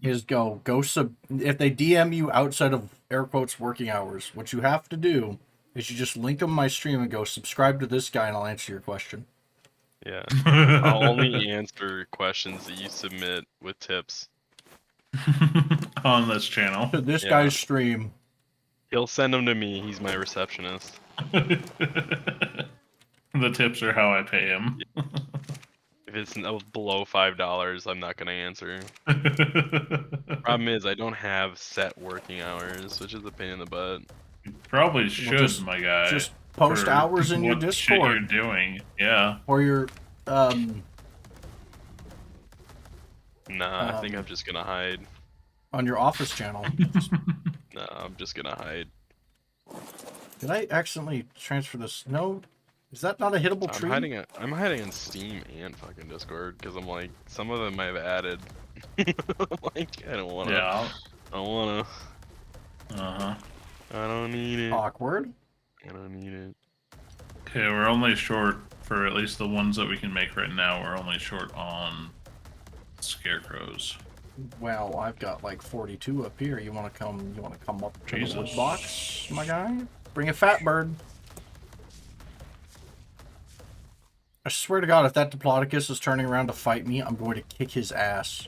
is go if they DM you outside of air quotes working hours, what you have to do is you just link them my stream and go subscribe to this guy and I'll answer your question. Yeah. I'll only answer questions that you submit with tips. On this channel. To this Yeah. guy's stream. He'll send them to me. He's my receptionist. The tips are how I pay him. If it's below $5, I'm not gonna answer. Problem is, I don't have set working hours, which is a pain in the butt. You probably should, just- my guy. Just post for hours in your what shit you're Discord doing. Yeah. or your Nah, I think I'm just gonna hide. on your office channel. Nah, I'm just gonna hide. Did I accidentally transfer this? No. Is that not a hittable tree? I'm hiding in Steam and fucking Discord because I'm like, some of them I've added. Like, I don't wanna. Yeah. I don't wanna. Uh-huh. I don't need it. Awkward. I don't need it. Okay, we're only short for at least the ones that we can make right now. We're only short on scarecrows. Well, I've got like 42 up here. You want to come? You want to come up to the Jesus. wood box, my guy? Bring a fat bird. I swear to God, if that Diplodocus is turning around to fight me, I'm going to kick his ass.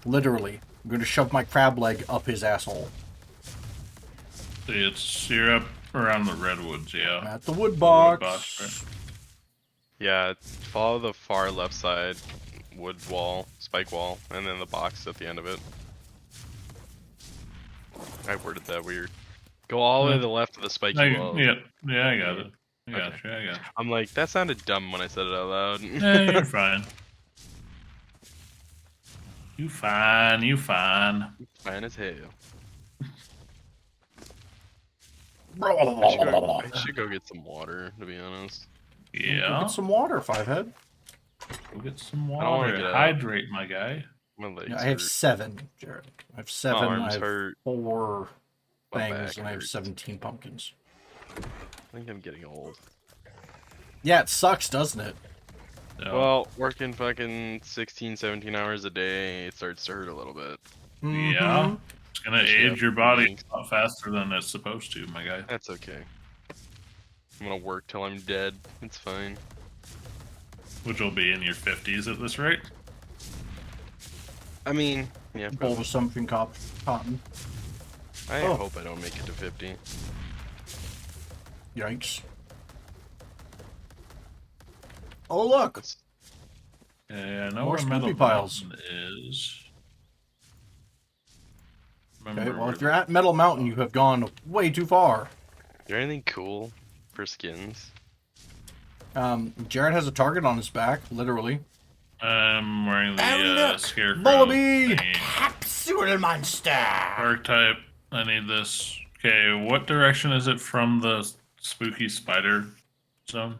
Literally, I'm going to shove my crab leg up his asshole. See, you're up around the redwoods, yeah. At the wood box. box, Yeah, follow the far left side wood wall, spike wall, and then the box at the end of it. I worded that weird. Go all the way to the left of the spiky wall. Yeah, I got it. I got you. I'm like, that sounded dumb when I said it out loud. Yeah, you're fine. You fine. Fine as hell. Bro. I should go get some water, to be honest. Yeah. Get some water, Fivehead. Go get some I don't wanna water. get out. Hydrate, my guy. My legs Yeah, I have hurt. 7, Jared. I have 7. arms I have hurt. 4 My things, back and I have hurts. 17 pumpkins. I think I'm getting old. Yeah, it sucks, doesn't it? So, Well, working fucking 16, 17 hours a day, it starts to hurt a little bit. yeah. It's gonna Especially age after your body meetings. a lot faster than it's supposed to, my guy. That's okay. I'm gonna work till I'm dead. It's fine. Which will be in your 50s at this rate. I mean, yeah, Bowl with something cotton. I Oh. hope I don't make it to 50. Yikes. Oh, look! That's, Yeah, I know More where Metal Spoopy piles. Mountain is. Okay, Remember well, where if you're at Metal Mountain, you have gone way too far. is there anything cool for skins? Jared has a target on his back, literally. I'm wearing the Oh, look, scarecrow Bullaby! thingy. Capsule monster. Archetype. I need this. Okay, what direction is it from the spooky spider zone?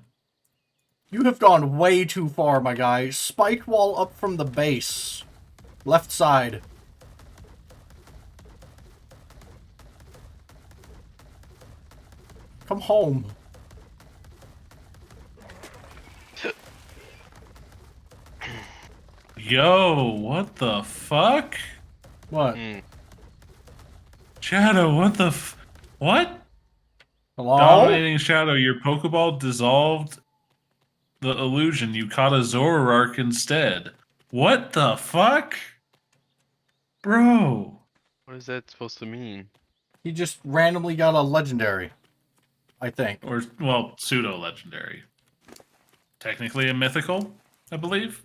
You have gone way too far, my guy. Spike wall up from the base. Left side. Come home. Yo, what the fuck? What? Hmm. Shadow, what the what? Hello? Dominating Shadow, your Pokeball dissolved the illusion. You caught a Zoroark instead. What the fuck? Bro. What is that supposed to mean? He just randomly got a legendary. I think. Or, well, pseudo-legendary. Technically a mythical, I believe.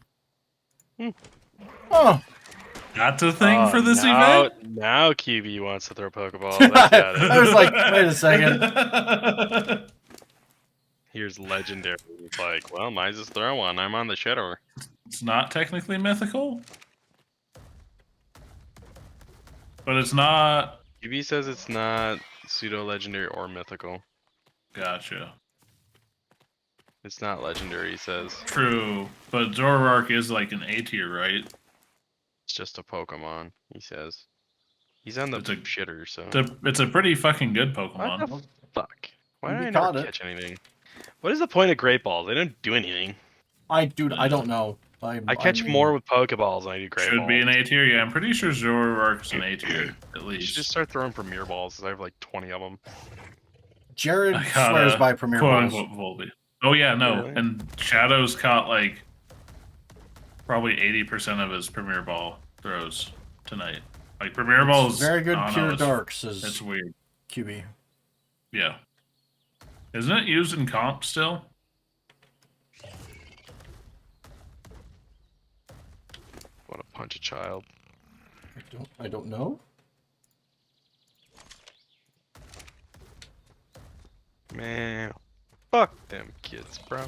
Oh. That's a thing for this now, event? Now QB wants to throw Pokeball. That's got I it. was like, wait a second. Here's legendary. It's like, well, might just throw one. I'm on the shitter. It's not technically mythical? But it's not... QB says it's not pseudo legendary or mythical. Gotcha. It's not legendary, he says. True. But Zoroark is like an A tier, right? It's just a Pokemon, he says. He's on the It's a- shitter, so. It's a pretty fucking good What Pokemon. the fuck? Why You did I caught never it. catch anything? What is the point of Great Balls? They don't do anything. I don't know. I catch more with Pokeballs than I do Great Should Balls. be an A tier, yeah. I'm pretty sure Zoroark's an A tier, at You least. should just start throwing Premier Balls, 'cause I have like 20 of them. Jared I got swears a by Premier quote Balls. unquote Volby. Oh yeah, no. Really? And Shadow's caught like probably 80% of his Premier Ball throws tonight. Like Premier Ball is Very good I don't know, pure it's- dark, says It's weird. QB. Yeah. Isn't it used in comp still? Want to punch a child. I don't know. Man, fuck them kids, bro.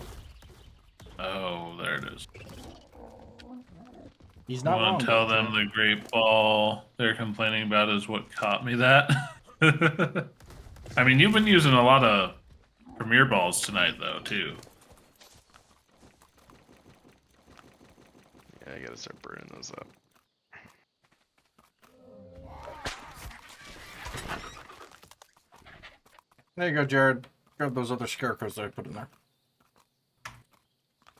Oh, there it is. He's You not want wrong. to tell though, them the great ball they're complaining about is what caught me that? I mean, you've been using a lot of Premier balls tonight, though, too. Yeah, I gotta start burning those up. There you go, Jared. Grab those other scarecrows that I put in there.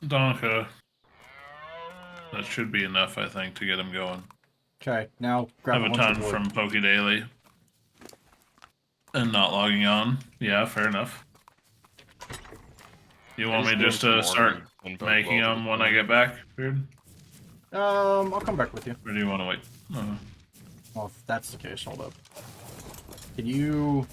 Donka. That should be enough, I think, to get him going. Okay, now grab Have a bunch ton of wood. from Poke Daily. And not logging on. Yeah, fair enough. You want me just to start making them when I get back, Beard? I'll come back with you. Or do you want to wait? Well, if that's the case, hold up. Can you